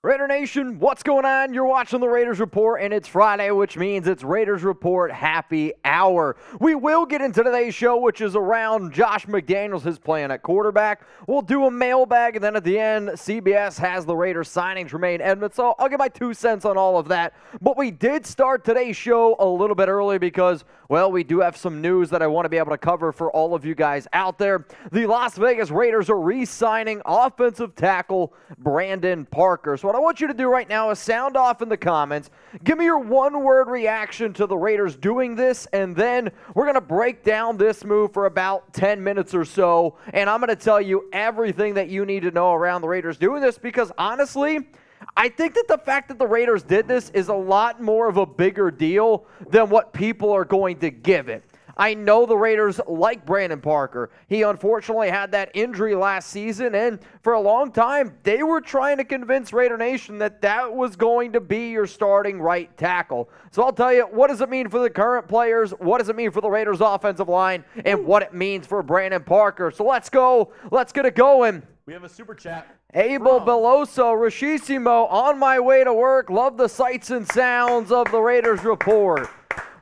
Raider Nation, what's going on? You're watching the Raiders Report, and it's Friday, which means it's Raiders Report Happy Hour. We will get into today's show, which is around Josh McDaniels, his plan at quarterback. We'll do a mailbag, and then at the end, CBS has the Raiders signing Tremaine Edmunds, so I'll give my 2 cents on all of that. But we did start today's show a little bit early because, well, we do have some news that I want to be able to cover for all of you guys out there. The Las Vegas Raiders are re-signing offensive tackle Brandon Parker. So what I want you to do right now is sound off in the comments. Give me your one-word reaction to the Raiders doing this, and then we're going to break down this move for about 10 minutes or so, and I'm going to tell you everything that you need to know around the Raiders doing this because, honestly, I think that the fact that the Raiders did this is a lot more of a bigger deal than what people are going to give it. I know the Raiders like Brandon Parker. He unfortunately had that injury last season, and for a long time, they were trying to convince Raider Nation that that was going to be your starting right tackle. So I'll tell you, what does it mean for the current players? What does it mean for the Raiders offensive line? And what it means for Brandon Parker. So let's go. Let's get it going. We have a super chat. Abel Beloso, Rashissimo, on my way to work. Love the sights and sounds of the Raiders Report.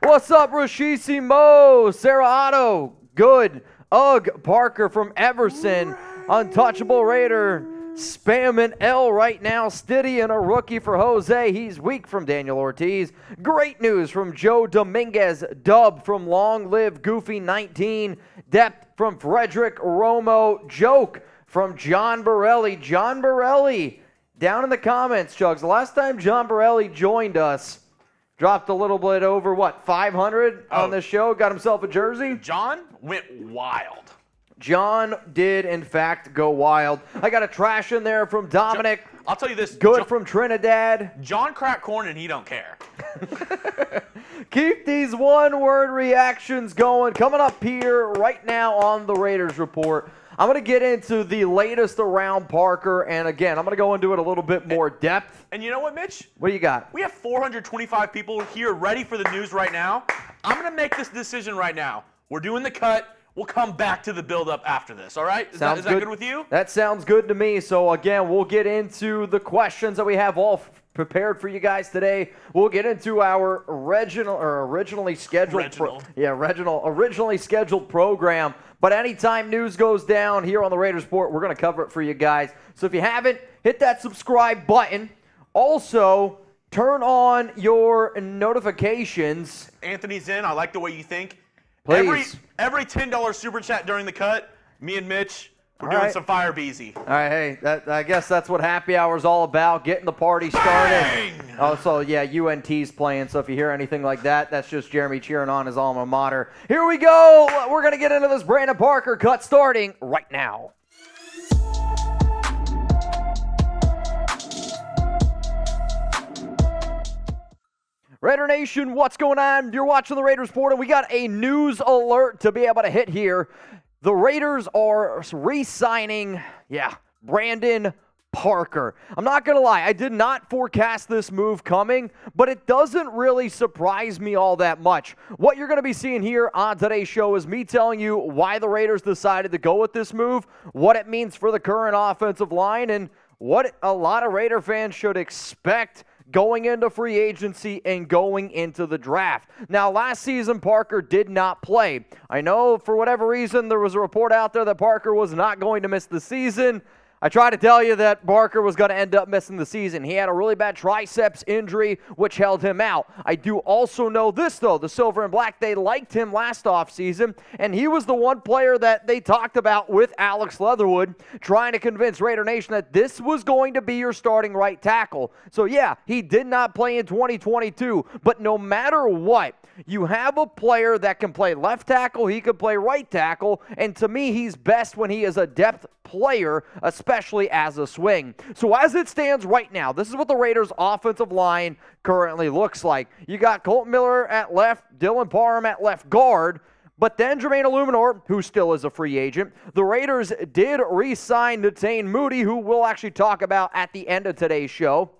What's up, Rashissimo? Sarah Otto, good. Ugg Parker from Everson, Untouchable Raider, spamming L right now. Stiddy and a rookie for Jose. He's weak from Daniel Ortiz. Great news from Joe Dominguez. Dub from Long Live Goofy 19. Depth from Frederick Romo. Joke from John Borelli. John Borelli, down in the comments, Chugs. The last time John Borelli joined us, dropped a little bit over, 500 on this show, got himself a jersey. John went wild. John did, in fact, go wild. I got a trash in there from Dominic. I'll tell you this. Good from Trinidad. John cracked corn and he don't care. Keep these one-word reactions going. Coming up here right now on the Raiders Report, I'm going to get into the latest around Parker, and again, I'm going to go into it a little bit more depth. And you know what, Mitch? What do you got? We have 425 people here ready for the news right now. I'm going to make this decision right now. We're doing the cut. We'll come back to the build-up after this, all right? Is that good with you? That sounds good to me. So, again, we'll get into the questions that we have all prepared for you guys today. We'll get into our originally scheduled program. But anytime news goes down here on the Raiders Report, we're going to cover it for you guys. So if you haven't, hit that subscribe button. Also, turn on your notifications. Anthony's in. I like the way you think. Please. Every $10 super chat during the cut, me and Mitch, we're doing some fire beezy. All right, hey, I guess that's what happy hour is all about, getting the party started. Bang! Also, yeah, UNT's playing, so if you hear anything like that, that's just Jeremy cheering on his alma mater. Here we go. We're going to get into this Brandon Parker cut starting right now. Raider Nation, what's going on? You're watching the Raiders Report, and we got a news alert to be able to hit here. The Raiders are re-signing, Brandon Parker. I'm not going to lie, I did not forecast this move coming, but it doesn't really surprise me all that much. What you're going to be seeing here on today's show is me telling you why the Raiders decided to go with this move, what it means for the current offensive line, and what a lot of Raider fans should expect going into free agency and going into the draft. Now, last season, Parker did not play. I know for whatever reason there was a report out there that Parker was not going to miss the season. I tried to tell you that Parker was going to end up missing the season. He had a really bad triceps injury, which held him out. I do also know this, though. The Silver and Black, they liked him last offseason, and he was the one player that they talked about with Alex Leatherwood, trying to convince Raider Nation that this was going to be your starting right tackle. So, yeah, he did not play in 2022, but no matter what, you have a player that can play left tackle, he can play right tackle, and to me, he's best when he is a depth player, especially as a swing. So as it stands right now, this is what the Raiders' offensive line currently looks like. You got Colton Miller at left, Dylan Parham at left guard, but then Jermaine Illuminor, who still is a free agent. The Raiders did re-sign Netane Moody, who we'll actually talk about at the end of today's show.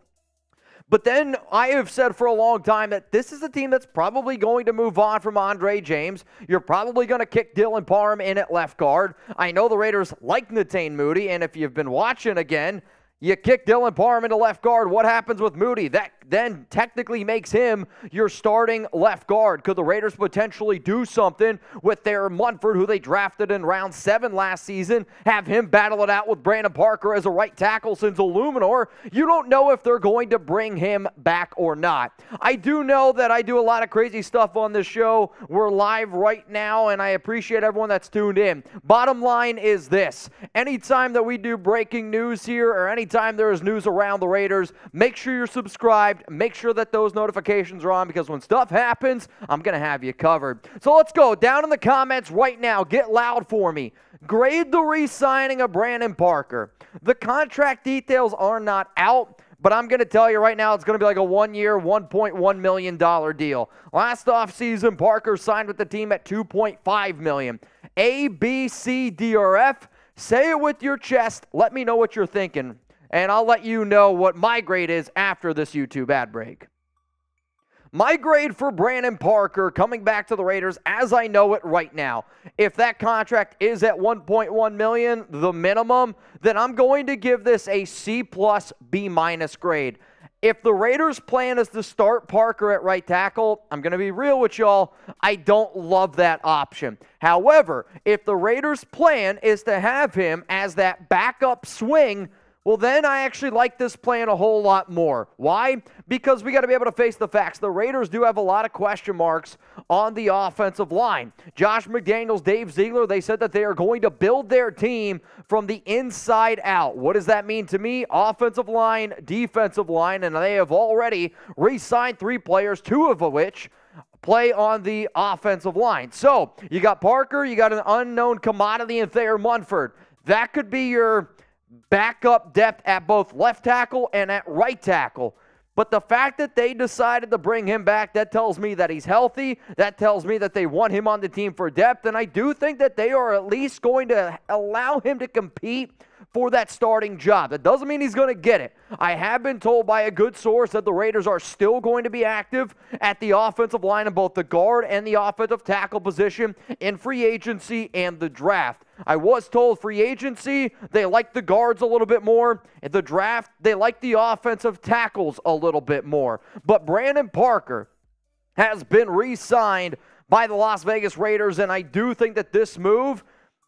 But then I have said for a long time that this is a team that's probably going to move on from Andre James. You're probably going to kick Dylan Parham in at left guard. I know the Raiders like Netane Moody, and if you've been watching again, You kick Dylan Parham into left guard. What happens with Moody? That then technically makes him your starting left guard. Could the Raiders potentially do something with their Munford, who they drafted in round 7 last season, have him battle it out with Brandon Parker as a right tackle since Illuminor? You don't know if they're going to bring him back or not. I do know that I do a lot of crazy stuff on this show. We're live right now, and I appreciate everyone that's tuned in. Bottom line is this. Anytime that we do breaking news here, or anytime there is news around the Raiders, make sure you're subscribed. Make sure that those notifications are on, because when stuff happens, I'm going to have you covered. So let's go down in the comments right now. Get loud for me. Grade the re-signing of Brandon Parker. The contract details are not out, but I'm going to tell you right now, it's going to be like a 1-year, $1.1 million deal. Last offseason, Parker signed with the team at $2.5 million. A, B, C, D, or F. Say it with your chest. Let me know what you're thinking, and I'll let you know what my grade is after this YouTube ad break. My grade for Brandon Parker coming back to the Raiders as I know it right now, if that contract is at $1.1 million, the minimum, then I'm going to give this a C+, B- grade. If the Raiders' plan is to start Parker at right tackle, I'm going to be real with y'all, I don't love that option. However, if the Raiders' plan is to have him as that backup swing, well, then I actually like this plan a whole lot more. Why? Because we got to be able to face the facts. The Raiders do have a lot of question marks on the offensive line. Josh McDaniels, Dave Ziegler, they said that they are going to build their team from the inside out. What does that mean to me? Offensive line, defensive line, and they have already re-signed 3 players, 2 of which play on the offensive line. So, you got Parker, you got an unknown commodity in Thayer Munford. That could be your backup depth at both left tackle and at right tackle. But the fact that they decided to bring him back, that tells me that he's healthy. That tells me that they want him on the team for depth. And I do think that they are at least going to allow him to compete for that starting job. That doesn't mean he's going to get it. I have been told by a good source that the Raiders are still going to be active at the offensive line in both the guard and the offensive tackle position in free agency and the draft. I was told free agency, they like the guards a little bit more. In the draft, they like the offensive tackles a little bit more. But Brandon Parker has been re-signed by the Las Vegas Raiders, and I do think that this move,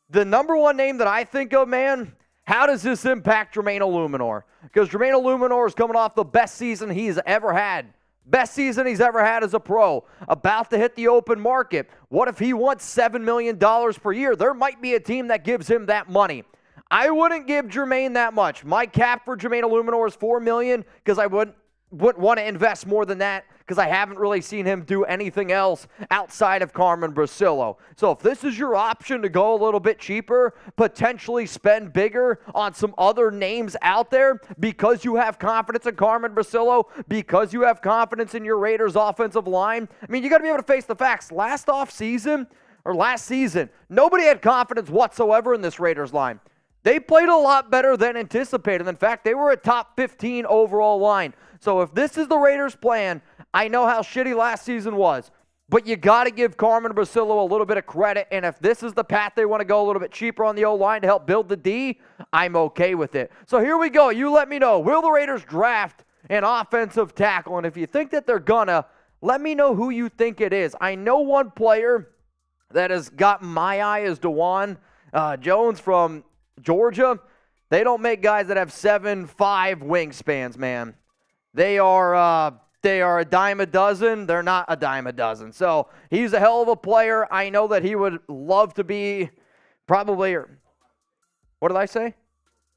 the number one name that I think of, man, how does this impact Tremaine Edmunds? Because Tremaine Edmunds is coming off the best season he's ever had. Best season he's ever had as a pro. About to hit the open market. What if he wants $7 million per year? There might be a team that gives him that money. I wouldn't give Jermaine that much. My cap for Tremaine Edmunds is $4 million because I wouldn't want to invest more than that because I haven't really seen him do anything else outside of Carmen Brasillo. So if this is your option to go a little bit cheaper, potentially spend bigger on some other names out there because you have confidence in Carmen Brasillo, because you have confidence in your Raiders offensive line, I mean, you got to be able to face the facts. Last season, nobody had confidence whatsoever in this Raiders line. They played a lot better than anticipated. In fact, they were a top 15 overall line. So if this is the Raiders' plan, I know how shitty last season was, but you got to give Carmen Brasillo a little bit of credit, and if this is the path they want to go a little bit cheaper on the O-line to help build the D, I'm okay with it. So here we go. You let me know. Will the Raiders draft an offensive tackle? And if you think that they're gonna, let me know who you think it is. I know one player that has got my eye is DeJuan Jones from Georgia. They don't make guys that have 7'5" wingspans, man. They are a dime a dozen. They're not a dime a dozen. So he's a hell of a player. I know that he would love to be probably, what did I say?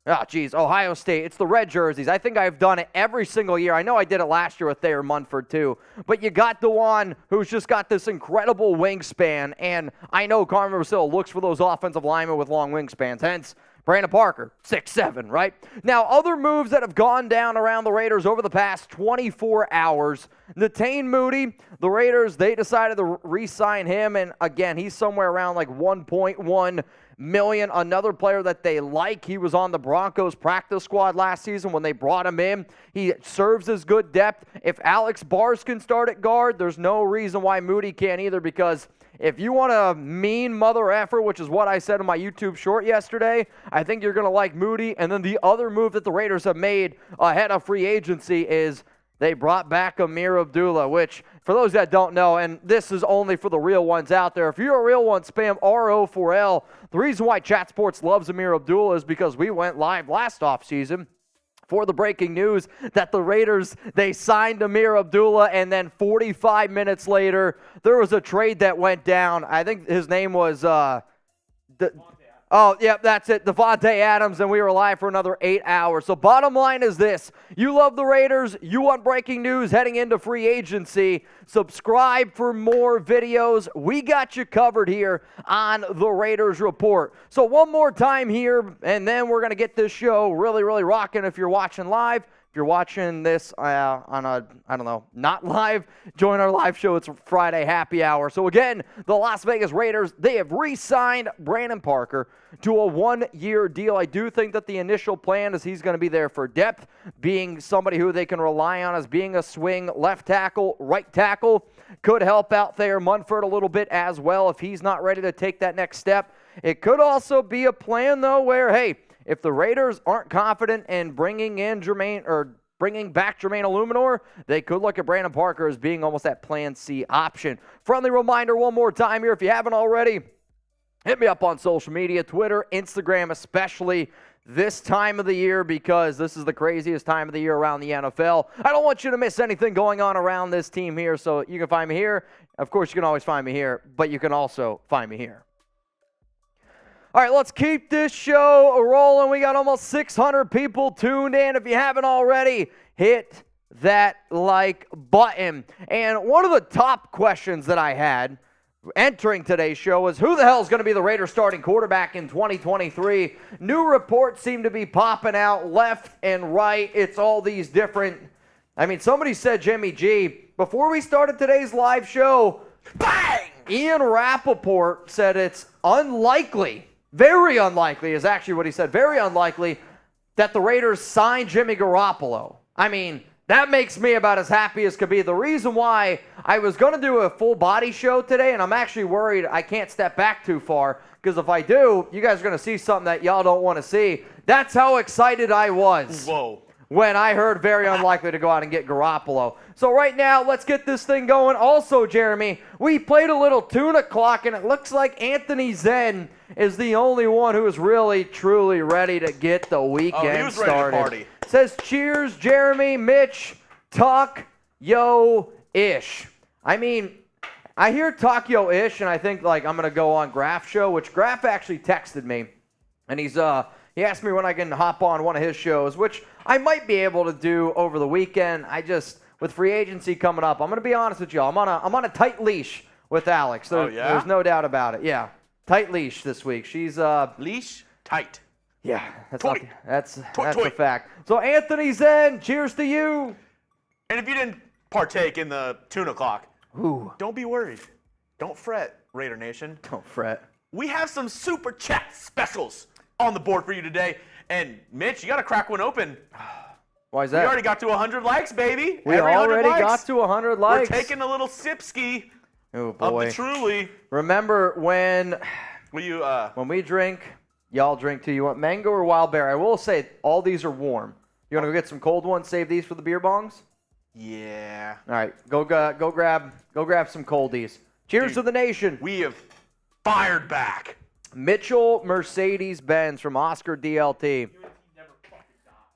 Oh, geez, Ohio State. It's the red jerseys. I think I've done it every single year. I know I did it last year with Thayer Munford, too. But you got DeJuan, who's just got this incredible wingspan. And I know Carmen Brasillo looks for those offensive linemen with long wingspans. Hence, Brandon Parker, 6'7", right? Now, other moves that have gone down around the Raiders over the past 24 hours. Netane Moody, the Raiders, they decided to re-sign him. And, again, he's somewhere around like $1.1 million. Another player that they like. He was on the Broncos practice squad last season when they brought him in. He serves as good depth. If Alex Bars can start at guard, there's no reason why Moody can't either, because if you want a mean mother effer, which is what I said in my YouTube short yesterday, I think you're going to like Moody. And then the other move that the Raiders have made ahead of free agency is they brought back Ameer Abdullah, which, for those that don't know, and this is only for the real ones out there, if you're a real one, spam RO4L. The reason why Chat Sports loves Ameer Abdullah is because we went live last offseason for the breaking news that the Raiders, they signed Ameer Abdullah, and then 45 minutes later, there was a trade that went down. I think his name was oh, yeah, that's it, Devontae Adams, and we were live for another 8 hours. So bottom line is this. You love the Raiders. You want breaking news heading into free agency. Subscribe for more videos. We got you covered here on the Raiders Report. So one more time here, and then we're going to get this show really, really rocking if you're watching live. If you're watching this on a, I don't know, not live, join our live show. It's Friday happy hour. So again, the Las Vegas Raiders, they have re-signed Brandon Parker to a one-year deal. I do think that the initial plan is he's going to be there for depth, being somebody who they can rely on as being a swing left tackle, right tackle. Could help out Thayer Munford a little bit as well if he's not ready to take that next step. It could also be a plan, though, where, hey, if the Raiders aren't confident in bringing back Jermaine Illuminor, they could look at Brandon Parker as being almost that plan C option. Friendly reminder one more time here, if you haven't already, hit me up on social media, Twitter, Instagram, especially this time of the year, because this is the craziest time of the year around the NFL. I don't want you to miss anything going on around this team here, so you can find me here. Of course, you can always find me here, but you can also find me here. All right, let's keep this show rolling. We got almost 600 people tuned in. If you haven't already, hit that like button. And one of the top questions that I had entering today's show was, who the hell is going to be the Raiders starting quarterback in 2023? New reports seem to be popping out left and right. It's all these different, I mean, somebody said Jimmy G. Before we started today's live show, bang! Ian Rappaport said it's unlikely, very unlikely is actually what he said, very unlikely that the Raiders sign Jimmy Garoppolo. I mean, that makes me about as happy as could be. The reason why I was going to do a full body show today, and I'm actually worried I can't step back too far, because if I do, you guys are going to see something that y'all don't want to see. That's how excited I was. Whoa. When I heard very unlikely to go out and get Garoppolo. So right now, let's get this thing going. Also, Jeremy, we played a little tuna clock, and it looks like Anthony Zen is the only one who is really, truly ready to get the weekend he was started. Ready to party. Says, cheers, Jeremy, Mitch, Talk, Yo-ish. I mean, I hear Talk, Yo-ish, and I think, like, I'm going to go on Graf's show, which Graf actually texted me, and he asked me when I can hop on one of his shows, which I might be able to do over the weekend. With free agency coming up, I'm going to be honest with y'all. I'm on a tight leash with Alex. There's no doubt about it. Yeah, tight leash this week. She's leash tight. Yeah, that's a fact. So Anthony Zen, cheers to you. And if you didn't partake in the tuna clock, don't be worried. Don't fret, Raider Nation. Don't fret. We have some super chat specials on the board for you today. And Mitch, you got to crack one open. Why is that? We already got to 100 likes, baby. We already got to 100 likes. We're taking a little sip-ski of the Truly. Remember when we drink, y'all drink too. You want mango or wild berry? I will say all these are warm. You want to go get some cold ones? Save these for the beer bongs? Yeah. All right, go grab some coldies. Cheers to the nation. We have fired back. Mitchell Mercedes-Benz from Oscar DLT.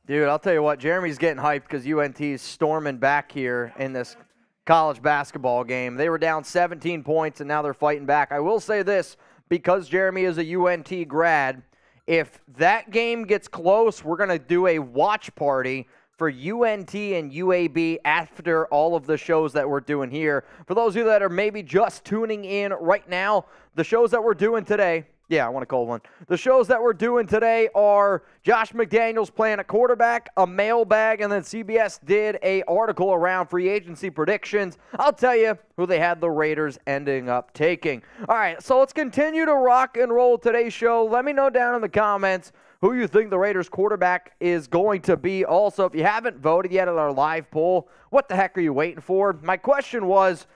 Dude, I'll tell you what, Jeremy's getting hyped because UNT's storming back here in this college basketball game. They were down 17 points, and now they're fighting back. I will say this, because Jeremy is a UNT grad, if that game gets close, we're going to do a watch party for UNT and UAB after all of the shows that we're doing here. For those of you that are maybe just tuning in right now, the shows that we're doing today, yeah, I want a cold one. The shows that we're doing today are Josh McDaniels playing a quarterback, a mailbag, and then CBS did an article around free agency predictions. I'll tell you who they had the Raiders ending up taking. All right, so let's continue to rock and roll today's show. Let me know down in the comments who you think the Raiders quarterback is going to be. Also, if you haven't voted yet on our live poll, what the heck are you waiting for? My question was,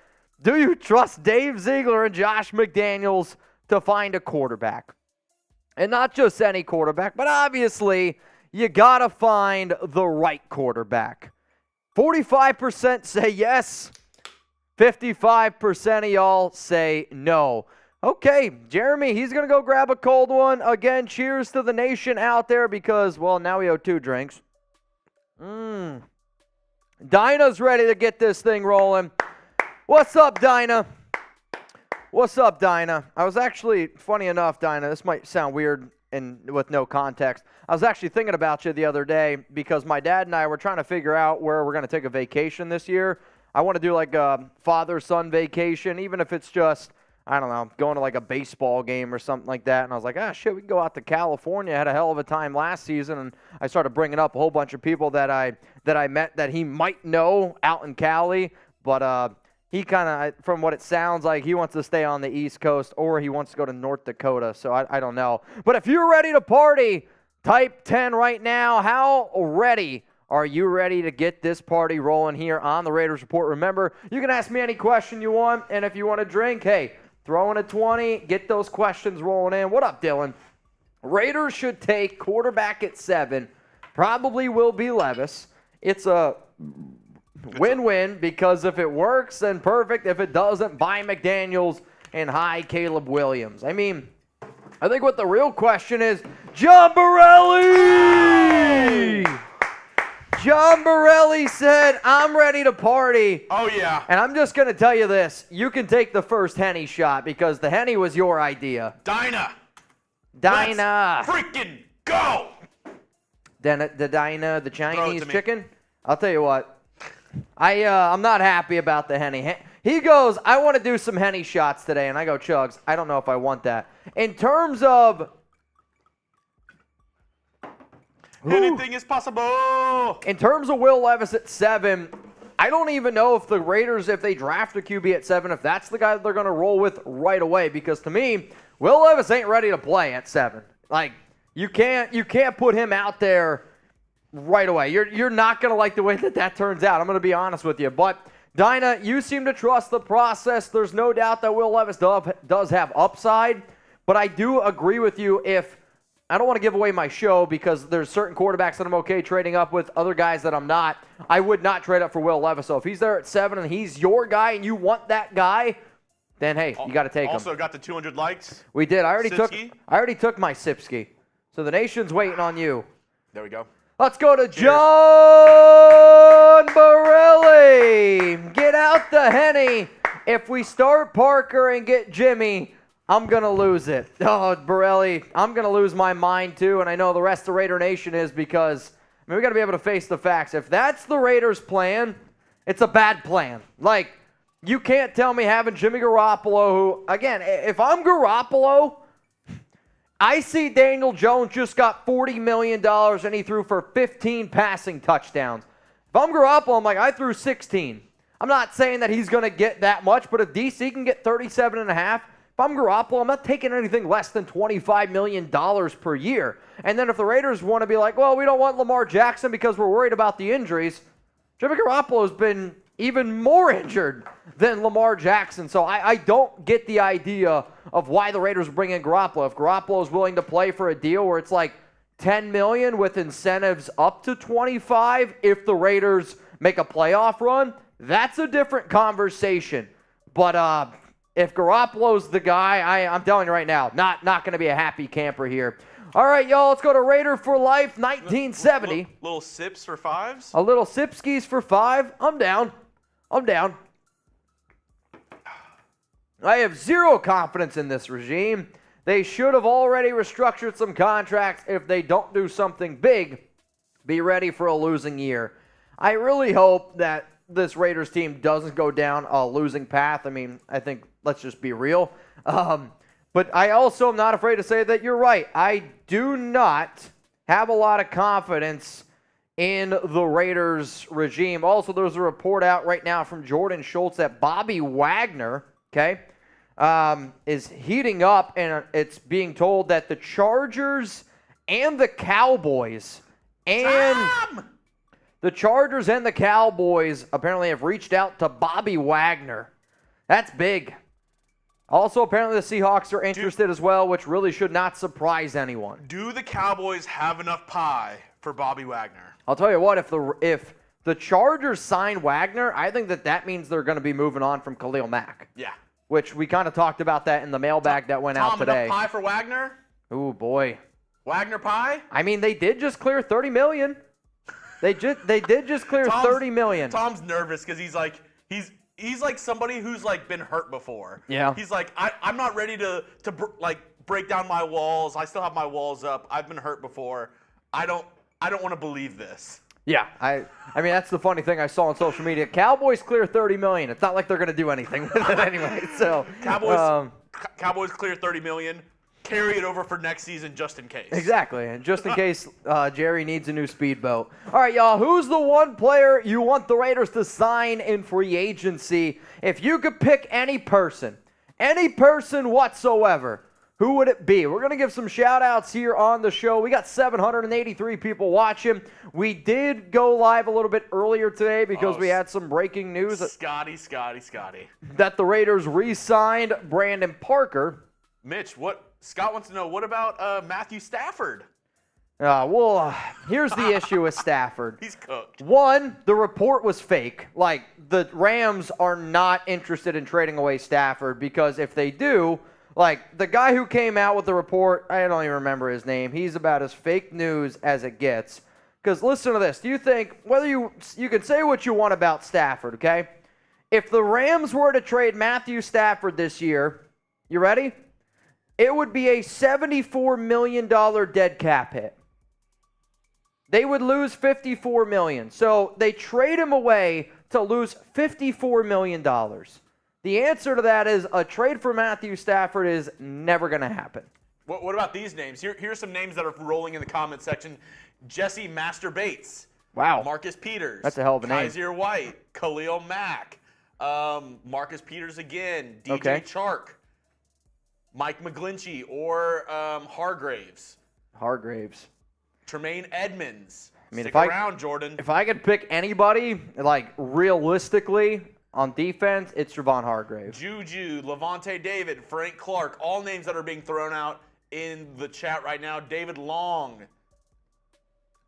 Do you trust Dave Ziegler and Josh McDaniels to find a quarterback? And not just any quarterback, but obviously you got to find the right quarterback. 45% say yes. 55% of y'all say no. Okay, Jeremy, he's going to go grab a cold one. Again, cheers to the nation out there because, well, now we owe 2 drinks. Dinah's ready to get this thing rolling. What's up, Dinah? What's up, Dinah? I was actually, funny enough, Dinah, this might sound weird and with no context. I was actually thinking about you the other day because my dad and I were trying to figure out where we're going to take a vacation this year. I want to do like a father-son vacation, even if it's just, I don't know, going to like a baseball game or something like that. And I was like, shit, we can go out to California. I had a hell of a time last season. And I started bringing up a whole bunch of people that I met that he might know out in Cali. But he kind of, from what it sounds like, he wants to stay on the East Coast or he wants to go to North Dakota. So I don't know. But if you're ready to party, type 10 right now. How ready are you ready to get this party rolling here on the Raiders Report? Remember, you can ask me any question you want. And if you want to drink, hey, throw in a 20, get those questions rolling in. What up, Dylan? Raiders should take quarterback at 7. Probably will be Levis. It's a win-win because if it works, then perfect. If it doesn't, buy McDaniels and high Caleb Williams. I mean, I think what the real question is, John Borelli! Hey! John Borelli said, I'm ready to party. Oh, yeah. And I'm just going to tell you this. You can take the first Henny shot because the Henny was your idea. Dinah. Let's freaking go. The Dinah, the Chinese chicken? I'll tell you what. I'm not happy about the Henny. He goes, I want to do some Henny shots today. And I go, Chugs, I don't know if I want that. In terms of... anything is possible. In terms of Will Levis at 7, I don't even know if the Raiders, if they draft a QB at 7, if that's the guy that they're going to roll with right away. Because to me, Will Levis ain't ready to play at 7. Like, you can't put him out there right away. You're not going to like the way that turns out. I'm going to be honest with you. But, Dinah, you seem to trust the process. There's no doubt that Will Levis does have upside. But I do agree with you if I don't want to give away my show because there's certain quarterbacks that I'm okay trading up with, other guys that I'm not. I would not trade up for Will Levis. So if he's there at 7 and he's your guy and you want that guy, then hey, you got to take him. Also got the 200 likes. We did. I already took my Sipsky. So the nation's waiting on you. There we go. Let's go to John Borelli. Get out the Henny. If we start Parker and get Jimmy, I'm going to lose it. Oh, Borelli, I'm going to lose my mind too, and I know the rest of Raider Nation is because, I mean, we got to be able to face the facts. If that's the Raiders' plan, it's a bad plan. Like, you can't tell me having Jimmy Garoppolo, who, again, if I'm Garoppolo, I see Daniel Jones just got $40 million and he threw for 15 passing touchdowns. If I'm Garoppolo, I'm like, I threw 16. I'm not saying that he's going to get that much, but if DC can get 37.5, if I'm Garoppolo, I'm not taking anything less than $25 million per year. And then if the Raiders want to be like, well, we don't want Lamar Jackson because we're worried about the injuries, Jimmy Garoppolo's been even more injured than Lamar Jackson. So I don't get the idea of why the Raiders bring in Garoppolo. If Garoppolo is willing to play for a deal where it's like $10 million with incentives up to $25 if the Raiders make a playoff run, that's a different conversation. But if Garoppolo's the guy, I'm telling you right now, not going to be a happy camper here. All right, y'all, let's go to Raider for Life 1970. Little sips for 5s? A little sipskis for 5. I'm down. I have zero confidence in this regime. They should have already restructured some contracts. If they don't do something big, be ready for a losing year. I really hope that this Raiders team doesn't go down a losing path. I mean, I think, let's just be real. But I also am not afraid to say that you're right. I do not have a lot of confidence in the Raiders regime. Also, there's a report out right now from Jordan Schultz that Bobby Wagner, is heating up, and it's being told that the Chargers and the Cowboys apparently have reached out to Bobby Wagner. That's big. Also, apparently the Seahawks are interested as well, which really should not surprise anyone. Do the Cowboys have enough pie for Bobby Wagner? I'll tell you what, if the Chargers sign Wagner, I think that means they're going to be moving on from Khalil Mack. Yeah. Which we kind of talked about that in the mailbag that went out today. Enough pie for Wagner? Ooh, boy. Wagner pie? I mean, they did just clear $30 million. They did just clear $30 million. Tom's nervous because he's like somebody who's like been hurt before. Yeah. He's like, I'm not ready to break down my walls. I still have my walls up. I've been hurt before. I don't want to believe this. Yeah. I mean, that's the funny thing I saw on social media. Cowboys clear $30 million. It's not like they're going to do anything with it anyway. So Cowboys clear $30 million. Carry it over for next season just in case. Exactly, and just in case Jerry needs a new speedboat. All right, y'all, who's the one player you want the Raiders to sign in free agency? If you could pick any person whatsoever, who would it be? We're going to give some shout-outs here on the show. We got 783 people watching. We did go live a little bit earlier today because we had some breaking news. Scotty. That the Raiders re-signed Brandon Parker. Mitch, Scott wants to know, what about Matthew Stafford? Here's the issue with Stafford. He's cooked. One, the report was fake. Like, the Rams are not interested in trading away Stafford because if they do, like, the guy who came out with the report, I don't even remember his name. He's about as fake news as it gets. Because listen to this. Do you think, whether you can say what you want about Stafford, okay? If the Rams were to trade Matthew Stafford this year, you ready? It would be a $74 million dead cap hit. They would lose $54 million. So they trade him away to lose $54 million. The answer to that is a trade for Matthew Stafford is never going to happen. What about these names? Here's some names that are rolling in the comment section. Jesse Master Bates. Wow. Marcus Peters. That's a hell of a name. Kaiser White. Khalil Mack. Marcus Peters again. DJ Chark. Mike McGlinchey or Hargraves. Tremaine Edmunds. Stick around, Jordan. If I could pick anybody, like, realistically on defense, it's Javon Hargraves. Juju, Levante David, Frank Clark, all names that are being thrown out in the chat right now. David Long.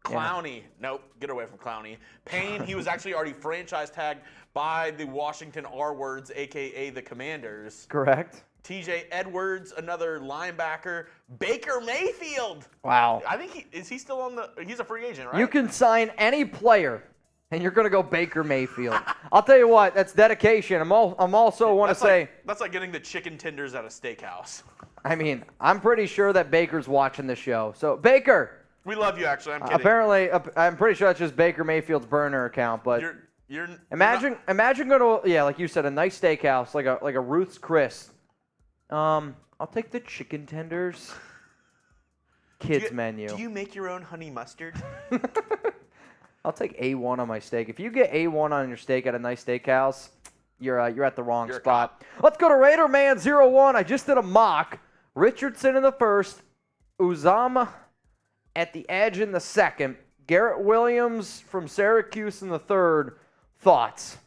Clowney. Yeah. Nope, get away from Clowney. Payne, he was actually already franchise tagged by the Washington R-Words, a.k.a. the Commanders. Correct. TJ Edwards, another linebacker. Baker Mayfield. Wow. I think he's still on he's a free agent, right? You can sign any player, and you're going to go Baker Mayfield. I'll tell you what, that's dedication. I'm also want to say. That's like getting the chicken tenders at a steakhouse. I mean, I'm pretty sure that Baker's watching the show. So, Baker. We love you, actually. I'm kidding. Apparently, I'm pretty sure that's just Baker Mayfield's burner account, but. Imagine going to, like you said, a nice steakhouse, like a Ruth's Chris. I'll take the chicken tenders. Kids menu. Do you make your own honey mustard? I'll take A1 on my steak. If you get A1 on your steak at a nice steakhouse, you're at the wrong spot. Let's go to Raider Man 01. I just did a mock. Richardson in the first. Uzama at the edge in the second. Garrett Williams from Syracuse in the third. Thoughts?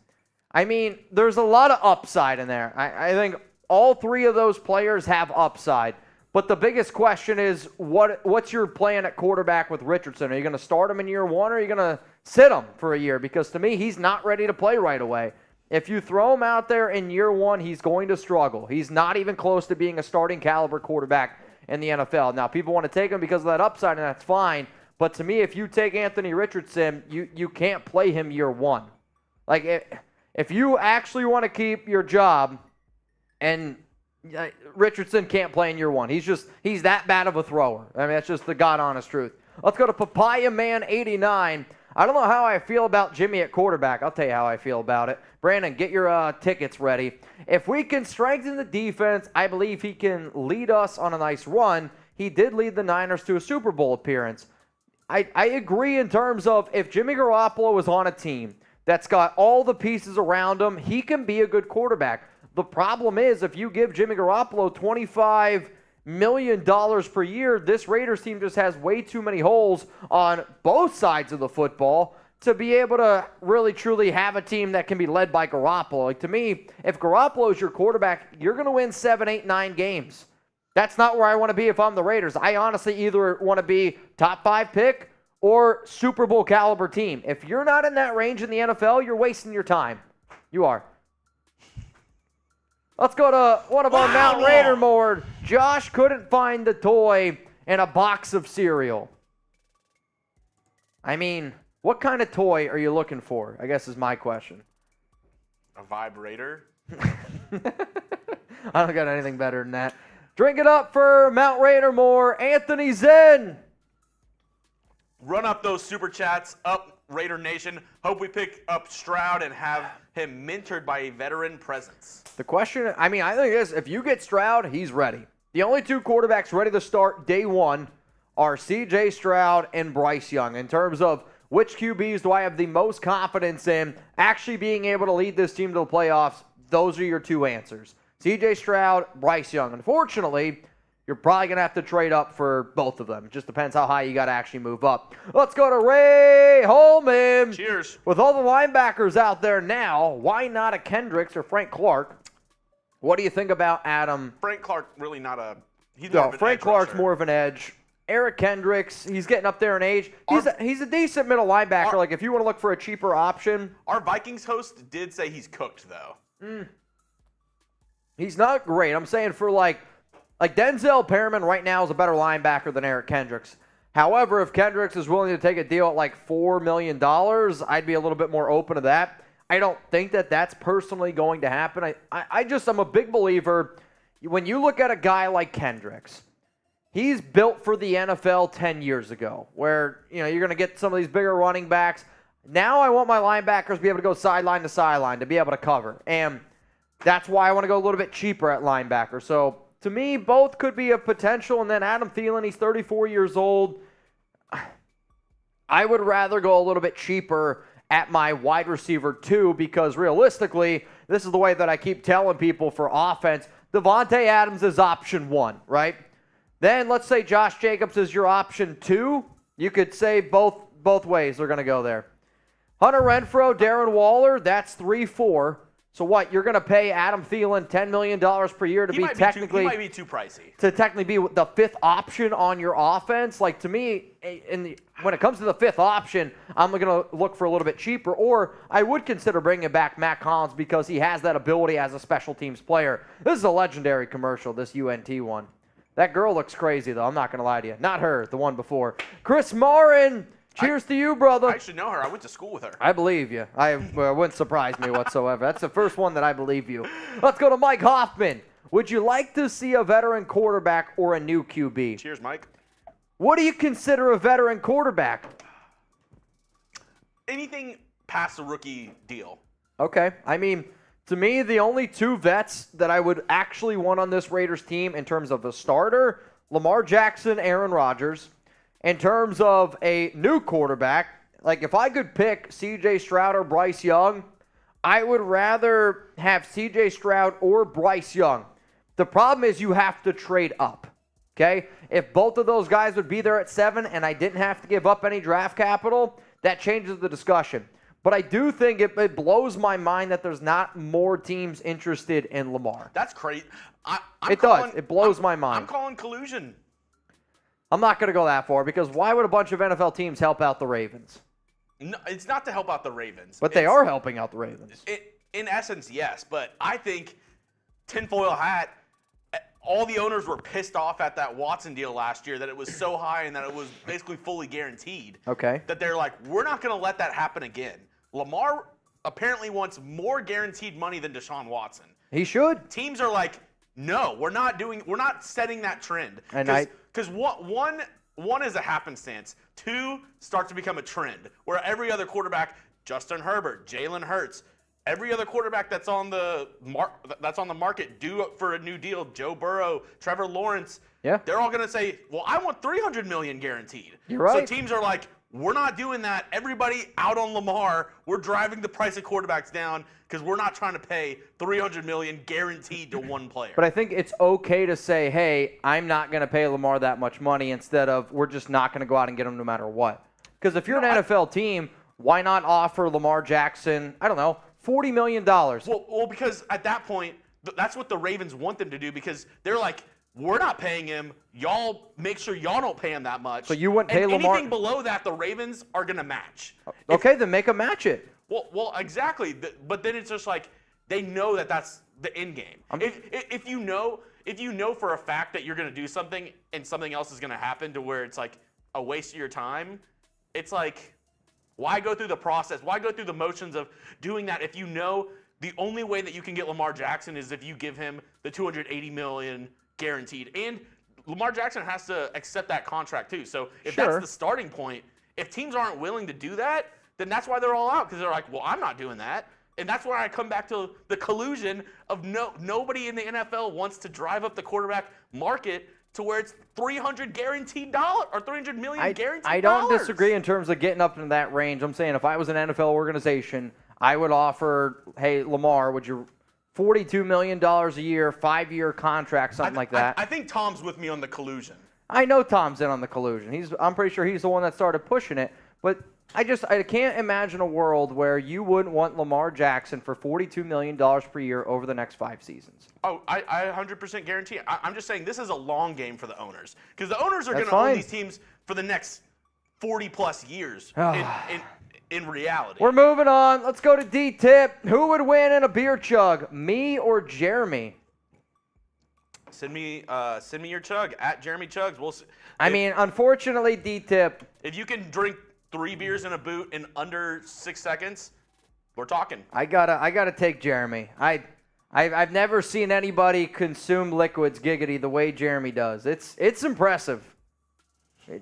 I mean, there's a lot of upside in there. I think all three of those players have upside. But the biggest question is, what's your plan at quarterback with Richardson? Are you going to start him in year one, or are you going to sit him for a year? Because to me, he's not ready to play right away. If you throw him out there in year one, he's going to struggle. He's not even close to being a starting caliber quarterback in the NFL. Now, people want to take him because of that upside, and that's fine. But to me, if you take Anthony Richardson, you can't play him year one. Like, if you actually want to keep your job, and Richardson can't play in year one. He's that bad of a thrower. I mean, that's just the God-honest truth. Let's go to Papaya Man 89. I don't know how I feel about Jimmy at quarterback. I'll tell you how I feel about it. Brandon, get your tickets ready. If we can strengthen the defense, I believe he can lead us on a nice run. He did lead the Niners to a Super Bowl appearance. I agree in terms of if Jimmy Garoppolo is on a team that's got all the pieces around him, he can be a good quarterback. The problem is, if you give Jimmy Garoppolo $25 million per year, this Raiders team just has way too many holes on both sides of the football to be able to really truly have a team that can be led by Garoppolo. Like, to me, if Garoppolo is your quarterback, you're going to win 7, 8, 9 games. That's not where I want to be if I'm the Raiders. I honestly either want to be top 5 pick or Super Bowl caliber team. If you're not in that range in the NFL, you're wasting your time. You are. Let's go to one of our Mount Raider more. Josh couldn't find the toy in a box of cereal. I mean, what kind of toy are you looking for? I guess is my question. A vibrator? I don't got anything better than that. Drink it up for Mount Raider more. Anthony Zen. Run up those super chats, up Raider Nation. Hope we pick up Stroud and have him mentored by a veteran presence. The question, I think is, if you get Stroud, he's ready. The only 2 quarterbacks ready to start day one are C.J. Stroud and Bryce Young. In terms of which QBs do I have the most confidence in actually being able to lead this team to the playoffs, those are your 2 answers. C.J. Stroud, Bryce Young. Unfortunately, you're probably going to have to trade up for both of them. It just depends how high you got to actually move up. Let's go to Ray Holman. Cheers. With all the linebackers out there now, why not a Kendricks or Frank Clark? What do you think about Adam? Frank Clark, really not a... Frank Clark's more of an edge. Eric Kendricks, he's getting up there in age. He's a decent middle linebacker. Like, if you want to look for a cheaper option. Our Vikings host did say he's cooked, though. He's not great. I'm saying for, like Denzel Perriman right now is a better linebacker than Eric Kendricks. However, if Kendricks is willing to take a deal at like $4 million, I'd be a little bit more open to that. I don't think that that's personally going to happen. I'm a big believer. When you look at a guy like Kendricks, he's built for the NFL 10 years ago, where you're going to get some of these bigger running backs. Now I want my linebackers to be able to go sideline to sideline to be able to cover. And that's why I want to go a little bit cheaper at linebacker. So to me, both could be a potential. And then Adam Thielen, he's 34 years old. I would rather go a little bit cheaper at my wide receiver 2 because realistically, this is the way that I keep telling people for offense. Devontae Adams is option 1, right? Then let's say Josh Jacobs is your option 2. You could say both ways they're going to go there. Hunter Renfrow, Darren Waller, that's 3-4. So what, you're going to pay Adam Thielen $10 million per year to he be technically... he might be too pricey. To technically be the 5th option on your offense? Like, to me, when it comes to the 5th option, I'm going to look for a little bit cheaper. Or I would consider bringing back Matt Collins because he has that ability as a special teams player. This is a legendary commercial, this UNT one. That girl looks crazy, though. I'm not going to lie to you. Not her, the one before. Chris Marin, cheers to you, brother. I actually know her. I went to school with her. I believe you. Wouldn't surprise me whatsoever. That's the first one that I believe you. Let's go to Mike Hoffman. Would you like to see a veteran quarterback or a new QB? Cheers, Mike. What do you consider a veteran quarterback? Anything past a rookie deal. Okay. I mean, to me, the only 2 vets that I would actually want on this Raiders team in terms of a starter, Lamar Jackson, Aaron Rodgers. In terms of a new quarterback, like if I could pick C.J. Stroud or Bryce Young, I would rather have C.J. Stroud or Bryce Young. The problem is you have to trade up, okay? If both of those guys would be there at 7 and I didn't have to give up any draft capital, that changes the discussion. But I do think it blows my mind that there's not more teams interested in Lamar. That's crazy. It does. It blows my mind. I'm calling collusion. I'm not going to go that far because why would a bunch of NFL teams help out the Ravens? No, it's not to help out the Ravens. But they are helping out the Ravens. In essence, yes. But I think tinfoil hat, all the owners were pissed off at that Watson deal last year that it was so high and that it was basically fully guaranteed. Okay. That they're like, we're not going to let that happen again. Lamar apparently wants more guaranteed money than Deshaun Watson. He should. Teams are like, no, we're not setting that trend. Because one is a happenstance. 2 starts to become a trend where every other quarterback, Justin Herbert, Jalen Hurts, every other quarterback that's on the market due for a new deal, Joe Burrow, Trevor Lawrence, they're all going to say, well, I want $300 million guaranteed. You're right. So teams are like, we're not doing that. Everybody out on Lamar. We're driving the price of quarterbacks down because we're not trying to pay $300 million guaranteed to one player. But I think it's okay to say, hey, I'm not going to pay Lamar that much money instead of we're just not going to go out and get him no matter what. Because if you're an NFL team, why not offer Lamar Jackson, I don't know, $40 million? Well, because at that point, that's what the Ravens want them to do, because they're like, we're not paying him. Y'all make sure y'all don't pay him that much. So you wouldn't pay Lamar? Anything below that, the Ravens are going to match. Okay, then make them match it. Well, exactly. But then it's just like they know that that's the end game. If you know for a fact that you're going to do something and something else is going to happen to where it's like a waste of your time, it's like, why go through the process? Why go through the motions of doing that if you know the only way that you can get Lamar Jackson is if you give him the $280 million guaranteed? And Lamar Jackson has to accept that contract too. So if that's the starting point, if teams aren't willing to do that, then that's why they're all out, because they're like, well, I'm not doing that. And that's where I come back to the collusion of nobody in the NFL wants to drive up the quarterback market to where it's $300 guaranteed or $300 million guaranteed. I don't disagree in terms of getting up into that range. I'm saying if I was an NFL organization, I would offer, hey, Lamar, would you $42 million a year, 5-year contract, something like that. I think Tom's with me on the collusion. I know Tom's in on the collusion. I'm pretty sure he's the one that started pushing it. But I can't imagine a world where you wouldn't want Lamar Jackson for $42 million per year over the next 5 seasons. Oh, I 100% guarantee. I'm just saying this is a long game for the owners, because the owners are going to own these teams for the next 40-plus years in reality. We're moving on. Let's go to D-Tip. Who would win in a beer chug, me or Jeremy? Send me your chug at Jeremy Chugs. Unfortunately, D-Tip. If you can drink 3 beers in a boot in under 6 seconds, we're talking. I gotta take Jeremy. I've never seen anybody consume liquids giggity the way Jeremy does. It's impressive.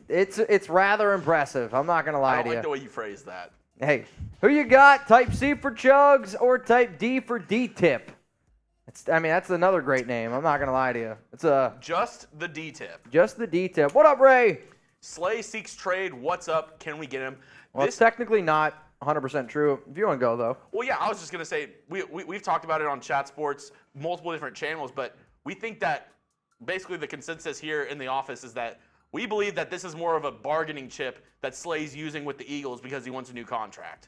It's rather impressive. I'm not gonna lie to you. I don't like the way you phrase that. Hey, who you got? Type C for Chugs or Type D for D-Tip? That's another great name. I'm not gonna lie to you. It's just the D-Tip. Just the D-Tip. What up, Ray? Slay seeks trade. What's up? Can we get him? Well, it's technically not 100% true. If you want to go, though. Well, yeah, I was just going to say, we've talked about it on Chat Sports, multiple different channels, but we think that basically the consensus here in the office is that we believe that this is more of a bargaining chip that Slay's using with the Eagles because he wants a new contract.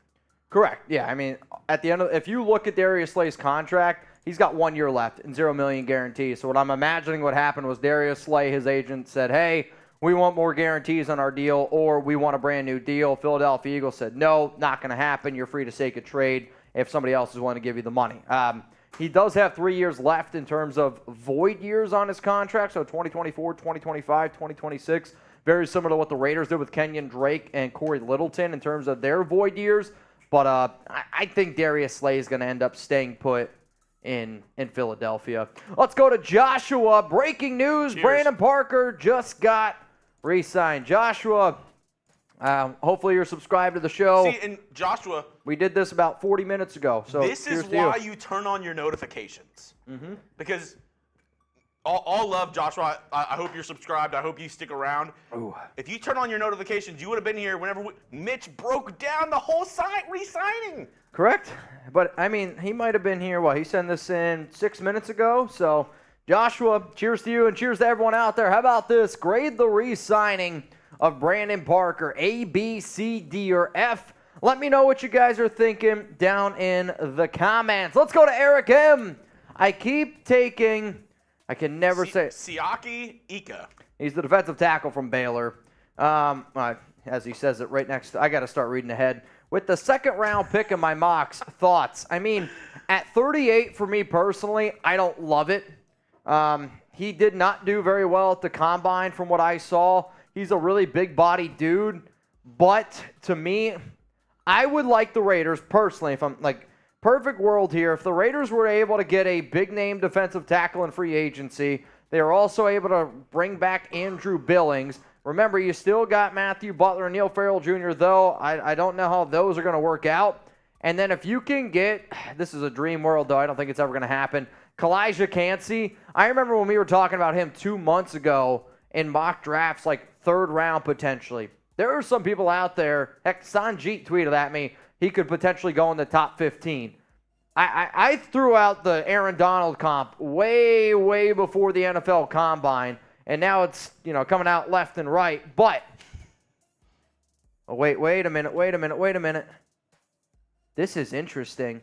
Correct. Yeah, at the end of, if you look at Darius Slay's contract, he's got 1 year left and $0 million guarantees. So what I'm imagining what happened was Darius Slay, his agent, said, hey, we want more guarantees on our deal, or we want a brand new deal. Philadelphia Eagles said, no, not going to happen. You're free to take a trade if somebody else is willing to give you the money. He does have 3 years left in terms of void years on his contract, so 2024, 2025, 2026. Very similar to what the Raiders did with Kenyon Drake and Corey Littleton in terms of their void years. But I think Darius Slay is going to end up staying put in Philadelphia. Let's go to Joshua. Breaking news, Cheers. Brandon Parker just got re-signed. Joshua, hopefully you're subscribed to the show. See, and Joshua, we did this about 40 minutes ago. So this is why you turn on your notifications. Mm-hmm. Because all love, Joshua. I hope you're subscribed. I hope you stick around. Ooh. If you turn on your notifications, you would have been here whenever Mitch broke down the whole site re-signing. Correct. But, he might have been here, he sent this in 6 minutes ago. So, Joshua, cheers to you and cheers to everyone out there. How about this? Grade the re-signing of Brandon Parker, A, B, C, D, or F. Let me know what you guys are thinking down in the comments. Let's go to Eric M. I keep taking, I can never say. Siaki Ika. He's the defensive tackle from Baylor. As he says it right next to, I got to start reading ahead. With the second round pick in my mocks, thoughts. At 38 for me personally, I don't love it. He did not do very well at the combine from what I saw. He's a really big-bodied dude. But to me, I would like the Raiders personally, if I'm perfect world here, if the Raiders were able to get a big-name defensive tackle in free agency, they were also able to bring back Andrew Billings. Remember, you still got Matthew Butler and Neil Farrell Jr., though. I don't know how those are going to work out. And then if you can get, this is a dream world, though. I don't think it's ever going to happen. Kalijah Cansey, I remember when we were talking about him 2 months ago in mock drafts, third round potentially. There are some people out there, heck, Sanjeet tweeted at me, he could potentially go in the top 15. I threw out the Aaron Donald comp way, way before the NFL Combine, and now it's coming out left and right. But Oh, wait a minute. This is interesting.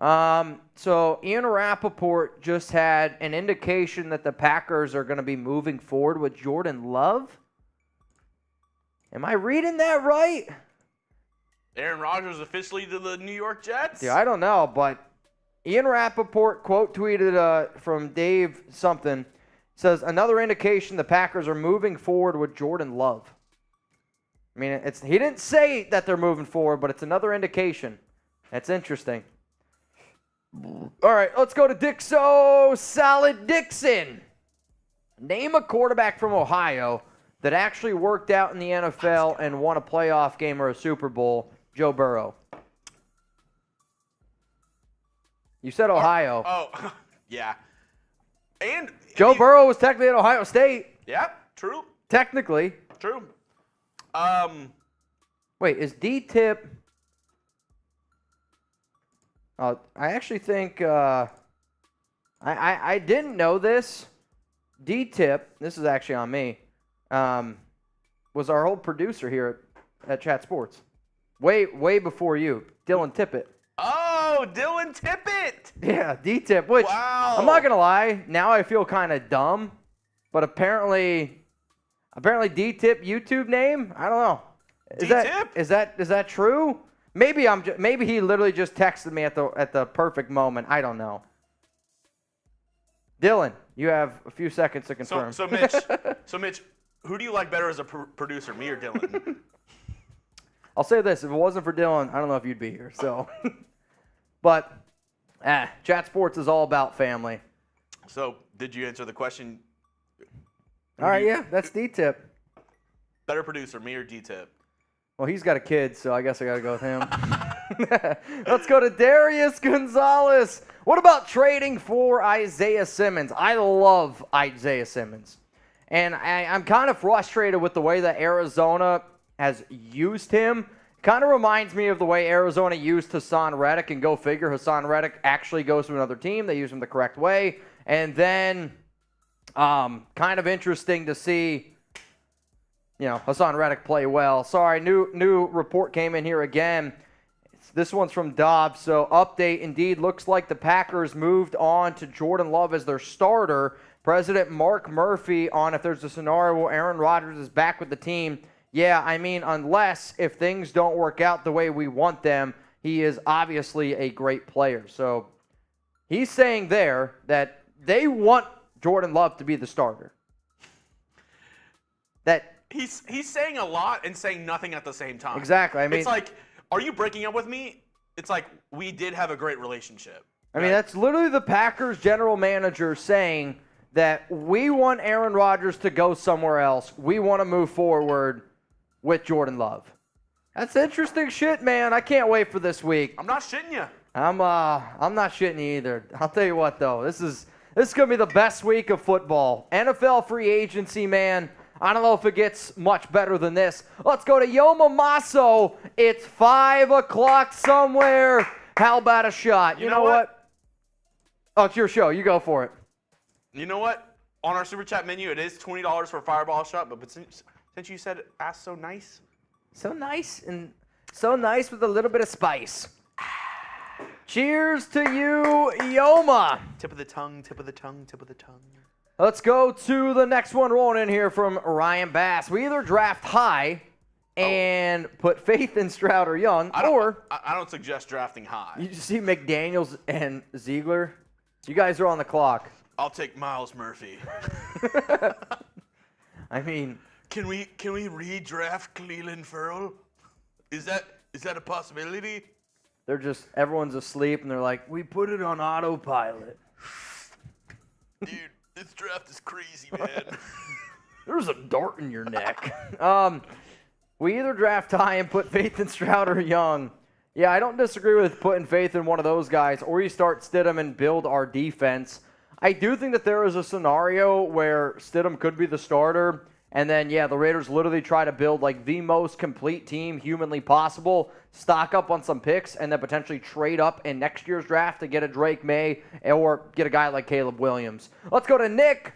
So Ian Rappaport just had an indication that the Packers are going to be moving forward with Jordan Love. Am I reading that right? Aaron Rodgers officially to the New York Jets? Yeah, I don't know, but Ian Rappaport quote tweeted from Dave something. Says, another indication the Packers are moving forward with Jordan Love. I mean, he didn't say that they're moving forward, but it's another indication. That's interesting. All right, let's go to Dixo Salad Dixon. Name a quarterback from Ohio that actually worked out in the NFL and won a playoff game or a Super Bowl. Joe Burrow. You said Ohio. Oh, yeah. And Joe Burrow was technically at Ohio State. Yeah, true. Technically. True. Wait, is D-Tip... I actually think I didn't know this. D-Tip, this is actually on me, was our old producer here at Chat Sports. Way before you, Dylan Tippett. Oh, Dylan Tippett. Yeah, D-Tip, which wow. I'm not going to lie, now I feel kind of dumb, but apparently D-Tip YouTube name, I don't know. Is that true? Maybe he literally just texted me at the perfect moment. I don't know. Dylan, you have a few seconds to confirm. So Mitch, who do you like better as a producer, me or Dylan? I'll say this: if it wasn't for Dylan, I don't know if you'd be here. So, but Chat Sports is all about family. So, did you answer the question? All right, yeah, that's D-Tip. Better producer, me or D-Tip? Well, he's got a kid, so I guess I got to go with him. Let's go to Darius Gonzalez. What about trading for Isaiah Simmons? I love Isaiah Simmons. And I'm kind of frustrated with the way that Arizona has used him. Kind of reminds me of the way Arizona used Hassan Reddick, and go figure, Hassan Reddick actually goes to another team. They use him the correct way. And then kind of interesting to see Hassan Reddick play well. Sorry, new report came in here again. This one's from Dobbs. So, update, indeed, looks like the Packers moved on to Jordan Love as their starter. President Mark Murphy on if there's a scenario where Aaron Rodgers is back with the team. Yeah, I mean, unless if things don't work out the way we want them, he is obviously a great player. So, he's saying there that they want Jordan Love to be the starter. He's saying a lot and saying nothing at the same time. Exactly. I mean, it's like, are you breaking up with me? It's like, we did have a great relationship. I mean, that's literally the Packers general manager saying that we want Aaron Rodgers to go somewhere else. We want to move forward with Jordan Love. That's interesting shit, man. I can't wait for this week. I'm not shitting you. I'm not shitting you either. I'll tell you what, though. This is going to be the best week of football. NFL free agency, man. I don't know if it gets much better than this. Let's go to Yoma Maso. It's 5 o'clock somewhere. How about a shot? You know what? Oh, it's your show. You go for it. You know what? On our Super Chat menu, it is $20 for a fireball shot, but since you said ask so nice. So nice with a little bit of spice. Cheers to you, Yoma. Tip of the tongue, tip of the tongue, tip of the tongue. Let's go to the next one rolling in here from Ryan Bass. We either draft high and put faith in Stroud or Young, I don't suggest drafting high. You see McDaniels and Ziegler? You guys are on the clock. I'll take Miles Murphy. I mean, can we redraft Cleveland Ferrell? Is that a possibility? Everyone's asleep and they're like, we put it on autopilot. Dude. This draft is crazy, man. There's a dart in your neck. We either draft high and put faith in Stroud or Young. Yeah, I don't disagree with putting faith in one of those guys, or you start Stidham and build our defense. I do think that there is a scenario where Stidham could be the starter, and then, the Raiders literally try to build like the most complete team humanly possible, stock up on some picks, and then potentially trade up in next year's draft to get a Drake May or get a guy like Caleb Williams. Let's go to Nick.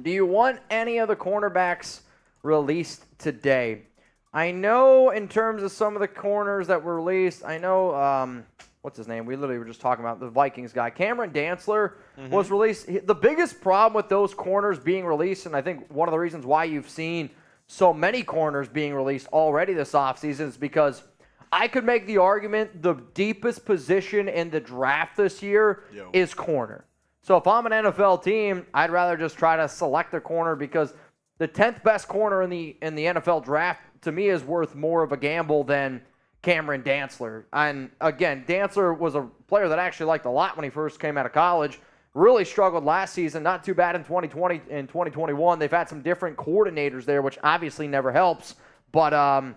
Do you want any of the cornerbacks released today? I know in terms of some of the corners that were released, I know, what's his name? We literally were just talking about the Vikings guy. Cameron Dantzler was released. The biggest problem with those corners being released, and I think one of the reasons why you've seen so many corners being released already this offseason is because I could make the argument the deepest position in the draft this year is corner. So if I'm an NFL team, I'd rather just try to select a corner because the 10th best corner in the NFL draft to me is worth more of a gamble than Cameron Dantzler. And again, Dantzler was a player that I actually liked a lot when he first came out of college. Really struggled last season, not too bad in 2020 and 2021. They've had some different coordinators there, which obviously never helps. But,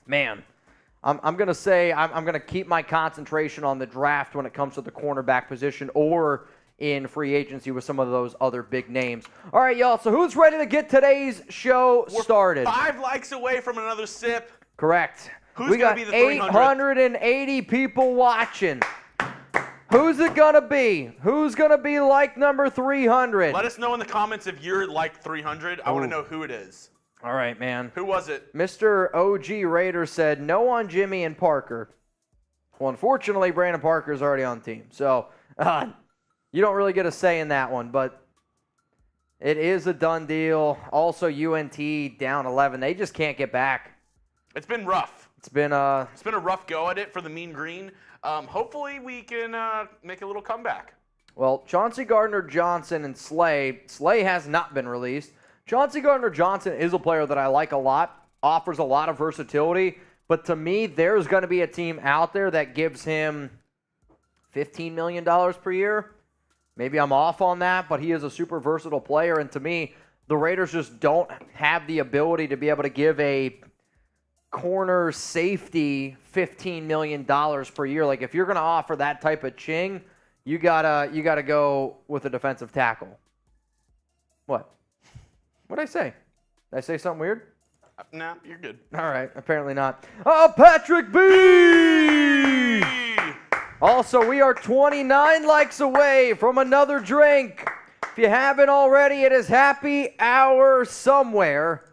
man, I'm going to say I'm going to keep my concentration on the draft when it comes to the cornerback position or in free agency with some of those other big names. All right, y'all, so who's ready to get today's show started? 5 likes away from another sip. Correct. Who's going to be the 300th? 880 people watching. Who's it going to be? Who's going to be like number 300? Let us know in the comments if you're like 300. I want to know who it is. All right, man. Who was it? Mr. OG Raider said no on Jimmy and Parker. Well, unfortunately, Brandon Parker's already on the team. So, you don't really get a say in that one, but it is a done deal. Also, UNT down 11. They just can't get back. It's been rough. It's been a rough go at it for the Mean Green. Hopefully, we can make a little comeback. Well, Chauncey Gardner-Johnson and Slay has not been released. Chauncey Gardner-Johnson is a player that I like a lot, offers a lot of versatility, but to me, there's going to be a team out there that gives him $15 million per year. Maybe I'm off on that, but he is a super versatile player, and to me, the Raiders just don't have the ability to be able to give a corner safety $15 million per year. Like, if you're going to offer that type of ching, you gotta go with a defensive tackle. What? What'd I say? Did I say something weird? Nah, you're good. All right, apparently not. Oh, Patrick B! Also, we are 29 likes away from another drink. If you haven't already, it is happy hour somewhere.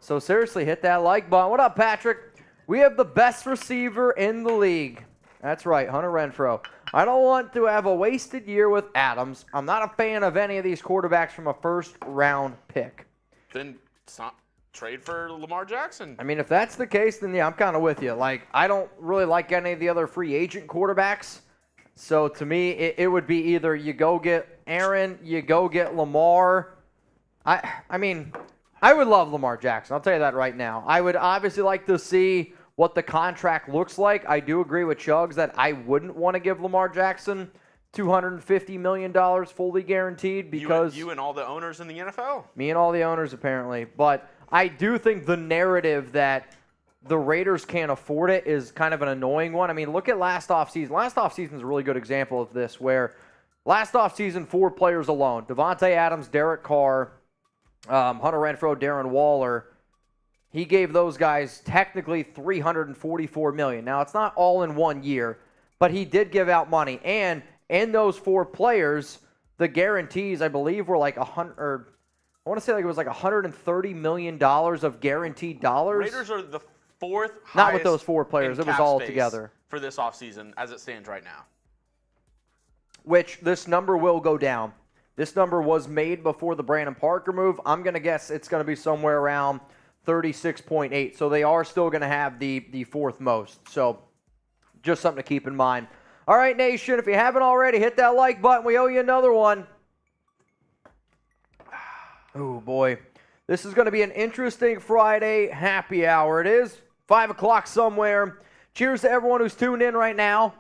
So seriously, hit that like button. What up, Patrick? We have the best receiver in the league. That's right, Hunter Renfrow. I don't want to have a wasted year with Adams. I'm not a fan of any of these quarterbacks from a first-round pick. Then trade for Lamar Jackson. I mean, if that's the case, then yeah, I'm kind of with you. Like, I don't really like any of the other free agent quarterbacks. So to me, it would be either you go get Aaron, you go get Lamar. I mean, I would love Lamar Jackson. I'll tell you that right now. I would obviously like to see what the contract looks like. I do agree with Chugs that I wouldn't want to give Lamar Jackson $250 million fully guaranteed because you and all the owners in the NFL. Me and all the owners, apparently. But I do think the narrative that the Raiders can't afford it is kind of an annoying one. I mean, look at last offseason. Last offseason is a really good example of this, where last offseason, 4 players alone: Devontae Adams, Derek Carr, Hunter Renfrow, Darren Waller. He gave those guys technically $344 million. Now, it's not all in 1 year, but he did give out money. And in those 4 players, the guarantees, I believe, were like I want to say like it was like $130 million of guaranteed dollars. Raiders are the 4th highest. Not with those 4 players. It was all together for this offseason as it stands right now. Which this number will go down. This number was made before the Brandon Parker move. I'm going to guess it's going to be somewhere around 36.8. So they are still going to have the 4th most. So just something to keep in mind. All right, Nation, if you haven't already, hit that like button. We owe you another one. Oh, boy. This is going to be an interesting Friday happy hour. It is 5 o'clock somewhere. Cheers to everyone who's tuned in right now.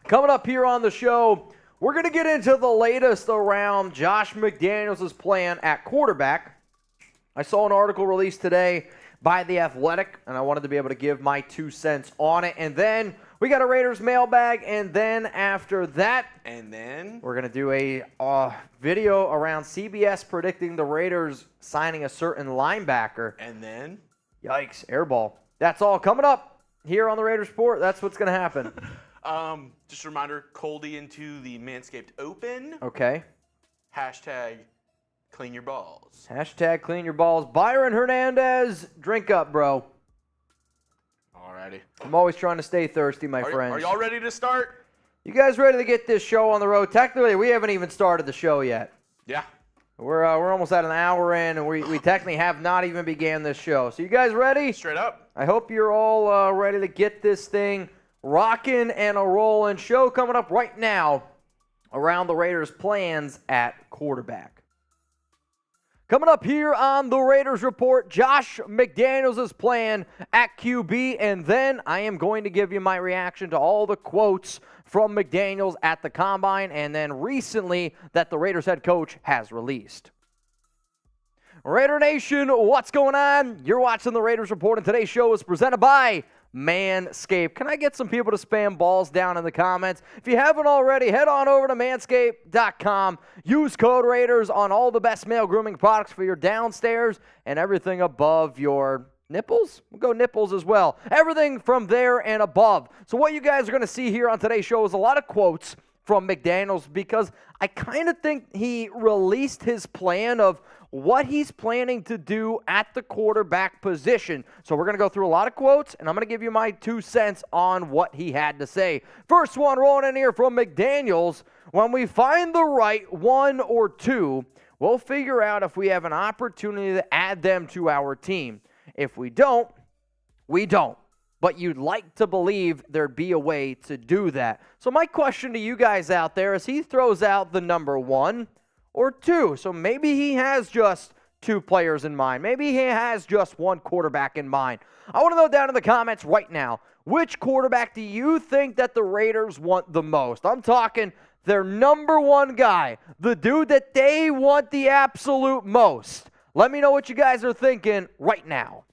Coming up here on the show, we're going to get into the latest around Josh McDaniels' plan at quarterback. I saw an article released today by The Athletic, and I wanted to be able to give my 2 cents on it. And then we got a Raiders mailbag, and then after that, we're going to do a video around CBS predicting the Raiders signing a certain linebacker. And then? Yikes, airball. That's all coming up here on the Raiders Report. That's what's going to happen. Just a reminder, Coldy into the Manscaped Open. Okay. Hashtag clean your balls. Hashtag clean your balls. Byron Hernandez, drink up, bro. Alrighty. I'm always trying to stay thirsty, my friends. Are y'all ready to start? You guys ready to get this show on the road? Technically, we haven't even started the show yet. Yeah. We're almost at an hour in, and we technically have not even began this show. So you guys ready? Straight up. I hope you're all ready to get this thing rocking and a rolling. Show coming up right now around the Raiders' plans at quarterback. Coming up here on the Raiders Report, Josh McDaniels' plan at QB, and then I am going to give you my reaction to all the quotes from McDaniels at the Combine, and then recently that the Raiders head coach has released. Raider Nation, what's going on? You're watching the Raiders Report, and today's show is presented by Manscaped. Can I get some people to spam balls down in the comments? If you haven't already, head on over to manscaped.com. Use code Raiders on all the best male grooming products for your downstairs and everything above your nipples. We'll go nipples as well. Everything from there and above. So what you guys are going to see here on today's show is a lot of quotes from McDaniels, because I kind of think he released his plan of what he's planning to do at the quarterback position. So we're going to go through a lot of quotes, and I'm going to give you my 2 cents on what he had to say. First one rolling in here from McDaniels. When we find the right one or two, we'll figure out if we have an opportunity to add them to our team. If we don't, we don't. But you'd like to believe there'd be a way to do that. So my question to you guys out there is, he throws out the number one or two. So maybe he has just 2 players in mind. Maybe he has just 1 quarterback in mind. I want to know down in the comments right now, which quarterback do you think that the Raiders want the most? I'm talking their number 1 guy, the dude that they want the absolute most. Let me know what you guys are thinking right now.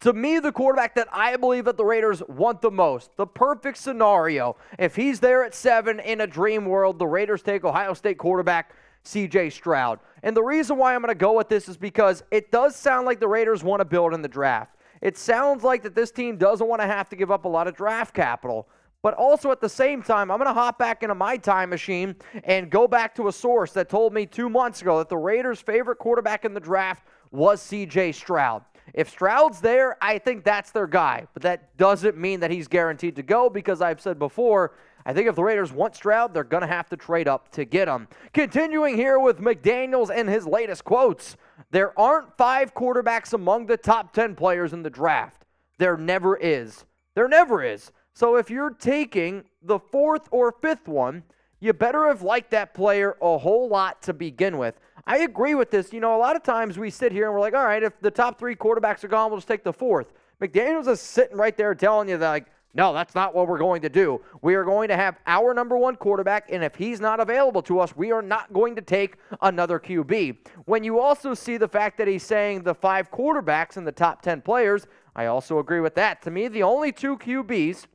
To me, the quarterback that I believe that the Raiders want the most, the perfect scenario, if he's there at 7 in a dream world, the Raiders take Ohio State quarterback C.J. Stroud. And the reason why I'm going to go with this is because it does sound like the Raiders want to build in the draft. It sounds like that this team doesn't want to have to give up a lot of draft capital. But also at the same time, I'm going to hop back into my time machine and go back to a source that told me 2 months ago that the Raiders' favorite quarterback in the draft was C.J. Stroud. If Stroud's there, I think that's their guy. But that doesn't mean that he's guaranteed to go, because I've said before, I think if the Raiders want Stroud, they're going to have to trade up to get him. Continuing here with McDaniels and his latest quotes. There aren't 5 quarterbacks among the top 10 players in the draft. There never is. There never is. So if you're taking the 4th or 5th one, you better have liked that player a whole lot to begin with. I agree with this. You know, a lot of times we sit here and we're like, all right, if the top 3 quarterbacks are gone, we'll just take the 4th. McDaniels is sitting right there telling you that, like, no, that's not what we're going to do. We are going to have our number 1 quarterback, and if he's not available to us, we are not going to take another QB. When you also see the fact that he's saying the 5 quarterbacks in the top 10 players, I also agree with that. To me, the only 2 QBs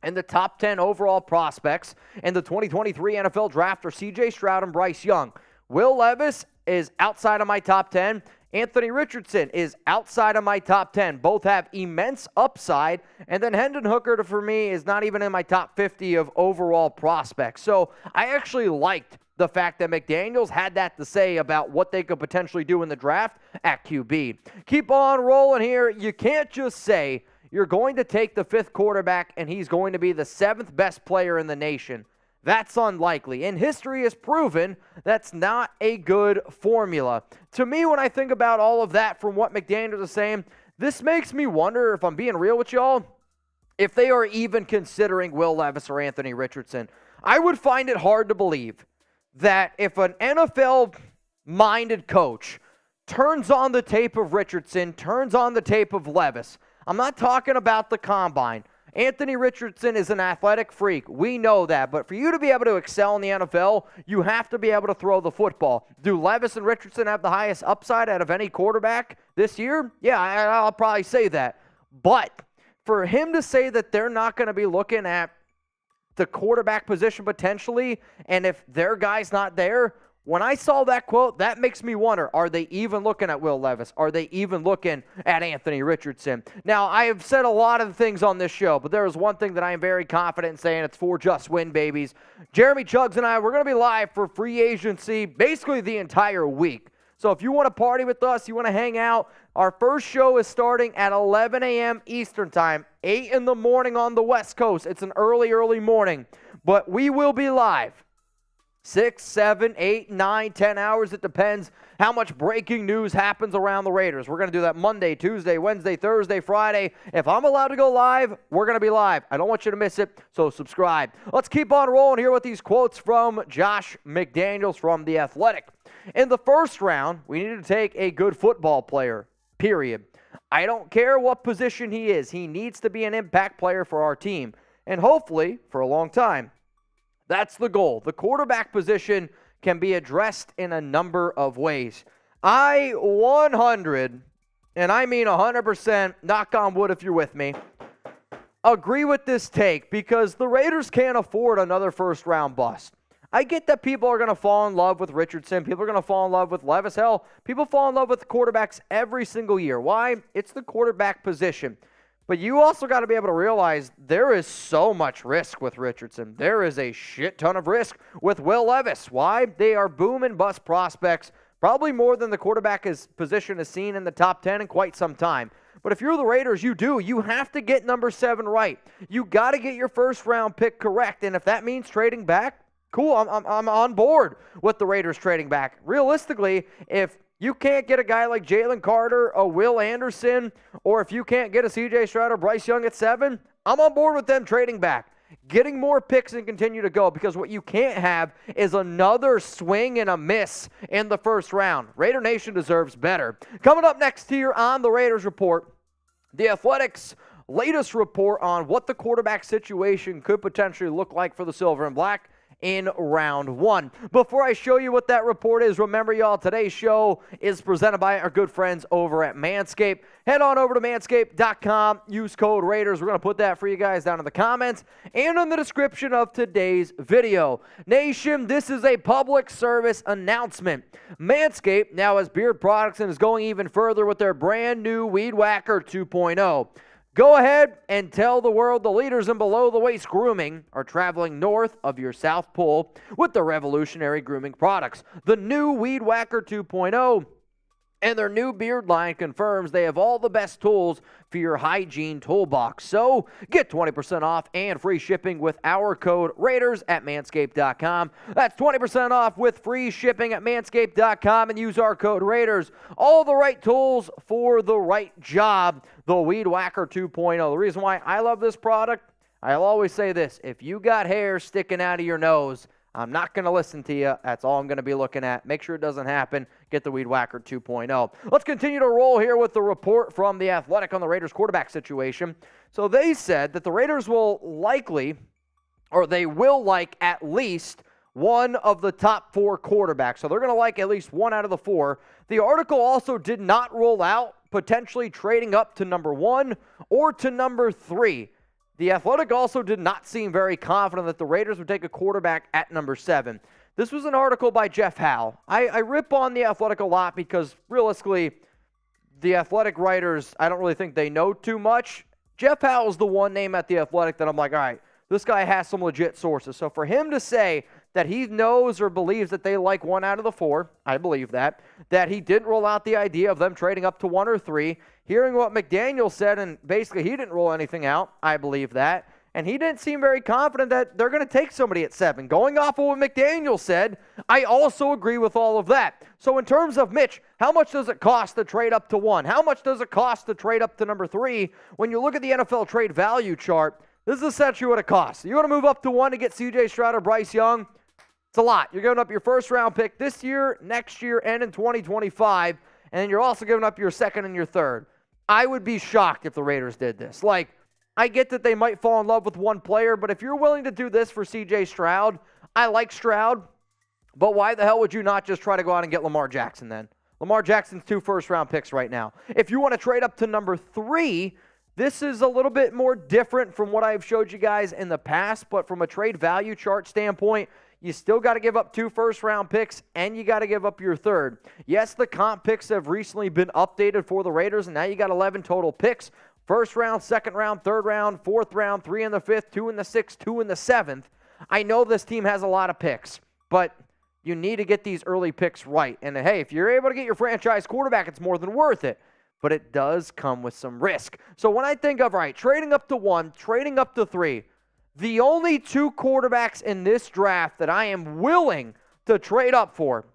and the top 10 overall prospects in the 2023 NFL Draft are C.J. Stroud and Bryce Young. Will Levis is outside of my top 10. Anthony Richardson is outside of my top 10. Both have immense upside. And then Hendon Hooker, for me, is not even in my top 50 of overall prospects. So I actually liked the fact that McDaniels had that to say about what they could potentially do in the draft at QB. Keep on rolling here. You can't just say you're going to take the 5th quarterback and he's going to be the 7th best player in the nation. That's unlikely, and history has proven that's not a good formula. To me, when I think about all of that from what McDaniels is saying, this makes me wonder, if I'm being real with y'all, if they are even considering Will Levis or Anthony Richardson. I would find it hard to believe that if an NFL-minded coach turns on the tape of Richardson, turns on the tape of Levis, I'm not talking about the combine. Anthony Richardson is an athletic freak. We know that. But for you to be able to excel in the NFL, you have to be able to throw the football. Do Levis and Richardson have the highest upside out of any quarterback this year? Yeah, I'll probably say that. But for him to say that they're not going to be looking at the quarterback position potentially, and if their guy's not there, when I saw that quote, that makes me wonder, are they even looking at Will Levis? Are they even looking at Anthony Richardson? Now, I have said a lot of things on this show, but there is one thing that I am very confident in saying. It's for Just Win, babies. Jeremy Chuggs and I, we're going to be live for free agency basically the entire week. So if you want to party with us, you want to hang out, our first show is starting at 11 a.m. Eastern Time, 8 in the morning on the West Coast. It's an early morning, but we will be live. 6, 7, 8, 9, 10 hours. It depends how much breaking news happens around the Raiders. We're going to do that Monday, Tuesday, Wednesday, Thursday, Friday. If I'm allowed to go live, we're going to be live. I don't want you to miss it, so subscribe. Let's keep on rolling here with these quotes from Josh McDaniels from The Athletic. In the first round, we need to take a good football player, period. I don't care what position he is. He needs to be an impact player for our team, and hopefully for a long time. That's the goal. The quarterback position can be addressed in a number of ways. I 100, and I mean 100%, knock on wood if you're with me, agree with this take because the Raiders can't afford another first-round bust. I get that people are going to fall in love with Richardson. People are going to fall in love with Levis. Hell, people fall in love with quarterbacks every single year. Why? It's the quarterback position. But you also got to be able to realize there is so much risk with Richardson. There is a shit ton of risk with Will Levis. Why? They are boom and bust prospects, probably more than the quarterback position has seen in the top 10 in quite some time. But if you're the Raiders, you have to get number 7 right. You got to get your first-round pick correct. And if that means trading back, cool, I'm on board with the Raiders trading back. Realistically, if you can't get a guy like Jalen Carter, a Will Anderson, or if you can't get a C.J. Stroud or Bryce Young at 7, I'm on board with them trading back. Getting more picks and continue to go, because what you can't have is another swing and a miss in the first round. Raider Nation deserves better. Coming up next here on the Raiders Report, the Athletics' latest report on what the quarterback situation could potentially look like for the Silver and Black in round 1. Before I show you what that report is, remember, y'all, today's show is presented by our good friends over at Manscaped. Head on over to manscaped.com. Use code Raiders. We're going to put that for you guys down in the comments and in the description of today's video. Nation, this is a public service announcement. Manscaped now has beard products and is going even further with their brand new Weed Whacker 2.0. Go ahead and tell the world the leaders in below-the-waist grooming are traveling north of your South Pole with the revolutionary grooming products. The new Weed Whacker 2.0 and their new beard line confirms they have all the best tools for your hygiene toolbox. So get 20% off and free shipping with our code Raiders at manscaped.com. That's 20% off with free shipping at manscaped.com and use our code Raiders. All the right tools for the right job. The Weed Whacker 2.0. The reason why I love this product, I'll always say this: if you got hair sticking out of your nose, I'm not going to listen to you. That's all I'm going to be looking at. Make sure it doesn't happen. Get the Weed Whacker 2.0. Let's continue to roll here with the report from The Athletic on the Raiders quarterback situation. So they said that the Raiders will likely, or they will like at least one of the top 4 quarterbacks. So they're going to like at least one out of the 4. The article also did not rule out potentially trading up to number 1 or to number 3. The Athletic also did not seem very confident that the Raiders would take a quarterback at number 7. This was an article by Jeff Howe. I rip on the Athletic a lot because, realistically, the Athletic writers, I don't really think they know too much. Jeff Howe is the one name at the Athletic that I'm like, all right, this guy has some legit sources. So for him to say that he knows or believes that they like one out of the 4, I believe that he didn't rule out the idea of them trading up to 1 or 3. Hearing what McDaniel said, and basically he didn't rule anything out, I believe that. And he didn't seem very confident that they're going to take somebody at 7. Going off of what McDaniel said, I also agree with all of that. So in terms of Mitch, how much does it cost to trade up to 1? How much does it cost to trade up to number 3? When you look at the NFL trade value chart, this is essentially what it costs. You want to move up to 1 to get C.J. Stroud or Bryce Young? It's a lot. You're giving up your first-round pick this year, next year, and in 2025, and then you're also giving up your 2nd and your 3rd. I would be shocked if the Raiders did this. Like, I get that they might fall in love with one player, but if you're willing to do this for C.J. Stroud, I like Stroud, but why the hell would you not just try to go out and get Lamar Jackson then? Lamar Jackson's 2 first-round picks right now. If you want to trade up to number 3, this is a little bit more different from what I've showed you guys in the past, but from a trade value chart standpoint, you still got to give up 2 first-round picks, and you got to give up your third. Yes, the comp picks have recently been updated for the Raiders, and now you got 11 total picks. First round, second round, third round, fourth round, 3 in the fifth, 2 in the sixth, 2 in the seventh. I know this team has a lot of picks, but you need to get these early picks right. And hey, if you're able to get your franchise quarterback, it's more than worth it. But it does come with some risk. So when I think of, trading up to 1, trading up to 3, the only 2 quarterbacks in this draft that I am willing to trade up for,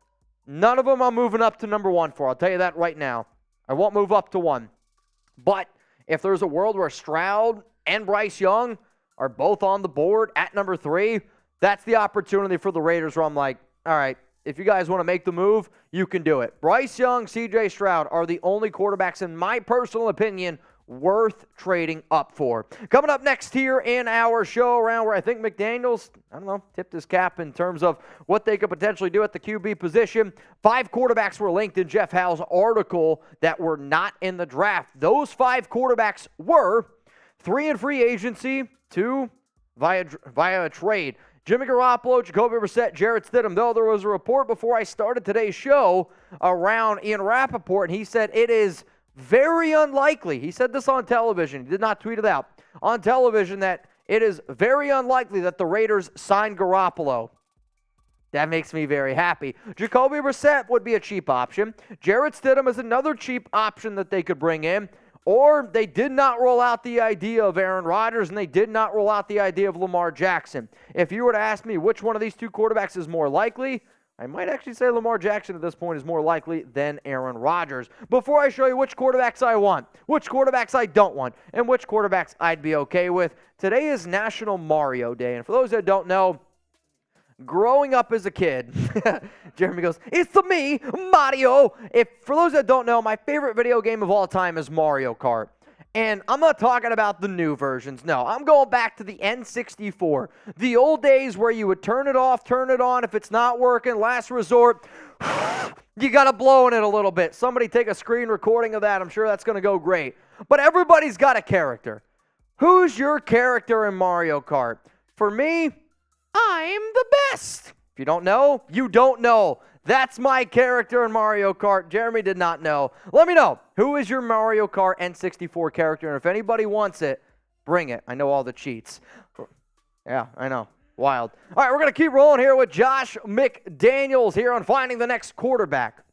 none of them I'm moving up to number 1 for. I'll tell you that right now. I won't move up to 1. But if there's a world where Stroud and Bryce Young are both on the board at number 3, that's the opportunity for the Raiders where I'm like, all right, if you guys want to make the move, you can do it. Bryce Young, C.J. Stroud are the only quarterbacks, in my personal opinion, worth trading up for. Coming up next here in our show around where I think McDaniels, tipped his cap in terms of what they could potentially do at the QB position. 5 quarterbacks were linked in Jeff Howe's article that were not in the draft. Those 5 quarterbacks were 3 in free agency, 2 via a trade. Jimmy Garoppolo, Jacoby Brissett, Jarrett Stidham. Though there was a report before I started today's show around Ian Rappaport, and he said it is very unlikely. He said this on television. He did not tweet it out. On television that it is very unlikely that the Raiders sign Garoppolo. That makes me very happy. Jacoby Brissett would be a cheap option. Jarrett Stidham is another cheap option that they could bring in. Or they did not roll out the idea of Aaron Rodgers, and they did not roll out the idea of Lamar Jackson. If you were to ask me which one of these 2 quarterbacks is more likely, I might actually say Lamar Jackson at this point is more likely than Aaron Rodgers. Before I show you which quarterbacks I want, which quarterbacks I don't want, and which quarterbacks I'd be okay with, today is National Mario Day. And for those that don't know, growing up as a kid, Jeremy goes, it's me, Mario. For those that don't know, my favorite video game of all time is Mario Kart. And I'm not talking about the new versions. No, I'm going back to the N64. The old days where you would turn it off, turn it on. If it's not working, last resort, you got to blow in it a little bit. Somebody take a screen recording of that. I'm sure that's going to go great. But everybody's got a character. Who's your character in Mario Kart? For me, I'm the best. If you don't know, you don't know. That's my character in Mario Kart. Jeremy did not know. Let me know. Who is your Mario Kart N64 character? And if anybody wants it, bring it. I know all the cheats. Yeah, I know. Wild. All right, we're going to keep rolling here with Josh McDaniels here on finding the next quarterback.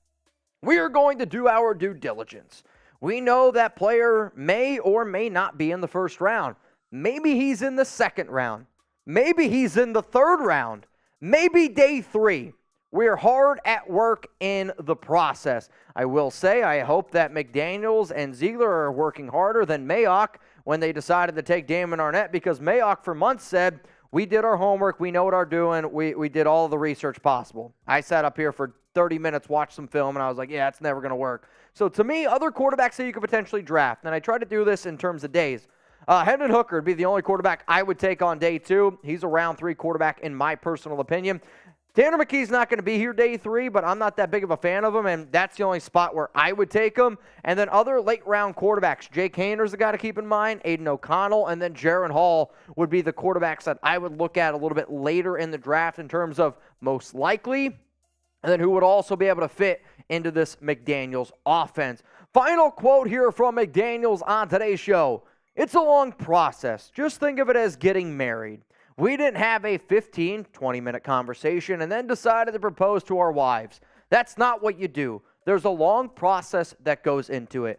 We are going to do our due diligence. We know that player may or may not be in the first round. Maybe he's in the second round. Maybe he's in the third round. Maybe day 3. We're hard at work in the process. I will say I hope that McDaniels and Ziegler are working harder than Mayock when they decided to take Damon Arnett, because Mayock for months said, we did our homework, we know what we're doing, we did all the research possible. I sat up here for 30 minutes, watched some film, and I was like, yeah, it's never going to work. So to me, other quarterbacks that you could potentially draft, and I try to do this in terms of days. Hendon Hooker would be the only quarterback I would take on day 2. He's a round 3 quarterback in my personal opinion. Tanner McKee's not going to be here day 3, but I'm not that big of a fan of him, and that's the only spot where I would take him. And then other late-round quarterbacks, Jake Haener's the guy to keep in mind, Aiden O'Connell, and then Jaron Hall would be the quarterbacks that I would look at a little bit later in the draft in terms of most likely, and then who would also be able to fit into this McDaniels offense. Final quote here from McDaniels on today's show. It's a long process. Just think of it as getting married. We didn't have a 15, 20-minute conversation and then decided to propose to our wives. That's not what you do. There's a long process that goes into it.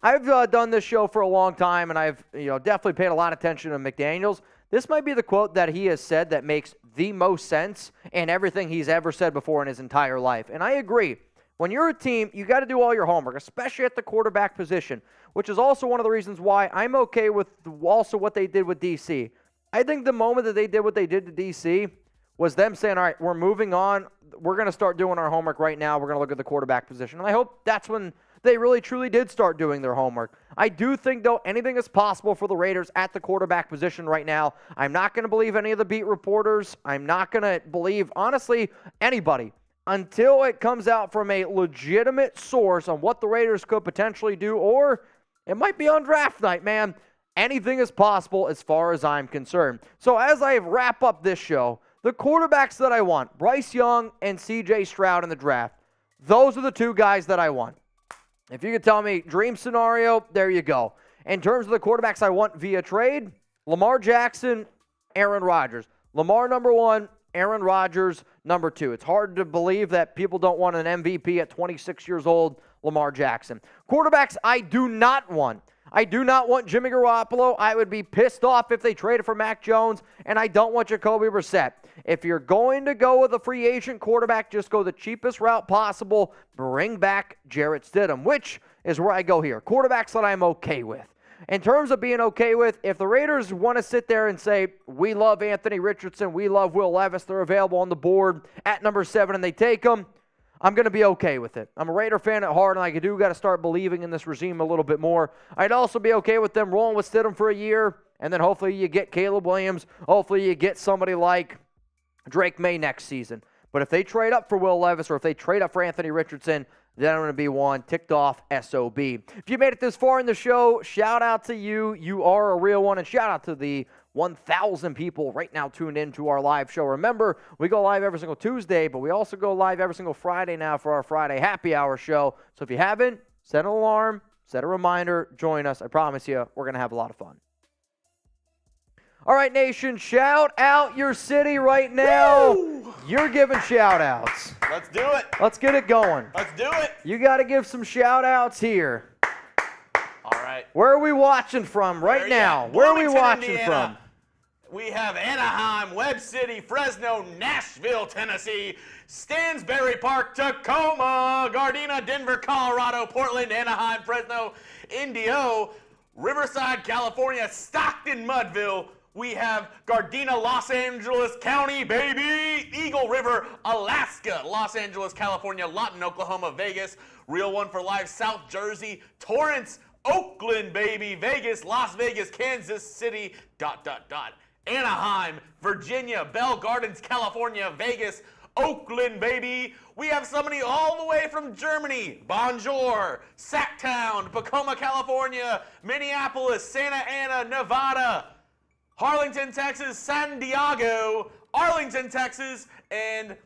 I've done this show for a long time, and I've definitely paid a lot of attention to McDaniels. This might be the quote that he has said that makes the most sense in everything he's ever said before in his entire life. And I agree. When you're a team, you got to do all your homework, especially at the quarterback position, which is also one of the reasons why I'm okay with also what they did with DC. I think the moment that they did what they did to DC was them saying, all right, we're moving on. We're going to start doing our homework right now. We're going to look at the quarterback position. And I hope that's when they really, truly did start doing their homework. I do think, though, anything is possible for the Raiders at the quarterback position right now. I'm not going to believe any of the beat reporters. I'm not going to believe, honestly, anybody until it comes out from a legitimate source on what the Raiders could potentially do, or it might be on draft night, man. Anything is possible as far as I'm concerned. So as I wrap up this show, The quarterbacks that I want, Bryce Young and C.J. Stroud in the draft. Those are the two guys that I want. If you could tell me dream scenario, there you go. In terms of the quarterbacks I want via trade, Lamar Jackson, Aaron Rodgers. Lamar number 1, Aaron Rodgers number 2. It's hard to believe that people don't want an MVP at 26 years old, Lamar Jackson. Quarterbacks I do not want. I do not want Jimmy Garoppolo. I would be pissed off if they traded for Mac Jones, and I don't want Jacoby Brissett. If you're going to go with a free agent quarterback, just go the cheapest route possible. Bring back Jarrett Stidham, which is where I go here. Quarterbacks that I'm okay with. In terms of being okay with, if the Raiders want to sit there and say, we love Anthony Richardson, we love Will Levis, they're available on the board at number 7, and they take them, I'm going to be okay with it. I'm a Raider fan at heart, and I do got to start believing in this regime a little bit more. I'd also be okay with them rolling with Stidham for a year, and then hopefully you get Caleb Williams. Hopefully you get somebody like Drake May next season. But if they trade up for Will Levis or if they trade up for Anthony Richardson, then I'm going to be one ticked off SOB. If you made it this far in the show, shout out to you. You are a real one. And shout out to the 1,000 people right now tuned in to our live show. Remember, we go live every single Tuesday, but we also go live every single Friday now for our Friday happy hour show. So if you haven't, set an alarm, set a reminder, join us. I promise you, we're going to have a lot of fun. All right, nation, shout out your city right now. Woo! You're giving shout outs. Let's do it. Let's get it going. Let's do it. You got to give some shout outs here. All right. Where are we watching from right now? Where are we watching Indiana. We have Anaheim, Webb City, Fresno, Nashville, Tennessee, Stansbury Park, Tacoma, Gardena, Denver, Colorado, Portland, Anaheim, Fresno, Indio, Riverside, California, Stockton, Mudville. We have Gardena, Los Angeles County, baby. Eagle River, Alaska, Los Angeles, California, Lawton, Oklahoma, Vegas, Real One for Life, South Jersey, Torrance, Oakland, baby, Vegas, Las Vegas, Kansas City, ... Anaheim, Virginia, Bell Gardens, California, Vegas, Oakland, baby. We have somebody all the way from Germany. Bonjour, Sacktown, Tacoma, California, Minneapolis, Santa Ana, Nevada, Harlington, Texas, San Diego, Arlington, Texas, and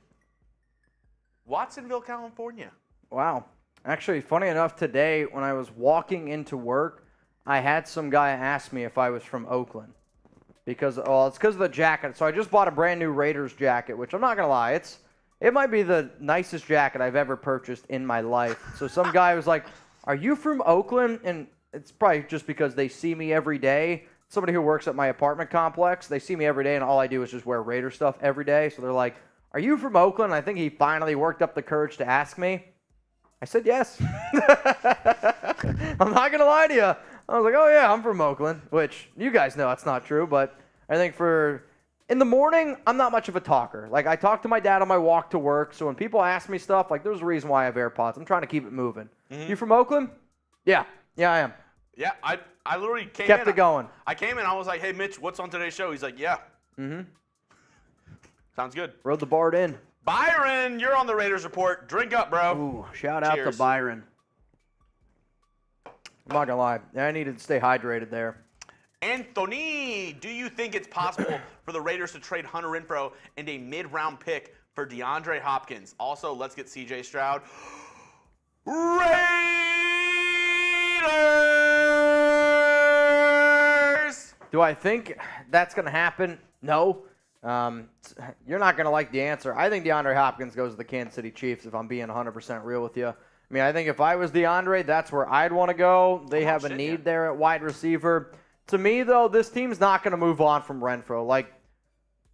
Watsonville, California. Wow. Actually, funny enough, today when I was walking into work, I had some guy ask me if I was from Oakland. Because, well, it's because of the jacket. So I just bought a brand new Raiders jacket, which I'm not going to lie, it might be the nicest jacket I've ever purchased in my life. So some guy was like, are you from Oakland? And it's probably just because they see me every day. Somebody who works at my apartment complex, they see me every day, and all I do is just wear Raider stuff every day. So they're like, are you from Oakland? I think he finally worked up the courage to ask me. I said yes. I'm not going to lie to you. I was like, oh, yeah, I'm from Oakland, which you guys know that's not true. But I think in the morning, I'm not much of a talker. Like, I talk to my dad on my walk to work. So when people ask me stuff, like, there's a reason why I have AirPods. I'm trying to keep it moving. Mm-hmm. You from Oakland? Yeah. Yeah, I am. Yeah, I literally kept it going. I came in, I was like, hey, Mitch, what's on today's show? He's like, yeah. Mm-hmm. Sounds good. Rode the BART in. Byron, you're on the Raiders Report. Drink up, bro. Ooh, shout out to Byron. I'm not going to lie. I needed to stay hydrated there. Anthony, do you think it's possible for the Raiders to trade Hunter Renfrow and a mid-round pick for DeAndre Hopkins? Also, let's get C.J. Stroud. Raiders! Do I think that's going to happen? No. You're not going to like the answer. I think DeAndre Hopkins goes to the Kansas City Chiefs, if I'm being 100% real with you. I mean, I think if I was DeAndre, that's where I'd want to go. They have a need there at wide receiver. To me, though, this team's not going to move on from Renfrow. Like,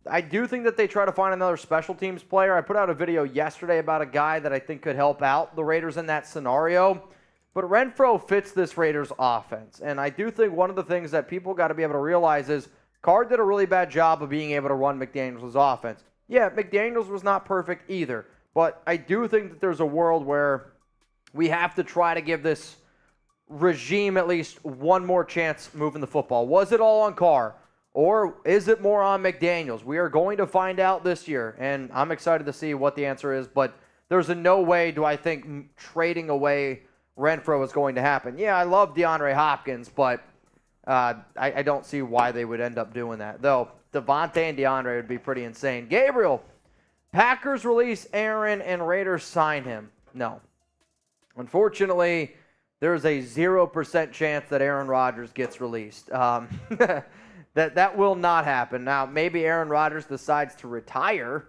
I do think that they try to find another special teams player. I put out a video yesterday about a guy that I think could help out the Raiders in that scenario. But Renfrow fits this Raiders offense. And I do think one of the things that people got to be able to realize is Carr did a really bad job of being able to run McDaniels' offense. Yeah, McDaniels was not perfect either. But I do think that there's a world where we have to try to give this regime at least one more chance moving the football. Was it all on Carr? Or is it more on McDaniels? We are going to find out this year, and I'm excited to see what the answer is. But there's no way do I think trading away Renfrow is going to happen. Yeah, I love DeAndre Hopkins, but I don't see why they would end up doing that. Though, Devontae and DeAndre would be pretty insane. Gabriel, Packers release Aaron and Raiders sign him. No. Unfortunately, there's a 0% chance that Aaron Rodgers gets released. That will not happen. Now, maybe Aaron Rodgers decides to retire.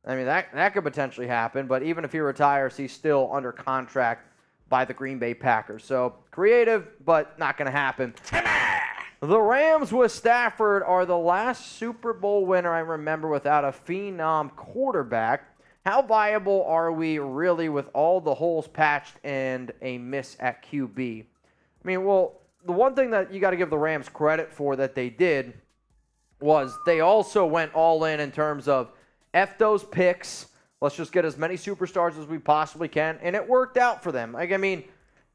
I mean, that could potentially happen. But even if he retires, he's still under contract by the Green Bay Packers. So, creative, but not going to happen. The Rams with Stafford are the last Super Bowl winner I remember without a phenom quarterback. How viable are we really with all the holes patched and a miss at QB? I mean, well, the one thing that you got to give the Rams credit for that they did was they also went all in terms of F those picks. Let's just get as many superstars as we possibly can, and it worked out for them. Like, I mean,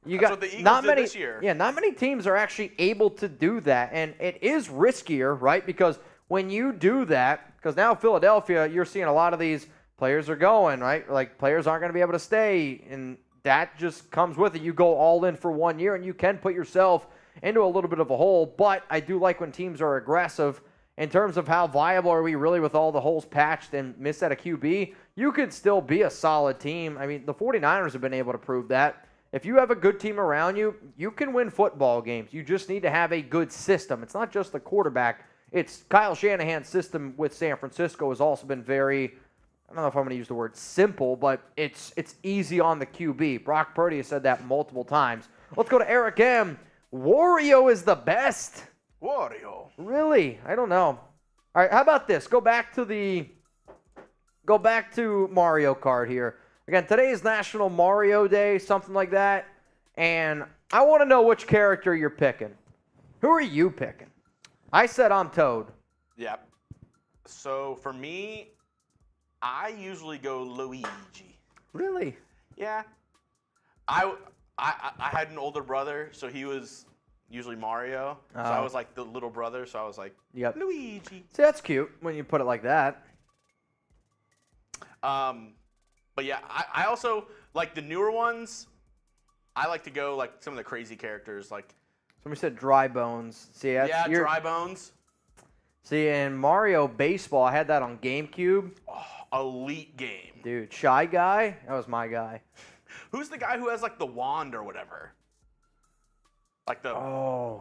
That's what the Eagles did this year. Yeah, not many teams are actually able to do that, and it is riskier, right? Because when you do that, because now Philadelphia, you're seeing a lot of these players are going, right? Like, players aren't going to be able to stay, and that just comes with it. You go all in for 1 year, and you can put yourself into a little bit of a hole, but I do like when teams are aggressive. In terms of how viable are we really with all the holes patched and miss at a QB, you could still be a solid team. I mean, the 49ers have been able to prove that. If you have a good team around you, you can win football games. You just need to have a good system. It's not just the quarterback. It's Kyle Shanahan's system with San Francisco has also been very, I don't know if I'm going to use the word simple, but it's easy on the QB. Brock Purdy has said that multiple times. Let's go to Eric M. Wario is the best. Wario. Really? I don't know. All right, how about this? Go back to Mario Kart here. Again, today is National Mario Day, something like that. And I want to know which character you're picking. Who are you picking? I said I'm Toad. Yep. So for me, I usually go Luigi. Really? Yeah. I had an older brother, so he was usually Mario. So I was like the little brother, so I was like, yep. Luigi. See, that's cute when you put it like that. But yeah, I also like the newer ones. I like to go like some of the crazy characters, like. Somebody said Dry Bones. See, that's, Dry Bones. See, in Mario Baseball, I had that on GameCube. Oh, elite game. Dude, Shy Guy, that was my guy. Who's the guy who has like the wand or whatever? Like the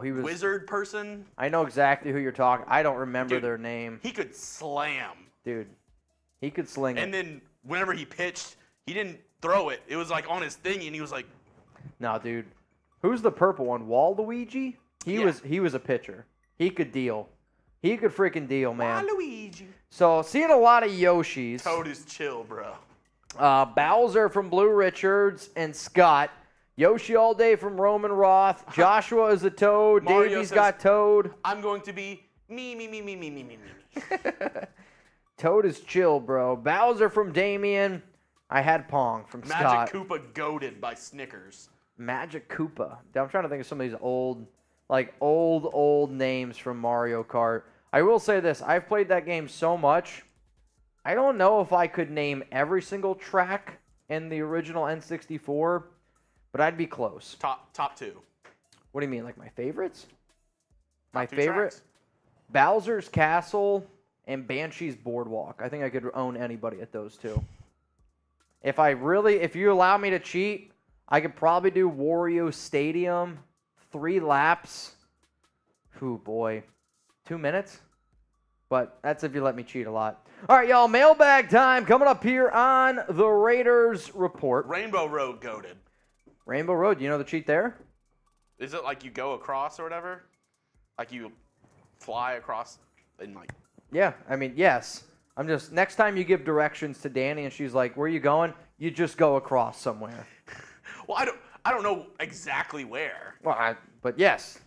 he was wizard person? I know exactly who you're talking. I don't remember their name. He could slam. Dude, he could sling it. And then whenever he pitched, he didn't throw it. It was like on his thing, and he was like, no, dude. Who's the purple one? Waluigi? He was a pitcher. He could deal. He could freaking deal, man. Waluigi. So, seeing a lot of Yoshis. Toad is chill, bro. Bowser from Blue Richards and Scott. Yoshi all day from Roman Roth. Joshua is a Toad. Mario Davey's says, got Toad. I'm going to be me. Toad is chill, bro. Bowser from Damien. I had Pong from Scott. Magic Koopa goated by Snickers. Magic Koopa. I'm trying to think of some of these old names from Mario Kart. I will say this. I've played that game so much. I don't know if I could name every single track in the original N64, but I'd be close. Top two. What do you mean, like my favorites? My favorite? Tracks? Bowser's Castle and Banshee's Boardwalk. I think I could own anybody at those two. If you allow me to cheat, I could probably do Wario Stadium, 3 laps. Ooh, boy. 2 minutes? But that's if you let me cheat a lot. All right, y'all, mailbag time coming up here on the Raiders Report. Rainbow Road goated. Rainbow Road, you know the cheat there? Is it like you go across or whatever? Like you fly across and like... Yeah, I mean, yes. I'm just, next time you give directions to Danny and she's like, where are you going? You just go across somewhere. Well, I don't know exactly where. Well, but yes.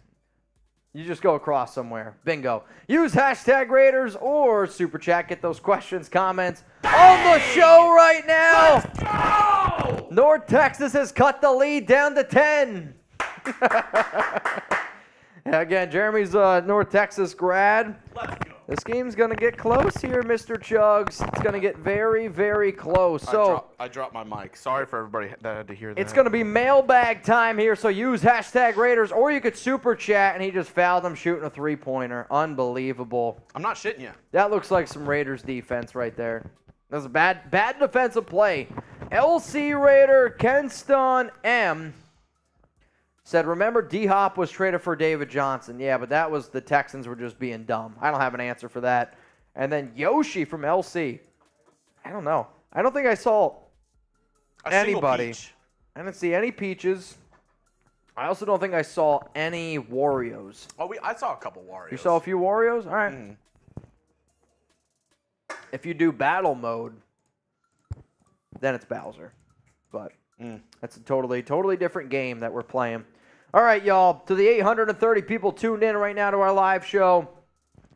You just go across somewhere. Bingo. Use hashtag Raiders or Super Chat. Get those questions, comments on the show right now. Let's go! North Texas has cut the lead down to 10. Again, Jeremy's a North Texas grad. Let's go. This game's going to get close here, Mr. Chugs. It's going to get very, very close. So I dropped my mic. Sorry for everybody that had to hear that. it's going to be mailbag time here, so use hashtag Raiders, or you could super chat, and he just fouled him shooting a three-pointer. Unbelievable. I'm not shitting you. That looks like some Raiders defense right there. That's a bad defensive play. LC Raider Kenston M said, remember D-Hop was traded for David Johnson. Yeah, but that was the Texans were just being dumb. I don't have an answer for that. And then Yoshi from LC. I don't know. I don't think I saw anybody. I didn't see any Peaches. I also don't think I saw any Warriors. Oh, I saw a couple Warriors. You saw a few Warriors? All right. If you do battle mode, then it's Bowser. But that's a totally different game that we're playing. All right, y'all. To the 830 people tuned in right now to our live show.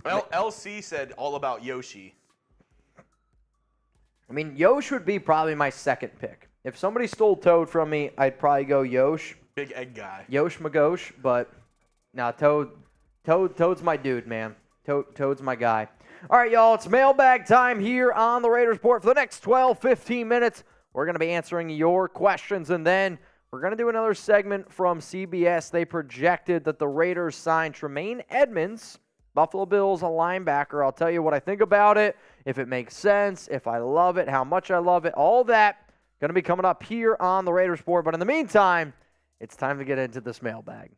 LC said all about Yoshi. I mean, Yosh would be probably my second pick. If somebody stole Toad from me, I'd probably go Yosh. Big egg guy. Yosh Magosh, but nah, Toad's my dude, man. Toad's my guy. All right, y'all. It's mailbag time here on the Raiders Report. For the next 12-15 minutes, we're going to be answering your questions, and then we're going to do another segment from CBS. They projected that the Raiders signed Tremaine Edmunds, Buffalo Bills, a linebacker. I'll tell you what I think about it, if it makes sense, if I love it, how much I love it, all that going to be coming up here on the Raiders Report. But in the meantime, it's time to get into this mailbag.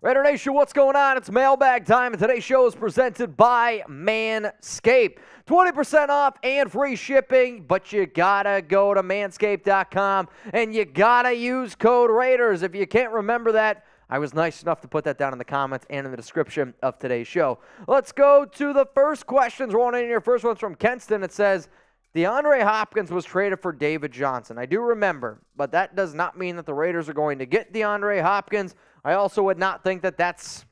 Raider Nation, what's going on? It's mailbag time, and today's show is presented by Manscaped. 20% off and free shipping, but you gotta go to manscaped.com, and you gotta use code Raiders. If you can't remember that, I was nice enough to put that down in the comments and in the description of today's show. Let's go to the first questions rolling in here. First one's from Kenston. It says, DeAndre Hopkins was traded for David Johnson. I do remember, but that does not mean that the Raiders are going to get DeAndre Hopkins. I also would not think that that's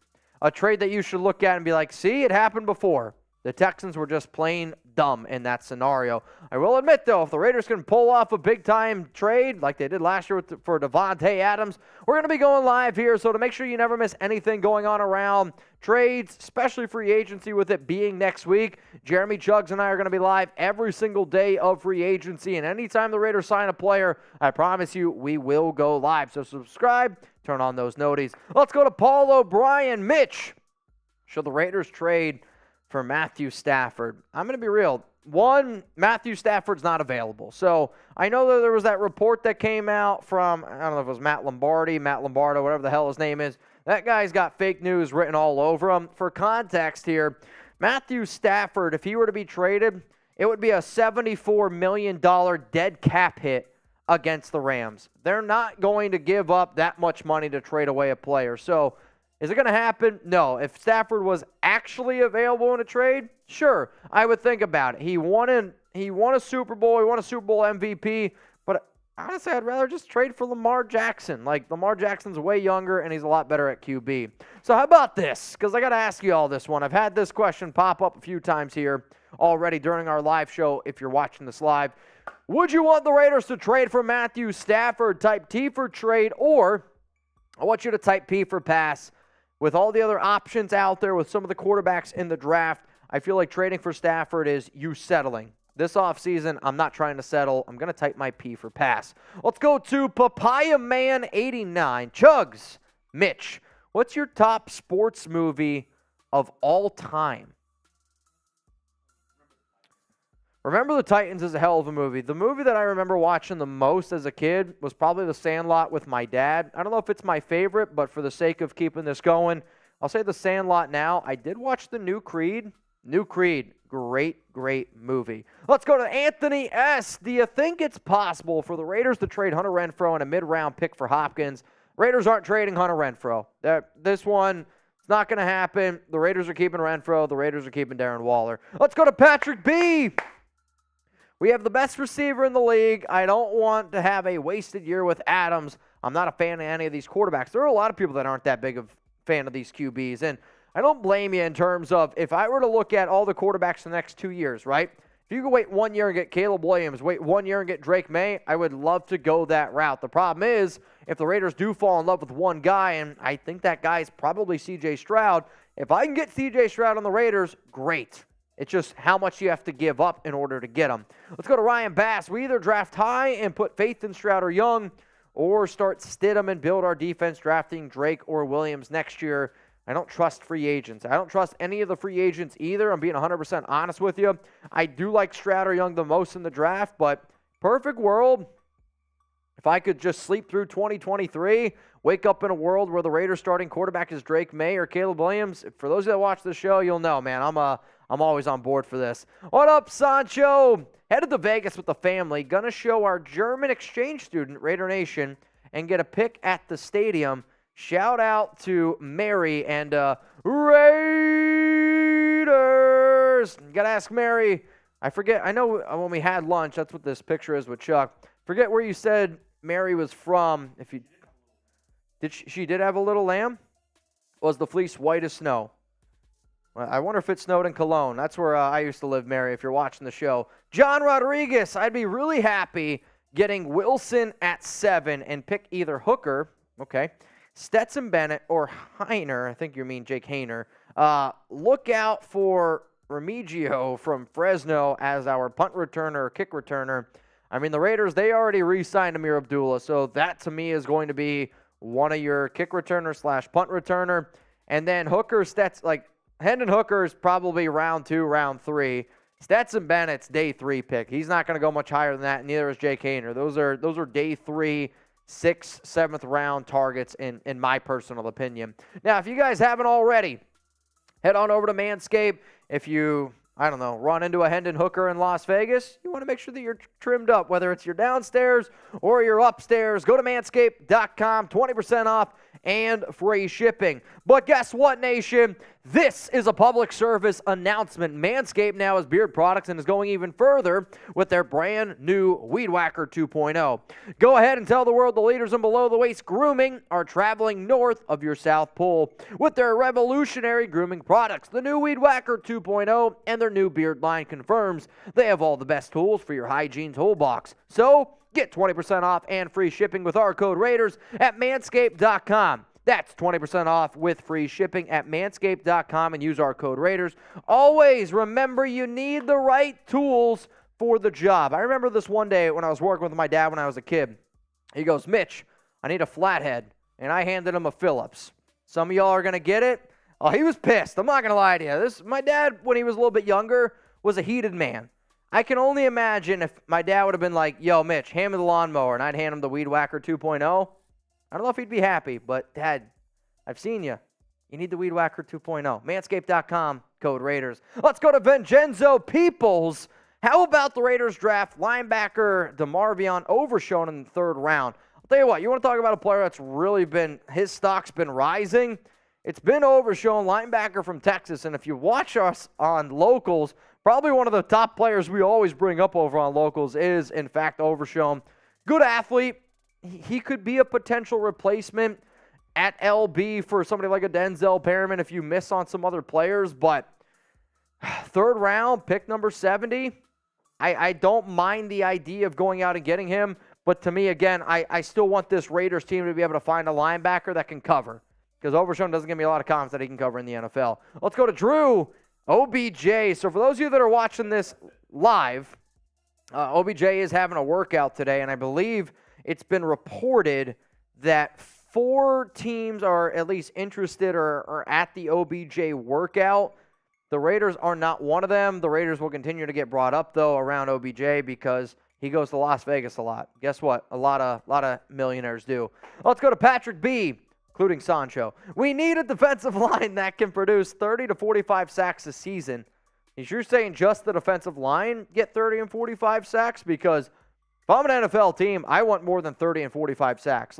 a trade that you should look at and be like, see, it happened before. The Texans were just plain dumb in that scenario. I will admit, though, if the Raiders can pull off a big-time trade like they did last year for Devontae Adams, we're going to be going live here. So to make sure you never miss anything going on around trades, especially free agency with it being next week, Jeremy Chugs and I are going to be live every single day of free agency. And anytime the Raiders sign a player, I promise you we will go live. So subscribe, turn on those noties. Let's go to Paul O'Brien. Mitch, should the Raiders trade for Matthew Stafford? I'm going to be real. One, Matthew Stafford's not available. So I know that there was that report that came out from, I don't know if it was Matt Lombardo, whatever the hell his name is. That guy's got fake news written all over him. For context here, Matthew Stafford, if he were to be traded, it would be a $74 million dead cap hit against the Rams. They're not going to give up that much money to trade away a player. So is it going to happen? No. If Stafford was actually available in a trade, sure, I would think about it. He won a Super Bowl. He won a Super Bowl MVP. But honestly, I'd rather just trade for Lamar Jackson. Like, Lamar Jackson's way younger, and he's a lot better at QB. So how about this? Because I got to ask you all this one. I've had this question pop up a few times here already during our live show, if you're watching this live. Would you want the Raiders to trade for Matthew Stafford, type T for trade, or I want you to type P for pass? With all the other options out there, with some of the quarterbacks in the draft, I feel like trading for Stafford is you settling. This offseason, I'm not trying to settle. I'm going to type my P for pass. Let's go to Papaya Man 89. Chugs, Mitch, what's your top sports movie of all time? Remember the Titans is a hell of a movie. The movie that I remember watching the most as a kid was probably The Sandlot with my dad. I don't know if it's my favorite, but for the sake of keeping this going, I'll say The Sandlot now. I did watch the new Creed. Great movie. Let's go to Anthony S. Do you think it's possible for the Raiders to trade Hunter Renfrow and a mid-round pick for Hopkins? Raiders aren't trading Hunter Renfrow. This one, it's not going to happen. The Raiders are keeping Renfrow. The Raiders are keeping Darren Waller. Let's go to Patrick B. We have the best receiver in the league. I don't want to have a wasted year with Adams. I'm not a fan of any of these quarterbacks. There are a lot of people that aren't that big of a fan of these QBs, and I don't blame you in terms of if I were to look at all the quarterbacks in the next 2 years, right? If you could wait 1 year and get Caleb Williams, wait 1 year and get Drake May, I would love to go that route. The problem is, if the Raiders do fall in love with one guy, and I think that guy is probably C.J. Stroud, if I can get C.J. Stroud on the Raiders, great. It's just how much you have to give up in order to get him. Let's go to Ryan Bass. We either draft high and put faith in Stroud or Young, or start Stidham and build our defense drafting Drake or Williams next year. I don't trust free agents. I don't trust any of the free agents either. I'm being 100% honest with you. I do like Stroud or Young the most in the draft, but perfect world, if I could just sleep through 2023, wake up in a world where the Raiders starting quarterback is Drake May or Caleb Williams, for those that watch the show, you'll know, man, I'm always on board for this. What up, Sancho? Headed to Vegas with the family. Gonna show our German exchange student, Raider Nation, and get a pick at the stadium. Shout out to Mary and Raiders. Gotta ask Mary. I forget. I know when we had lunch, that's what this picture is with Chuck. Forget where you said Mary was from. If you did, she did have a little lamb. Was the fleece white as snow? I wonder if it snowed in Cologne. That's where I used to live, Mary, if you're watching the show. John Rodriguez, I'd be really happy getting Wilson at 7 and pick either Hooker, okay, Stetson Bennett, or Heiner. I think you mean Jake Haener. Look out for Remigio from Fresno as our punt returner or kick returner. I mean, the Raiders, they already re-signed Amir Abdullah, so that to me is going to be one of your kick returner / punt returner. And then Hooker, Hendon Hooker is probably round 2, round 3. Stetson Bennett's day 3 pick. He's not going to go much higher than that, and neither is Jake Haener. Those are day 3, 6th, 7th round targets in my personal opinion. Now, if you guys haven't already, head on over to Manscaped. If you, run into a Hendon Hooker in Las Vegas, you want to make sure that you're trimmed up, whether it's your downstairs or your upstairs. Go to manscaped.com, 20% off and free shipping. But guess what, nation? This is a public service announcement. Manscaped now has beard products and is going even further with their brand new Weed Whacker 2.0. Go ahead and tell the world the leaders in below-the-waist grooming are traveling north of your South Pole with their revolutionary grooming products. The new Weed Whacker 2.0 and their new beard line confirms they have all the best tools for your hygiene toolbox. So, get 20% off and free shipping with our code Raiders at manscaped.com. That's 20% off with free shipping at manscaped.com and use our code Raiders. Always remember you need the right tools for the job. I remember this one day when I was working with my dad when I was a kid. He goes, Mitch, I need a flathead. And I handed him a Phillips. Some of y'all are going to get it. Oh, he was pissed. I'm not going to lie to you. My dad, when he was a little bit younger, was a heated man. I can only imagine if my dad would have been like, yo, Mitch, hand me the lawnmower, and I'd hand him the Weed Whacker 2.0. I don't know if he'd be happy, but Dad, I've seen you. You need the Weed Whacker 2.0. Manscaped.com, code Raiders. Let's go to Vincenzo Peoples. How about the Raiders draft linebacker DeMarvion Overshown in the 3rd round? I'll tell you what, you want to talk about a player that's really his stock's been rising? It's been Overshown, linebacker from Texas, and if you watch us on Locals, probably one of the top players we always bring up over on Locals is, in fact, Overshown. Good athlete. He could be a potential replacement at LB for somebody like a Denzel Perryman if you miss on some other players. But 3rd round, pick number 70, I don't mind the idea of going out and getting him. But to me, again, I still want this Raiders team to be able to find a linebacker that can cover. Because Overshown doesn't give me a lot of confidence that he can cover in the NFL. Let's go to Drew OBJ. So for those of you that are watching this live, OBJ is having a workout today, and I believe it's been reported that 4 teams are at least interested or at the OBJ workout. The Raiders are not one of them. The Raiders will continue to get brought up, though, around OBJ because he goes to Las Vegas a lot. Guess what? A lot of millionaires do. Let's go to Patrick B., including Sancho. We need a defensive line that can produce 30 to 45 sacks a season. Is you're saying just the defensive line get 30 and 45 sacks? Because if I'm an NFL team, I want more than 30 and 45 sacks.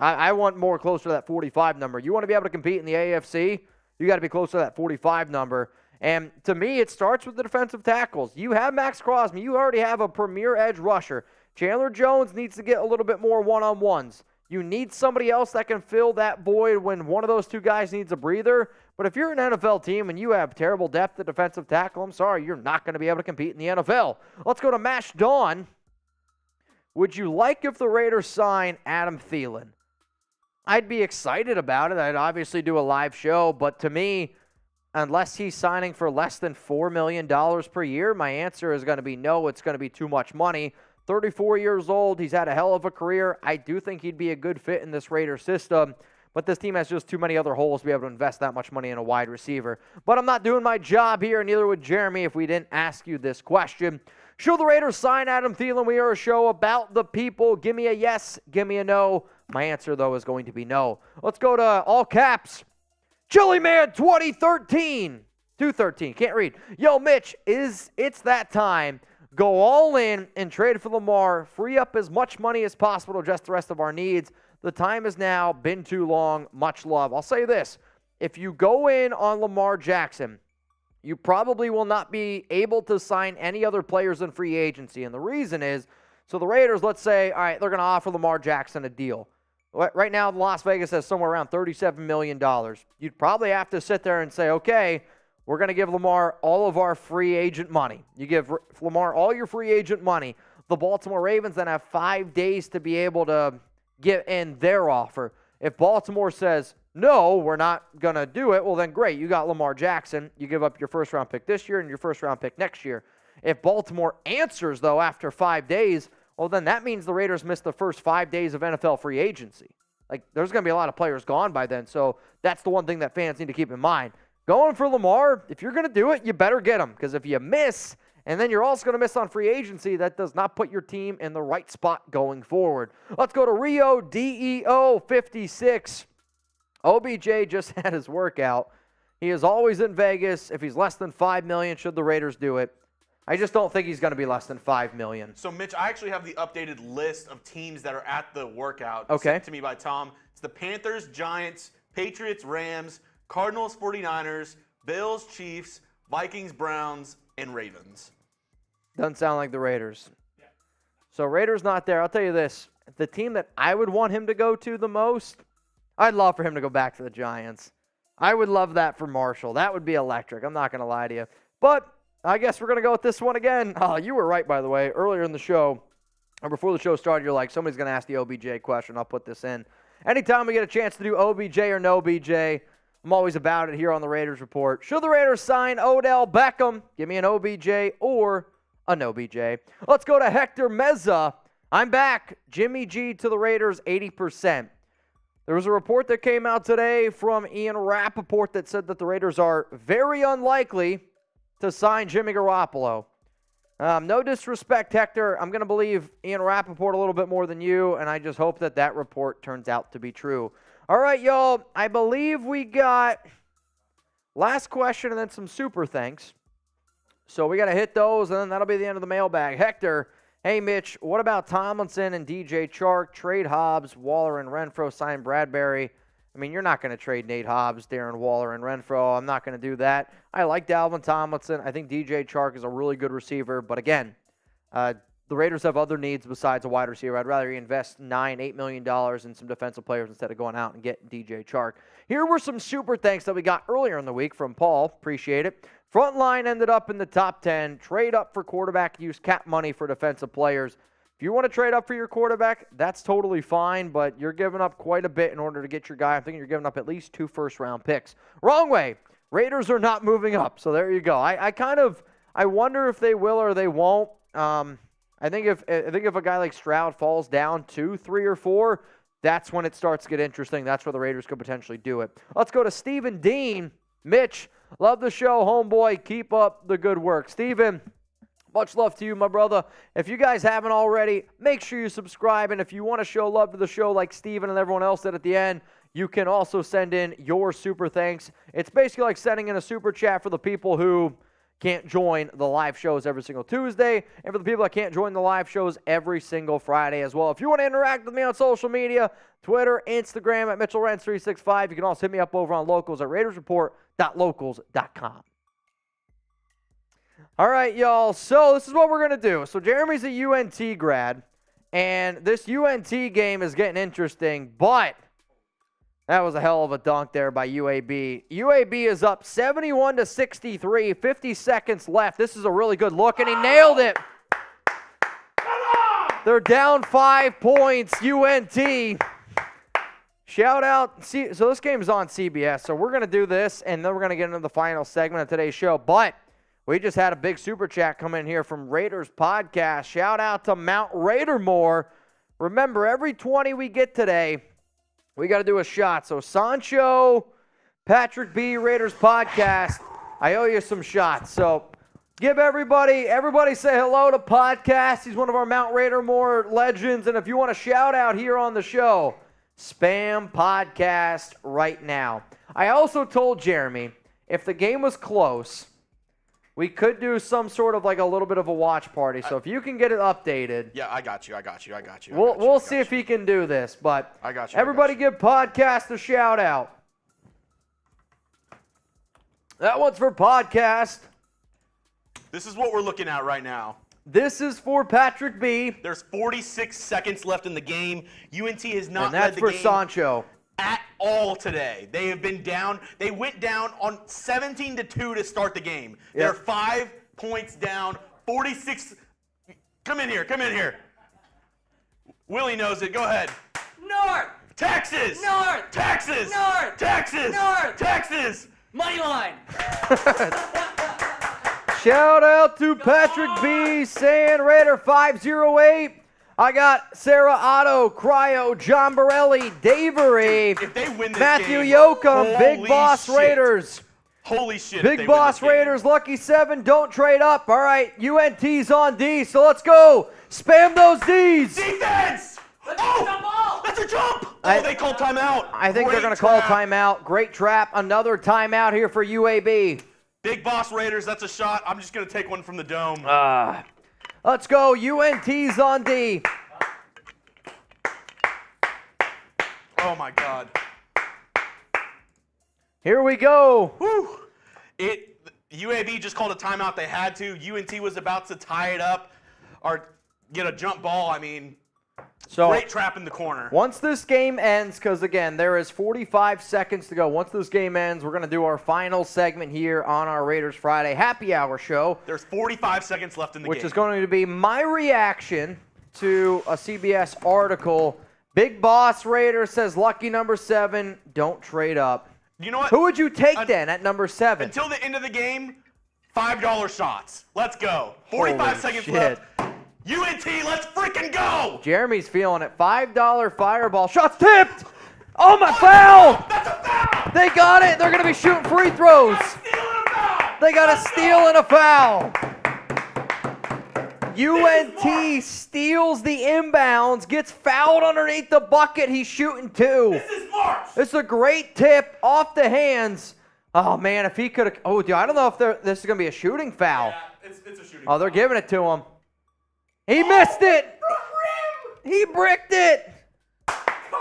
I want more closer to that 45 number. You want to be able to compete in the AFC, you got to be closer to that 45 number. And to me, it starts with the defensive tackles. You have Max Crosby. You already have a premier edge rusher. Chandler Jones needs to get a little bit more one-on-ones. You need somebody else that can fill that void when one of those two guys needs a breather. But if you're an NFL team and you have terrible depth at defensive tackle, I'm sorry, you're not going to be able to compete in the NFL. Let's go to Mash Dawn. Would you like if the Raiders sign Adam Thielen? I'd be excited about it. I'd obviously do a live show, but to me, unless he's signing for less than $4 million per year, my answer is going to be no. It's going to be too much money. 34 years old. He's had a hell of a career. I do think he'd be a good fit in this Raiders system, but this team has just too many other holes to be able to invest that much money in a wide receiver. But I'm not doing my job here, neither would Jeremy if we didn't ask you this question. Should the Raiders sign Adam Thielen? We are a show about the people. Give me a yes, give me a no. My answer, though, is going to be no. Let's go to all caps. Chili Man 2013. 213. Can't read. Yo, Mitch, it's that time. Go all in and trade for Lamar. Free up as much money as possible to address the rest of our needs. The time has now been too long. Much love. I'll say this. If you go in on Lamar Jackson, you probably will not be able to sign any other players in free agency. And the reason is, so the Raiders, let's say, all right, they're going to offer Lamar Jackson a deal. Right now, Las Vegas has somewhere around $37 million. You'd probably have to sit there and say, okay, we're going to give Lamar all of our free agent money. You give Lamar all your free agent money. The Baltimore Ravens then have 5 days to be able to get in their offer. If Baltimore says, no, we're not going to do it, well, then great. You got Lamar Jackson. You give up your first-round pick this year and your first-round pick next year. If Baltimore answers, though, after 5 days, well, then that means the Raiders missed the first 5 days of NFL free agency. Like, there's going to be a lot of players gone by then, so that's the one thing that fans need to keep in mind. Going for Lamar, if you're going to do it, you better get him. Because if you miss, and then you're also going to miss on free agency, that does not put your team in the right spot going forward. Let's go to Rio DEO 56. OBJ just had his workout. He is always in Vegas. If he's less than $5 million, should the Raiders do it? I just don't think he's going to be less than $5 million. So, Mitch, I actually have the updated list of teams that are at the workout sent to me by Tom. It's the Panthers, Giants, Patriots, Rams, Cardinals, 49ers, Bills, Chiefs, Vikings, Browns, and Ravens. Doesn't sound like the Raiders. Yeah. So Raiders not there. I'll tell you this. The team that I would want him to go to the most, I'd love for him to go back to the Giants. I would love that for Marshall. That would be electric. I'm not going to lie to you. But I guess we're going to go with this one again. Oh, you were right, by the way. Earlier in the show, or before the show started, you're like, somebody's going to ask the OBJ question. I'll put this in. Anytime we get a chance to do OBJ or no BJ, I'm always about it here on the Raiders Report. Should the Raiders sign Odell Beckham? Give me an OBJ or a no BJ. Let's go to Hector Meza. I'm back. Jimmy G to the Raiders, 80%. There was a report that came out today from Ian Rappaport that said that the Raiders are very unlikely to sign Jimmy Garoppolo. No disrespect, Hector. I'm going to believe Ian Rappaport a little bit more than you, and I just hope that that report turns out to be true. All right, y'all. I believe we got last question and then some super thanks. So we got to hit those, and then that'll be the end of the mailbag. Hector, hey, Mitch, what about Tomlinson and DJ Chark? Trade Hobbs, Waller, and Renfro, sign Bradbury. I mean, you're not going to trade Nate Hobbs, Darren Waller, and Renfro. I'm not going to do that. I like Dalvin Tomlinson. I think DJ Chark is a really good receiver. But again, the Raiders have other needs besides a wide receiver. I'd rather invest $8 million in some defensive players instead of going out and getting DJ Chark. Here were some super thanks that we got earlier in the week from Paul. Appreciate it. Front line ended up in the top 10. Trade up for quarterback. Use cap money for defensive players. If you want to trade up for your quarterback, that's totally fine, but you're giving up quite a bit in order to get your guy. I'm thinking you're giving up at least 2 first-round picks. Wrong way. Raiders are not moving up, so there you go. I wonder if they will or they won't. I think if a guy like Stroud falls down 2, 3, or 4, that's when it starts to get interesting. That's where the Raiders could potentially do it. Let's go to Stephen Dean. Mitch, love the show, homeboy. Keep up the good work. Stephen, much love to you, my brother. If you guys haven't already, make sure you subscribe. And if you want to show love to the show like Stephen and everyone else did at the end, you can also send in your super thanks. It's basically like sending in a super chat for the people who can't join the live shows every single Tuesday, and for the people that can't join the live shows every single Friday as well. If you want to interact with me on social media, Twitter, Instagram at MitchellRenz365. You can also hit me up over on Locals at RaidersReport.locals.com. All right, y'all. So this is what we're going to do. So Jeremy's a UNT grad, And this UNT game is getting interesting, but that was a hell of a dunk there by UAB. UAB is up 71-63, 50 seconds left. This is a really good look, and he nailed it. They're down 5 points, UNT. Shout out. So this game is on CBS, so we're going to do this, and then we're going to get into the final segment of today's show. But we just had a big super chat come in here from Raiders Podcast. Shout out to Mount Raider Moore. Remember, every 20 we get today, we got to do a shot. So Honcho, Patrick B, Raiders Podcast, I owe you some shots. So give everybody say hello to Podcast. He's one of our Mount Raider Moore legends. And if you want a shout out here on the show, spam Podcast right now. I also told Jeremy, if the game was close, we could do some sort of like a little bit of a watch party. So if you can get it updated. Yeah, I got you. We'll see if he can do this. But I got you. Everybody give Podcast a shout out. That one's for Podcast. This is what we're looking at right now. This is for Patrick B. There's 46 seconds left in the game. UNT has not led the game. And that's for Honcho. At all today. They have been down. They went down on 17-2 to start the game. Yep. They're 5 points down. 46. Come in here. Willie knows it. Go ahead. North. Texas. North. Texas. North. Texas. North. Texas. Money line. Shout out to Patrick B. SamoanRaider 508. I got Sarah Otto, Cryo, John Borelli, Davery, if they win this Matthew game, Yoakum, Big Boss shit. Raiders. Holy shit. Big Boss Raiders, Lucky 7, don't trade up. All right, UNT's on D, so let's go. Spam those Ds. Defense! That's a jump! They called timeout. I think they're going to call timeout. Great trap. Another timeout here for UAB. Big Boss Raiders, that's a shot. I'm just going to take one from the dome. Let's go. UNT's on D. Oh, my God. Here we go. Whew. UAB just called a timeout. They had to. UNT was about to tie it up or get a jump ball. I mean, great trap in the corner. Once this game ends, because, again, there is 45 seconds to go. Once this game ends, we're going to do our final segment here on our Raiders Friday Happy Hour show. There's 45 seconds left in the game. Which is going to be my reaction to a CBS article. Big Boss Raider says, lucky number 7, don't trade up. You know what? Who would you take then at number 7? Until the end of the game, $5 shots. Let's go. 45 seconds left. UNT, let's freaking go! Jeremy's feeling it. $5 fireball. Shots tipped! Oh, my foul! That's a foul! They got it. They're going to be shooting free throws. They got a steal and a foul. UNT steals the inbounds, gets fouled underneath the bucket. He's shooting 2. This is March. It's a great tip off the hands. Oh, man, if he could have. Oh, dude, I don't know if this is going to be a shooting foul. Yeah, it's a shooting foul. Oh, they're giving it to him. He missed it. He bricked it. Come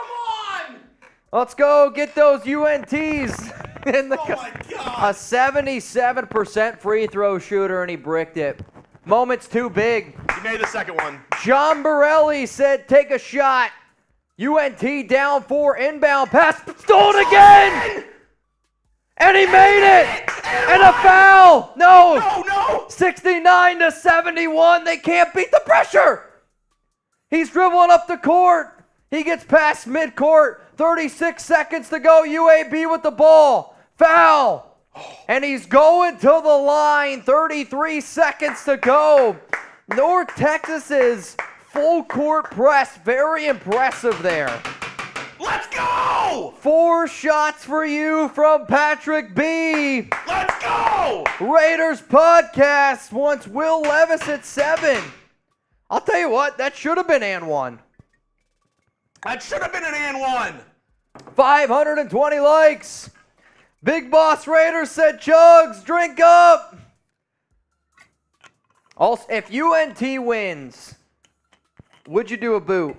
on. Let's go get those UNTs. In the Oh, my God. A 77% free throw shooter, and he bricked it. Moment's too big. He made the second one. John Borelli said, take a shot. UNT down 4, inbound pass. Stolen again. And he made it. And a foul. No. 69-71. They can't beat the pressure. He's dribbling up the court. He gets past midcourt. 36 seconds to go. UAB with the ball. Foul. And he's going to the line. 33 seconds to go. North Texas's full court press. Very impressive there. Let's go! 4 shots for you from Patrick B. Let's go! Raiders Podcast wants Will Levis at 7. I'll tell you what, that should have been and 1. That should have been an and 1. 520 likes. Big Boss Raiders said, Chugs, drink up. Also, if UNT wins, would you do a boot?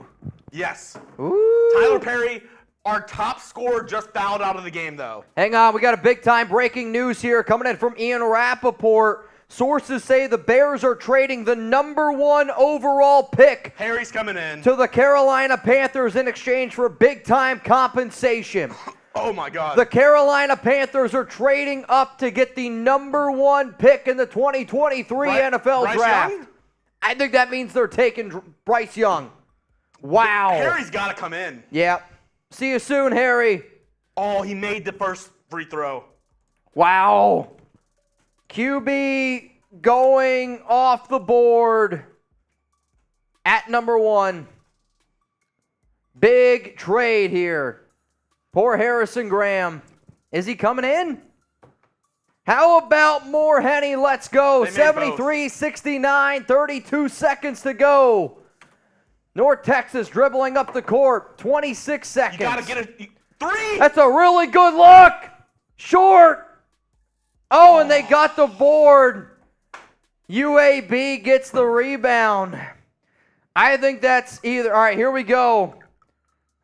Yes. Ooh. Tyler Perry, our top scorer, just fouled out of the game, though. Hang on, we got a big-time breaking news here coming in from Ian Rappaport. Sources say the Bears are trading the #1 overall pick Harry's coming in. to the Carolina Panthers in exchange for big-time compensation. Oh, my God. The Carolina Panthers are trading up to get the #1 pick in the 2023 NFL Bryce draft. Young? I think that means they're taking Bryce Young. Wow. Harry's got to come in. Yeah. See you soon, Harry. Oh, he made the first free throw. Wow. QB going off the board at #1. Big trade here. Poor Harrison Graham. Is he coming in? How about more, Henny? Let's go. 73-69, 32 seconds to go. North Texas dribbling up the court. 26 seconds. You got to get a 3. That's a really good look. Short. Oh, and they got the board. UAB gets the rebound. I think that's either. All right, here we go.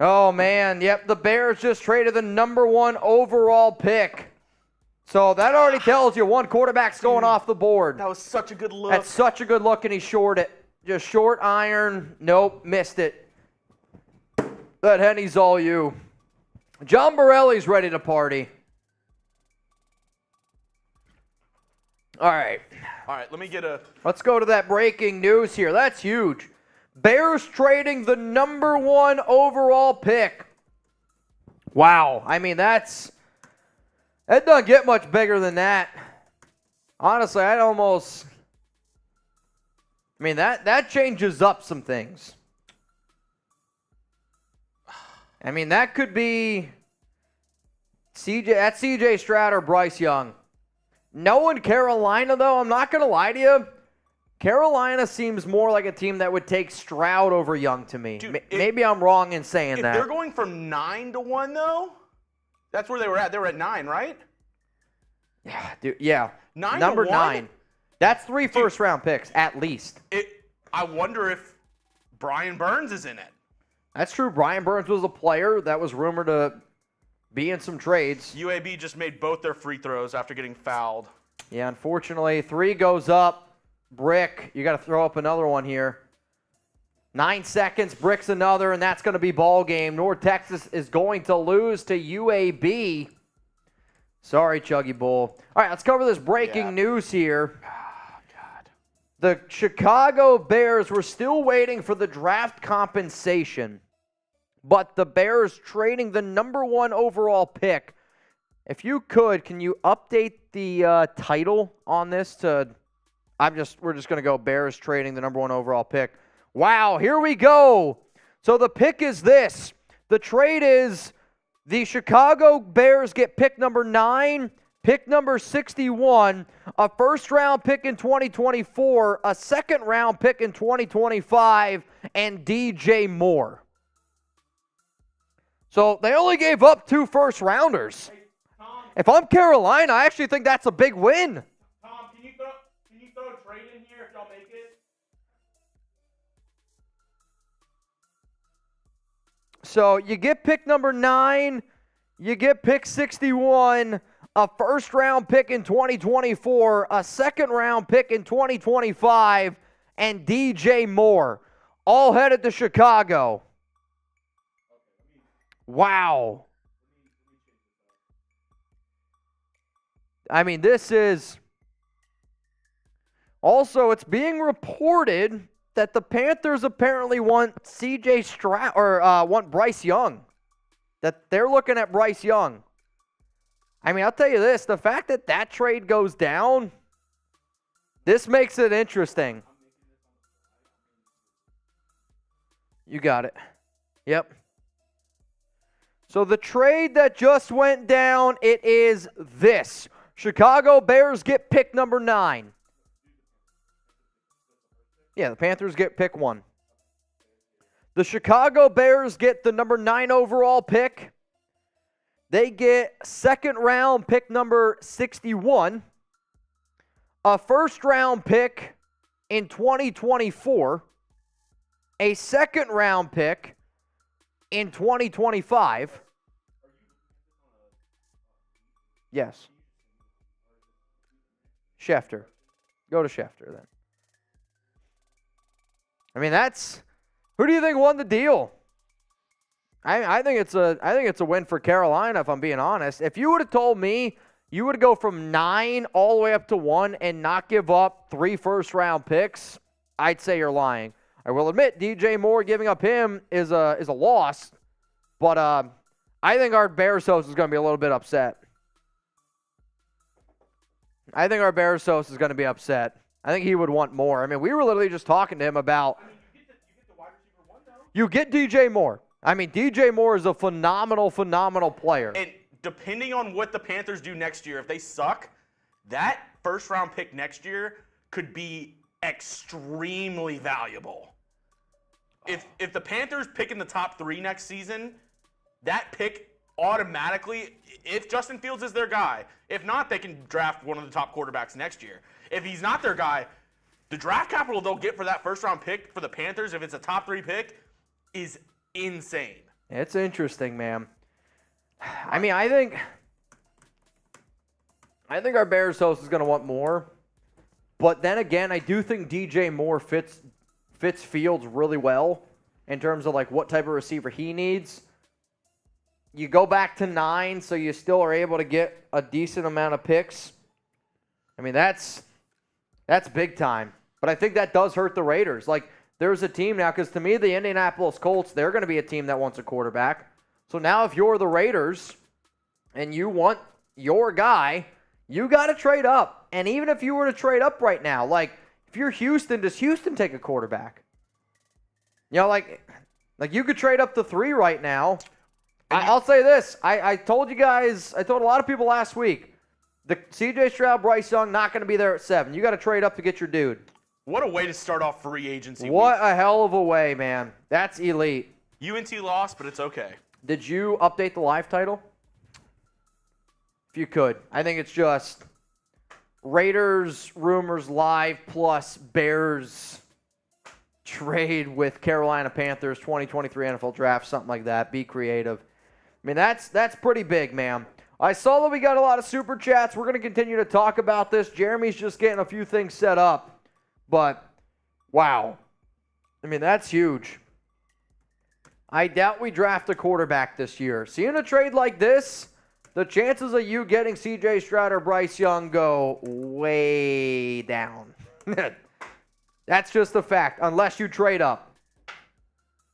Oh, man. Yep, the Bears just traded the #1 overall pick. So that already tells you one quarterback's going off the board. That was such a good look. That's such a good look, and he shorted it. Just short iron. Nope, missed it. That Henny's all you. John Borelli's ready to party. All right. All right, let me get a... Let's go to that breaking news here. That's huge. Bears trading the #1 overall pick. Wow. I mean, that doesn't get much bigger than that. Honestly, that changes up some things. I mean, that could be CJ Stroud or Bryce Young. Knowing Carolina, though, I'm not going to lie to you. Carolina seems more like a team that would take Stroud over Young to me. Dude, maybe I'm wrong in saying if that. they're going from 9-1, though, that's where they were at. They were at 9, right? Yeah, dude. Yeah. 9-1? Number 9. That's 3 first-round picks, at least. I wonder if Brian Burns is in it. That's true. Brian Burns was a player that was rumored to be in some trades. UAB just made both their free throws after getting fouled. Yeah, unfortunately, 3 goes up. Brick, you got to throw up another one here. 9 seconds, Brick's another, and that's going to be ball game. North Texas is going to lose to UAB. Sorry, Chuggy Bull. All right, let's cover this breaking news here. Oh, God. The Chicago Bears were still waiting for the draft compensation, but the Bears trading the #1 overall pick. If you could, can you update the title on this to... We're just going to go Bears trading the #1 overall pick. Wow, here we go. So the pick is this. The trade is the Chicago Bears get pick number 9, pick number 61, a first-round pick in 2024, a second-round pick in 2025, and DJ Moore. So they only gave up 2 first-rounders. Hey, Tom, If I'm Carolina, I actually think that's a big win. Tom, can you throw a trade in here if y'all make it? So you get pick number 9, you get pick 61, a first-round pick in 2024, a second-round pick in 2025, and DJ Moore, all headed to Chicago. Wow. I mean, this is... Also, it's being reported that the Panthers apparently want CJ Stroud or want Bryce Young. That they're looking at Bryce Young. I mean, I'll tell you this, the fact that that trade goes down, this makes it interesting. You got it. Yep. So the trade that just went down, it is this. Chicago Bears get pick number 9. Yeah, the Panthers get pick 1. The Chicago Bears get the number 9 overall pick. They get second round pick number 61, a first round pick in 2024, a second round pick in 2025. Yes. Schefter. Go to Schefter then. I mean, who do you think won the deal? I think it's a win for Carolina, if I'm being honest. If you would have told me you would go from 9 all the way up to 1 and not give up 3 first-round picks, I'd say you're lying. I will admit, DJ Moore giving up him is a loss, but I think our Bears host is going to be a little bit upset. I think our Bears host is going to be upset. I think he would want more. I mean, we were literally just talking to him about. I mean, you get the wide receiver 1 though. You get DJ Moore. I mean, DJ Moore is a phenomenal player. And depending on what the Panthers do next year, if they suck, that first-round pick next year could be extremely valuable. If the Panthers pick in the top 3 next season, that pick automatically, if Justin Fields is their guy, if not, they can draft one of the top quarterbacks next year. If he's not their guy, the draft capital they'll get for that first-round pick for the Panthers, if it's a top 3 pick, is insane. It's interesting, man. I mean, I think our Bears host is going to want more. But then again, I do think DJ Moore fits Fields really well in terms of like what type of receiver he needs. You go back to 9, so you still are able to get a decent amount of picks. I mean, that's big time. But I think that does hurt the Raiders. Like, there's a team now, because to me, the Indianapolis Colts, they're going to be a team that wants a quarterback. So now if you're the Raiders and you want your guy, you got to trade up. And even if you were to trade up right now, like, if you're Houston, does Houston take a quarterback? You know, like you could trade up to 3 right now. I'll say this. I told you guys, I told a lot of people last week, the C.J. Stroud, Bryce Young, not going to be there at 7. You got to trade up to get your dude. What a way to start off free agency What week. a hell of a way, man. That's elite. UNT lost, but it's okay. Did you update the live title? If you could. I think it's just Raiders rumors live plus Bears trade with Carolina Panthers 2023 NFL draft, something like that. Be creative. I mean, that's pretty big, man. I saw that we got a lot of super chats. We're going to continue to talk about this. Jeremy's just getting a few things set up. But, wow. I mean, that's huge. I doubt we draft a quarterback this year. Seeing a trade like this, the chances of you getting C.J. Stroud or Bryce Young go way down. That's just a fact, unless you trade up.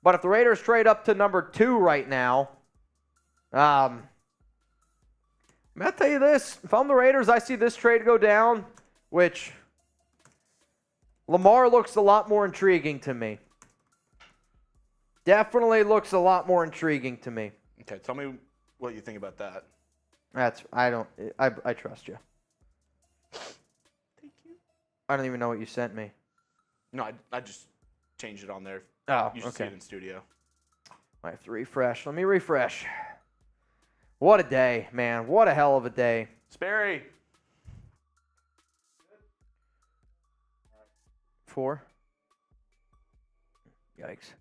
But if the Raiders trade up to number 2 right now, I'll tell you this. If I'm the Raiders, I see this trade go down, which Lamar looks a lot more intriguing to me. Definitely looks a lot more intriguing to me. Okay, tell me what you think about that. I trust you. Thank you. I don't even know what you sent me. No, I just changed it on there. Oh, you should see okay. it in studio. I have to refresh. Let me refresh. What a day, man. What a hell of a day. Sperry. 4. Yikes.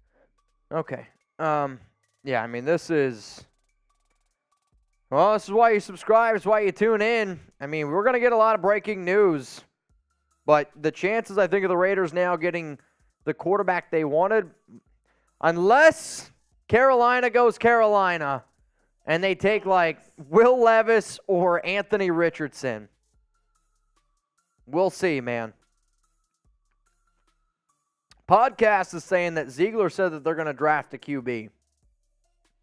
Okay. Yeah, I mean, this is why you subscribe. It's why you tune in. I mean, we're going to get a lot of breaking news. But the chances, I think, of the Raiders now getting the quarterback they wanted, unless Carolina goes Carolina and they take, like, Will Levis or Anthony Richardson. We'll see, man. Podcast is saying that Ziegler said that they're going to draft a QB.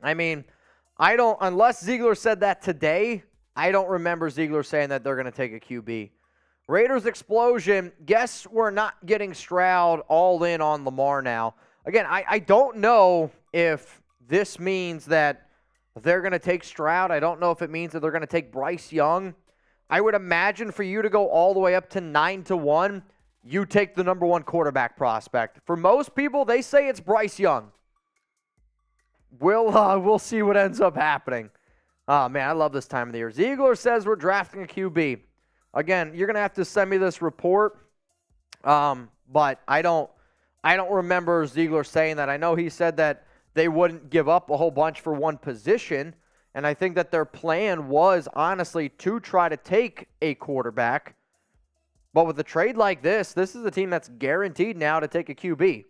I mean, unless Ziegler said that today, I don't remember Ziegler saying that they're going to take a QB. Raiders explosion. Guess we're not getting Stroud all in on Lamar now. Again, I don't know if this means that they're going to take Stroud. I don't know if it means that they're going to take Bryce Young. I would imagine for you to go all the way up to 9-1, you take the number 1 quarterback prospect. For most people, they say it's Bryce Young. We'll see what ends up happening. Oh, man, I love this time of the year. Ziegler says we're drafting a QB. Again, you're going to have to send me this report. But I don't remember Ziegler saying that. I know he said that they wouldn't give up a whole bunch for one position. And I think that their plan was, honestly, to try to take a quarterback. But with a trade like this is a team that's guaranteed now to take a QB.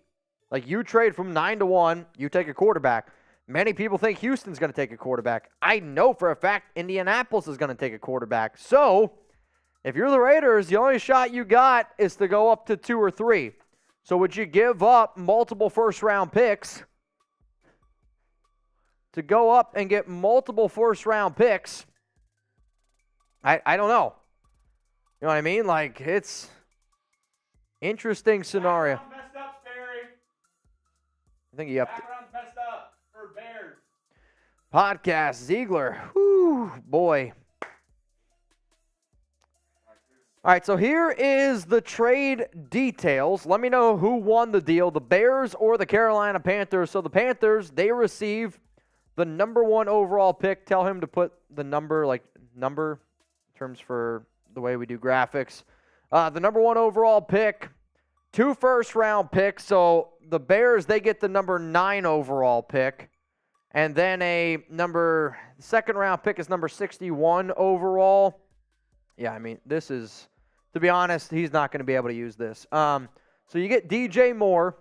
Like, you trade from 9-1, you take a quarterback. Many people think Houston's going to take a quarterback. I know for a fact Indianapolis is going to take a quarterback. So, if you're the Raiders, the only shot you got is to go up to 2 or 3. So, would you give up multiple first-round picks to go up and get multiple first-round picks? I don't know. You know what I mean? Like, it's interesting scenario. Messed up, Sperry. I think you have to. Background's messed up for Bears. Podcast, Ziegler. Whew, boy. All right, so here is the trade details. Let me know who won the deal, the Bears or the Carolina Panthers. So the Panthers, they receive the #1 overall pick. Tell him to put the number in terms for the way we do graphics. The #1 overall pick, 2 first-round picks. So the Bears, they get the #9 overall pick. And then the second-round pick is number 61 overall. Yeah, I mean, this is, to be honest, he's not going to be able to use this. So you get DJ Moore.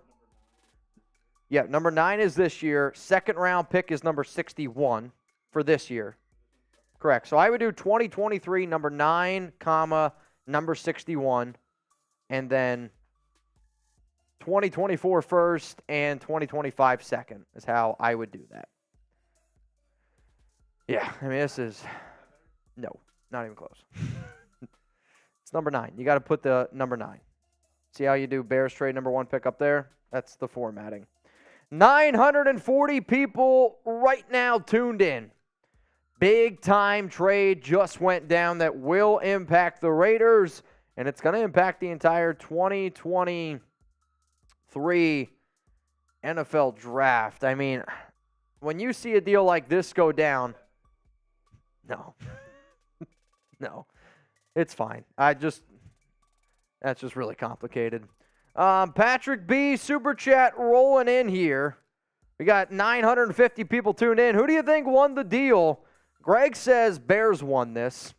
Yeah, #9 is this year. Second-round pick is number 61 for this year. Correct. So I would do 2023, #9, comma, number 61, and then 2024 first and 2025 second is how I would do that. Yeah, I mean, this is, no, not even close. It's #9. You got to put the #9. See how you do Bears trade #1 pick up there? That's the formatting. 940 people right now tuned in. Big time trade just went down that will impact the Raiders, and it's going to impact the entire 2023 NFL draft. I mean, when you see a deal like this go down, no. No. It's fine. That's just really complicated. Patrick B, Super Chat rolling in here. We got 950 people tuned in. Who do you think won the deal? Greg says Bears won this.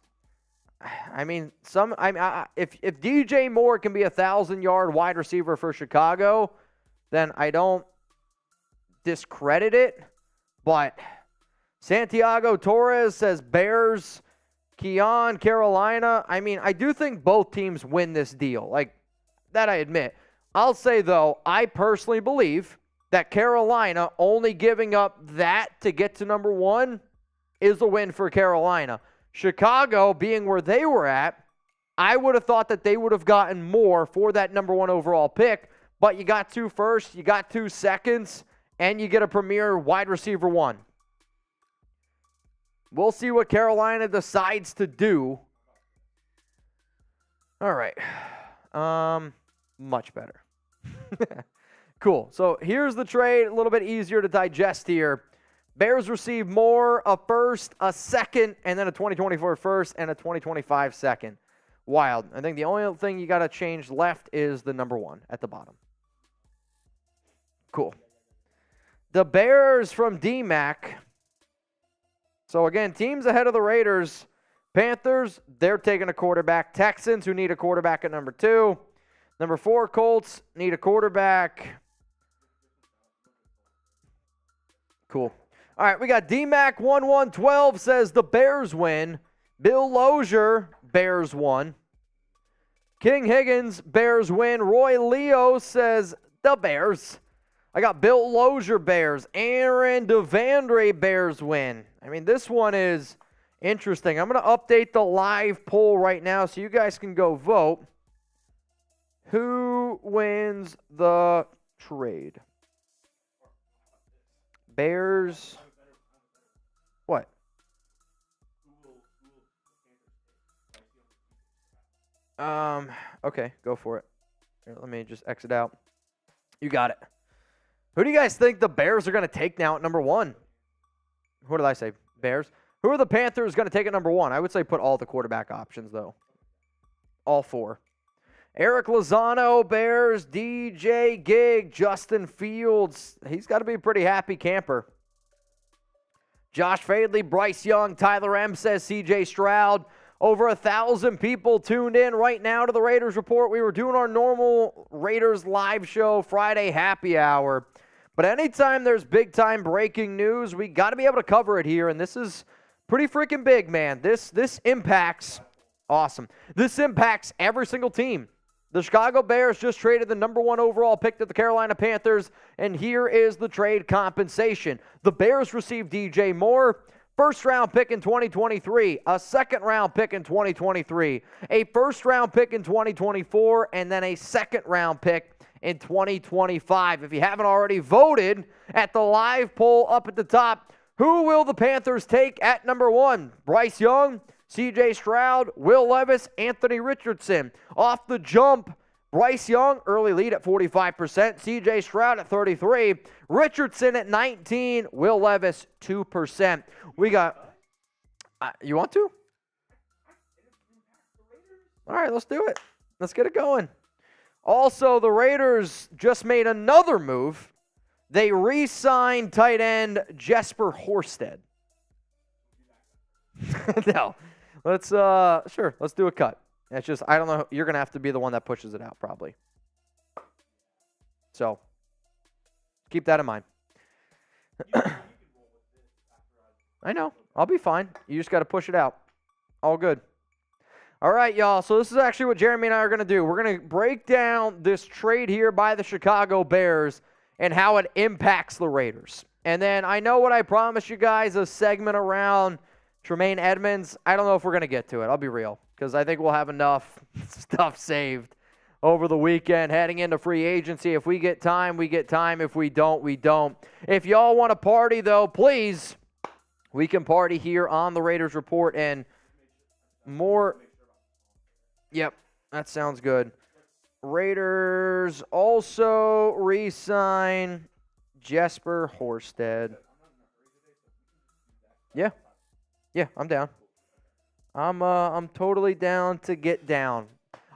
I mean, if DJ Moore can be a 1,000-yard wide receiver for Chicago, then I don't discredit it. But Santiago Torres says Bears. Keon, Carolina. I mean, I do think both teams win this deal. Like, that I admit. I'll say, though, I personally believe that Carolina only giving up that to get to #1 is a win for Carolina. Chicago, being where they were at, I would have thought that they would have gotten more for that #1 overall pick, but you got 2 firsts, you got 2 seconds, and you get a premier wide receiver 1. We'll see what Carolina decides to do. All right. Much better. Cool. So here's the trade, a little bit easier to digest here. Bears receive more, a first, a second, and then a 2024 first and a 2025 second. Wild. I think the only thing you got to change left is the #1 at the bottom. Cool. The Bears from D-Mac. So, again, teams ahead of the Raiders. Panthers, they're taking a quarterback. Texans, who need a quarterback at #2. #4, Colts, need a quarterback. Cool. All right, we got D-Mac 1112 says the Bears win. Bill Lozier, Bears won. King Higgins, Bears win. Roy Leo says the Bears. I got Bill Lozier, Bears. Aaron Devandre, Bears win. I mean, this one is interesting. I'm going to update the live poll right now so you guys can go vote. Who wins the trade? Bears. What? Okay, go for it. Here, let me just exit out. You got it. Who do you guys think the Bears are going to take now at #1? What did I say? Bears? Who are the Panthers going to take at #1? I would say put all the quarterback options, though. All 4. Eric Lozano, Bears. DJ Gig, Justin Fields. He's got to be a pretty happy camper. Josh Fadley, Bryce Young, Tyler M says CJ Stroud. Over 1,000 people tuned in right now to the Raiders Report. We were doing our normal Raiders live show, Friday happy hour. But anytime there's big-time breaking news, we got to be able to cover it here, and this is pretty freaking big, man. This impacts, awesome. This impacts every single team. The Chicago Bears just traded the number 1 overall pick to the Carolina Panthers, and here is the trade compensation. The Bears received DJ Moore, first-round pick in 2023, a second-round pick in 2023, a first-round pick in 2024, and then a second-round pick in 2025. If you haven't already voted at the live poll up at the top, who will the Panthers take at number 1? Bryce Young, C.J. Stroud, Will Levis, Anthony Richardson. Off the jump, Bryce Young, early lead at 45%. C.J. Stroud at 33%. Richardson at 19%. Will Levis, 2%. We got... you want to? All right, let's do it. Let's get it going. Also, the Raiders just made another move. They re-signed tight end Jesper Horsted. No. Let's do a cut. It's just, I don't know, you're going to have to be the one that pushes it out probably. So, keep that in mind. I know. I'll be fine. You just got to push it out. All good. All right, y'all. So this is actually what Jeremy and I are going to do. We're going to break down this trade here by the Chicago Bears and how it impacts the Raiders. And then I know what I promised you guys, a segment around Tremaine Edmunds. I don't know if we're going to get to it. I'll be real, because I think we'll have enough stuff saved over the weekend heading into free agency. If we get time, we get time. If we don't, we don't. If y'all want to party, though, please, we can party here on the Raiders Report and more. Yep, that sounds good. Raiders also re-sign Jesper Horsted. Yeah. Yeah, I'm down. I'm totally down to get down.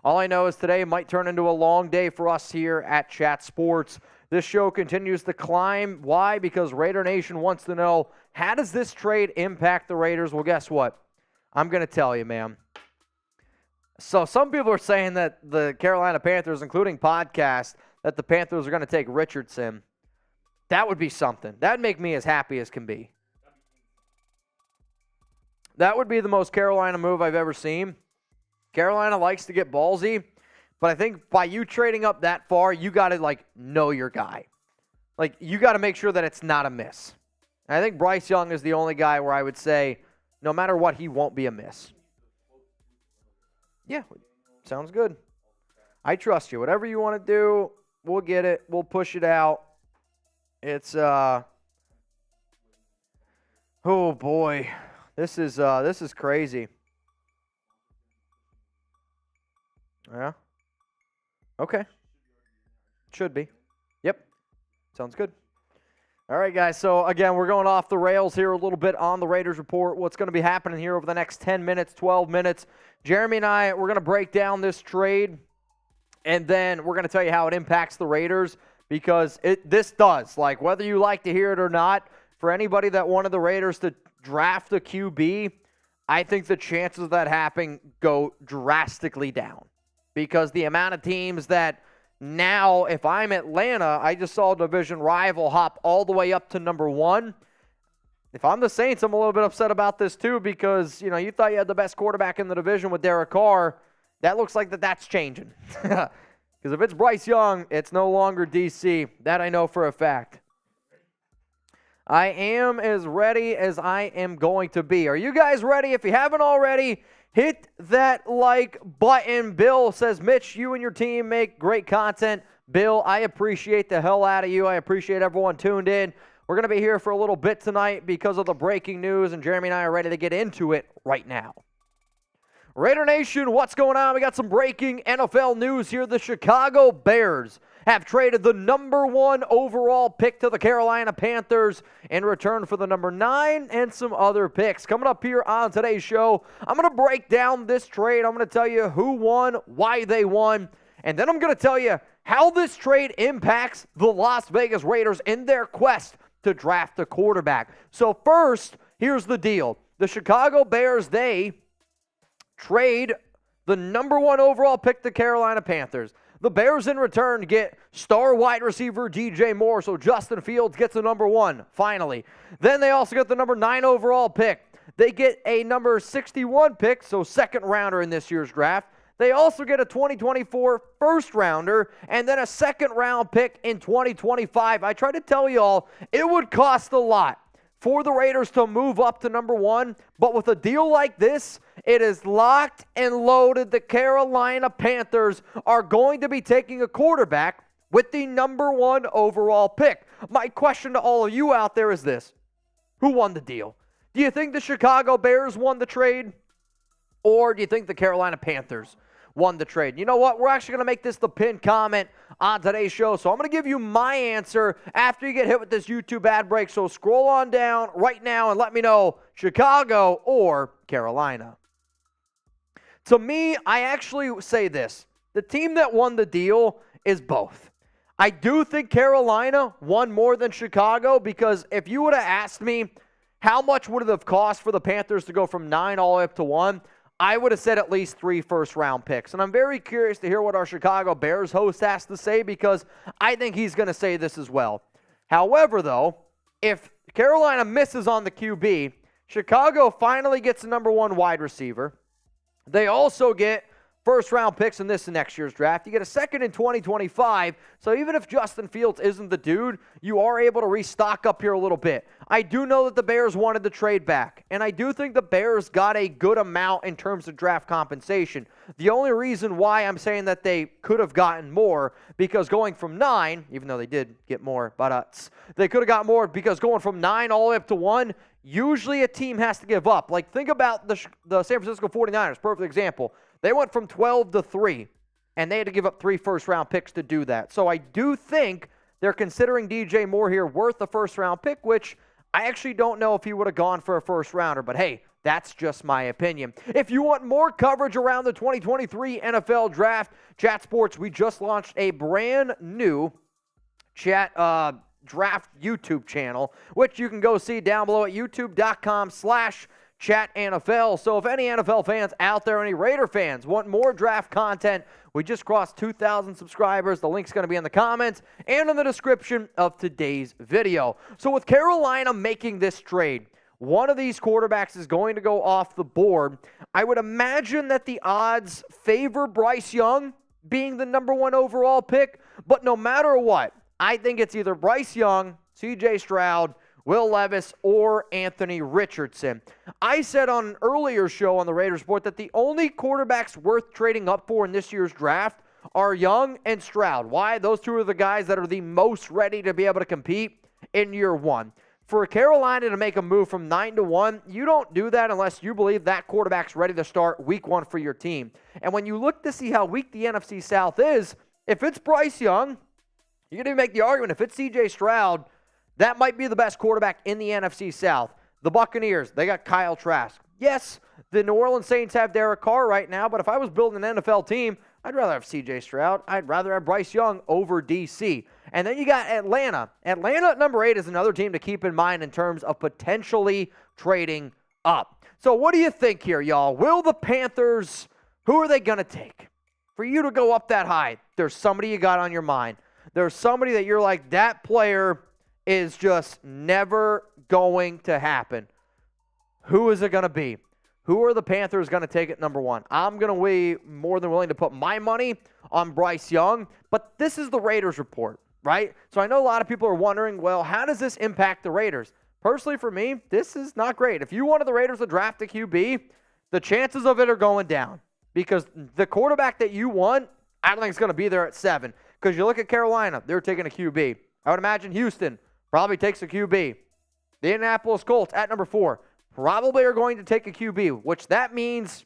All I know is today might turn into a long day for us here at Chat Sports. This show continues to climb. Why? Because Raider Nation wants to know, how does this trade impact the Raiders? Well, guess what? I'm going to tell you, man. So some people are saying that the Carolina Panthers, including podcasts, that the Panthers are going to take Richardson. That would be something. That would make me as happy as can be. That would be the most Carolina move I've ever seen. Carolina likes to get ballsy, but I think by you trading up that far, you got to, know your guy. You got to make sure that it's not a miss. And I think Bryce Young is the only guy where I would say, no matter what, he won't be a miss. Yeah, sounds good. I trust you. Whatever you want to do, we'll get it. We'll push it out. It's, oh, boy. This is crazy. Yeah. Okay. Should be. Yep. Sounds good. All right, guys. So, again, we're going off the rails here a little bit on the Raiders Report. What's going to be happening here over the next 10 minutes, 12 minutes. Jeremy and I, we're going to break down this trade, and then we're going to tell you how it impacts the Raiders, because this does. Whether you like to hear it or not, for anybody that wanted the Raiders to draft a QB, I think the chances of that happening go drastically down, because the amount of teams that now, if I'm Atlanta, I just saw a division rival hop all the way up to number 1. If I'm the Saints, I'm a little bit upset about this too, because, you thought you had the best quarterback in the division with Derek Carr. That looks like that's changing. Because if it's Bryce Young, it's no longer DC. That I know for a fact. I am as ready as I am going to be. Are you guys ready? If you haven't already, hit that like button. Bill says, Mitch, you and your team make great content. Bill, I appreciate the hell out of you. I appreciate everyone tuned in. We're going to be here for a little bit tonight because of the breaking news, and Jeremy and I are ready to get into it right now. Raider Nation, what's going on? We got some breaking NFL news here. The Chicago Bears have traded the number 1 overall pick to the Carolina Panthers in return for the number 9 and some other picks. Coming up here on today's show, I'm going to break down this trade. I'm going to tell you who won, why they won, and then I'm going to tell you how this trade impacts the Las Vegas Raiders in their quest to draft a quarterback. So first, here's the deal. The Chicago Bears, they trade the number 1 overall pick to Carolina Panthers. The Bears in return get star wide receiver DJ Moore, so Justin Fields gets the number 1, finally. Then they also get the number 9 overall pick. They get a number 61 pick, so second rounder in this year's draft. They also get a 2024 first rounder and then a second round pick in 2025. I try to tell y'all, it would cost a lot for the Raiders to move up to number 1, but with a deal like this, it is locked and loaded. The Carolina Panthers are going to be taking a quarterback with the number 1 overall pick. My question to all of you out there is this: who won the deal? Do you think the Chicago Bears won the trade, or do you think the Carolina Panthers won the trade? You know what? We're actually going to make this the pinned comment on today's show. So I'm going to give you my answer after you get hit with this YouTube ad break. So scroll on down right now and let me know Chicago or Carolina. To me, I actually say this: the team that won the deal is both. I do think Carolina won more than Chicago, because if you would have asked me how much would it have cost for the Panthers to go from 9 all the way up to 1, I would have said at least 3 first-round picks. And I'm very curious to hear what our Chicago Bears host has to say, because I think he's going to say this as well. However, though, if Carolina misses on the QB, Chicago finally gets the number 1 wide receiver. They also get first-round picks in this and next year's draft. You get a second in 2025. So even if Justin Fields isn't the dude, you are able to restock up here a little bit. I do know that the Bears wanted to trade back, and I do think the Bears got a good amount in terms of draft compensation. The only reason why I'm saying that they could have gotten more, because going from 9, even though they did get more, but they could have got more, because going from 9 all the way up to 1, usually a team has to give up. Like, think about the San Francisco 49ers, perfect example. They went from 12 to 3, and they had to give up 3 first-round picks to do that. So I do think they're considering DJ Moore here worth a first-round pick, which I actually don't know if he would have gone for a first-rounder. But, hey, that's just my opinion. If you want more coverage around the 2023 NFL Draft, Chat Sports, we just launched a brand new draft YouTube channel, which you can go see down below at youtube.com/ChatNFL. So if any NFL fans out there, any Raider fans, want more draft content, we just crossed 2,000 subscribers. The link's going to be in the comments and in the description of today's video. So with Carolina making this trade, one of these quarterbacks is going to go off the board. I would imagine that the odds favor Bryce Young being the number 1 overall pick, but no matter what, I think it's either Bryce Young, C.J. Stroud, Will Levis, or Anthony Richardson. I said on an earlier show on the Raiders Report that the only quarterbacks worth trading up for in this year's draft are Young and Stroud. Why? Those two are the guys that are the most ready to be able to compete in year 1. For Carolina to make a move from 9 to 1, you don't do that unless you believe that quarterback's ready to start week 1 for your team. And when you look to see how weak the NFC South is, if it's Bryce Young, you can even make the argument, if it's C.J. Stroud, that might be the best quarterback in the NFC South. The Buccaneers, they got Kyle Trask. Yes, the New Orleans Saints have Derek Carr right now, but if I was building an NFL team, I'd rather have C.J. Stroud. I'd rather have Bryce Young over D.C. And then you got Atlanta. Atlanta at number 8 is another team to keep in mind in terms of potentially trading up. So what do you think here, y'all? Will the Panthers, who are they going to take? For you to go up that high, there's somebody you got on your mind. There's somebody that you're like, that player is just never going to happen. Who is it going to be? Who are the Panthers going to take at number 1? I'm going to be more than willing to put my money on Bryce Young, but this is the Raiders report, right? So I know a lot of people are wondering, well, how does this impact the Raiders? Personally, for me, this is not great. If you wanted the Raiders to draft a QB, the chances of it are going down, because the quarterback that you want, I don't think it's going to be there at 7. Because you look at Carolina, they're taking a QB. I would imagine Houston probably takes a QB. The Indianapolis Colts at number 4 probably are going to take a QB, which that means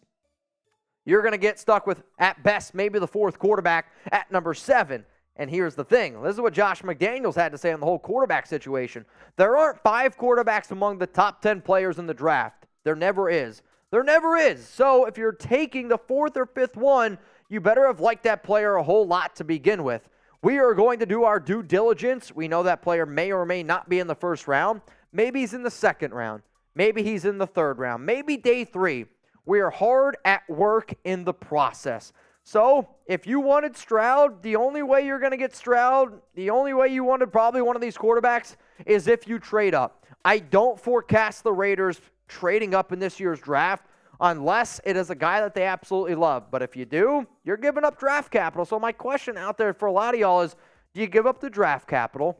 you're going to get stuck with, at best, maybe the 4th quarterback at number 7. And here's the thing. This is what Josh McDaniels had to say on the whole quarterback situation. There aren't 5 quarterbacks among the top 10 players in the draft. There never is. There never is. So if you're taking the 4th or 5th one, you better have liked that player a whole lot to begin with. We are going to do our due diligence. We know that player may or may not be in the 1st round. Maybe he's in the 2nd round. Maybe he's in the 3rd round. Maybe day 3. We are hard at work in the process. So if you wanted Stroud, the only way you're going to get Stroud, the only way you wanted probably one of these quarterbacks is if you trade up. I don't forecast the Raiders trading up in this year's draft unless it is a guy that they absolutely love. But if you do, you're giving up draft capital. So my question out there for a lot of y'all is, do you give up the draft capital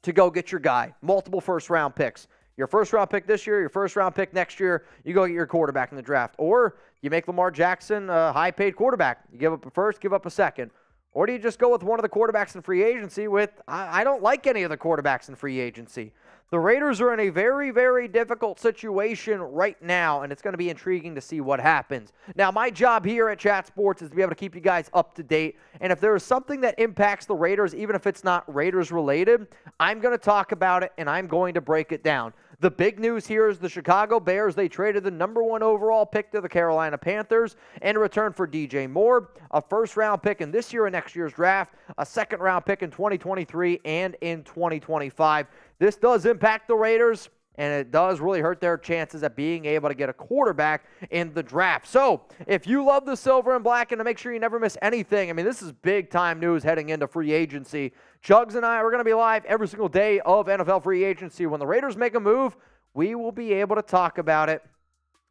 to go get your guy? Multiple first-round picks. Your first-round pick this year, your first-round pick next year, you go get your quarterback in the draft. Or you make Lamar Jackson a high-paid quarterback. You give up a first, give up a second. Or do you just go with one of the quarterbacks in free agency with, I don't like any of the quarterbacks in free agency. The Raiders are in a very, very difficult situation right now, and it's going to be intriguing to see what happens. Now, my job here at Chat Sports is to be able to keep you guys up to date, and if there is something that impacts the Raiders, even if it's not Raiders-related, I'm going to talk about it, and I'm going to break it down. The big news here is the Chicago Bears. They traded the number 1 overall pick to the Carolina Panthers in return for DJ Moore, a first-round pick in this year and next year's draft, a second-round pick in 2023 and in 2025. This does impact the Raiders, and it does really hurt their chances at being able to get a quarterback in the draft. So, if you love the silver and black and to make sure you never miss anything, I mean, this is big-time news heading into free agency. Chugs and I are going to be live every single day of NFL free agency. When the Raiders make a move, we will be able to talk about it,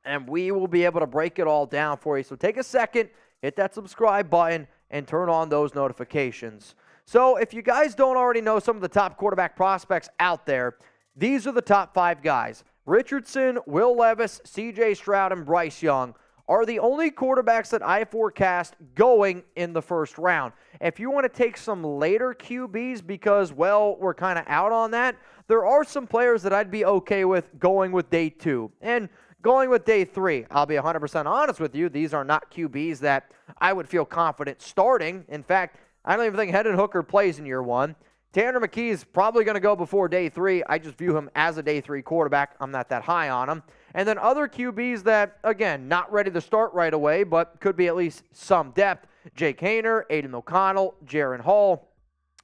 and we will be able to break it all down for you. So, take a second, hit that subscribe button, and turn on those notifications. So, if you guys don't already know some of the top quarterback prospects out there, these are the top 5 guys. Richardson, Will Levis, C.J. Stroud, and Bryce Young are the only quarterbacks that I forecast going in the first round. If you want to take some later QBs because, well, we're kind of out on that, there are some players that I'd be okay with going with day 2. And going with day 3, I'll be 100% honest with you, these are not QBs that I would feel confident starting. In fact, I don't even think Hendon Hooker plays in year 1. Tanner McKee is probably going to go before day 3. I just view him as a day 3 quarterback. I'm not that high on him. And then other QBs that, again, not ready to start right away, but could be at least some depth. Jake Haener, Aiden O'Connell, Jaron Hall,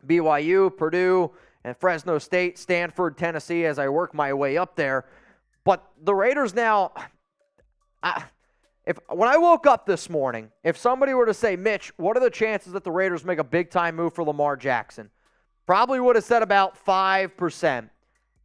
BYU, Purdue, and Fresno State, Stanford, Tennessee as I work my way up there. But the Raiders now, when I woke up this morning, if somebody were to say, Mitch, what are the chances that the Raiders make a big-time move for Lamar Jackson? Probably would have said about 5%.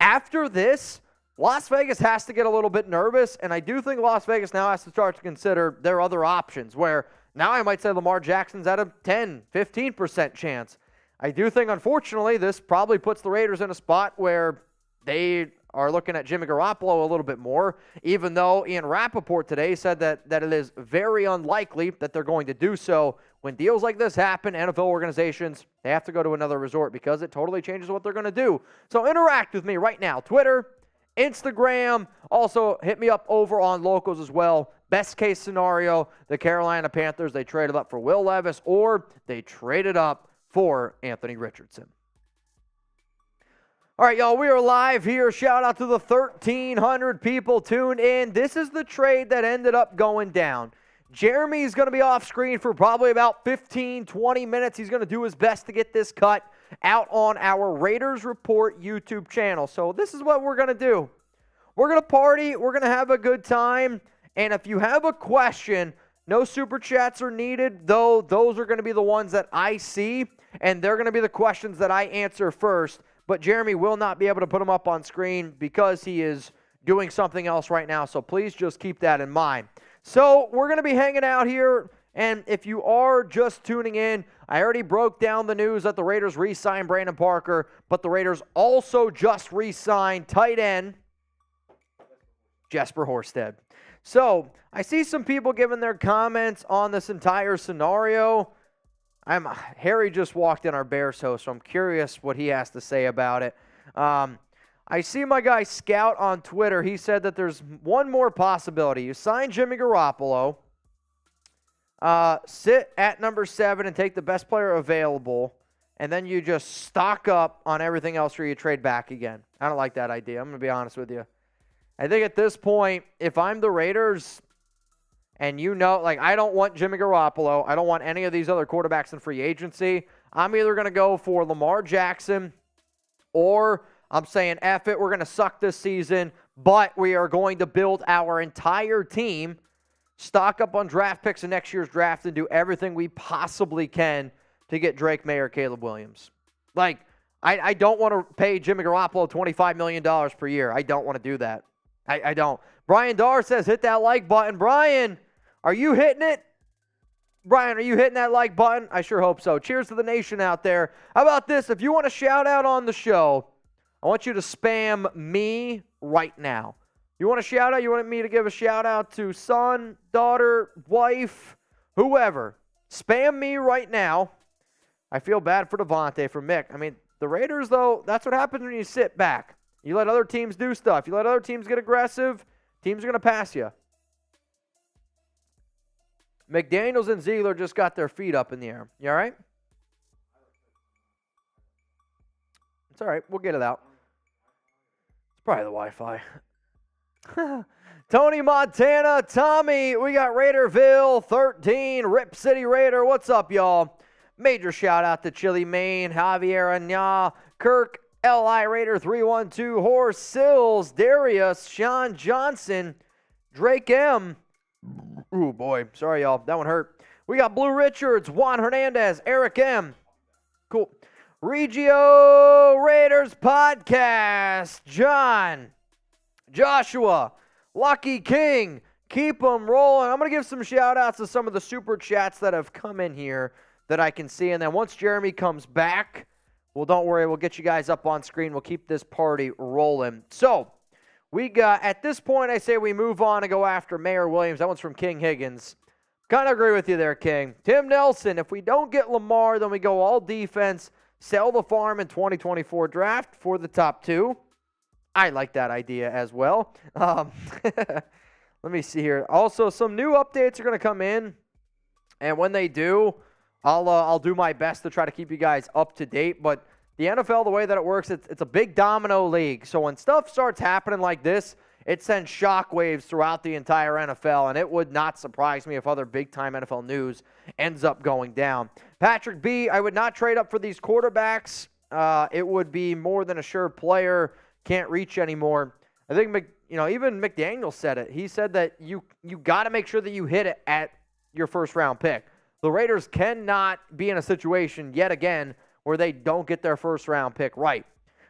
After this, Las Vegas has to get a little bit nervous, and I do think Las Vegas now has to start to consider their other options, where now I might say Lamar Jackson's at a 10, 15% chance. I do think, unfortunately, this probably puts the Raiders in a spot where they are looking at Jimmy Garoppolo a little bit more, even though Ian Rappaport today said that it is very unlikely that they're going to do so. When deals like this happen, NFL organizations, they have to go to another resort because it totally changes what they're going to do. So interact with me right now. Twitter, Instagram. Also, hit me up over on Locals as well. Best case scenario, the Carolina Panthers, they traded up for Will Levis, or they traded up for Anthony Richardson. All right, y'all, we are live here. Shout out to the 1,300 people tuned in. This is the trade that ended up going down. Jeremy's going to be off screen for probably about 15, 20 minutes. He's going to do his best to get this cut out on our Raiders Report YouTube channel. So this is what we're going to do. We're going to party. We're going to have a good time. And if you have a question, no super chats are needed, though those are going to be the ones that I see, and they're going to be the questions that I answer first. But Jeremy will not be able to put them up on screen because he is doing something else right now. So please just keep that in mind. So we're going to be hanging out here, and if you are just tuning in, I already broke down the news that the Raiders re-signed Brandon Parker, but the Raiders also just re-signed tight end Jesper Horsted. So I see some people giving their comments on this entire scenario. Harry just walked in, our Bears host, so I'm curious what he has to say about it. I see my guy Scout on Twitter. He said that there's one more possibility. You sign Jimmy Garoppolo, sit at number 7 and take the best player available, and then you just stock up on everything else where you trade back again. I don't like that idea. I'm going to be honest with you. I think at this point, if I'm the Raiders, and I don't want Jimmy Garoppolo, I don't want any of these other quarterbacks in free agency, I'm either going to go for Lamar Jackson, or I'm saying, F it, we're going to suck this season, but we are going to build our entire team stock up on draft picks in next year's draft and do everything we possibly can to get Drake May or Caleb Williams. Like, I don't want to pay Jimmy Garoppolo $25 million per year. I don't want to do that. I don't. Brian Darr says, hit that like button. Brian, are you hitting it? Brian, are you hitting that like button? I sure hope so. Cheers to the nation out there. How about this? If you want a shout out on the show, I want you to spam me right now. You want a shout out? You want me to give a shout out to son, daughter, wife, whoever? Spam me right now. I feel bad for Devontae, for Mick. I mean, the Raiders, though, that's what happens when you sit back. You let other teams do stuff. You let other teams get aggressive, teams are going to pass you. McDaniels and Ziegler just got their feet up in the air. You all right? It's all right. We'll get it out. It's probably the Wi-Fi. Tony Montana, Tommy, we got Raiderville 13, Rip City Raider. What's up, y'all? Major shout out to Chili Maine, Javier Anya, Kirk, L.I. Raider 312, Horace Sills, Darius, Sean Johnson, Drake M. Ooh, boy. Sorry, y'all. That one hurt. We got Blue Richards, Juan Hernandez, Eric M. Cool. Regio Raiders Podcast, John, Joshua, Lucky King, keep them rolling. I'm going to give some shout-outs to some of the super chats that have come in here that I can see. And then once Jeremy comes back, well, don't worry. We'll get you guys up on screen. We'll keep this party rolling. So, we got, at this point, I say we move on and go after Mayor Williams. That one's from King Higgins. Kind of agree with you there, King. Tim Nelson, if we don't get Lamar, then we go all defense, sell the farm in 2024 draft for the top two. I like that idea as well. Let me see here. Also, some new updates are going to come in, and when they do, I'll do my best to try to keep you guys up to date. But the NFL, the way that it works, it's a big domino league. So when stuff starts happening like this, it sends shockwaves throughout the entire NFL, and it would not surprise me if other big-time NFL news ends up going down. Patrick B., I would not trade up for these quarterbacks. It would be more than a sure player. Can't reach anymore. I think, even McDaniels said it. He said that you got to make sure that you hit it at your first-round pick. The Raiders cannot be in a situation yet again where they don't get their first-round pick right.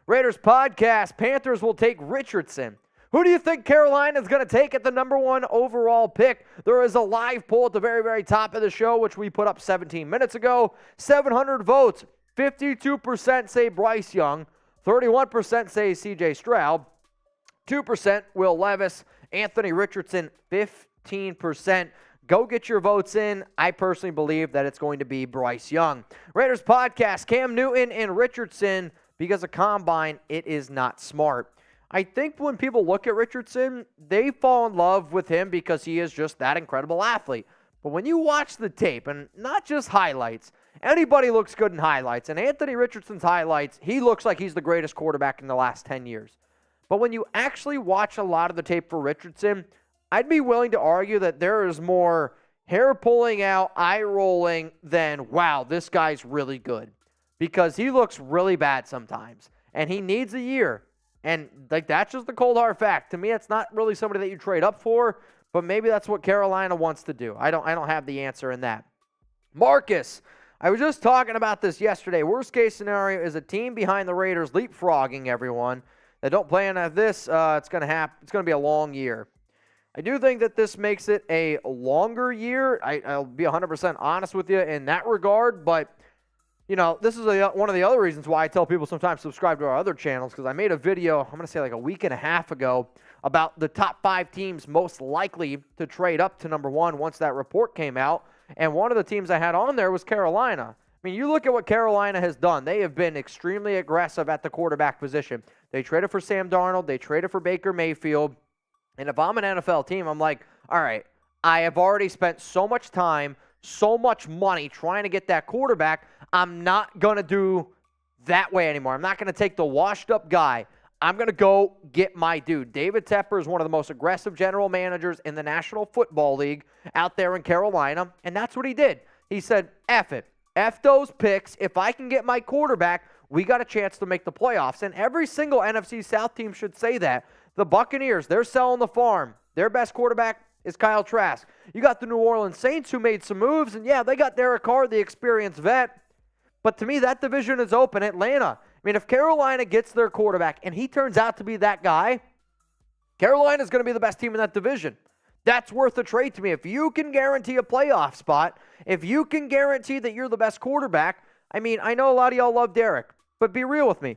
Raiders Podcast, Panthers will take Richardson. Who do you think Carolina is going to take at the number 1 overall pick? There is a live poll at the very, very top of the show, which we put up 17 minutes ago. 700 votes. 52% say Bryce Young. 31% say C.J. Stroud. 2% Will Levis. Anthony Richardson, 15%. Go get your votes in. I personally believe that it's going to be Bryce Young. Raiders Podcast, Cam Newton and Richardson, because of Combine, it is not smart. I think when people look at Richardson, they fall in love with him because he is just that incredible athlete. But when you watch the tape, and not just highlights, anybody looks good in highlights. And Anthony Richardson's highlights, he looks like he's the greatest quarterback in the last 10 years. But when you actually watch a lot of the tape for Richardson, I'd be willing to argue that there is more hair pulling out, eye rolling than, wow, this guy's really good. Because he looks really bad sometimes. And he needs a year. And that's just the cold hard fact. To me, it's not really somebody that you trade up for, but maybe that's what Carolina wants to do. I don't have the answer in that. Marcus, I was just talking about this yesterday. Worst case scenario is a team behind the Raiders leapfrogging everyone. They don't plan on this. It's going to happen. It's going to be a long year. I do think that this makes it a longer year. I'll be 100% honest with you in that regard, but this is one of the other reasons why I tell people sometimes subscribe to our other channels, because I made a video, I'm going to say like a week and a half ago, about the top 5 teams most likely to trade up to number 1 once that report came out. And one of the teams I had on there was Carolina. I mean, you look at what Carolina has done. They have been extremely aggressive at the quarterback position. They traded for Sam Darnold. They traded for Baker Mayfield. And if I'm an NFL team, I'm like, all right, I have already spent so much time, so much money trying to get that quarterback. I'm not going to do that way anymore. I'm not going to take the washed-up guy. I'm going to go get my dude. David Tepper is one of the most aggressive general managers in the National Football League out there in Carolina, and that's what he did. He said, F it. F those picks. If I can get my quarterback, we got a chance to make the playoffs. And every single NFC South team should say that. The Buccaneers, they're selling the farm. Their best quarterback is Kyle Trask. You got the New Orleans Saints who made some moves, and yeah, they got Derek Carr, the experienced vet. But to me, that division is open. Atlanta. I mean, if Carolina gets their quarterback and he turns out to be that guy, Carolina is going to be the best team in that division. That's worth a trade to me. If you can guarantee a playoff spot, if you can guarantee that you're the best quarterback, I mean, I know a lot of y'all love Derek, but be real with me.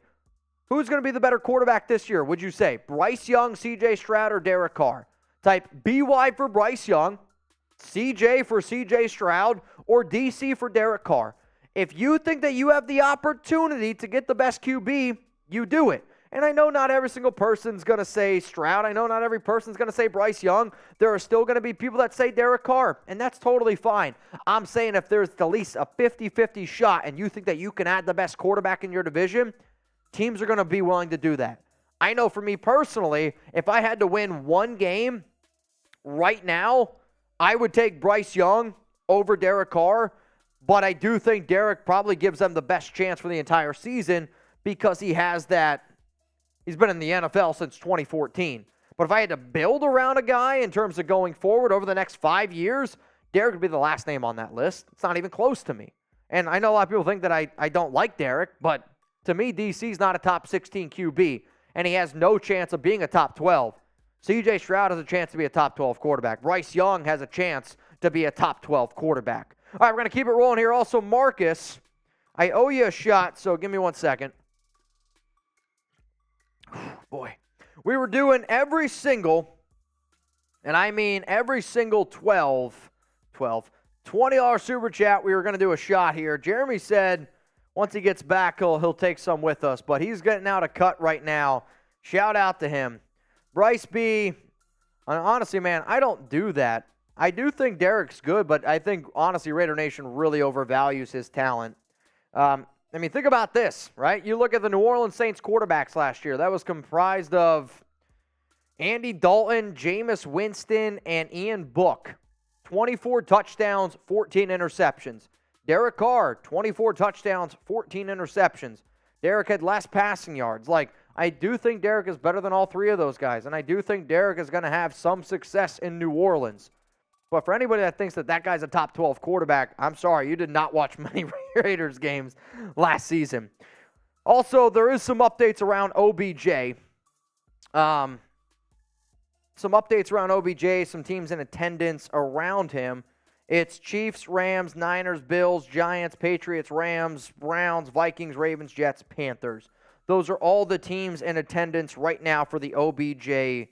Who's going to be the better quarterback this year, would you say? Bryce Young, C.J. Stroud, or Derek Carr? Type BY for Bryce Young, C.J. for C.J. Stroud, or D.C. for Derek Carr. If you think that you have the opportunity to get the best QB, you do it. And I know not every single person's going to say Stroud. I know not every person's going to say Bryce Young. There are still going to be people that say Derek Carr, and that's totally fine. I'm saying if there's at least a 50-50 shot and you think that you can add the best quarterback in your division, teams are going to be willing to do that. I know for me personally, if I had to win one game right now, I would take Bryce Young over Derek Carr, but I do think Derek probably gives them the best chance for the entire season because he has that. He's been in the NFL since 2014. But if I had to build around a guy in terms of going forward over the next 5 years, Derek would be the last name on that list. It's not even close to me. And I know a lot of people think that I don't like Derek, but to me, DC's not a top 16 QB, and he has no chance of being a top 12. C.J. Stroud has a chance to be a top 12 quarterback. Bryce Young has a chance to be a top 12 quarterback. All right, we're going to keep it rolling here. Also, Marcus, I owe you a shot, so give me 1 second. Boy, we were doing every single, and I mean every single $20 super chat. We were going to do a shot here. Jeremy said once he gets back, he'll take some with us, but he's getting out a cut right now. Shout out to him. Bryce B, honestly, man, I don't do that. I do think Derek's good, but I think, honestly, Raider Nation really overvalues his talent. I mean, think about this, right? You look at the New Orleans Saints quarterbacks last year. That was comprised of Andy Dalton, Jameis Winston, and Ian Book. 24 touchdowns, 14 interceptions. Derek Carr, 24 touchdowns, 14 interceptions. Derek had less passing yards. Like, I do think Derek is better than all three of those guys, and I do think Derek is going to have some success in New Orleans. But for anybody that thinks that guy's a top 12 quarterback, I'm sorry, you did not watch many Raiders games last season. Also, there is some updates around OBJ. Some teams in attendance around him. It's Chiefs, Rams, Niners, Bills, Giants, Patriots, Rams, Browns, Vikings, Ravens, Jets, Panthers. Those are all the teams in attendance right now for the OBJ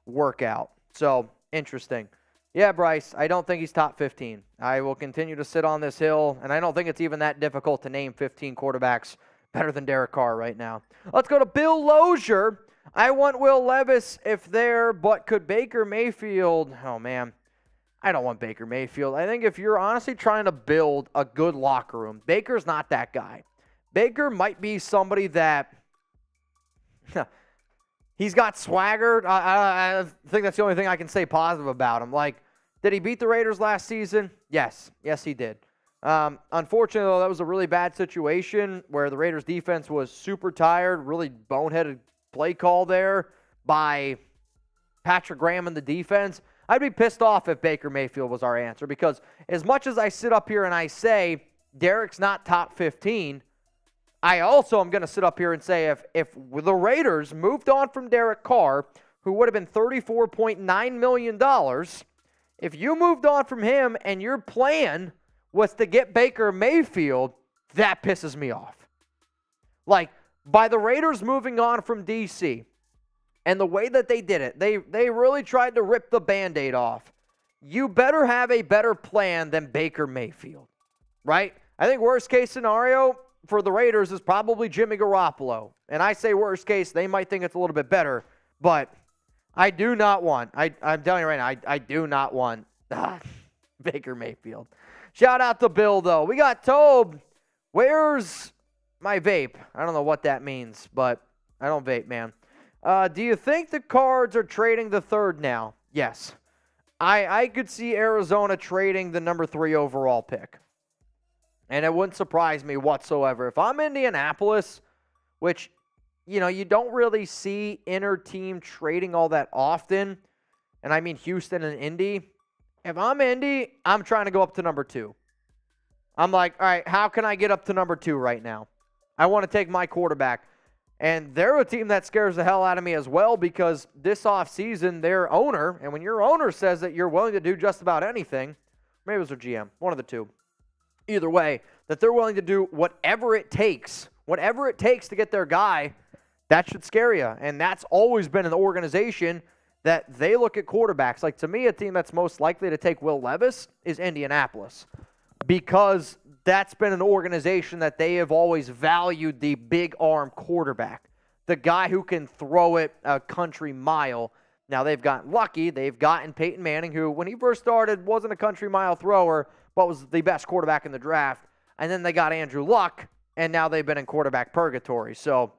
workout. So, interesting. Yeah, Bryce, I don't think he's top 15. I will continue to sit on this hill, and I don't think it's even that difficult to name 15 quarterbacks better than Derek Carr right now. Let's go to Bill Lozier. I want Will Levis if there, but could Baker Mayfield? Oh, man. I don't want Baker Mayfield. I think if you're honestly trying to build a good locker room, Baker's not that guy. Baker might be somebody that he's got swagger. I think that's the only thing I can say positive about him. Like, did he beat the Raiders last season? Yes. Yes, he did. Unfortunately, though, that was a really bad situation where the Raiders defense was super tired, really boneheaded play call there by Patrick Graham and the defense. I'd be pissed off if Baker Mayfield was our answer because as much as I sit up here and I say Derek's not top 15, I also am going to sit up here and say if the Raiders moved on from Derek Carr, who would have been $34.9 million, if you moved on from him and your plan was to get Baker Mayfield, that pisses me off. Like, by the Raiders moving on from D.C., and the way that they did it, they really tried to rip the Band-Aid off. You better have a better plan than Baker Mayfield, right? I think worst case scenario for the Raiders is probably Jimmy Garoppolo. And I say worst case, they might think it's a little bit better, but I do not want, I'm telling you right now, I do not want Baker Mayfield. Shout out to Bill, though. We got Tobe. Where's my vape? I don't know what that means, but I don't vape, man. Do you think the Cards are trading the third now? Yes. I could see Arizona trading the number 3 overall pick. And it wouldn't surprise me whatsoever. If I'm Indianapolis, which, you know, you don't really see inner team trading all that often, and I mean Houston and Indy, If I'm Indy, I'm trying to go up to number 2. I'm like, all right, how can I get up to number 2 right now? I want to take my quarterback. And they're a team that scares the hell out of me as well because this offseason, their owner, and when your owner says that you're willing to do just about anything, maybe it was their GM, one of the two. Either way, that they're willing to do whatever it takes to get their guy, that should scare you. And that's always been an organization that they look at quarterbacks. Like, to me, a team that's most likely to take Will Levis is Indianapolis because that's been an organization that they have always valued the big arm quarterback, the guy who can throw it a country mile. Now, they've gotten lucky. They've gotten Peyton Manning, who, when he first started, wasn't a country mile thrower, but was the best quarterback in the draft. And then they got Andrew Luck, and now they've been in quarterback purgatory. So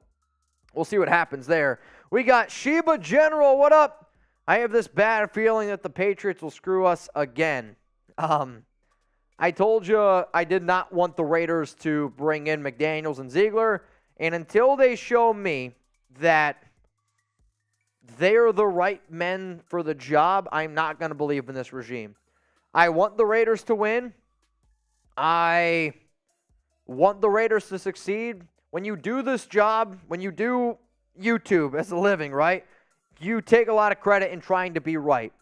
we'll see what happens there. We got Sheba General. What up? I have this bad feeling that the Patriots will screw us again. I told you I did not want the Raiders to bring in McDaniels and Ziegler, and until they show me that they're the right men for the job, I'm not going to believe in this regime. I want the Raiders to win. I want the Raiders to succeed. When you do this job, when you do YouTube as a living, right, you take a lot of credit in trying to be right.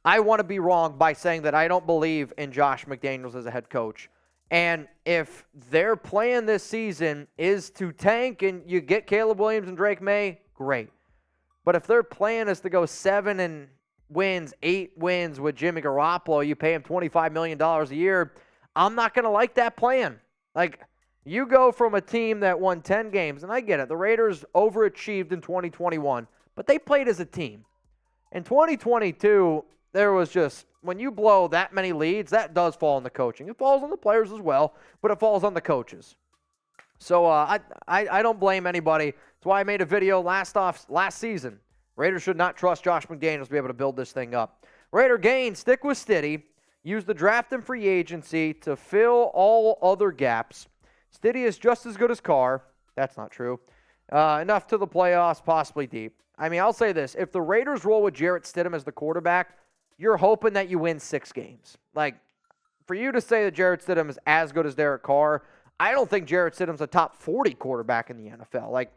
I want to be wrong by saying that I don't believe in Josh McDaniels as a head coach. And if their plan this season is to tank and you get Caleb Williams and Drake May, great. But if their plan is to go 7 wins, 8 wins with Jimmy Garoppolo, you pay him $25 million a year, I'm not going to like that plan. Like, you go from a team that won 10 games, and I get it, the Raiders overachieved in 2021, but they played as a team. In 2022, there was just, when you blow that many leads, that does fall on the coaching. It falls on the players as well, but it falls on the coaches. So I don't blame anybody. That's why I made a video last season. Raiders should not trust Josh McDaniels to be able to build this thing up. Raider Gain, stick with Stiddy. Use the draft and free agency to fill all other gaps. Stiddy is just as good as Carr. That's not true. Enough to the playoffs, possibly deep. I mean, I'll say this. If the Raiders roll with Jarrett Stidham as the quarterback, you're hoping that you win 6 games. Like, for you to say that Jarrett Stidham is as good as Derek Carr, I don't think Jarrett Stidham's a top 40 quarterback in the NFL. Like,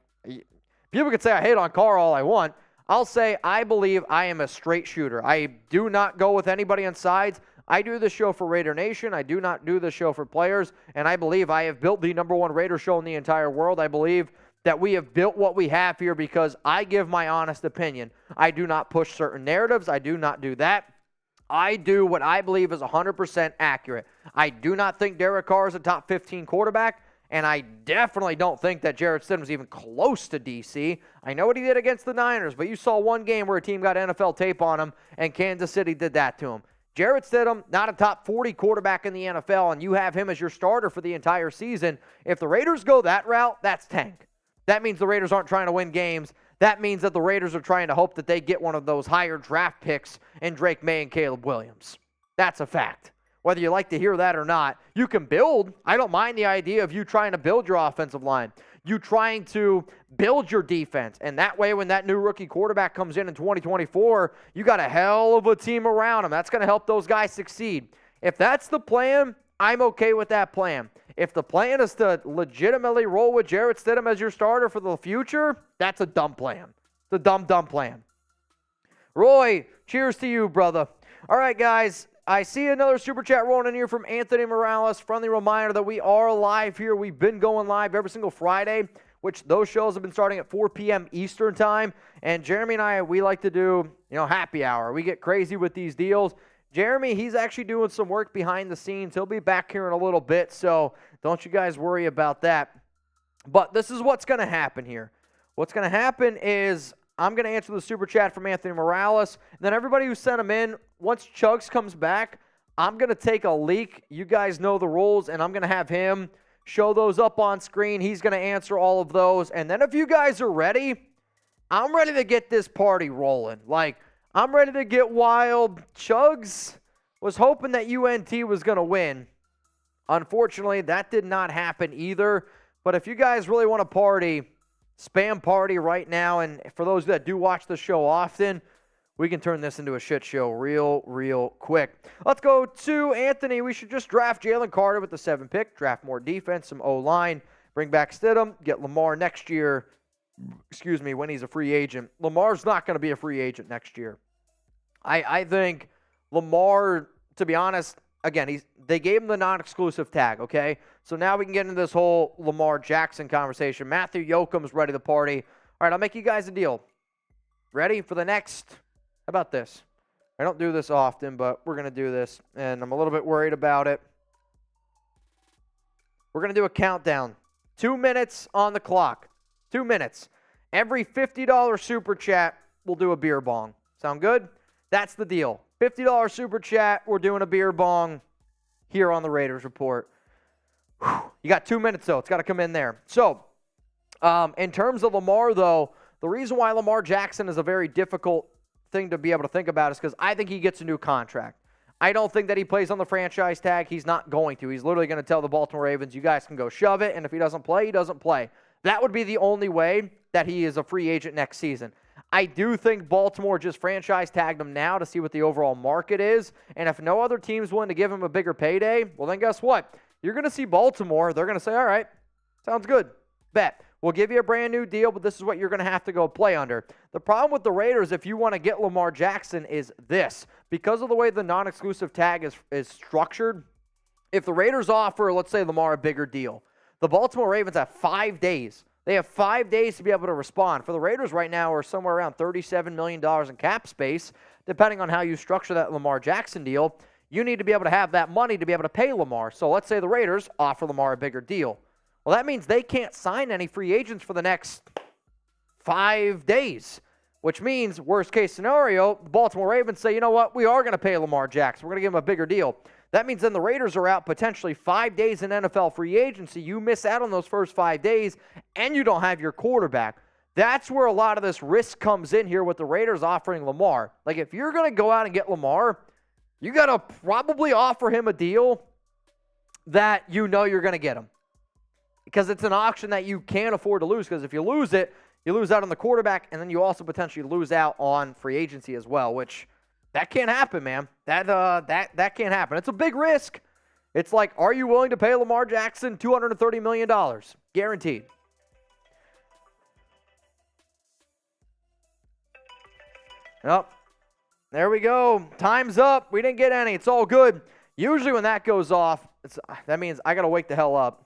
people could say I hate on Carr all I want. I'll say I believe I am a straight shooter. I do not go with anybody on sides. I do this show for Raider Nation. I do not do this show for players. And I believe I have built the #1 Raider show in the entire world. I believe that we have built what we have here because I give my honest opinion. I do not push certain narratives. I do not do that. I do what I believe is 100% accurate. I do not think Derek Carr is a top 15 quarterback, and I definitely don't think that Jarrett Stidham is even close to DC. I know what he did against the Niners, but you saw one game where a team got NFL tape on him, and Kansas City did that to him. Jarrett Stidham, not a top 40 quarterback in the NFL, and you have him as your starter for the entire season. If the Raiders go that route, that's tank. That means the Raiders aren't trying to win games. That means that the Raiders are trying to hope that they get one of those higher draft picks in Drake May and Caleb Williams. That's a fact. Whether you like to hear that or not, you can build. I don't mind the idea of you trying to build your offensive line. You trying to build your defense. And that way, when that new rookie quarterback comes in 2024, you got a hell of a team around him. That's going to help those guys succeed. If that's the plan, I'm okay with that plan. If the plan is to legitimately roll with Jarrett Stidham as your starter for the future, that's a dumb plan. It's a dumb plan. Roy, cheers to you, brother. All right, guys, I see another super chat rolling in here from Anthony Morales. Friendly reminder that we are live here. We've been going live every single Friday, which those shows have been starting at 4 p.m. Eastern time. And Jeremy and I, we like to do, happy hour. We get crazy with these deals. Jeremy, he's actually doing some work behind the scenes. He'll be back here in a little bit, so don't you guys worry about that. But this is what's going to happen here. What's going to happen is I'm going to answer the super chat from Anthony Morales. And then everybody who sent him in, once Chugs comes back, I'm going to take a leak. You guys know the rules, and I'm going to have him show those up on screen. He's going to answer all of those. And then if you guys are ready, I'm ready to get this party rolling. I'm ready to get wild. Chugs was hoping that UNT was going to win. Unfortunately, that did not happen either. But if you guys really want to party, spam party right now. And for those that do watch the show often, we can turn this into a shit show real quick. Let's go to Anthony. We should just draft Jalen Carter with the 7th pick, draft more defense, some O-line, bring back Stidham, get Lamar next year, when he's a free agent. Lamar's not going to be a free agent next year. I think Lamar, to be honest, again, they gave him the non-exclusive tag, okay? So now we can get into this whole Lamar Jackson conversation. Matthew Yoakum's ready to party. All right, I'll make you guys a deal. Ready for the next? How about this? I don't do this often, but we're going to do this, and I'm a little bit worried about it. We're going to do a countdown. 2 minutes on the clock. 2 minutes. Every $50 super chat, we'll do a beer bong. Sound good? That's the deal. $50 super chat, we're doing a beer bong here on the Raiders Report. Whew. You got 2 minutes, though. It's got to come in there. So, in terms of Lamar, though, the reason why Lamar Jackson is a very difficult thing to be able to think about is because I think he gets a new contract. I don't think that he plays on the franchise tag. He's not going to. He's literally going to tell the Baltimore Ravens, you guys can go shove it, and if he doesn't play, he doesn't play. That would be the only way that he is a free agent next season. I do think Baltimore just franchise tagged him now to see what the overall market is, and if no other team's willing to give him a bigger payday, well then guess what? You're going to see Baltimore. They're going to say, all right, sounds good. Bet. We'll give you a brand new deal, but this is what you're going to have to go play under. The problem with the Raiders, if you want to get Lamar Jackson, is this. Because of the way the non-exclusive tag is structured, if the Raiders offer, let's say, Lamar a bigger deal, the Baltimore Ravens have 5 days. They have 5 days to be able to respond. For the Raiders right now, we're somewhere around $37 million in cap space. Depending on how you structure that Lamar Jackson deal, you need to be able to have that money to be able to pay Lamar. So let's say the Raiders offer Lamar a bigger deal. Well, that means they can't sign any free agents for the next 5 days, which means, worst case scenario, the Baltimore Ravens say, you know what, we are going to pay Lamar Jackson. We're going to give him a bigger deal. That means then the Raiders are out potentially 5 days in NFL free agency. You miss out on those first 5 days, and you don't have your quarterback. That's where a lot of this risk comes in here with the Raiders offering Lamar. Like, if you're going to go out and get Lamar, you got to probably offer him a deal that you know you're going to get him. Because it's an auction that you can't afford to lose. Because if you lose it, you lose out on the quarterback, and then you also potentially lose out on free agency as well, which that can't happen, man. That can't happen. It's a big risk. It's like, are you willing to pay Lamar Jackson $230 million? Guaranteed. Yep. There we go. Time's up. We didn't get any. It's all good. Usually when that goes off, that means I got to wake the hell up.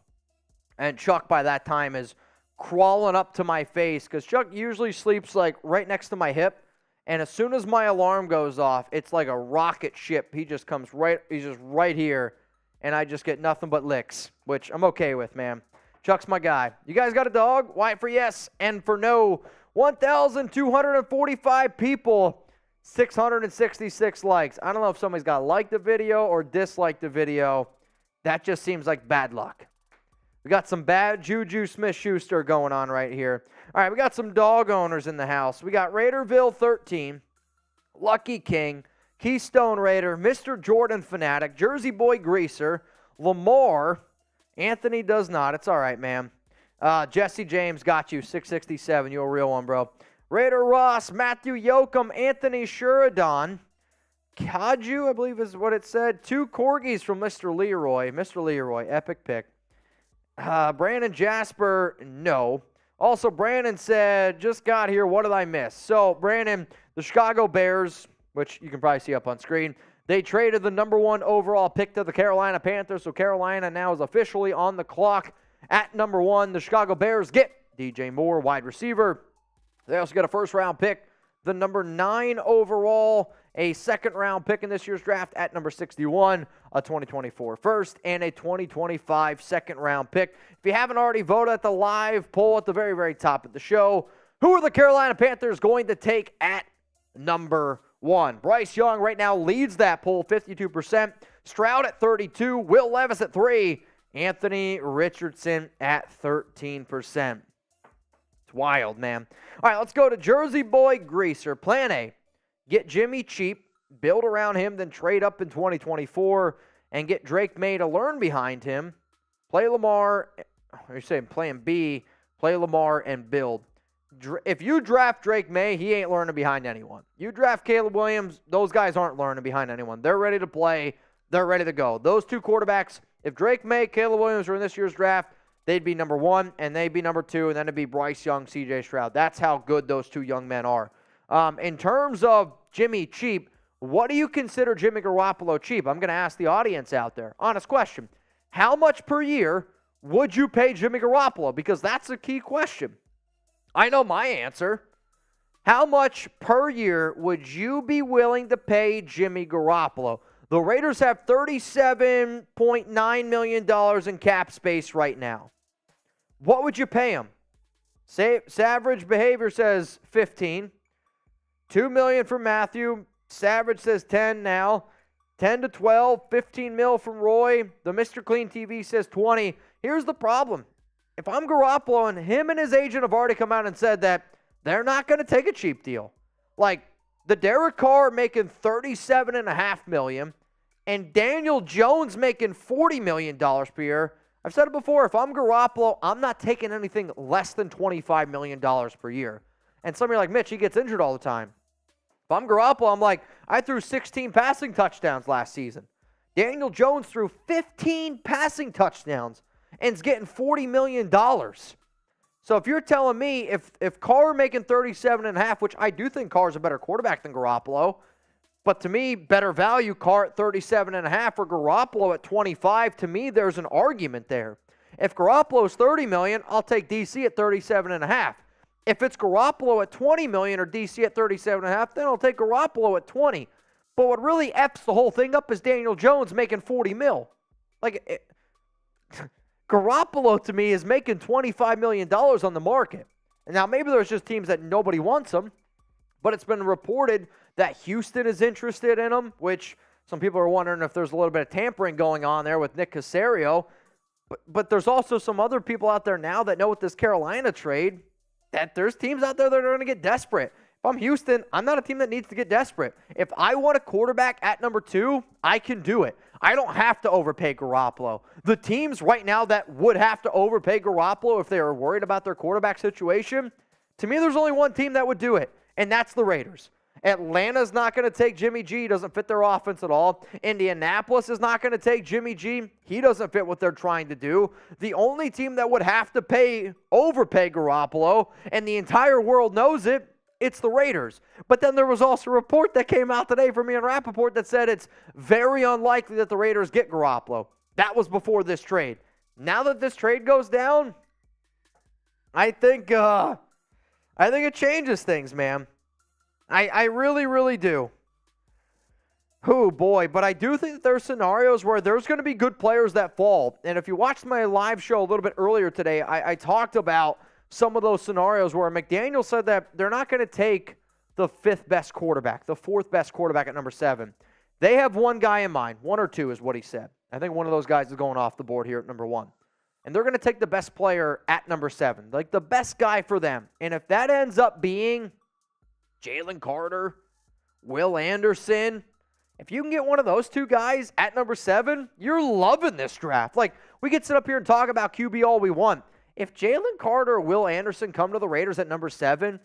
And Chuck, by that time, is crawling up to my face because Chuck usually sleeps like right next to my hip. And as soon as my alarm goes off, it's like a rocket ship. He's just right here. And I just get nothing but licks, which I'm okay with, man. Chuck's my guy. You guys got a dog? White for yes and for no. 1,245 people, 666 likes. I don't know if somebody's got to like the video or dislike the video. That just seems like bad luck. We got some bad Juju Smith-Schuster going on right here. All right, we got some dog owners in the house. We got Raiderville 13, Lucky King, Keystone Raider, Mr. Jordan Fanatic, Jersey Boy Greaser, Lamar. Anthony does not. It's all right, man. Jesse James got you, 667. You a real one, bro. Raider Ross, Matthew Yoakum, Anthony Sheridan, Kaju, I believe is what it said. 2 corgis from Mr. Leroy. Mr. Leroy, epic pick. Brandon Jasper, no. Also, Brandon said, just got here, what did I miss? So, Brandon, the Chicago Bears, which you can probably see up on screen, they traded the number 1 overall pick to the Carolina Panthers, so Carolina now is officially on the clock at number 1. The Chicago Bears get DJ Moore, wide receiver. They also get a first-round pick, the number 9 overall, a second-round pick in this year's draft at number 61, a 2024 first, and a 2025 second-round pick. If you haven't already voted at the live poll at the very, very top of the show, who are the Carolina Panthers going to take at number 1? Bryce Young right now leads that poll, 52%. Stroud at 32%. Will Levis at 3%. Anthony Richardson at 13%. It's wild, man. All right, let's go to Jersey Boy Greaser. Plan A. Get Jimmy cheap, build around him, then trade up in 2024 and get Drake May to learn behind him. Play Lamar. You're saying plan B, play Lamar and build. if you draft Drake May, he ain't learning behind anyone. You draft Caleb Williams, those guys aren't learning behind anyone. They're ready to play. They're ready to go. Those two quarterbacks, if Drake May, Caleb Williams were in this year's draft, they'd be number 1, and they'd be number 2, and then it'd be Bryce Young, C.J. Stroud. That's how good those two young men are. In terms of Jimmy cheap, what do you consider Jimmy Garoppolo cheap? I'm going to ask the audience out there. Honest question. How much per year would you pay Jimmy Garoppolo? Because that's a key question. I know my answer. How much per year would you be willing to pay Jimmy Garoppolo? The Raiders have $37.9 million in cap space right now. What would you pay him? Savage Behavior says 15. $2 million for Matthew. Savage says 10 now. 10 to 12. 15 mil from Roy. The Mr. Clean TV says 20. Here's the problem. If I'm Garoppolo, and him and his agent have already come out and said that they're not going to take a cheap deal. Like, the Derek Carr making $37.5 million and Daniel Jones making $40 million per year. I've said it before, if I'm Garoppolo, I'm not taking anything less than $25 million per year. And some of you are like, Mitch, he gets injured all the time. If I'm Garoppolo, I'm like, I threw 16 passing touchdowns last season. Daniel Jones threw 15 passing touchdowns and is getting $40 million. So if you're telling me if Carr making 37.5, which I do think Carr's a better quarterback than Garoppolo, but to me, better value, Carr at 37.5 or Garoppolo at 25, to me, there's an argument there. If Garoppolo's $30 million, I'll take DC at 37.5. If it's Garoppolo at $20 million or DC at 37.5, then I'll take Garoppolo at 20. But what really F's the whole thing up is Daniel Jones making $40 million. Garoppolo, to me, is making $25 million on the market. And now, maybe there's just teams that nobody wants him, but it's been reported that Houston is interested in him, which some people are wondering if there's a little bit of tampering going on there with Nick Caserio. But there's also some other people out there now that know with this Carolina trade that there's teams out there that are going to get desperate. If I'm Houston, I'm not a team that needs to get desperate. If I want a quarterback at number 2, I can do it. I don't have to overpay Garoppolo. The teams right now that would have to overpay Garoppolo if they were worried about their quarterback situation, to me, there's only one team that would do it, and that's the Raiders. Atlanta's not going to take Jimmy G. He doesn't fit their offense at all. Indianapolis is not going to take Jimmy G. He doesn't fit what they're trying to do. The only team that would have to overpay Garoppolo, and the entire world knows it, it's the Raiders. But then there was also a report that came out today from Ian Rappaport that said it's very unlikely that the Raiders get Garoppolo. That was before this trade. Now that this trade goes down, I think it changes things, man. I really, really do. Oh, boy. But I do think that there's scenarios where there's going to be good players that fall. And if you watched my live show a little bit earlier today, I talked about some of those scenarios where McDaniels said that they're not going to take the 5th best quarterback, the 4th best quarterback at number 7. They have one guy in mind. 1 or 2 is what he said. I think one of those guys is going off the board here at number 1. And they're going to take the best player at number 7, like the best guy for them. And if that ends up being Jalen Carter, Will Anderson, if you can get one of those 2 guys at number 7, you're loving this draft. Like, we could sit up here and talk about QB all we want. If Jalen Carter or Will Anderson come to the Raiders at number 7,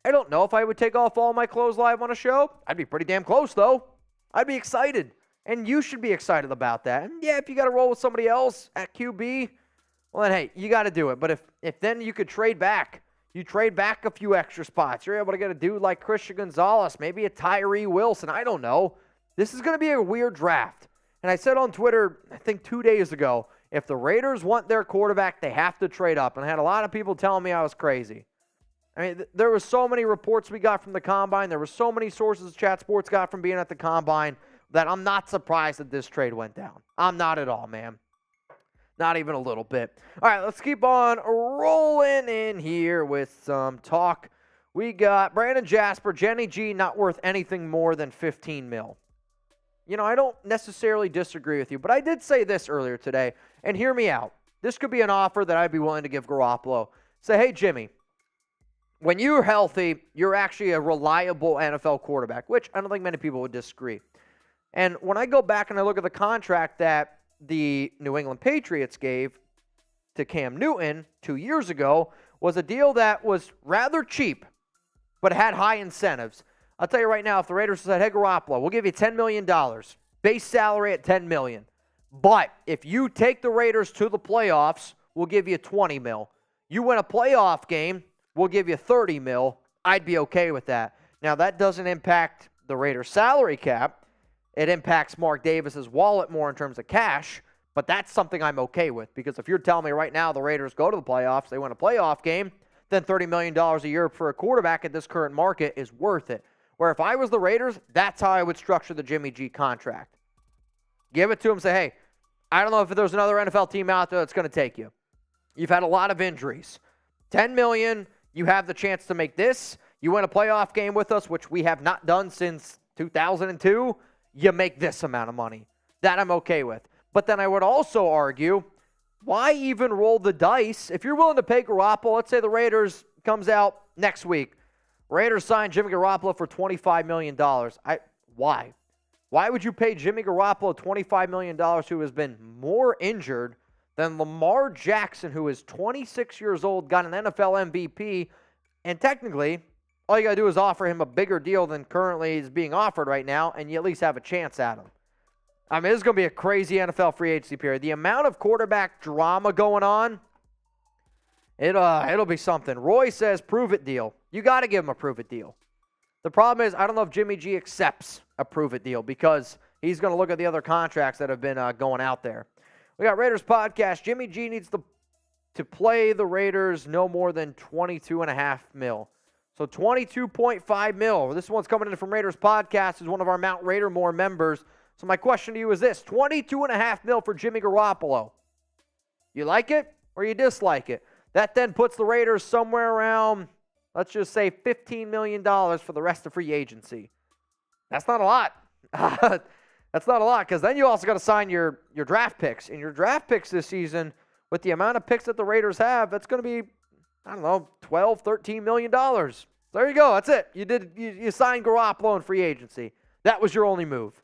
I don't know if I would take off all my clothes live on a show. I'd be pretty damn close, though. I'd be excited. And you should be excited about that. And yeah, if you got to roll with somebody else at QB, well, then, hey, you got to do it. But if then you could trade back. You trade back a few extra spots. You're able to get a dude like Christian Gonzalez, maybe a Tyree Wilson. I don't know. This is going to be a weird draft. And I said on Twitter, I think 2 days ago, if the Raiders want their quarterback, they have to trade up. And I had a lot of people telling me I was crazy. I mean, there were so many reports we got from the Combine. There were so many sources Chat Sports got from being at the Combine that I'm not surprised that this trade went down. I'm not at all, man. Not even a little bit. All right, let's keep on rolling in here with some talk. We got Brandon Jasper, Jenny G, not worth anything more than $15 million. You know, I don't necessarily disagree with you, but I did say this earlier today, and hear me out. This could be an offer that I'd be willing to give Garoppolo. Say, hey, Jimmy, when you're healthy, you're actually a reliable NFL quarterback, which I don't think many people would disagree. And when I go back and I look at the contract that the New England Patriots gave to Cam Newton 2 years ago, was a deal that was rather cheap, but had high incentives. I'll tell you right now, if the Raiders said, hey, Garoppolo, we'll give you $10 million, base salary at $10 million. But if you take the Raiders to the playoffs, we'll give you $20 million. You win a playoff game, we'll give you $30 million. I'd be okay with that. Now, that doesn't impact the Raiders' salary cap. It impacts Mark Davis's wallet more in terms of cash, but that's something I'm okay with, because if you're telling me right now the Raiders go to the playoffs, they win a playoff game, then $30 million a year for a quarterback at this current market is worth it. Where if I was the Raiders, that's how I would structure the Jimmy G contract. Give it to him, say, hey, I don't know if there's another NFL team out there that's going to take you. You've had a lot of injuries. $10 million, you have the chance to make this. You win a playoff game with us, which we have not done since 2002. You make this amount of money. That I'm okay with. But then I would also argue, why even roll the dice? If you're willing to pay Garoppolo, let's say the Raiders comes out next week. Raiders sign Jimmy Garoppolo for $25 million. Why? Why would you pay Jimmy Garoppolo $25 million who has been more injured than Lamar Jackson, who is 26 years old, got an NFL MVP, and technically, all you got to do is offer him a bigger deal than currently is being offered right now, and you at least have a chance at him. I mean, this is going to be a crazy NFL free agency period. The amount of quarterback drama going on, it'll be something. Roy says, prove it deal. You got to give him a prove it deal. The problem is, I don't know if Jimmy G accepts a prove it deal, because he's going to look at the other contracts that have been going out there. We got Raiders podcast. Jimmy G needs to play the Raiders no more than $22.5 million. So $22.5 million. This one's coming in from Raiders podcast, who's one of our Mount Raider More members. So my question to you is this: $22.5 million for Jimmy Garoppolo. You like it or you dislike it? That then puts the Raiders somewhere around, let's just say, $15 million for the rest of free agency. That's not a lot. That's not a lot, because then you also got to sign your draft picks. And your draft picks this season, with the amount of picks that the Raiders have, that's going to be, I don't know, $12, $13 million. There you go. That's it. You signed Garoppolo in free agency. That was your only move.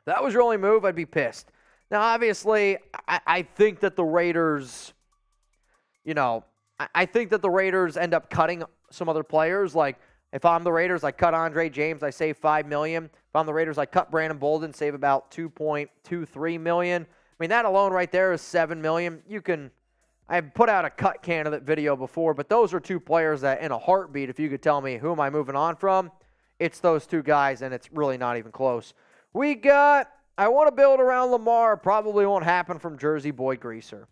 That was your only move, I'd be pissed. Now, obviously, I think that the Raiders, I think that the Raiders end up cutting some other players. Like, if I'm the Raiders, I cut Andre James, I save $5 million. If I'm the Raiders, I cut Brandon Bolden, save about $2.23 million. I mean, that alone right there is $7 million. I've put out a cut candidate video before, but those are two players that, in a heartbeat, if you could tell me who am I moving on from, it's those two guys, and it's really not even close. We got, I want to build around Lamar. Probably won't happen from Jersey Boy Greaser.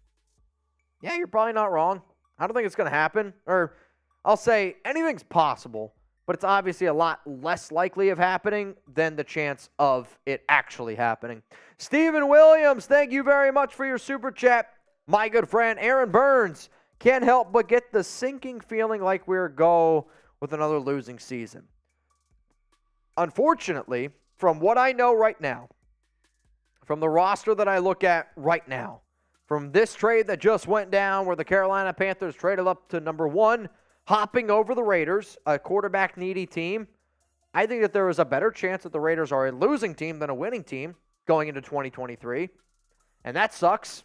Yeah, you're probably not wrong. I don't think it's going to happen. Or I'll say anything's possible, but it's obviously a lot less likely of happening than the chance of it actually happening. Stephen Williams, thank you very much for your super chat. My good friend Aaron Burns, can't help but get the sinking feeling like we're go with another losing season. Unfortunately, from what I know right now, from the roster that I look at right now, from this trade that just went down where the Carolina Panthers traded up to number 1, hopping over the Raiders, a quarterback-needy team, I think that there is a better chance that the Raiders are a losing team than a winning team going into 2023. And that sucks,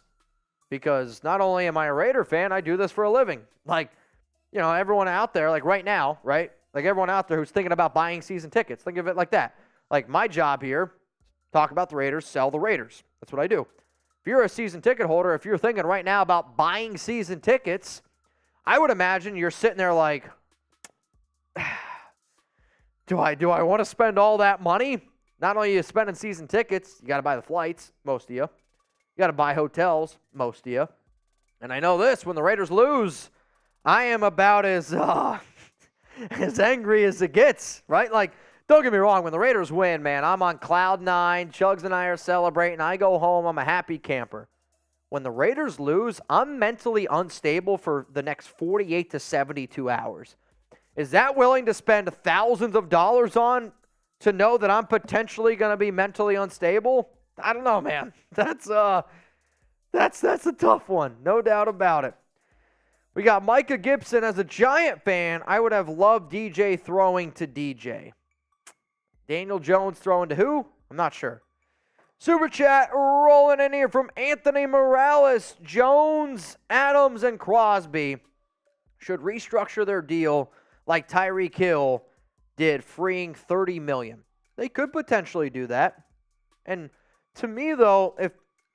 because not only am I a Raider fan, I do this for a living. Like, everyone out there, like right now, right? Like everyone out there who's thinking about buying season tickets, think of it like that. Like, my job here, talk about the Raiders, sell the Raiders. That's what I do. If you're a season ticket holder, if you're thinking right now about buying season tickets, I would imagine you're sitting there like, do I want to spend all that money? Not only are you spending season tickets, you got to buy the flights, most of you. You got to buy hotels, most of you. And I know this, when the Raiders lose, I am about as angry as it gets, right? Like, don't get me wrong, when the Raiders win, man, I'm on cloud 9. Chugs and I are celebrating. I go home. I'm a happy camper. When the Raiders lose, I'm mentally unstable for the next 48 to 72 hours. Is that willing to spend thousands of dollars on to know that I'm potentially going to be mentally unstable? I don't know, man. That's a tough one. No doubt about it. We got Micah Gibson. As a Giant fan, I would have loved DJ throwing to DJ. Daniel Jones throwing to who? I'm not sure. Super chat rolling in here from Anthony Morales. Jones, Adams, and Crosby should restructure their deal like Tyreek Hill did, freeing $30 million. They could potentially do that. And to me, though,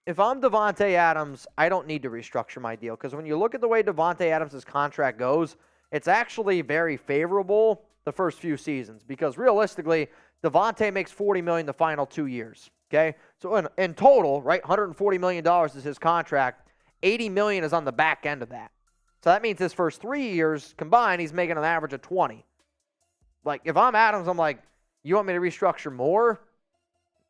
if I'm Davante Adams, I don't need to restructure my deal, because when you look at the way Davante Adams' contract goes, it's actually very favorable the first few seasons, because realistically, Davante makes $40 million the final 2 years. Okay, so in total, right, $140 million is his contract. $80 million is on the back end of that. So that means his first 3 years combined, he's making an average of 20. Like, if I'm Adams, I'm like, you want me to restructure more?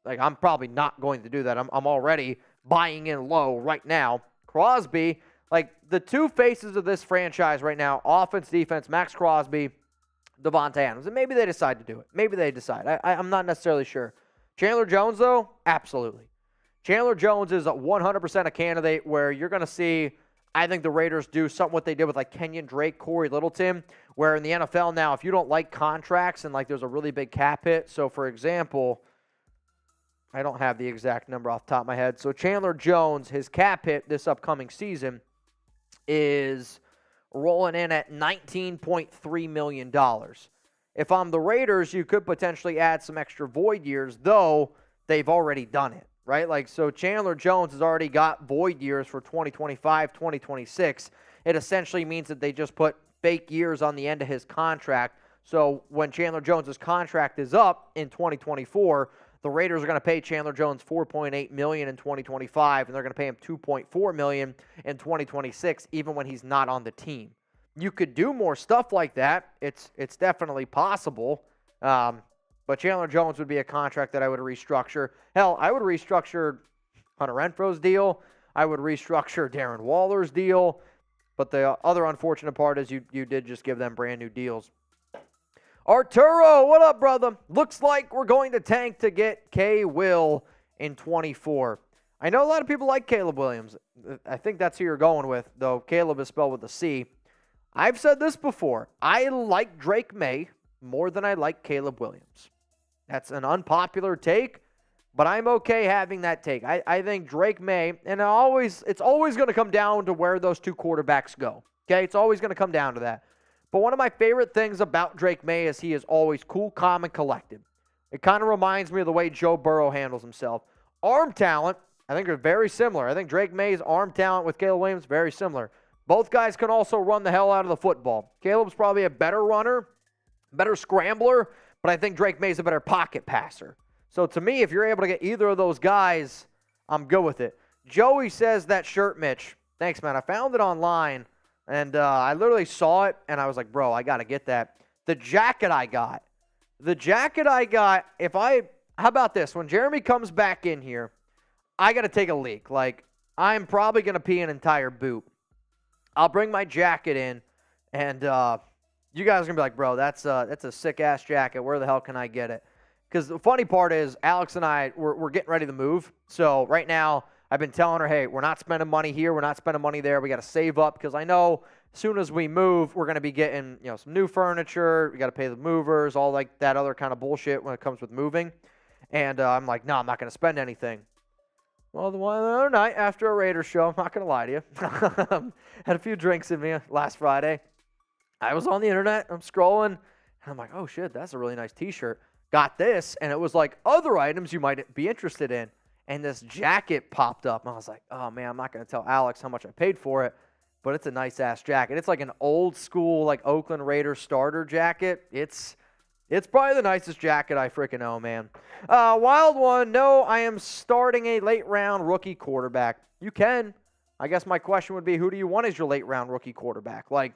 Like, I'm probably not going to do that. I'm already buying in low right now. Crosby, like, the two faces of this franchise right now, offense, defense, Max Crosby, Davante Adams. And maybe they decide to do it. Maybe they decide. I'm not necessarily sure. Chandler Jones, though, absolutely. Chandler Jones is 100% a candidate where you're going to see, I think the Raiders do something what they did with like Kenyon Drake, Corey Littleton, where in the NFL now, if you don't like contracts and like there's a really big cap hit. So, for example, I don't have the exact number off the top of my head. So, Chandler Jones, his cap hit this upcoming season is rolling in at $19.3 million. If I'm the Raiders, you could potentially add some extra void years, though they've already done it, right? Like, so Chandler Jones has already got void years for 2025, 2026. It essentially means that they just put fake years on the end of his contract. So when Chandler Jones' contract is up in 2024, the Raiders are going to pay Chandler Jones $4.8 million in 2025, and they're going to pay him $2.4 million in 2026, even when he's not on the team. You could do more stuff like that. It's definitely possible. But Chandler Jones would be a contract that I would restructure. Hell, I would restructure Hunter Renfro's deal. I would restructure Darren Waller's deal. But the other unfortunate part is you did just give them brand new deals. Arturo, what up, brother? Looks like we're going to tank to get K-Will in 24. I know a lot of people like Caleb Williams. I think that's who you're going with, though Caleb is spelled with a C. I've said this before. I like Drake May more than I like Caleb Williams. That's an unpopular take, but I'm okay having that take. I think Drake May, and it's always going to come down to where those two quarterbacks go. Okay, it's always going to come down to that. But one of my favorite things about Drake May is he is always cool, calm, and collected. It kind of reminds me of the way Joe Burrow handles himself. Arm talent, I think, are very similar. I think Drake May's arm talent with Caleb Williams, very similar. Both guys can also run the hell out of the football. Caleb's probably a better runner, better scrambler, but I think Drake May's a better pocket passer. So to me, if you're able to get either of those guys, I'm good with it. Joey says that shirt, Mitch. Thanks, man. I found it online, and I literally saw it, and I was like, bro, I got to get that. The jacket I got, how about this? When Jeremy comes back in here, I got to take a leak. Like, I'm probably going to pee an entire boot. I'll bring my jacket in, and you guys are going to be like, bro, that's a sick-ass jacket. Where the hell can I get it? Because the funny part is Alex and I, we're getting ready to move. So right now, I've been telling her, hey, we're not spending money here. We're not spending money there. We got to save up because I know as soon as we move, we're going to be getting some new furniture. We got to pay the movers, all like that other kind of bullshit when it comes with moving. And I'm like, no, I'm not going to spend anything. Well, the other night after a Raiders show, I'm not going to lie to you, had a few drinks in me last Friday. I was on the internet, I'm scrolling, and I'm like, oh shit, that's a really nice t-shirt. Got this, and it was like other items you might be interested in. And this jacket popped up, and I was like, oh man, I'm not going to tell Alex how much I paid for it, but it's a nice-ass jacket. It's like an old-school, like Oakland Raiders starter jacket. It's probably the nicest jacket I freaking own, man. Wild one, no, I am starting a late-round rookie quarterback. You can. I guess my question would be, who do you want as your late-round rookie quarterback? Like,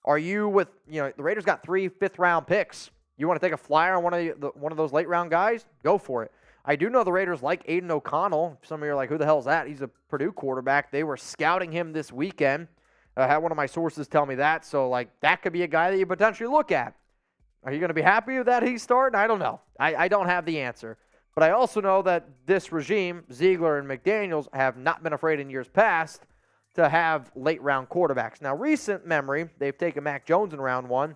are you with, the Raiders got 3 fifth-round picks. You want to take a flyer on one of those late-round guys? Go for it. I do know the Raiders like Aiden O'Connell. Some of you are like, who the hell is that? He's a Purdue quarterback. They were scouting him this weekend. I had one of my sources tell me that. So, like, that could be a guy that you potentially look at. Are you going to be happy with that he's starting? I don't know. I don't have the answer. But I also know that this regime, Ziegler and McDaniels, have not been afraid in years past to have late-round quarterbacks. Now, recent memory, they've taken Mac Jones in round 1.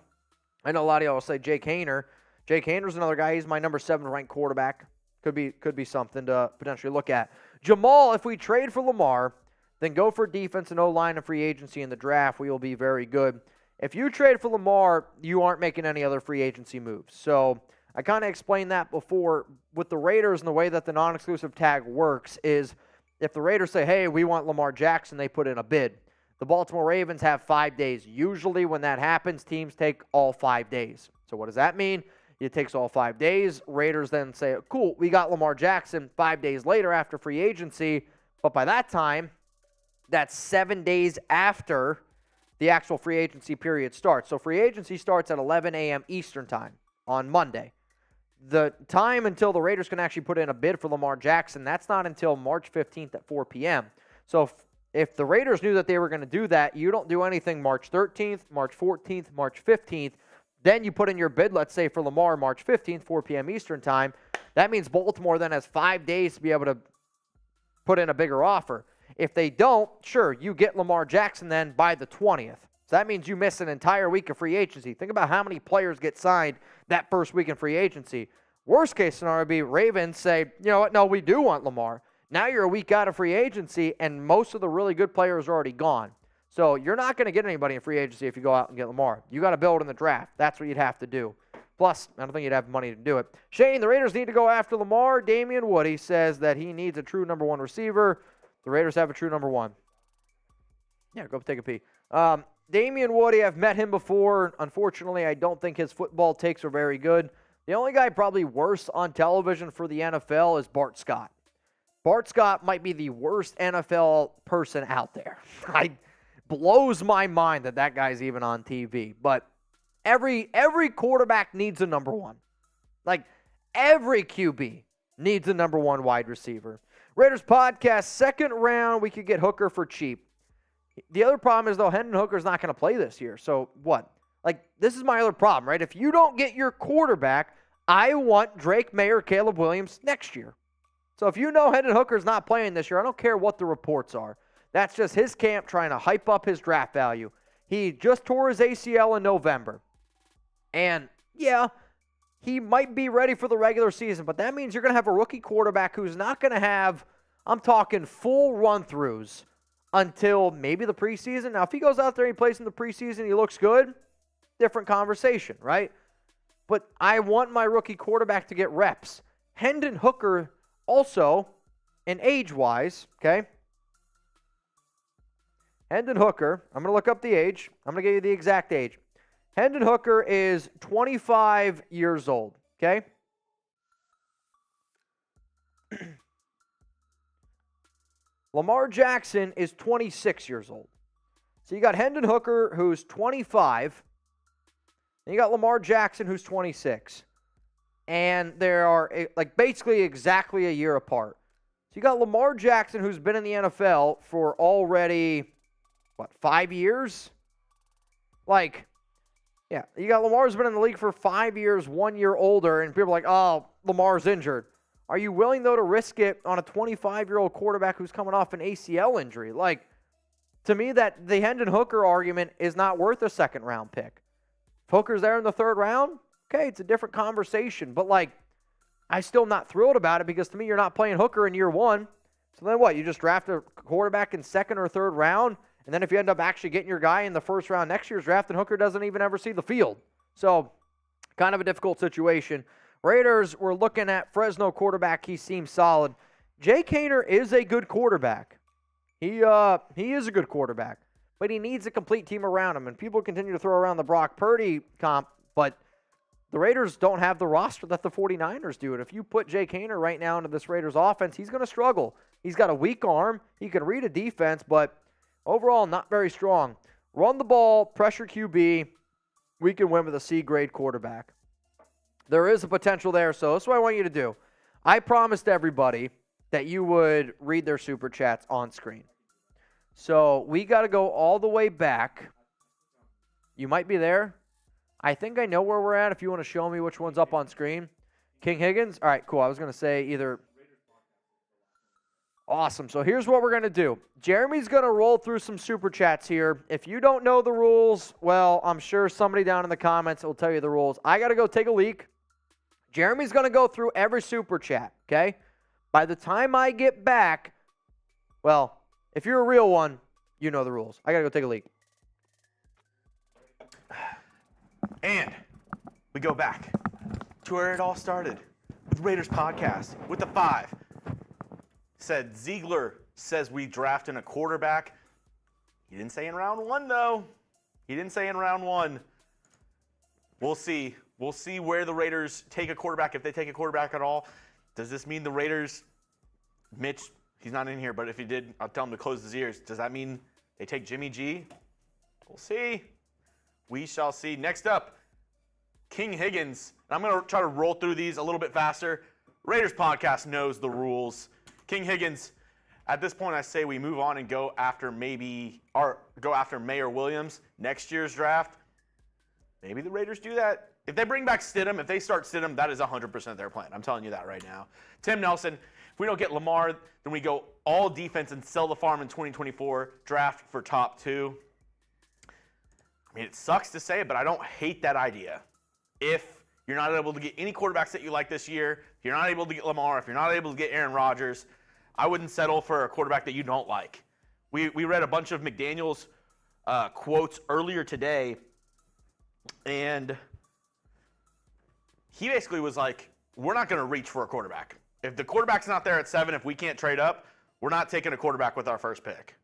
I know a lot of y'all will say Jake Haener. Jake Haener's another guy. He's my number 7 ranked quarterback. Could be something to potentially look at. Jamal, if we trade for Lamar, then go for defense and O-line and free agency in the draft, we will be very good. If you trade for Lamar, you aren't making any other free agency moves. So I kind of explained that before. With the Raiders and the way that the non-exclusive tag works is if the Raiders say, hey, we want Lamar Jackson, they put in a bid. The Baltimore Ravens have 5 days. Usually when that happens, teams take all 5 days. So what does that mean? It takes all 5 days. Raiders then say, cool, we got Lamar Jackson 5 days later after free agency. But by that time, that's 7 days after the actual free agency period starts. So free agency starts at 11 a.m. Eastern time on Monday. The time until the Raiders can actually put in a bid for Lamar Jackson, that's not until March 15th at 4 p.m. So if the Raiders knew that they were going to do that, you don't do anything March 13th, March 14th, March 15th. Then you put in your bid, let's say, for Lamar March 15th, 4 p.m. Eastern time. That means Baltimore then has 5 days to be able to put in a bigger offer. If they don't, sure, you get Lamar Jackson then by the 20th. So that means you miss an entire week of free agency. Think about how many players get signed that first week in free agency. Worst case scenario would be Ravens say, you know what, no, we do want Lamar. Now you're a week out of free agency, and most of the really good players are already gone. So you're not going to get anybody in free agency if you go out and get Lamar. You got to build in the draft. That's what you'd have to do. Plus, I don't think you'd have money to do it. Shane, the Raiders need to go after Lamar. Damian Woody says that he needs a true number one receiver. The Raiders have a true number one. Yeah, go take a pee. Damian Woody, I've met him before. Unfortunately, I don't think his football takes are very good. The only guy probably worse on television for the NFL is Bart Scott. Bart Scott might be the worst NFL person out there. It blows my mind that guy's even on TV. But every quarterback needs a number one. Like, every QB needs a number one wide receiver. Raiders podcast, second round, we could get Hooker for cheap. The other problem is, though, Hendon Hooker's not going to play this year. So what? Like, this is my other problem, right? If you don't get your quarterback, I want Drake May or Caleb Williams next year. So if you know Hendon Hooker's not playing this year, I don't care what the reports are. That's just his camp trying to hype up his draft value. He just tore his ACL in November. And, yeah, he might be ready for the regular season, but that means you're going to have a rookie quarterback who's not going to have, I'm talking full run-throughs until maybe the preseason. Now, if he goes out there and he plays in the preseason, he looks good, different conversation, right? But I want my rookie quarterback to get reps. Hendon Hooker also, and age-wise, okay? Hendon Hooker, I'm going to look up the age. I'm going to give you the exact age. Hendon Hooker is 25 years old, okay? Lamar Jackson is 26 years old. So you got Hendon Hooker, who's 25, and you got Lamar Jackson, who's 26. And they are like basically exactly a year apart. So you got Lamar Jackson, who's been in the NFL for already, 5 years? Like, yeah, you got Lamar's been in the league for 5 years, 1 year older, and people are like, oh, Lamar's injured. Are you willing, though, to risk it on a 25-year-old quarterback who's coming off an ACL injury? Like, to me, that the Hendon Hooker argument is not worth a second-round pick. If Hooker's there in the third round, okay, it's a different conversation. But, like, I'm still not thrilled about it because, to me, you're not playing Hooker in year one. So then what? You just draft a quarterback in second or third round, and then if you end up actually getting your guy in the first round next year's draft, and Hooker doesn't even ever see the field. So, kind of a difficult situation. Raiders were looking at Fresno quarterback. He seems solid. Jake Haener is a good quarterback. He is a good quarterback, but he needs a complete team around him. And people continue to throw around the Brock Purdy comp, but the Raiders don't have the roster that the 49ers do. And if you put Jake Haener right now into this Raiders offense, he's going to struggle. He's got a weak arm. He can read a defense, but overall not very strong. Run the ball, pressure QB. We can win with a C-grade quarterback. There is a potential there, so that's what I want you to do. I promised everybody that you would read their super chats on screen. So we got to go all the way back. You might be there. I think I know where we're at if you want to show me which one's up on screen. King Higgins? All right, cool. I was going to say either. Awesome. So here's what we're going to do. Jeremy's going to roll through some super chats here. If you don't know the rules, well, I'm sure somebody down in the comments will tell you the rules. I got to go take a leak. Jeremy's going to go through every super chat, okay? By the time I get back, well, if you're a real one, you know the rules. I got to go take a leak. And we go back to where it all started with Raiders podcast with the 5. Said Ziegler says we draft in a quarterback. He didn't say in round 1, though. He didn't say in round 1. We'll see. We'll see where the Raiders take a quarterback, if they take a quarterback at all. Does this mean the Raiders, Mitch, he's not in here, but if he did, I'll tell him to close his ears. Does that mean they take Jimmy G? We'll see. We shall see. Next up, King Higgins. And I'm going to try to roll through these a little bit faster. Raiders podcast knows the rules. King Higgins, at this point, I say we move on and go after Mayor Williams next year's draft. Maybe the Raiders do that. If they bring back Stidham, if they start Stidham, that is 100% their plan. I'm telling you that right now. Tim Nelson, if we don't get Lamar, then we go all defense and sell the farm in 2024, draft for top 2. I mean, it sucks to say it, but I don't hate that idea. If you're not able to get any quarterbacks that you like this year, if you're not able to get Lamar, if you're not able to get Aaron Rodgers, I wouldn't settle for a quarterback that you don't like. We read a bunch of McDaniels quotes earlier today, and he basically was like, we're not going to reach for a quarterback. If the quarterback's not there at 7, if we can't trade up, we're not taking a quarterback with our first pick.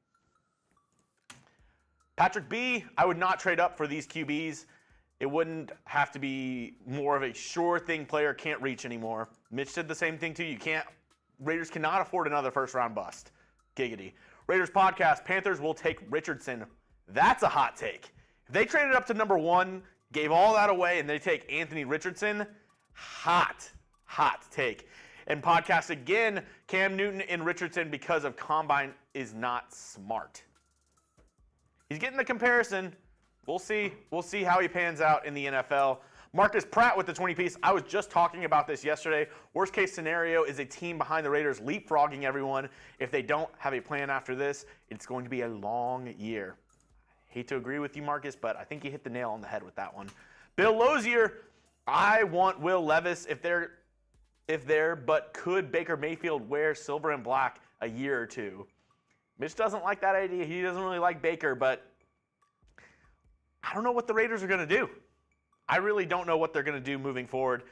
Patrick B., I would not trade up for these QBs. It wouldn't have to be more of a sure thing player can't reach anymore. Mitch said the same thing too. Raiders cannot afford another first-round bust. Giggity. Raiders podcast, Panthers will take Richardson. That's a hot take. If they traded up to number 1, gave all that away, and they take Anthony Richardson, hot take. And podcast again, Cam Newton and Richardson because of combine is not smart. He's getting the comparison. We'll see. We'll see how he pans out in the NFL. Marcus Pratt with the 20-piece. I was just talking about this yesterday. Worst case scenario is a team behind the Raiders leapfrogging everyone. If they don't have a plan after this, it's going to be a long year. Hate to agree with you, Marcus, but I think you hit the nail on the head with that one. Bill Lozier, I want Will Levis if they're, but could Baker Mayfield wear silver and black a year or two? Mitch doesn't like that idea. He doesn't really like Baker, but I don't know what the Raiders are going to do. I really don't know what they're going to do moving forward.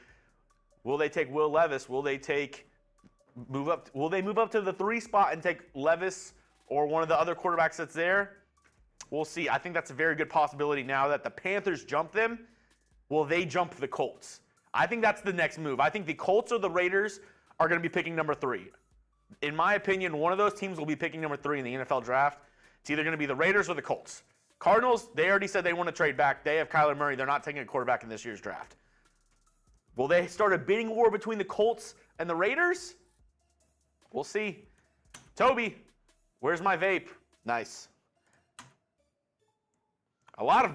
Will they take Will Levis? Will they move up to the 3 spot and take Levis or one of the other quarterbacks that's there? We'll see. I think that's a very good possibility now that the Panthers jump them. Will they jump the Colts? I think that's the next move. I think the Colts or the Raiders are going to be picking number 3. In my opinion, one of those teams will be picking number 3 in the NFL draft. It's either going to be the Raiders or the Colts. Cardinals, they already said they want to trade back. They have Kyler Murray. They're not taking a quarterback in this year's draft. Will they start a bidding war between the Colts and the Raiders? We'll see. Toby, where's my vape? Nice. A lot of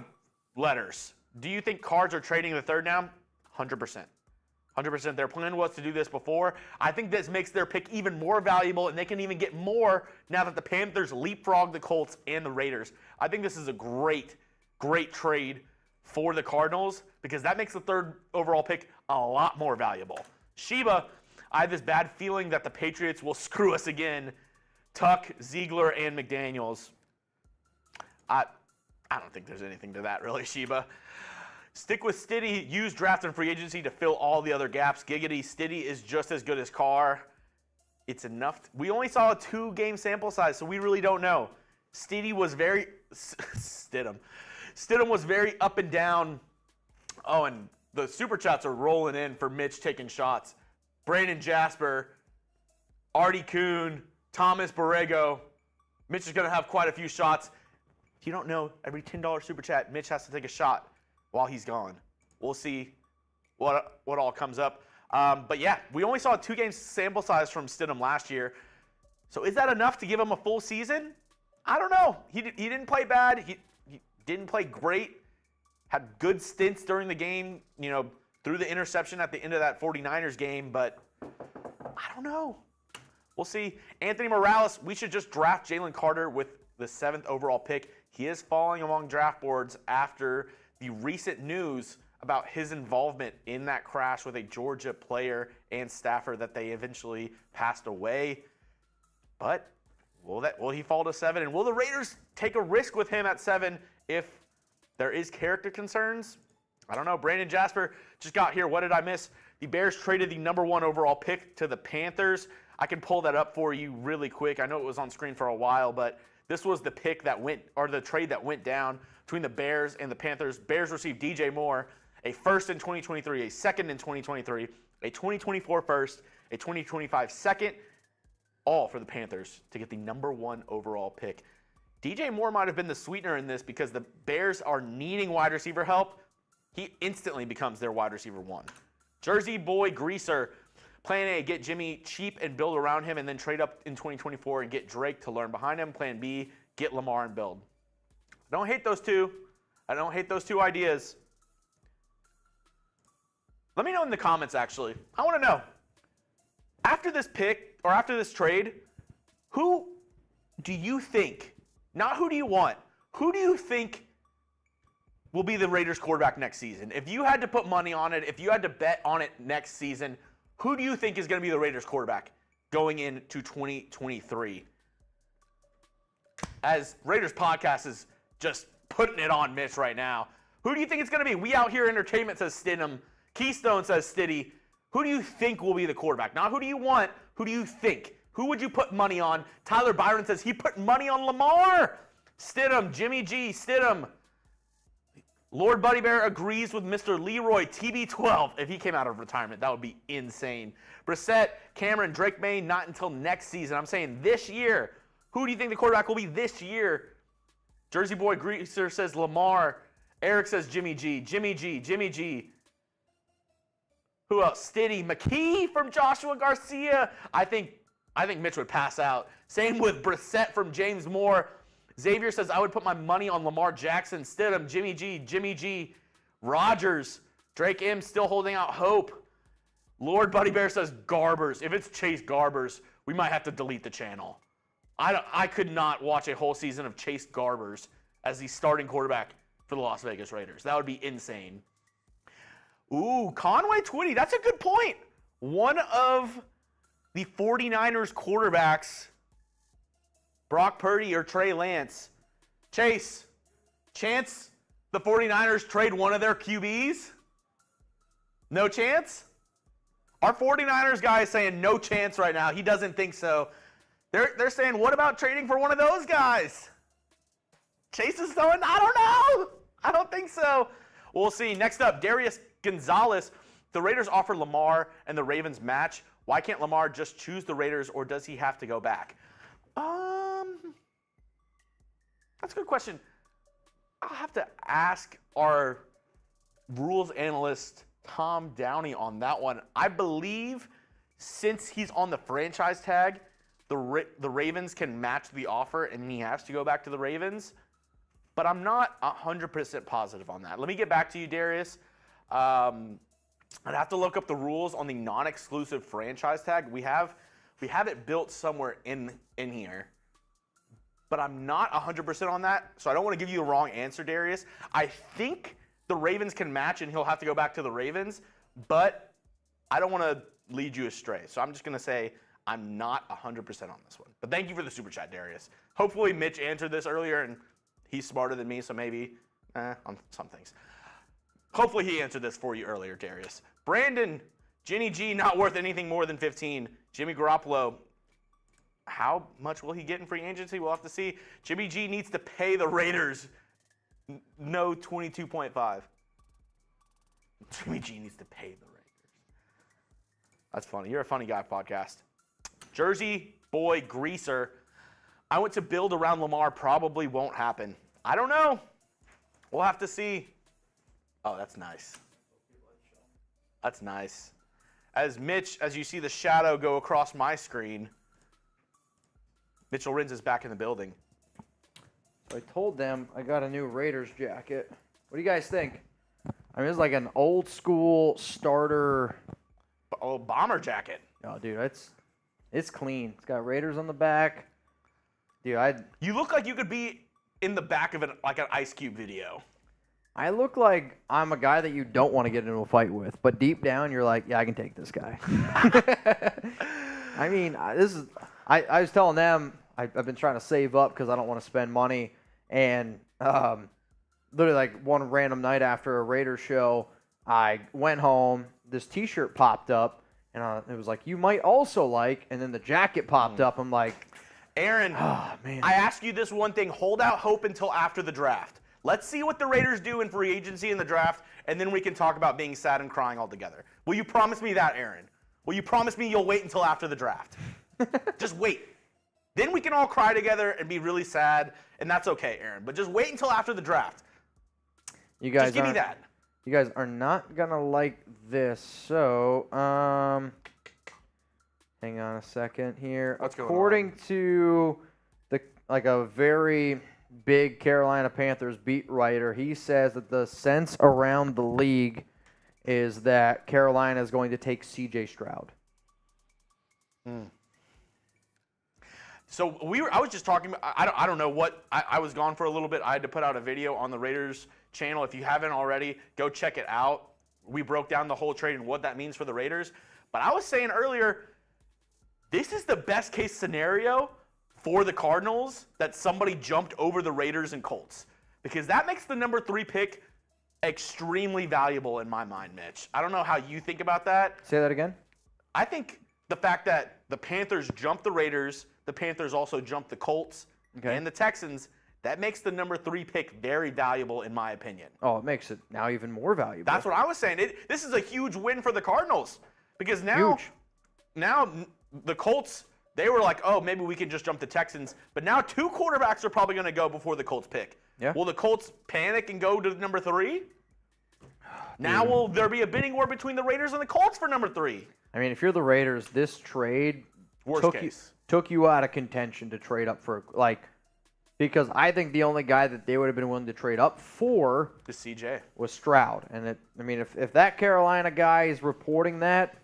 letters. Do you think Cards are trading the 3rd down? 100%. 100%. Their plan was to do this before. I think this makes their pick even more valuable, and they can even get more now that the Panthers leapfrog the Colts and the Raiders. I think this is a great trade for the Cardinals because that makes the 3rd overall pick a lot more valuable. Sheba, I have this bad feeling that the Patriots will screw us again. Tuck, Ziegler, and McDaniels. I don't think there's anything to that, really, Sheba. Stick with Stiddy. Use draft and free agency to fill all the other gaps. Giggity. Stiddy is just as good as Carr. It's enough. We only saw a 2-game sample size, so we really don't know. Stidham was very up and down. Oh, and the super chats are rolling in for Mitch taking shots. Brandon Jasper, Artie Kuhn, Thomas Borrego. Mitch is going to have quite a few shots. If you don't know, every $10 super chat, Mitch has to take a shot while he's gone. We'll see what all comes up. But yeah, we only saw a 2-game sample size from Stidham last year. So is that enough to give him a full season? I don't know. He didn't play bad. He didn't play great. Had good stints during the game, threw the interception at the end of that 49ers game, but I don't know. We'll see. Anthony Morales, we should just draft Jalen Carter with the 7th overall pick. He is falling among draft boards after the recent news about his involvement in that crash with a Georgia player and staffer that they eventually passed away. But will he fall to 7? And will the Raiders take a risk with him at 7 if there is character concerns? I don't know. Brandon Jasper just got here. What did I miss? The Bears traded the number 1 overall pick to the Panthers. I can pull that up for you really quick. I know it was on screen for a while, but this was the pick that went, or the trade that went down between the Bears and the Panthers. Bears received DJ Moore, a first in 2023, a second in 2023, a 2024 first, a 2025 second, all for the Panthers to get the number 1 overall pick. DJ Moore might have been the sweetener in this because the Bears are needing wide receiver help. He instantly becomes their wide receiver 1. Jersey boy Greaser, plan A, get Jimmy cheap and build around him and then trade up in 2024 and get Drake to learn behind him. Plan B, get Lamar and build. I don't hate those two. I don't hate those two ideas. Let me know in the comments, actually. I want to know, after this pick or after this trade, who do you think, not who do you want, who do you think will be the Raiders quarterback next season? If you had to put money on it, if you had to bet on it next season, who do you think is going to be the Raiders quarterback going into 2023? As Raiders podcast is just putting it on Mitch right now. Who do you think it's going to be? We Out Here Entertainment says Stidham. Keystone says Stiddy. Who do you think will be the quarterback? Not who do you want, who do you think? Who would you put money on? Tyler Byron says he put money on Lamar. Stidham, Jimmy G, Stidham. Lord Buddy Bear agrees with Mr. Leroy, TB12. If he came out of retirement, that would be insane. Brissett, Cameron, Drake May, not until next season. I'm saying this year. Who do you think the quarterback will be this year? Jersey Boy Greaser says Lamar. Eric says Jimmy G. Jimmy G. Jimmy G. Who else? Stiddy. McKee from Joshua Garcia. I think Mitch would pass out. Same with Brissett from James Moore. Xavier says, I would put my money on Lamar Jackson, Stidham, Jimmy G, Rodgers, Drake M still holding out hope. Lord Buddy Bear says Garbers. If it's Chase Garbers, we might have to delete the channel. I could not watch a whole season of Chase Garbers as the starting quarterback for the Las Vegas Raiders. That would be insane. Ooh, Conway 20, that's a good point. One of the 49ers quarterbacks, Brock Purdy or Trey Lance. Chase, chance the 49ers trade one of their QBs? No chance? Our 49ers guy is saying no chance right now. He doesn't think so. They're saying, what about trading for one of those guys? Chase is throwing, I don't know. I don't think so. We'll see. Next up, Darius Gonzalez. The Raiders offer Lamar and the Ravens match. Why can't Lamar just choose the Raiders, or does he have to go back? That's a good question. I'll have to ask our rules analyst, Tom Downey, on that one. I believe since he's on the franchise tag, the Ravens can match the offer and he has to go back to the Ravens. But I'm not 100% positive on that. Let me get back to you, Darius. I'd have to look up the rules on the non-exclusive franchise tag. We have it built somewhere in here. But I'm not 100% on that, so I don't want to give you the wrong answer, Darius. I think the Ravens can match and he'll have to go back to the Ravens, but I don't want to lead you astray. So I'm just going to say I'm not 100% on this one. But thank you for the super chat, Darius. Hopefully Mitch answered this earlier and he's smarter than me, so maybe on some things. Hopefully he answered this for you earlier, Darius. Brandon, Jenny G, not worth anything more than 15. Jimmy Garoppolo, how much will he get in free agency? We'll have to see. Jimmy G needs to pay the Raiders no 22.5. Jimmy G needs to pay the Raiders. That's funny. You're a funny guy, podcast. Jersey Boy Greaser. I went to build around Lamar. Probably won't happen. I don't know. We'll have to see. Oh, that's nice. That's nice. As you see the shadow go across my screen, Mitchell Renz is back in the building. So I told them I got a new Raiders jacket. What do you guys think? I mean, it's like an old school starter. Oh, bomber jacket. Oh, dude, it's clean. It's got Raiders on the back. Dude, You look like you could be in the back of an Ice Cube video. I look like I'm a guy that you don't want to get into a fight with, but deep down you're like, yeah, I can take this guy. I mean, I was telling them I've been trying to save up because I don't want to spend money, and literally like one random night after a Raiders show, I went home, this T-shirt popped up, and it was like, you might also like, and then the jacket popped up. I'm like, Aaron, oh, man. I ask you this one thing. Hold out hope until after the draft. Let's see what the Raiders do in free agency in the draft, and then we can talk about being sad and crying all together. Will you promise me that, Aaron? Will you promise me you'll wait until after the draft? Just wait. Then we can all cry together and be really sad, and that's okay, Aaron. But just wait until after the draft. You guys just give me that. You guys are not going to like this. So, hang on a second here. What's going According to a very big Carolina Panthers beat writer, he says that the sense around the league is that Carolina is going to take C.J. Stroud. So I was just talking. I don't know what. I was gone for a little bit. I had to put out a video on the Raiders channel. If you haven't already, go check it out. We broke down the whole trade and what that means for the Raiders. But I was saying earlier, this is the best case scenario for the Cardinals that somebody jumped over the Raiders and Colts, because that makes the number 3 pick extremely valuable in my mind, Mitch. I don't know how you think about that. Say that again. I think the fact that the Panthers jumped the Raiders, the Panthers also jumped the Colts and the Texans, that makes the number 3 pick very valuable in my opinion. Oh, it makes it now even more valuable. That's what I was saying. This is a huge win for the Cardinals, because now the Colts, they were like, oh, maybe we can just jump the Texans. But now 2 quarterbacks are probably going to go before the Colts pick. Yeah. Will the Colts panic and go to number 3? Now will there be a bidding war between the Raiders and the Colts for number 3? I mean, if you're the Raiders, this trade took you out of contention to trade up for, because I think the only guy that they would have been willing to trade up for The CJ. was Stroud. And if that Carolina guy is reporting that,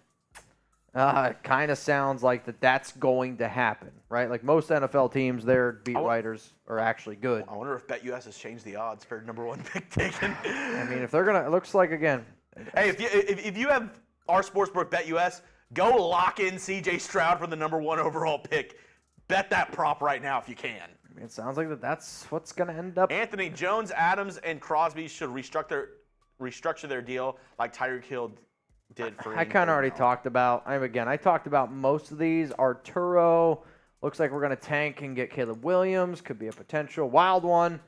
it kind of sounds like that's going to happen, right? Like most NFL teams, their beat writers are actually good. I wonder if BetUS has changed the odds for number 1 pick taken. I mean, if they're gonna, it looks like again. Hey, if you have our sportsbook BetUS, go lock in C.J. Stroud for the number 1 overall pick. Bet that prop right now if you can. I mean, it sounds like that's what's gonna end up. Anthony Jones, Adams, and Crosby should restructure their deal like Tyreek Hill did for. I kind of already talked about. I talked about most of these. Arturo looks like we're gonna tank and get Caleb Williams. Could be a potential wild one.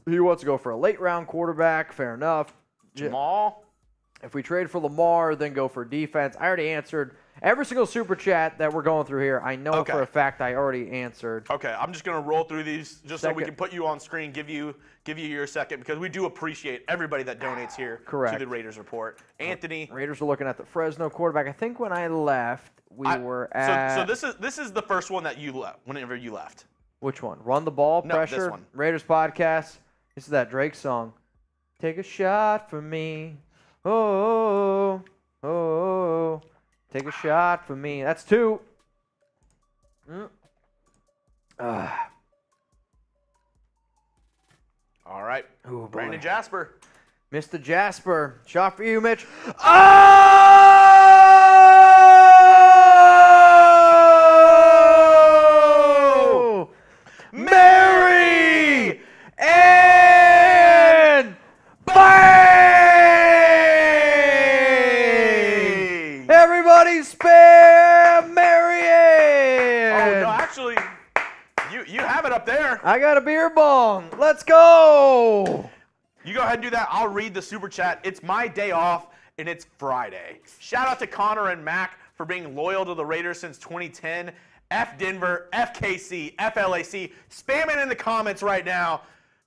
He wants to go for a late round quarterback. Fair enough. Jamal. If we trade for Lamar, then go for defense. I already answered every single super chat that we're going through here. I know for a fact I already answered. Okay, I'm just going to roll through these just so we can put you on screen, give you your second, because we do appreciate everybody that donates here to the Raiders Report. Anthony. Raiders are looking at the Fresno quarterback. I think when I left, we were at. So this is the first one that you left, whenever you left. Which one? Run the ball, pressure, this one. Raiders podcast. This is that Drake song. Take a shot for me. Oh, oh, oh, take a shot for me. That's 2. All right. Ooh, Brandon Jasper. Mr. Jasper. Shot for you, Mitch. Oh! Mary and bang! Everybody spam Marianne! Oh, no, actually, you have it up there. I got a beer bong. Let's go! You go ahead and do that. I'll read the super chat. It's my day off, and it's Friday. Shout out to Connor and Mac for being loyal to the Raiders since 2010. F Denver, FKC, FLAC. Spam it in the comments right now.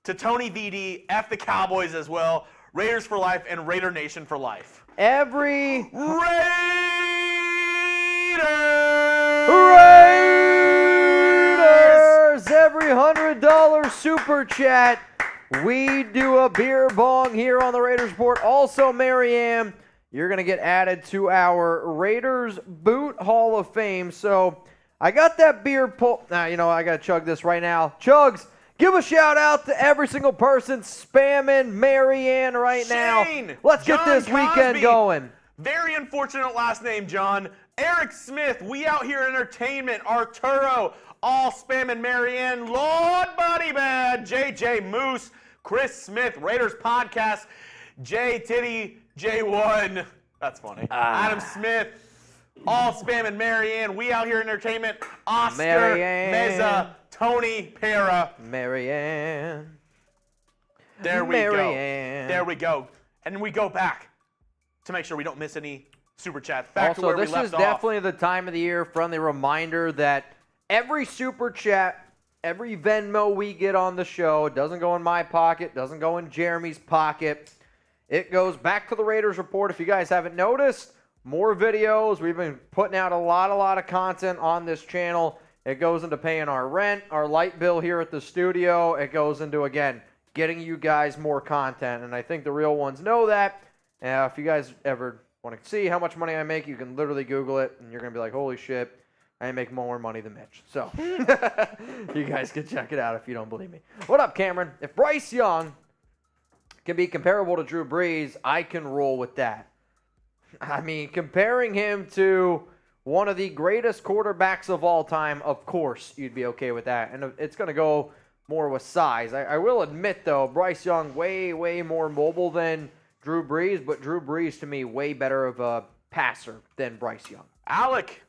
To Tony VD, F the Cowboys as well. Raiders for life and Raider Nation for life. Every Raiders! every $100 super chat. We do a beer bong here on the Raiders Report. Also, Marianne, you're going to get added to our Raiders Boot Hall of Fame. So I got that beer pull. Now, I got to chug this right now. Chugs, give a shout out to every single person spamming Marianne right now. Let's get this weekend going. Very unfortunate last name, John. Eric Smith, We Out Here Entertainment, Arturo, all spamming Marianne. Lord Buddy Bad, JJ Moose, Chris Smith, Raiders Podcast, J Titty J1. That's funny. Adam Smith, All Spam and Marianne. We Out Here Entertainment. Oscar Meza, Tony Pera. Marianne. There we go. There we go. And we go back to make sure we don't miss any super chats. Back to where we left off. Also, this is definitely the time of the year. Friendly reminder that every super chat, every Venmo we get on the show doesn't go in my pocket, doesn't go in Jeremy's pocket. It goes back to the Raiders Report. If you guys haven't noticed, more videos. We've been putting out a lot of content on this channel. It goes into paying our rent, our light bill here at the studio. It goes into, again, getting you guys more content. And I think the real ones know that. If you guys ever want to see how much money I make, you can literally Google it, and you're going to be like, holy shit, I make more money than Mitch. So you guys can check it out if you don't believe me. What up, Cameron? If Bryce Young can be comparable to Drew Brees, I can roll with that. I mean, comparing him to one of the greatest quarterbacks of all time, of course you'd be okay with that. And it's going to go more with size. I will admit, though, Bryce Young way more mobile than Drew Brees, but Drew Brees, to me, way better of a passer than Bryce Young. Alec,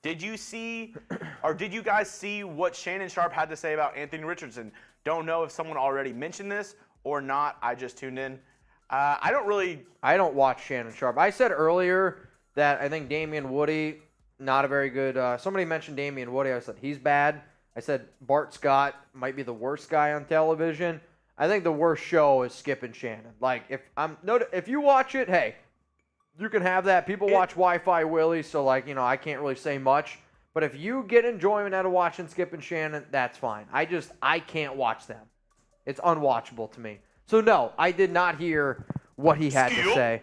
did you guys see what Shannon Sharpe had to say about Anthony Richardson? Don't know if someone already mentioned this or not. I just tuned in. I don't watch Shannon Sharpe. I said earlier that I think Damian Woody, not a very good. Somebody mentioned Damian Woody. I said he's bad. I said Bart Scott might be the worst guy on television. I think the worst show is Skip and Shannon. Like, if you watch it, hey, you can have that. People watch WiFiWillie, so, like, you know, I can't really say much. But if you get enjoyment out of watching Skip and Shannon, that's fine. I can't watch them. It's unwatchable to me. So, no, I did not hear what he had to say.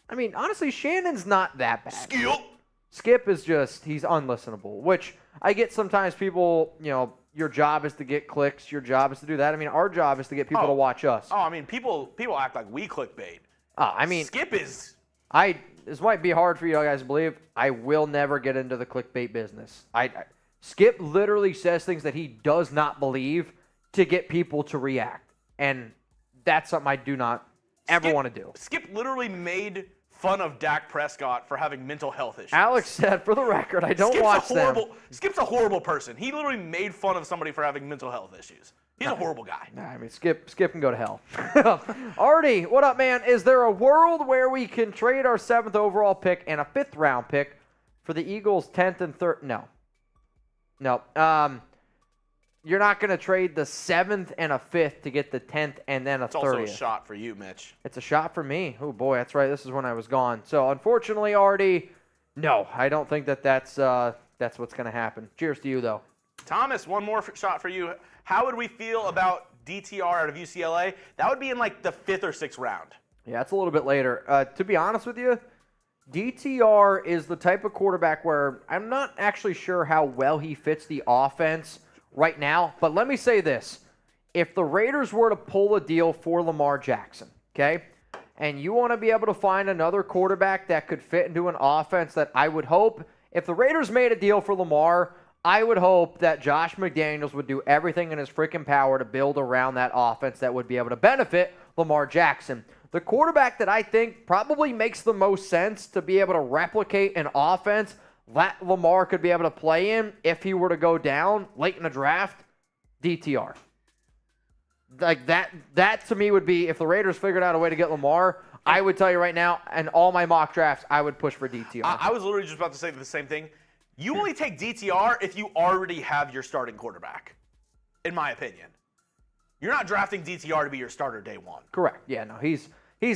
I mean, honestly, Shannon's not that bad. Skip is just, he's unlistenable, which I get sometimes people, you know, your job is to get clicks. Your job is to do that. I mean, our job is to get people to watch us. Oh, I mean, people act like we clickbait. I mean, Skip is. This might be hard for you guys to believe. I will never get into the clickbait business. Skip literally says things that he does not believe to get people to react, and that's something I do not ever want to do. Skip literally made fun of Dak Prescott for having mental health issues. Alex said, for the record, I don't watch them. Skip's a horrible person. He literally made fun of somebody for having mental health issues. He's a horrible guy. I mean, Skip can go to hell. Artie, what up, man? Is there a world where we can trade our 7th overall pick and a 5th round pick for the Eagles' 10th and 3rd? No. You're not going to trade the 7th and a 5th to get the 10th and then a 30th. It's also a shot for you, Mitch. It's a shot for me. Oh, boy, that's right. This is when I was gone. So, unfortunately, Artie, no, I don't think that's what's going to happen. Cheers to you, though. Thomas, one more shot for you. How would we feel about DTR out of UCLA? That would be in like the 5th or 6th round. Yeah, it's a little bit later. To be honest with you, DTR is the type of quarterback where I'm not actually sure how well he fits the offense right now. But let me say this. If the Raiders were to pull a deal for Lamar Jackson, okay, and you want to be able to find another quarterback that could fit into an offense that I would hope, if the Raiders made a deal for Lamar, I would hope that Josh McDaniels would do everything in his freaking power to build around that offense that would be able to benefit Lamar Jackson. The quarterback that I think probably makes the most sense to be able to replicate an offense that Lamar could be able to play in if he were to go down late in the draft, DTR. Like that to me would be, if the Raiders figured out a way to get Lamar, I would tell you right now, and all my mock drafts, I would push for DTR. I was literally just about to say the same thing. You only take DTR if you already have your starting quarterback, in my opinion. You're not drafting DTR to be your starter day one. Correct. Yeah, no, he's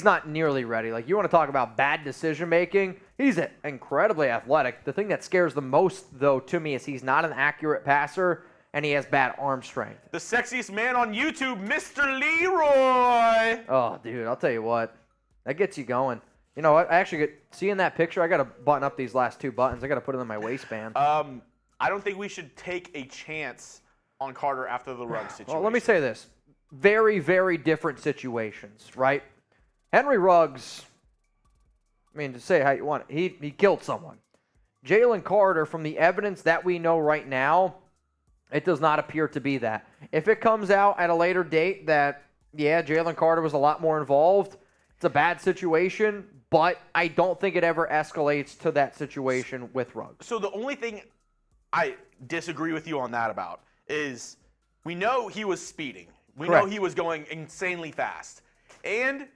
not nearly ready. Like, you want to talk about bad decision-making, he's incredibly athletic. The thing that scares the most, though, to me is he's not an accurate passer, and he has bad arm strength. The sexiest man on YouTube, Mr. Leroy. Oh, dude, I'll tell you what. That gets you going. You know what? I actually seeing that picture, I got to button up these last 2 buttons. I got to put them in my waistband. I don't think we should take a chance on Carter after the Ruggs situation. Well, let me say this. Very, very different situations, right? Henry Ruggs, I mean, to say how you want it, he killed someone. Jalen Carter, from the evidence that we know right now, It does not appear to be that. If it comes out at a later date that, yeah, Jalen Carter was a lot more involved, it's a bad situation, but I don't think it ever escalates to that situation with Ruggs. So the only thing I disagree with you on that about is we know he was speeding. We know he was going insanely fast. And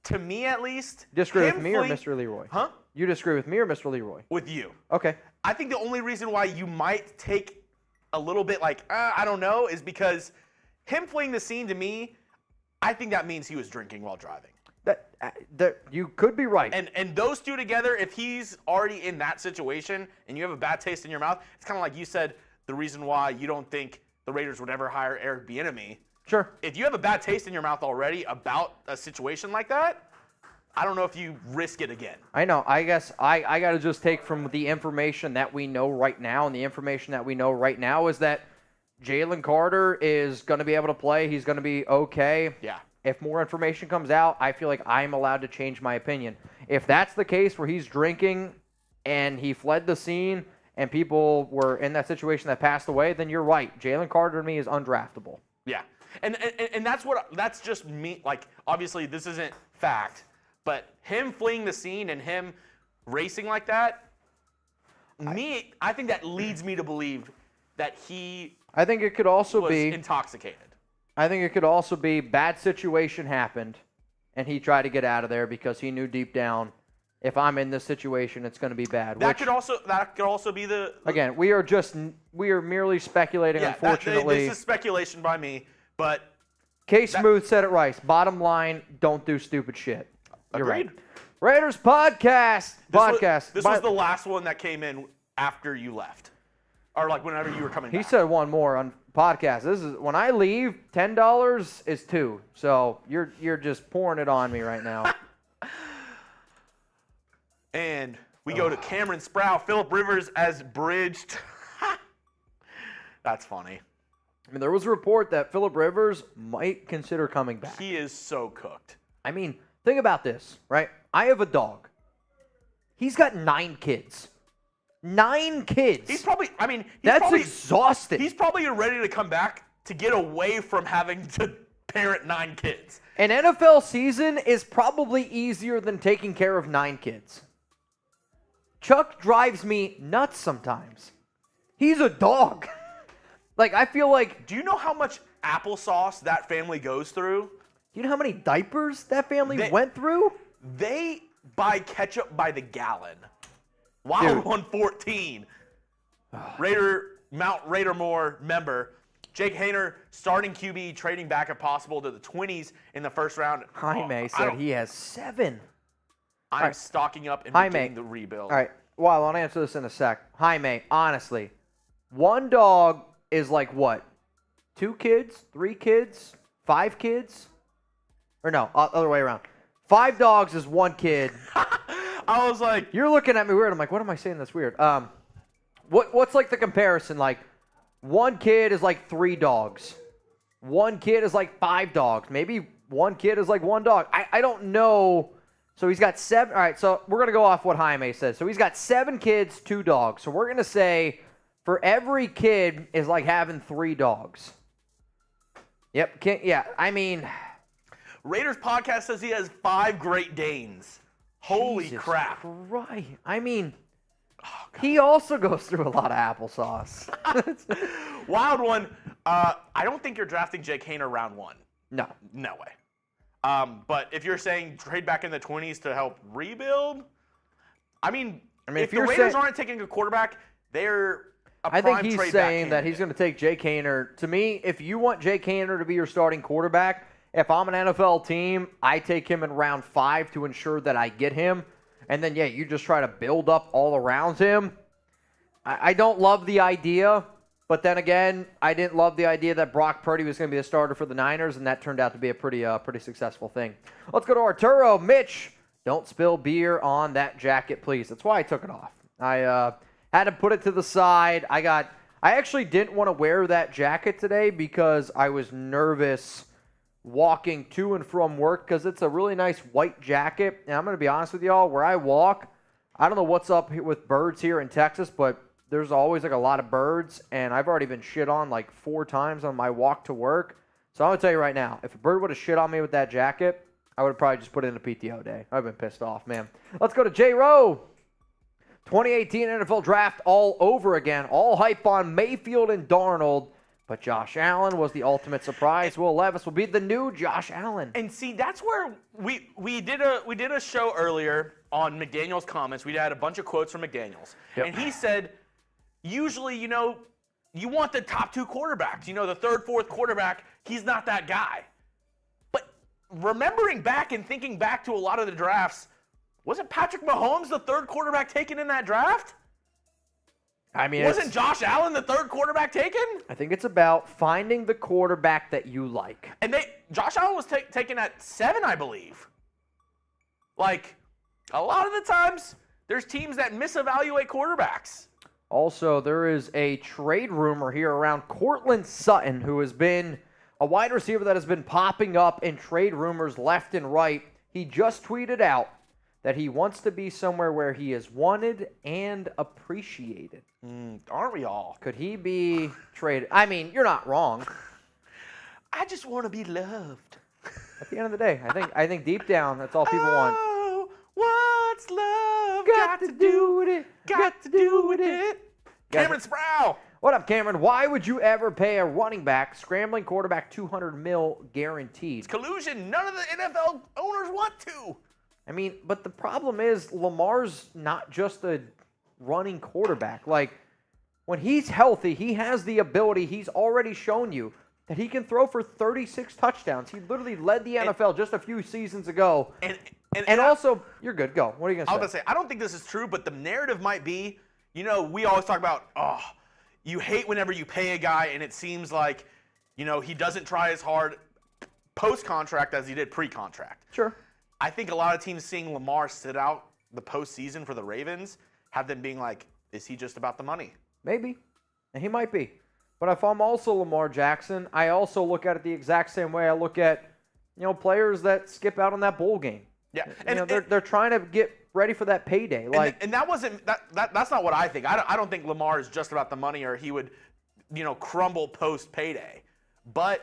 to me at least, disagree with me or Mr. Leroy? Huh? You disagree with me or Mr. Leroy? With you. Okay. I think the only reason why you might take a little bit like, I don't know, is because him fleeing the scene to me, I think that means he was drinking while driving. That you could be right. And those two together, if he's already in that situation and you have a bad taste in your mouth, it's kind of like you said, the reason why you don't think the Raiders would ever hire Eric Bieniemy. Sure. If you have a bad taste in your mouth already about a situation like that, I don't know if you risk it again. I know. I guess I got to just take from the information that we know right now, and the information that we know right now is that Jalen Carter is going to be able to play. He's going to be okay. Yeah. If more information comes out, I feel like I'm allowed to change my opinion. If that's the case where he's drinking and he fled the scene and people were in that situation that passed away, then you're right. Jalen Carter to me is undraftable. Yeah. And that's just me. Like, obviously, this isn't fact, but him fleeing the scene and him racing like that, I think that leads me to believe that he I think it could also was be intoxicated. I think it could also be bad situation happened, and he tried to get out of there because he knew deep down, if I'm in this situation, it's going to be bad. That could also be the again. We are merely speculating. Yeah, unfortunately, this is speculation by me, but K Smooth said it right. Bottom line, don't do stupid shit. You're agreed. right. Raiders podcast. This was the last one that came in after you left, or like whenever you were coming back. He said one more on podcast. This is when I leave. $10 is $2. So you're just pouring it on me right now. And we go to Cameron Sprout, Phillip Rivers as bridged. That's funny. I mean, there was a report that Phillip Rivers might consider coming back. He is so cooked. I mean, think about this, right? I have a dog. He's got 9 kids. 9 kids. He's probably, That's exhausting. He's probably ready to come back to get away from having to parent 9 kids. An NFL season is probably easier than taking care of 9 kids. Chuck drives me nuts sometimes. He's a dog. Like, I feel like... Do you know how much applesauce that family goes through? Do you know how many diapers that family went through? They buy ketchup by the gallon. Wild 114. Mount Raidermore member. Jake Haener, starting QB, trading back if possible to the 20s in the first round. Jaime said he has 7. I'm stocking up and beginning the rebuild. All right. Well, I'll answer this in a sec. Jaime, honestly, one dog is like what? 2 kids? 3 kids? 5 kids? Or no, other way around. 5 dogs is 1 kid. I was like... You're looking at me weird. I'm like, what am I saying that's weird? What's like the comparison? Like, 1 kid is like 3 dogs. 1 kid is like 5 dogs. Maybe 1 kid is like 1 dog. I don't know... So he's got 7. All right, so we're going to go off what Jaime says. So he's got 7 kids, 2 dogs. So we're going to say for every kid is like having 3 dogs. Yep. I mean. Raiders podcast says he has 5 Great Danes. Holy Jesus crap. Right. I mean, he also goes through a lot of applesauce. Wild one. I don't think you're drafting Jake Haener round 1. No. No way. But if you're saying trade back in the 20s to help rebuild, I mean if the Raiders aren't taking a quarterback, they're a prime trade back I think he's saying that he's going to take Jake Haener. To me, if you want Jake Haener to be your starting quarterback, if I'm an NFL team, I take him in round 5 to ensure that I get him. And then, you just try to build up all around him. I don't love the idea. But then again, I didn't love the idea that Brock Purdy was going to be the starter for the Niners, and that turned out to be a pretty successful thing. Let's go to Arturo. Mitch, don't spill beer on that jacket, please. That's why I took it off. I had to put it to the side. I actually didn't want to wear that jacket today because I was nervous walking to and from work because it's a really nice white jacket. And I'm going to be honest with y'all, where I walk, I don't know what's up with birds here in Texas, but there's always like a lot of birds, and I've already been shit on like 4 times on my walk to work. So I'm going to tell you right now, if a bird would have shit on me with that jacket, I would have probably just put it in a PTO day. I've been pissed off, man. Let's go to J-Row. 2018 NFL Draft all over again. All hype on Mayfield and Darnold. But Josh Allen was the ultimate surprise. Will Levis will be the new Josh Allen. And see, that's where we did a show earlier on McDaniels comments. We had a bunch of quotes from McDaniels. Yep. And he said, usually, you want the top 2 quarterbacks. The third, fourth quarterback, he's not that guy. But remembering back and thinking back to a lot of the drafts, wasn't Patrick Mahomes the third quarterback taken in that draft? I mean, wasn't Josh Allen the third quarterback taken? I think it's about finding the quarterback that you like. And Josh Allen was taken at 7, I believe. Like, a lot of the times, there's teams that misevaluate quarterbacks. Also, there is a trade rumor here around Cortland Sutton, who has been a wide receiver that has been popping up in trade rumors left and right. He just tweeted out that he wants to be somewhere where he is wanted and appreciated. Aren't we all? Could he be traded? I mean, you're not wrong. I just want to be loved. At the end of the day, I think deep down, that's all people want. Oh, what's love Got to do with it. Got to do with it. Cameron Sproul. What up, Cameron? Why would you ever pay a running back, scrambling quarterback, $200 million guaranteed? It's collusion. None of the NFL owners want to. I mean, but the problem is Lamar's not just a running quarterback. Like, when he's healthy, he has the ability. He's already shown you that he can throw for 36 touchdowns. He literally led the NFL just a few seasons ago. And also, you're good. Go. What are you going to say? I was going to say, I don't think this is true, but the narrative might be, we always talk about, you hate whenever you pay a guy and it seems like, he doesn't try as hard post-contract as he did pre-contract. Sure. I think a lot of teams seeing Lamar sit out the postseason for the Ravens have them being like, is he just about the money? Maybe. And he might be. But if I'm also Lamar Jackson, I also look at it the exact same way I look at, players that skip out on that bowl game. Yeah. They're trying to get ready for that payday. And that wasn't that's not what I think. I don't think Lamar is just about the money or he would, crumble post payday. But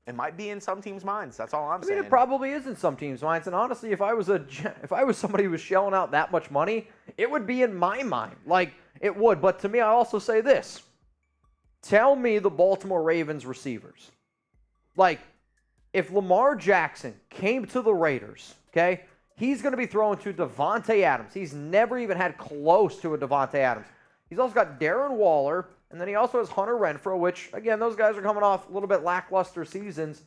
it might be in some teams' minds. That's all I'm saying. It probably is in some teams' minds. And honestly, if I was somebody who was shelling out that much money, it would be in my mind. Like, it would. But to me, I also say this. Tell me the Baltimore Ravens receivers. Like, if Lamar Jackson came to the Raiders, okay, he's going to be throwing to Devontae Adams. He's never even had close to a Devontae Adams. He's also got Darren Waller, and then he also has Hunter Renfrow, which, again, those guys are coming off a little bit lackluster seasons.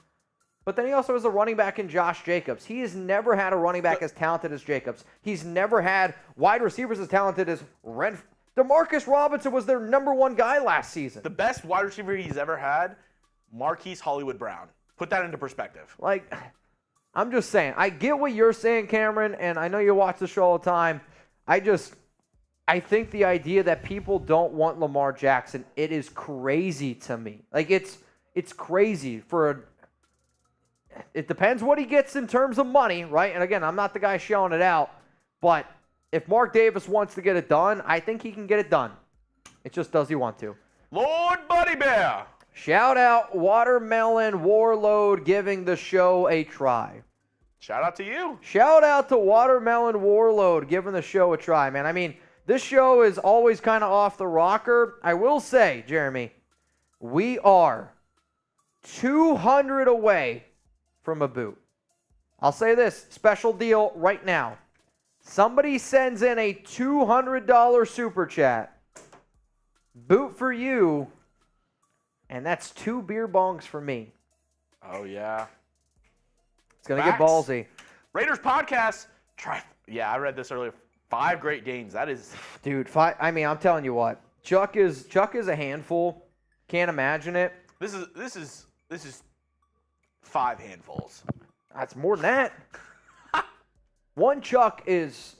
But then he also has a running back in Josh Jacobs. He has never had a running back as talented as Jacobs. He's never had wide receivers as talented as Renfrow. DeMarcus Robinson was their #1 guy last season. The best wide receiver he's ever had, Marquise Hollywood Brown. Put that into perspective. Like, I'm just saying. I get what you're saying, Cameron, and I know you watch the show all the time. I think the idea that people don't want Lamar Jackson, it is crazy to me. Like, it's crazy it depends what he gets in terms of money, right? And again, I'm not the guy shelling it out, but if Mark Davis wants to get it done, I think he can get it done. It just, does he want to? Lord Buddy Bear. Shout out Watermelon Warlord giving the show a try. Shout out to you. Shout out to Watermelon Warlord giving the show a try, man. I mean, this show is always kind of off the rocker. I will say, Jeremy, we are 200 away from a boot. I'll say this, special deal right now. Somebody sends in a $200 super chat. Boot for you. And that's 2 beer bongs for me. Oh, yeah. It's going to get ballsy. Raiders podcast. I read this earlier. 5 great games. That is. Dude, 5. I mean, I'm telling you what. Chuck is a handful. Can't imagine it. This is 5 handfuls. That's more than that. One Chuck is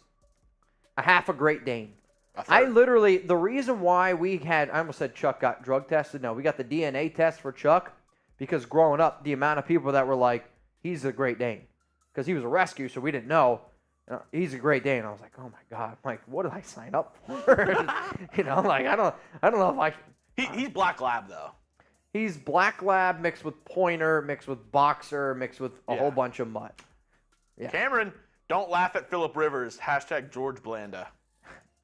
a half a Great Dane. The reason why I almost said Chuck got drug tested. No, we got the DNA test for Chuck because growing up, the amount of people that were like, he's a Great Dane. Because he was a rescue, so we didn't know. He's a great day, and I was like, oh my god, I'm like, what did I sign up for? Like I don't know if I. He's black lab though. He's black lab mixed with pointer, mixed with boxer, mixed with a whole bunch of mutt. Yeah. Cameron, don't laugh at Phillip Rivers. # George Blanda.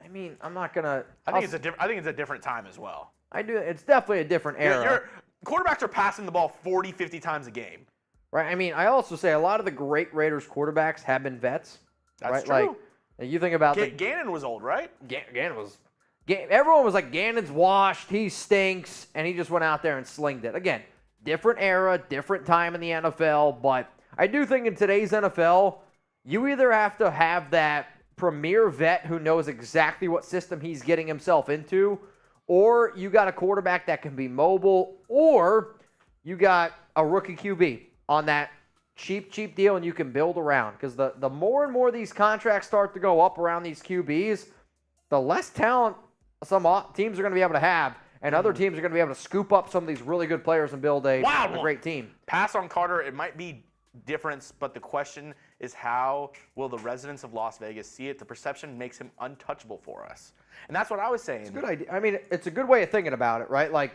I mean, I'm not gonna. I think it's a different time as well. I do. It's definitely a different era. Quarterbacks are passing the ball 40, 50 times a game. Right. I mean, I also say a lot of the great Raiders quarterbacks have been vets. That's right? true. Like, you think about Gannon was old, right? Gannon was. Everyone was like, Gannon's washed. He stinks, and he just went out there and slinged it. Again, different era, different time in the NFL. But I do think in today's NFL, you either have to have that premier vet who knows exactly what system he's getting himself into, or you got a quarterback that can be mobile, or you got a rookie QB on that cheap deal and you can build around. Because the more and more these contracts start to go up around these QBs, the less talent some teams are going to be able to have, and other teams are going to be able to scoop up some of these really good players and build a great team. Pass on Carter, it might be difference, but the question is how will the residents of Las Vegas see it? The perception makes him untouchable for us. And that's what I was saying. It's a good idea. I mean, it's a good way of thinking about it, right? Like,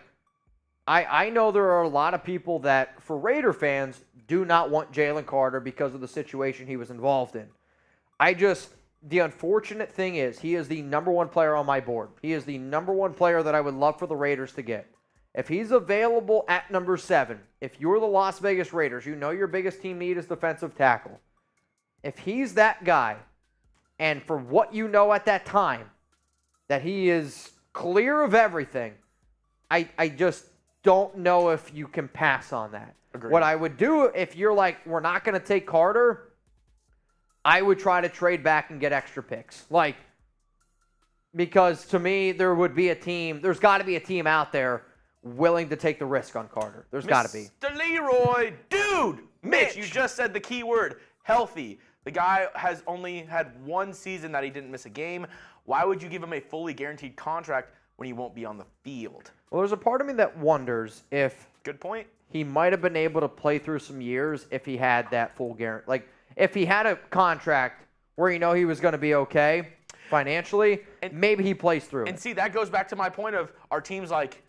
I know there are a lot of people that, for Raider fans, do not want Jalen Carter because of the situation he was involved in. The unfortunate thing is he is the number one player on my board. He is the number one player that I would love for the Raiders to get. If he's available at number 7, if you're the Las Vegas Raiders, you know your biggest team need is defensive tackle. If he's that guy, and for what you know at that time, that he is clear of everything, I just don't know if you can pass on that. Agreed. What I would do if you're like, we're not going to take Carter, I would try to trade back and get extra picks. Like, because to me, there's got to be a team out there willing to take the risk on Carter. There's got to be. Mr. Leroy, dude, Mitch, you just said the key word, healthy. The guy has only had one season that he didn't miss a game. Why would you give him a fully guaranteed contract when he won't be on the field? Well, there's a part of me that wonders if Good point. he might have been able to play through some years if he had that full guarantee. Like, if he had a contract where you know he was going to be okay financially, maybe he plays through it. And see, that goes back to my point of our teams like,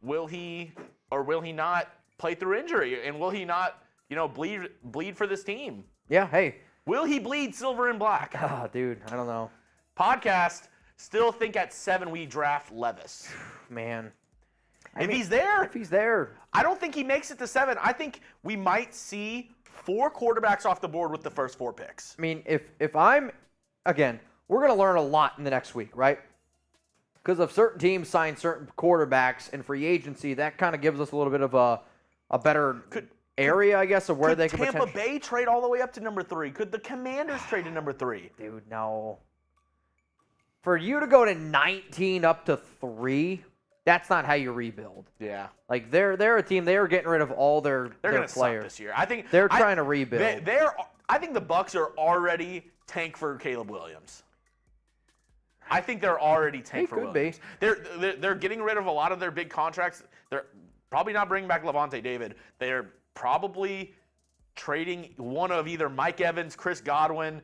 will he or will he not play through injury? And will he not, bleed for this team? Yeah, hey. Will he bleed silver and black? Oh, dude, I don't know. Podcast, still think at 7 we draft Levis. Man. If he's there. I don't think he makes it to 7. I think we might see 4 quarterbacks off the board with the first 4 picks. I mean, if I'm, again, we're going to learn a lot in the next week, right? Because if certain teams sign certain quarterbacks in free agency, that kind of gives us a little bit of a better area, I guess, of where they could Tampa Bay trade all the way up to number 3? Could the Commanders trade to number 3? Dude, no. For you to go to 19 up to 3, that's not how you rebuild. Yeah. Like, they're a team, they are getting rid of all their gonna players. Suck this year. I think they're trying to rebuild. I think the Bucs are already tank for Caleb Williams. I think they're already tank for Williams. They're getting rid of a lot of their big contracts. They're probably not bringing back Levante David. They're probably trading one of either Mike Evans, Chris Godwin,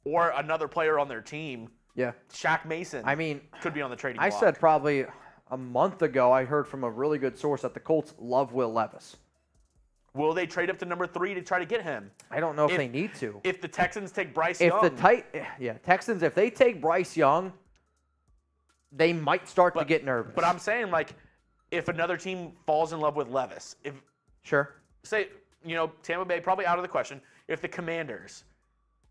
or another player on their team. Yeah. Shaq Mason. I mean, could be on the trading block. I said probably a month ago, I heard from a really good source that the Colts love Will Levis. Will they trade up to number 3 to try to get him? I don't know if they need to. If the Texans take Bryce Young. Texans, if they take Bryce Young, they might start to get nervous. But I'm saying, like, if another team falls in love with Levis, say, Tampa Bay, probably out of the question. If the Commanders,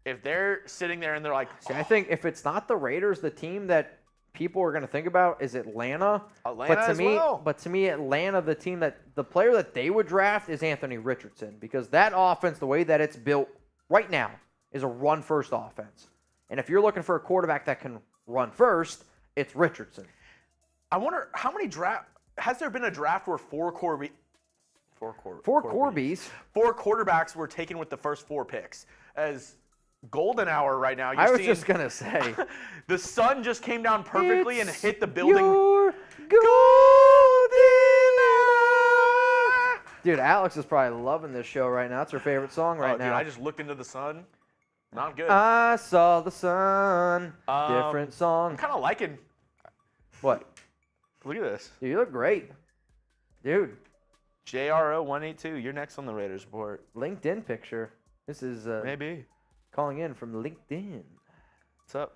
if they're sitting there and they're like, I think if it's not the Raiders, the team that people are going to think about is Atlanta. But to me, Atlanta, the player that they would draft is Anthony Richardson, because that offense, the way that it's built right now, is a run-first offense. And if you're looking for a quarterback that can run first, it's Richardson. I wonder how many has there been a draft where 4 quarterbacks were taken with the first 4 picks? As golden hour right now. I was just going to say. The sun just came down perfectly and hit the building. Your golden hour. Dude, Alex is probably loving this show right now. It's her favorite song right now. Dude, I just looked into the sun. Not good. I saw the sun. Different song. I'm kind of liking. What? Look at this. Dude, you look great. Dude. JRO182. You're next on the Raiders report. LinkedIn picture. This is Maybe. calling in from LinkedIn. What's up?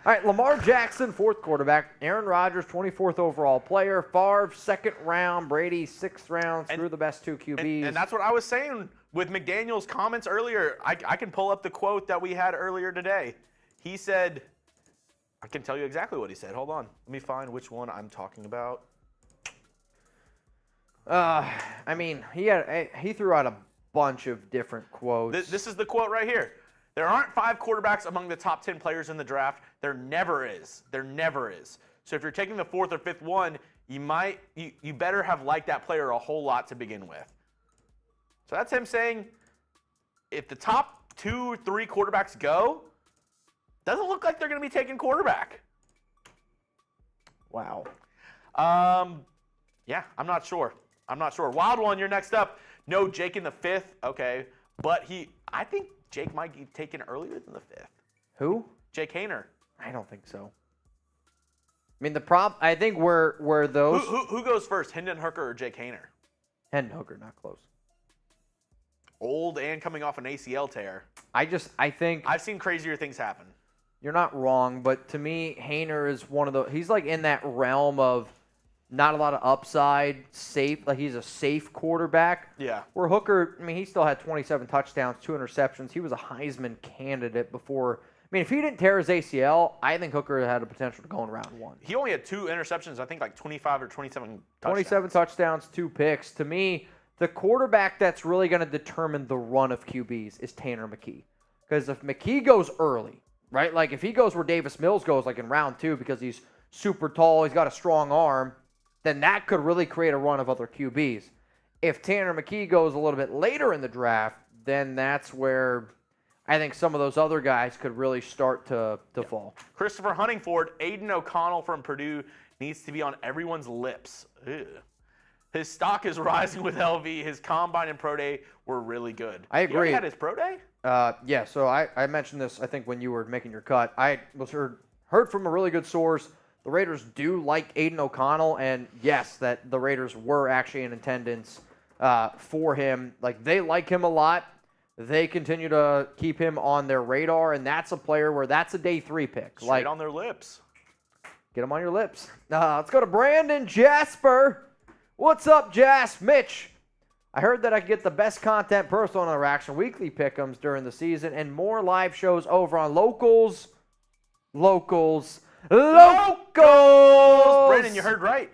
All right, Lamar Jackson, 4th quarterback. Aaron Rodgers, 24th overall player. Favre, 2nd round. Brady, 6th round. Screw the best 2 QBs. And that's what I was saying with McDaniels' comments earlier. I can pull up the quote that we had earlier today. He said, I can tell you exactly what he said. Hold on. Let me find which one I'm talking about. I mean, he threw out a bunch of different quotes. This is the quote right here. There aren't 5 quarterbacks among the top 10 players in the draft. There never is. There never is. So if you're taking the 4th or 5th one, you better have liked that player a whole lot to begin with. So that's him saying, if the top 2 or 3 quarterbacks go, doesn't look like they're going to be taking quarterback. Wow. Yeah, I'm not sure. Wild one, you're next up. No, Jake in the 5th. Okay, but I think Jake might be taken earlier than the 5th. Who? Jake Haener. I don't think so. I mean, I think where those... Who goes first, Hendon Hooker or Jake Haener? Hendon Hooker, not close. Old and coming off an ACL tear. I think... I've seen crazier things happen. You're not wrong, but to me, Haener is one of the... He's like in that realm of not a lot of upside, safe. Like he's a safe quarterback. Yeah. Where Hooker, I mean, he still had 27 touchdowns, 2 interceptions. He was a Heisman candidate before... I mean, if he didn't tear his ACL, I think Hooker had a potential to go in round 1. He only had 2 interceptions, I think like 25 or 27 touchdowns. 27 touchdowns, 2 picks. To me, the quarterback that's really going to determine the run of QBs is Tanner McKee. Because if McKee goes early, right? Like if he goes where Davis Mills goes, like in round 2, because he's super tall, he's got a strong arm, then that could really create a run of other QBs. If Tanner McKee goes a little bit later in the draft, then that's where I think some of those other guys could really start to fall. Christopher Huntingford, Aiden O'Connell from Purdue needs to be on everyone's lips. Ew. His stock is rising with LV. His combine and pro day were really good. I agree. You already had his pro day? Yeah, so I mentioned this, I think, when you were making your cut. I was heard from a really good source. The Raiders do like Aiden O'Connell, and yes, that the Raiders were actually in attendance for him. Like, they like him a lot. They continue to keep him on their radar, and that's a player where that's a day 3 pick. Straight on their lips. Get him on your lips. Let's go to Brandon Jasper. What's up, Jas? Mitch, I heard that I could get the best content, personal interaction, weekly pick'ems during the season, and more live shows over on Locals. Brandon, you heard right.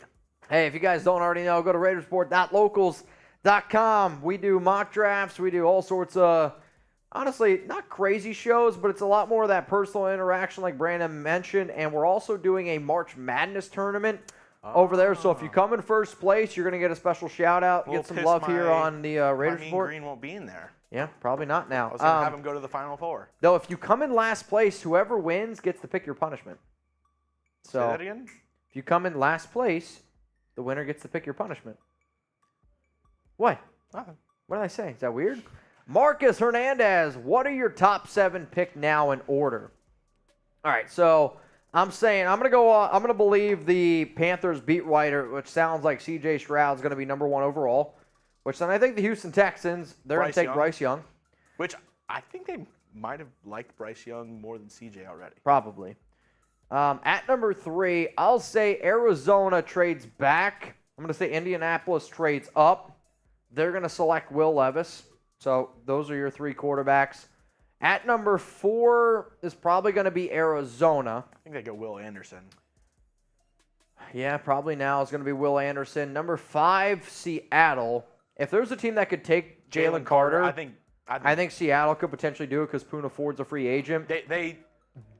Hey, if you guys don't already know, go to RaidersReport.locals.com. We do mock drafts. We do all sorts of, honestly, not crazy shows, but it's a lot more of that personal interaction like Brandon mentioned. And we're also doing a March Madness tournament over there. So if you come in first place, you're going to get a special shout-out, get some love here on the Raiders Report. Green won't be in there. Yeah, probably not now. I was going to have him go to the Final Four. Though, if you come in last place, whoever wins gets to pick your punishment. So, say that again? If you come in last place, the winner gets to pick your punishment. What? Nothing. What did I say? Is that weird? Marcus Hernandez, what are your top 7 pick now in order? All right, so I'm saying I'm going to believe the Panthers beat writer, which sounds like C.J. Stroud's going to be number 1 overall. Which then I think the Houston Texans, they're going to take Bryce Young. Which I think they might have liked Bryce Young more than C.J. already. Probably. At number 3, I'll say Arizona trades back. I'm going to say Indianapolis trades up. They're going to select Will Levis. So those are your 3 quarterbacks. At number 4 is probably going to be Arizona. I think they go Will Anderson. Yeah, probably now is going to be Will Anderson. Number 5, Seattle. If there's a team that could take Jalen Carter, I think Seattle could potentially do it because Poona Ford's a free agent. They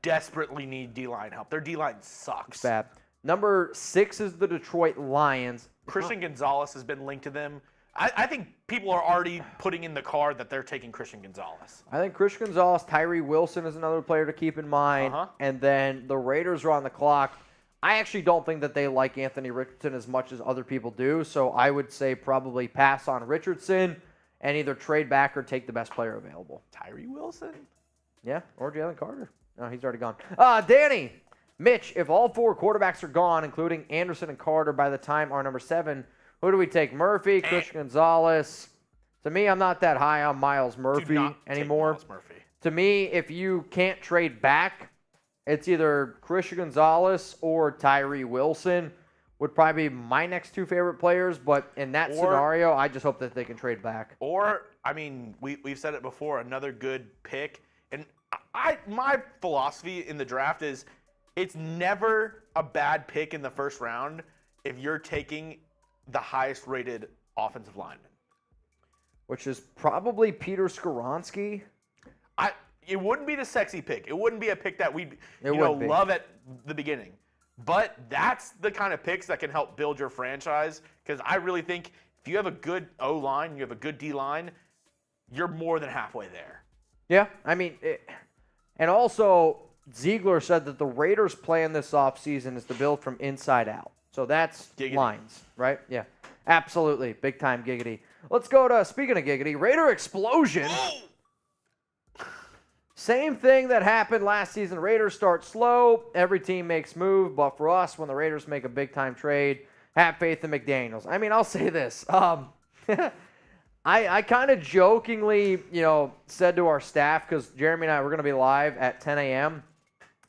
desperately need D-line help. Their D-line sucks. It's bad. Number 6 is the Detroit Lions. Christian Gonzalez has been linked to them. I think people are already putting in the card that they're taking Christian Gonzalez. I think Christian Gonzalez, Tyree Wilson is another player to keep in mind. And then the Raiders are on the clock. I actually don't think that they like Anthony Richardson as much as other people do, so I would say probably pass on Richardson and either trade back or take the best player available. Tyree Wilson? Yeah, or Jalen Carter. No, he's already gone. Danny, Mitch, if all 4 quarterbacks are gone, including Anderson and Carter, by the time our number 7, who do we take? Murphy, Christian Gonzalez. To me, I'm not that high on Miles Murphy anymore. Miles Murphy. To me, if you can't trade back, it's either Christian Gonzalez or Tyree Wilson would probably be my next 2 favorite players. But in that scenario, I just hope that they can trade back. Or, I mean, we've said it before, another good pick. And my philosophy in the draft is it's never a bad pick in the first round if you're taking the highest rated offensive lineman. Which is probably Peter Skoronski. It wouldn't be the sexy pick. It wouldn't be a pick that we'd love at the beginning. But that's the kind of picks that can help build your franchise. Because I really think if you have a good O-line, you have a good D-line, you're more than halfway there. Yeah, I mean, and also Ziegler said that the Raiders' plan this offseason is to build from inside out. So that's giggity. Lines, right? Yeah, absolutely. Big time giggity. Let's go to, speaking of giggity, Raider explosion. Same thing that happened last season. Raiders start slow. Every team makes move. But for us, when the Raiders make a big-time trade, have faith in McDaniels. I mean, I'll say this. I kind of jokingly, said to our staff, because Jeremy and I were going to be live at 10 a.m.,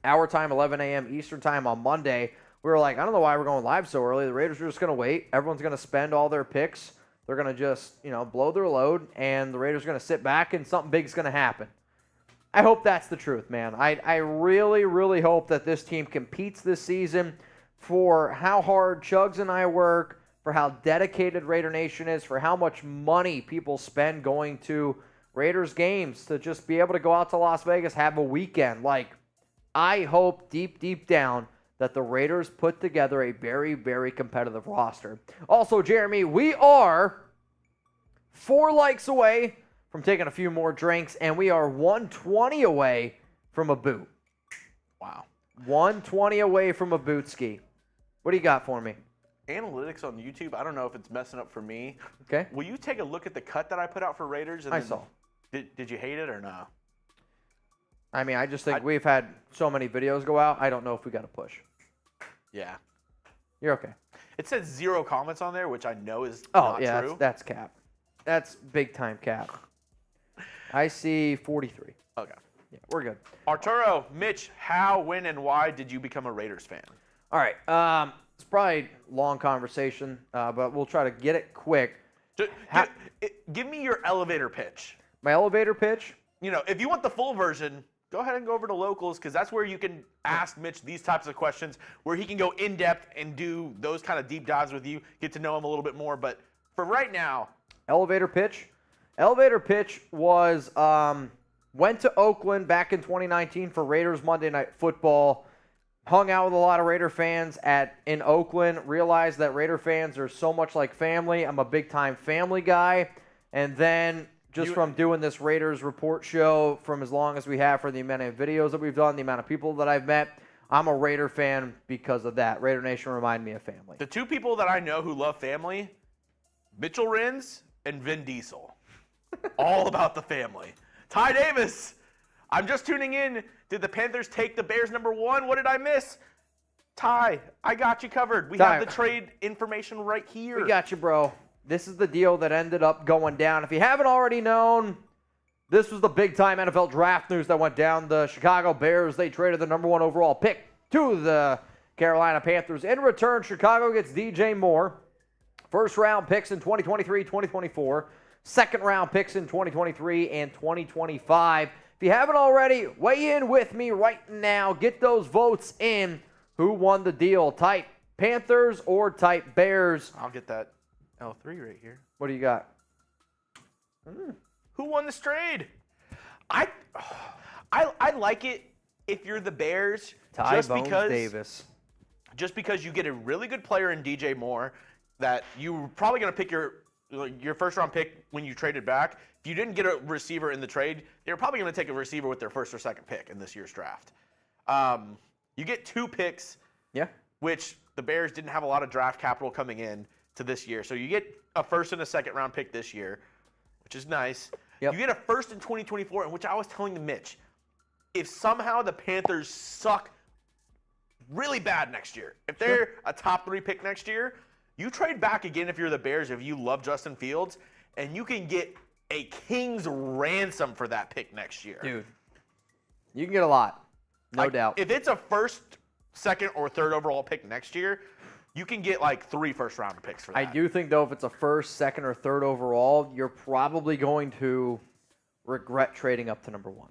our time, 11 a.m. Eastern time on Monday. We were like, I don't know why we're going live so early. The Raiders are just going to wait. Everyone's going to spend all their picks. They're going to just, blow their load, and the Raiders are going to sit back, and something big's going to happen. I hope that's the truth, man. I really, really hope that this team competes this season for how hard Chugs and I work, for how dedicated Raider Nation is, for how much money people spend going to Raiders games, to just be able to go out to Las Vegas, have a weekend. I hope deep, deep down that the Raiders put together a very, very competitive roster. Also, Jeremy, we are 4 likes away from taking a few more drinks, and we are 120 away from a boot. Wow. 120 away from a boot ski. What do you got for me? Analytics on YouTube, I don't know if it's messing up for me. Okay. Will you take a look at the cut that I put out for Raiders? I saw. Did you hate it or no? I mean, I just think we've had so many videos go out, I don't know if we got to push. Yeah. You're okay. It says 0 comments on there, which I know is not true. Oh, that's cap. That's big-time cap. I see 43. Okay. Yeah, we're good. Arturo, Mitch, how, when, and why did you become a Raiders fan? All right. It's probably a long conversation, but we'll try to get it quick. Give me your elevator pitch. My elevator pitch? If you want the full version, go ahead and go over to Locals, because that's where you can ask Mitch these types of questions, where he can go in-depth and do those kind of deep dives with you, get to know him a little bit more. But for right now. Elevator pitch? Elevator pitch was went to Oakland back in 2019 for Raiders Monday Night Football. Hung out with a lot of Raider fans in Oakland. Realized that Raider fans are so much like family. I'm a big-time family guy. And then from doing this Raiders report show from as long as we have, for the amount of videos that we've done, the amount of people that I've met, I'm a Raider fan because of that. Raider Nation remind me of family. The 2 people that I know who love family, Mitchell Renz and Vin Diesel. All about the family. Ty Davis, I'm just tuning in. Did the Panthers take the Bears number 1? What did I miss? Ty, I got you covered. We have the trade information right here. We got you, bro. This is the deal that ended up going down. If you haven't already known, this was the big-time NFL draft news that went down. The Chicago Bears, they traded the number 1 overall pick to the Carolina Panthers. In return, Chicago gets DJ Moore. First-round picks in 2023, 2024. Second-round picks in 2023 and 2025. If you haven't already, weigh in with me right now. Get those votes in. Who won the deal? Type Panthers or type Bears? I'll get that L3 right here. What do you got? Who won this trade? I like it if you're the Bears. Davis. Just because you get a really good player in DJ Moore that you're probably going to pick your first-round pick when you traded back. If you didn't get a receiver in the trade, they're probably going to take a receiver with their first or second pick in this year's draft. You get 2 picks, which the Bears didn't have a lot of draft capital coming in to this year. So you get a first and a second-round pick this year, which is nice. Yep. You get a first in 2024, in which I was telling Mitch, if somehow the Panthers suck really bad next year, if they're a top 3 pick next year, you trade back again if you're the Bears, if you love Justin Fields, and you can get a king's ransom for that pick next year. Dude, you can get a lot, no doubt. If it's a first, second, or third overall pick next year, you can get like 3 first-round picks for that. I do think, though, if it's a first, second, or third overall, you're probably going to regret trading up to number 1.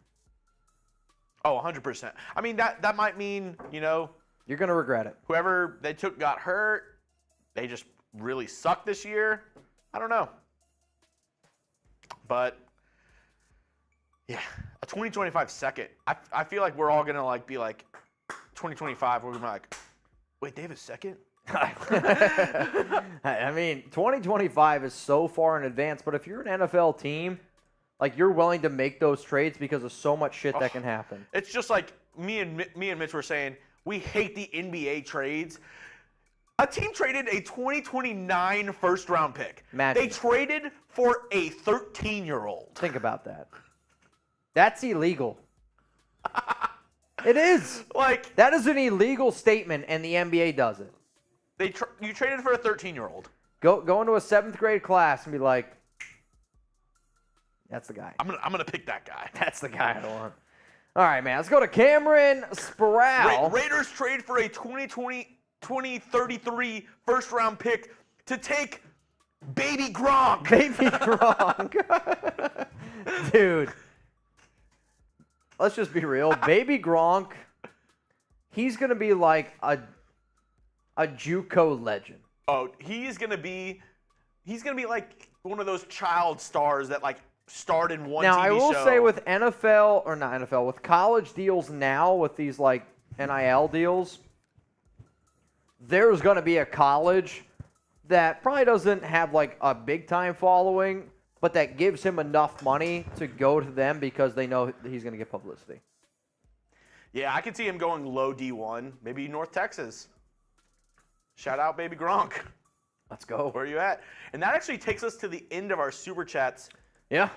Oh, 100%. I mean, that might mean, you're going to regret it. Whoever they took got hurt. They just really suck this year. I don't know. But, yeah, a 2025 second. I feel like we're all going to be 2025, we're going to be like, wait, Davis second? I mean, 2025 is so far in advance, but if you're an NFL team, you're willing to make those trades because of so much shit that can happen. It's just like me and Mitch were saying, we hate the NBA trades. A team traded a 2029 first-round pick. Imagine. They traded for a 13-year-old. Think about that. That's illegal. It is. That is an illegal statement, and the NBA does it. You traded for a 13-year-old. Go into a 7th grade class and be like, that's the guy. I'm gonna pick that guy. That's the guy I want. All right, man. Let's go to Cameron Sproul. Raiders trade for a 2033 first-round pick to take Baby Gronk. Baby Gronk. Dude. Let's just be real. Baby Gronk, he's going to be like a JUCO legend. Oh, he's going to be like one of those child stars that starred in one TV show. Now, I will say with with college deals now, with these NIL deals, there's going to be a college that probably doesn't have a big time following, but that gives him enough money to go to them because they know he's going to get publicity. Yeah, I could see him going low D1, maybe North Texas. Shout out, Baby Gronk. Let's go. Where are you at? And that actually takes us to the end of our Super Chats. Yeah.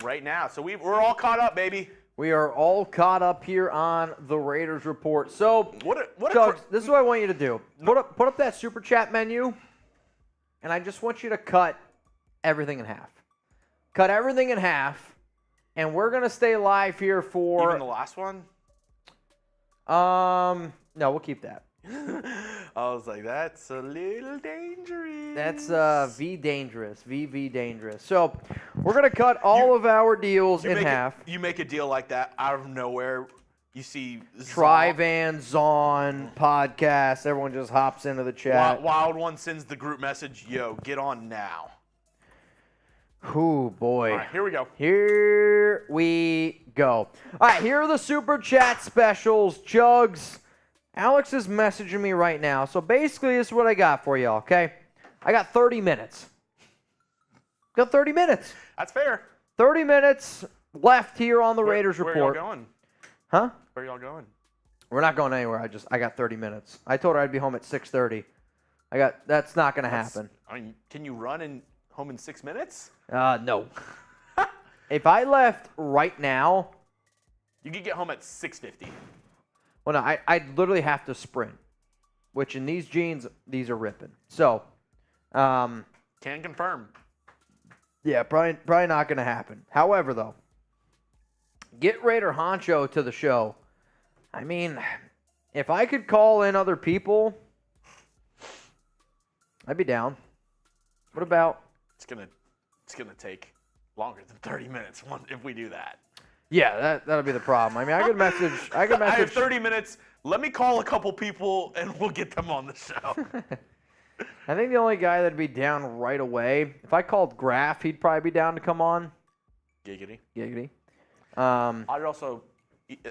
Right now. So we're all caught up, baby. We are all caught up here on the Raiders Report. So, Chugs, this is what I want you to do. Put up that Super Chat menu, and I just want you to cut everything in half. Cut everything in half, and we're going to stay live here for... Even the last one? No, we'll keep that. I was like, that's a little dangerous. That's V dangerous. VV dangerous. So, we're going to cut all of our deals in half. You make a deal like that out of nowhere. You see Trivan, Zon, podcast. Everyone just hops into the chat. Wild One sends the group message, yo, get on now. Ooh, boy. All right, here we go. Here we go. All right, here are the Super Chat specials. Chugs, Alex is messaging me right now. So basically, this is what I got for y'all, okay? I got 30 minutes. Got 30 minutes. That's fair. 30 minutes left here on the Raiders Report. Where are y'all going? Huh? Where are y'all going? We're not going anywhere. I got 30 minutes. I told her I'd be home at 6:30. That's not going to happen. I mean, can you run home in 6 minutes? No. If I left right now, you could get home at 6:50. Well, no, I'd literally have to sprint, which in these jeans, these are ripping. So, can confirm. Yeah, probably not going to happen. However, though, get Raider Honcho to the show. I mean, if I could call in other people, I'd be down. What about? It's gonna take longer than 30 minutes if we do that. Yeah, that'll be the problem. I mean, I could message. I have 30 minutes. Let me call a couple people, and we'll get them on the show. I think the only guy that'd be down right away, if I called Graf, he'd probably be down to come on. Giggity. I'd also,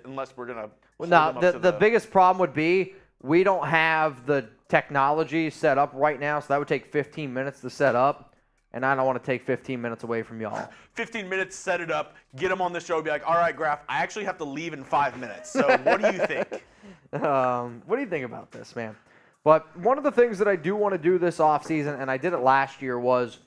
unless we're gonna. Well, no, the biggest problem would be we don't have the technology set up right now, so that would take 15 minutes to set up. And I don't want to take 15 minutes away from y'all. 15 minutes, set it up, get them on the show, be like, all right, Graf, I actually have to leave in 5 minutes. So what do you think? What do you think about this, man? But one of the things that I do want to do this offseason, and I did it last year, was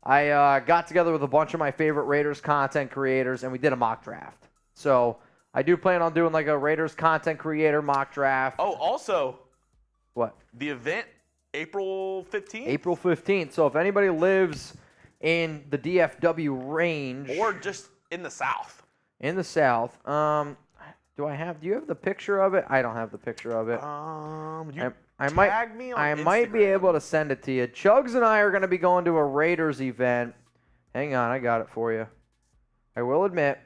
I got together with a bunch of my favorite Raiders content creators, and we did a mock draft. So I do plan on doing like a Raiders content creator mock draft. Oh, also, What? the event, April 15th? April 15th. So if anybody lives in the DFW range Or just in the South. in the South, do you have the picture of it? I don't have the picture of it. You I might tag me on I might be Instagram. able to send it to you. Chugs and I are going to be going to a Raiders event. Hang on, I got it for you. I will admit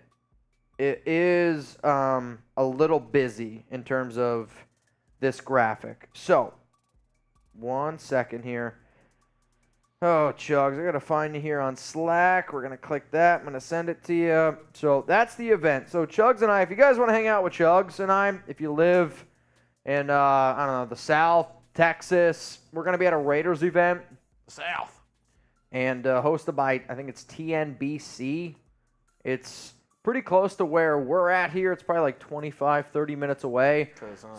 it is a little busy in terms of this graphic. So, 1 second here. Oh, Chugs, I got to find you here on Slack. We're going to click that. I'm going to send it to you. So, that's the event. So, Chugs and I, if you guys want to hang out with Chugs and I, if you live in, I don't know, the South, Texas, we're going to be at a Raiders event. South. And hosted by, I think it's TNBC. It's pretty close to where we're at here. It's probably like 25, 30 minutes away.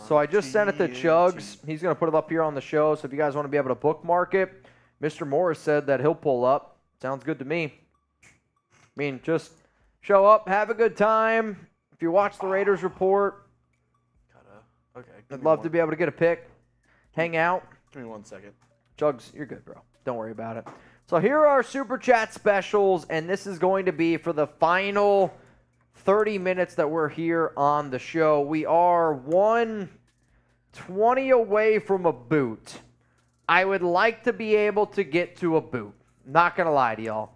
So I just sent it to Chugs. He's going to put it up here on the show. So if you guys want to be able to bookmark it, Mr. Morris said that he'll pull up. Sounds good to me. I mean, just show up, have a good time. If you watch the Raiders report, Okay. I'd love to be able to get a pic, hang out. Give me 1 second. Chugs, you're good, bro. Don't worry about it. So here are our Super Chat specials, and this is going to be for the final 30 minutes that we're here on the show. We are 120 away from a boot. I would like to be able to get to a boot. Not going to lie to y'all.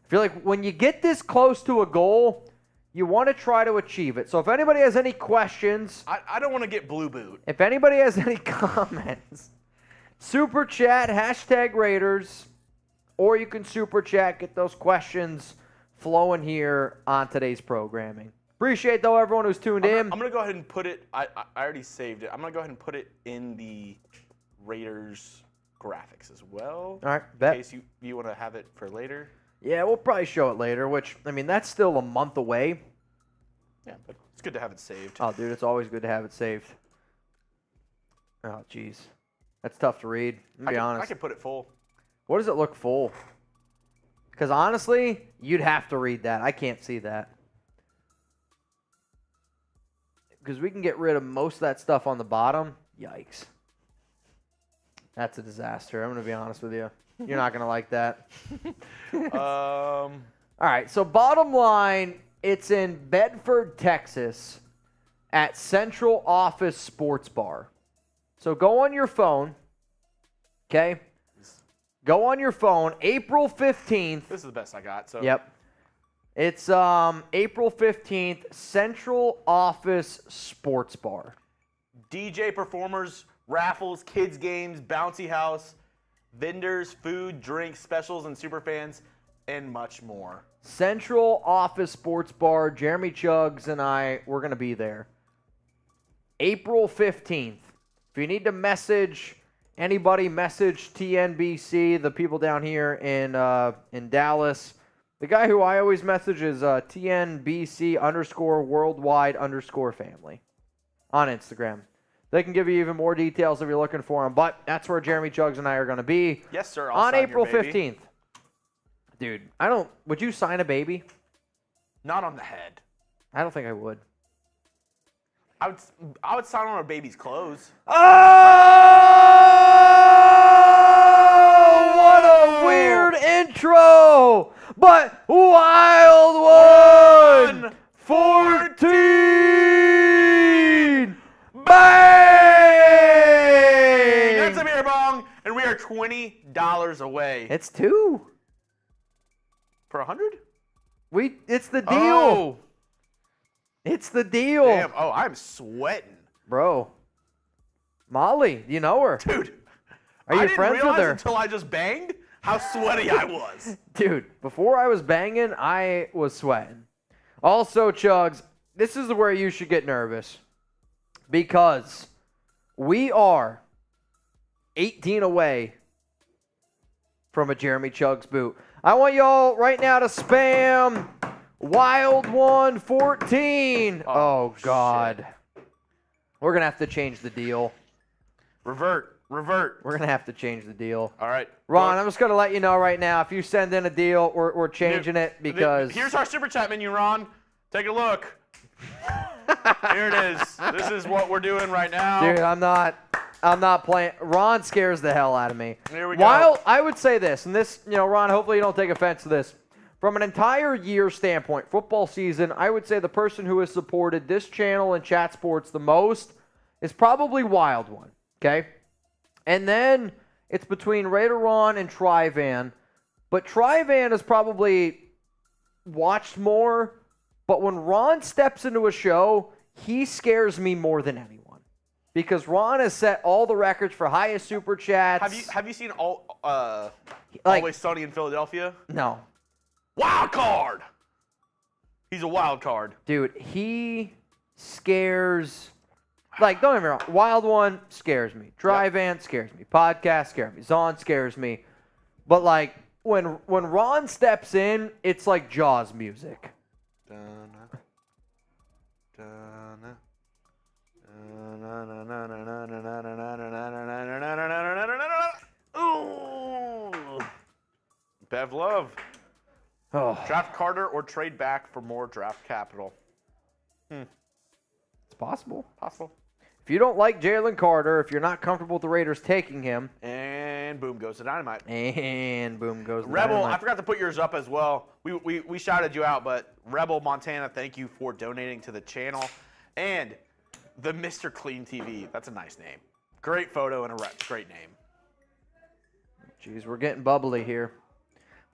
I feel like when you get this close to a goal, you want to try to achieve it. So if anybody has any questions, I don't want to get blue boot. if anybody has any comments, Super Chat, #Raiders, or you can Super Chat, get those questions flowing here on today's programming. Appreciate, though, everyone who's tuned in. I'm going to go ahead and put it, I already saved it. I'm going to go ahead and put it in the Raiders graphics as well. All right, In bet. case you want to have it for later. Yeah, we'll probably show it later, which, I mean, that's still a month away. Yeah, but it's good to have it saved. Oh, dude, it's always good to have it saved. Oh, jeez. That's tough to read. I'm be honest. I can put it full. What does it look full? Because honestly, you'd have to read that. I can't see that. Because we can get rid of most of that stuff on the bottom. Yikes. That's a disaster. I'm going to be honest with you. You're not going to like that. All right, so bottom line, it's in Bedford, Texas at Central Office Sports Bar. So go on your phone, okay? Go on your phone, April 15th. This is the best I got. So. Yep. It's April 15th, Central Office Sports Bar. DJ performers, raffles, kids games, bouncy house, vendors, food, drinks, specials, and superfans, and much more. Central Office Sports Bar. Jeremy Chugs and I, we're going to be there. April 15th. If you need to message anybody, message TNBC, the people down here in Dallas. The guy who I always message is TNBC_worldwide_family on Instagram. They can give you even more details if you're looking for them, but that's where Jeremy Chugs and I are going to be. Yes, sir. I'll on sign April your baby. 15th. Dude, would you sign a baby? Not on the head. I don't think I would. I would sign on a baby's clothes. Oh, what a weird intro! But Wild One 14! Bang! That's a beer bong, and we are $20 away. It's two. For 100? It's the deal. Oh. It's the deal. Damn. Oh, I'm sweating. Bro. Molly, you know her. Dude. Are you friends with her? Until I just banged how sweaty I was. Dude, before I was banging, I was sweating. Also, Chugs, this is where you should get nervous. Because we are 18 away from a Jeremy Chugs boot. I want y'all right now to spam Wild One 14. Oh God. Shit. We're going to have to change the deal. Revert. We're going to have to change the deal. All right. Ron, I'm just going to let you know right now, if you send in a deal, we're changing it because... Here's our Super Chat menu, Ron. Take a look. Here it is. This is what we're doing right now. Dude, I'm not playing. Ron scares the hell out of me. Here we go. While I would say this, and this, Ron, hopefully you don't take offense to this. From an entire year standpoint, football season, I would say the person who has supported this channel and Chat Sports the most is probably Wild One, okay? And then it's between Raider Ron and Trivan. But Trivan has probably watched more. But when Ron steps into a show, he scares me more than anyone. Because Ron has set all the records for highest super chats. Have you seen Always Sunny in Philadelphia? No. Wild card! He's a wild card. Dude, he scares... Like, don't get me wrong. Wild One scares me. Trivan scares me. Podcast scares me. Zon scares me. But, like, when Ron steps in, it's like Jaws music. Ooh. Bev Love. Oh. Draft Carter or trade back for more draft capital. It's possible. Possible. If you don't like Jalen Carter, if you're not comfortable with the Raiders taking him. And boom goes the dynamite. And boom goes the Rebel, dynamite. I forgot to put yours up as well. We shouted you out, but Rebel Montana, thank you for donating to the channel. And the Mr. Clean TV. That's a nice name. Great photo and a great name. Jeez, we're getting bubbly here.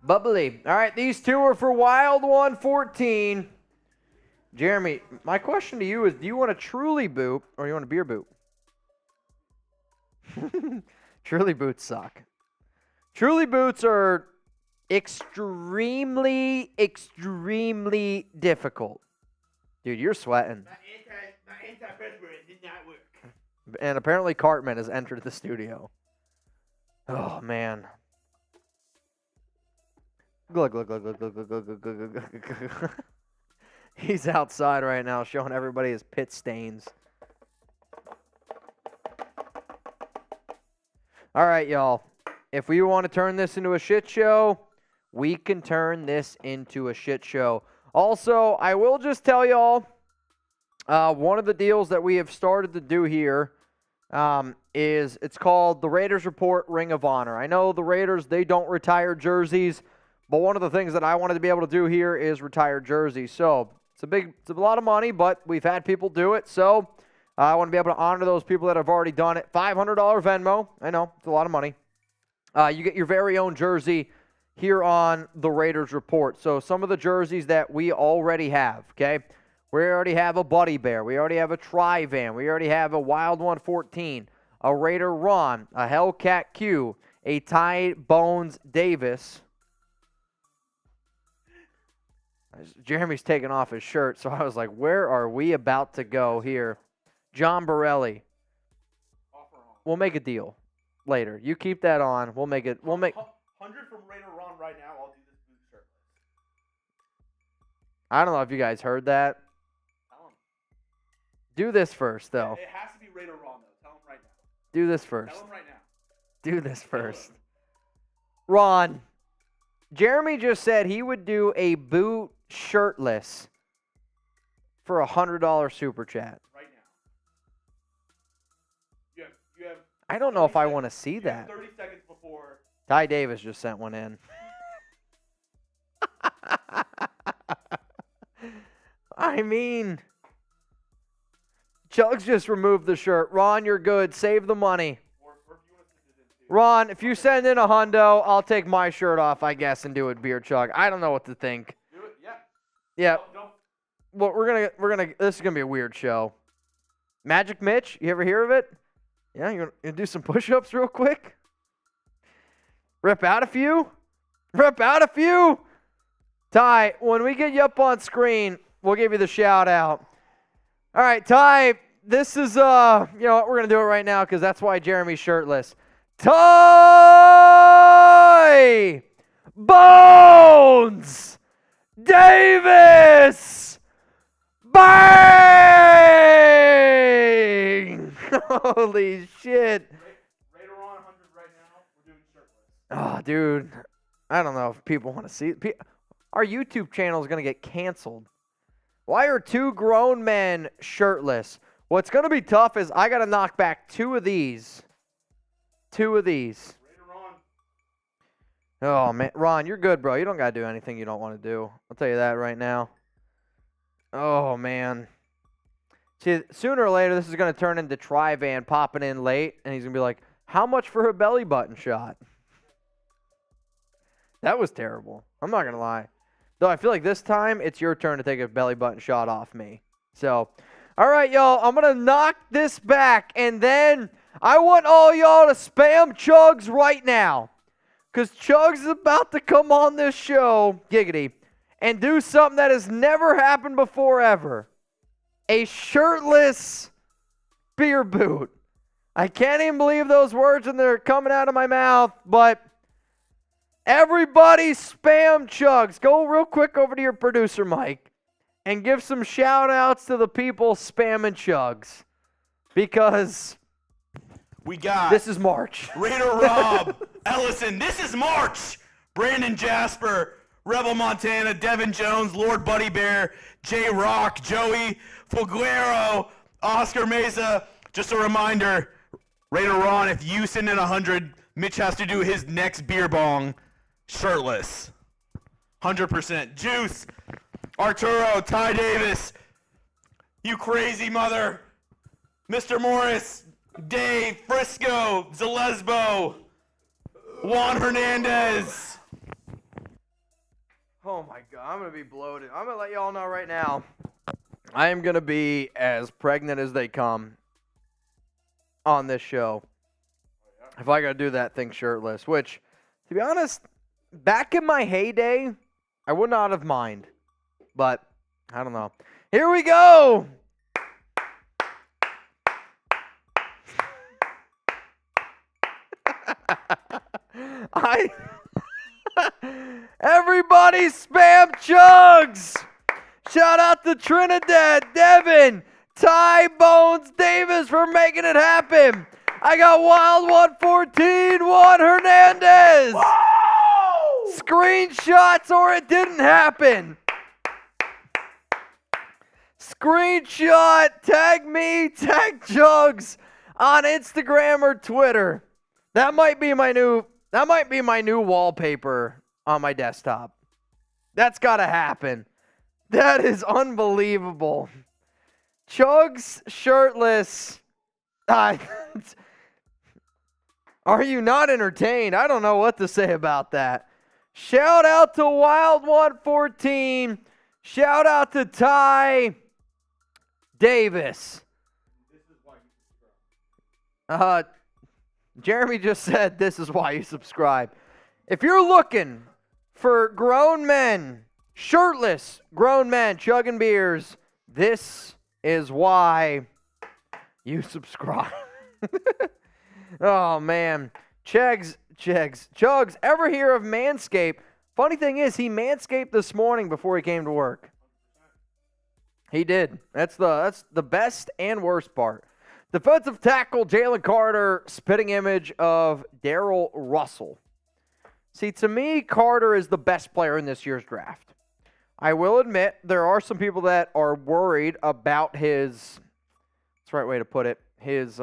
Bubbly. All right, these two are for Wild 114. Jeremy, my question to you is, do you want a Truly boot or you want a beer boot? Truly boots suck. Truly boots are extremely, extremely difficult. Dude, you're sweating. My antiperspirant did not work. And apparently Cartman has entered the studio. Oh, man. Glug, glug, glug, glug, glug, glug, glug, glug, glug, glug, glug. He's outside right now showing everybody his pit stains. All right, y'all. If we want to turn this into a shit show, we can turn this into a shit show. Also, I will just tell y'all, one of the deals that we have started to do here is it's called the Raiders Report Ring of Honor. I know the Raiders, they don't retire jerseys, but one of the things that I wanted to be able to do here is retire jerseys. So it's a lot of money, but we've had people do it. So I want to be able to honor those people that have already done it. $500 Venmo. I know, it's a lot of money. You get your very own jersey here on the Raiders Report. So some of the jerseys that we already have, okay? We already have a Buddy Bear. We already have a Trivan. We already have a Wild 114, a Raider Ron, a Hellcat Q, a Ty Bones Davis. Jeremy's taking off his shirt, so I was like, where are we about to go here? John Borelli. We'll make a deal later. You keep that on. We'll make it. 100 from Raider Ron right now. I'll do this boot shirtless. I don't know if you guys heard that. Tell him. Do this first, though. It has to be Raider Ron, though. Tell him right now. Do this first. Tell him right now. Do this first. Ron, Jeremy just said he would do a boot shirtless for a $100 super chat. Right now. You have I don't know if I want to see that. 30 seconds before. Ty Davis just sent one in. I mean, Chugs just removed the shirt. Ron, you're good. Save the money. Ron, if you send in a hundo, I'll take my shirt off, I guess, and do it, Beer Chug. I don't know what to think. Do it, yeah. Yeah. Don't. Well, we're gonna. This is gonna be a weird show. Magic Mitch, you ever hear of it? Yeah, you gonna do some push-ups real quick? Rip out a few? Rip out a few? Ty, when we get you up on screen, we'll give you the shout out. All right, Ty, this is, you know what, we're going to do it right now because that's why Jeremy's shirtless. Ty Bones Davis! Bang! Holy shit. Raider on 100 right now. We're doing shirtless. Oh, dude. I don't know if people want to see it. Our YouTube channel is going to get canceled. Why are 2 grown men shirtless? What's going to be tough is I got to knock back 2 of these. 2 of these. Oh, man. Ron, you're good, bro. You don't got to do anything you don't want to do. I'll tell you that right now. Oh, man. See, sooner or later, this is going to turn into Tri-Van popping in late, and he's going to be like, how much for a belly button shot? That was terrible. I'm not going to lie. Though I feel like this time, it's your turn to take a belly button shot off me. So, all right, y'all. I'm going to knock this back, and then I want all y'all to spam Chugs right now. Because Chugs is about to come on this show, giggity, and do something that has never happened before ever. A shirtless beer boot. I can't even believe those words when they're coming out of my mouth, but everybody spam Chugs. Go real quick over to your producer, Mike, and give some shout-outs to the people spamming Chugs. Because we got this is March. Raider Rob, Ellison, this is March. Brandon Jasper, Rebel Montana, Devin Jones, Lord Buddy Bear, J Rock, Joey Foguero, Oscar Mesa. Just a reminder, Raider Ron, if you send in 100, Mitch has to do his next beer bong shirtless. 100%. Juice, Arturo, Ty Davis, you crazy mother, Mr. Morris, Dave, Frisco, Zalesbo, Juan Hernandez. Oh my God, I'm going to be bloated. I'm going to let y'all know right now. I am going to be as pregnant as they come on this show. If I got to do that thing shirtless, which, to be honest, back in my heyday, I would not have mind. But, I don't know. Here we go! Everybody spam Chugs! Shout out to Trinidad, Devin, Ty Bones Davis for making it happen. I got Wild 114, Juan Hernandez. Whoa! Screenshots or it didn't happen. Screenshot, tag me, tag Chugs on Instagram or Twitter. That might be my new wallpaper on my desktop. That's got to happen. That is unbelievable. Chugs shirtless. Are you not entertained? I don't know what to say about that. Shout out to Wild 114. Shout out to Ty Davis. Jeremy just said this is why you subscribe. If you're looking for grown men, shirtless grown men chugging beers, this is why you subscribe. Oh, man. Chugs, ever hear of Manscaped? Funny thing is, he manscaped this morning before he came to work. He did. That's the best and worst part. Defensive tackle Jalen Carter, spitting image of Darrell Russell. See, to me, Carter is the best player in this year's draft. I will admit there are some people that are worried about his, that's the right way to put it, his,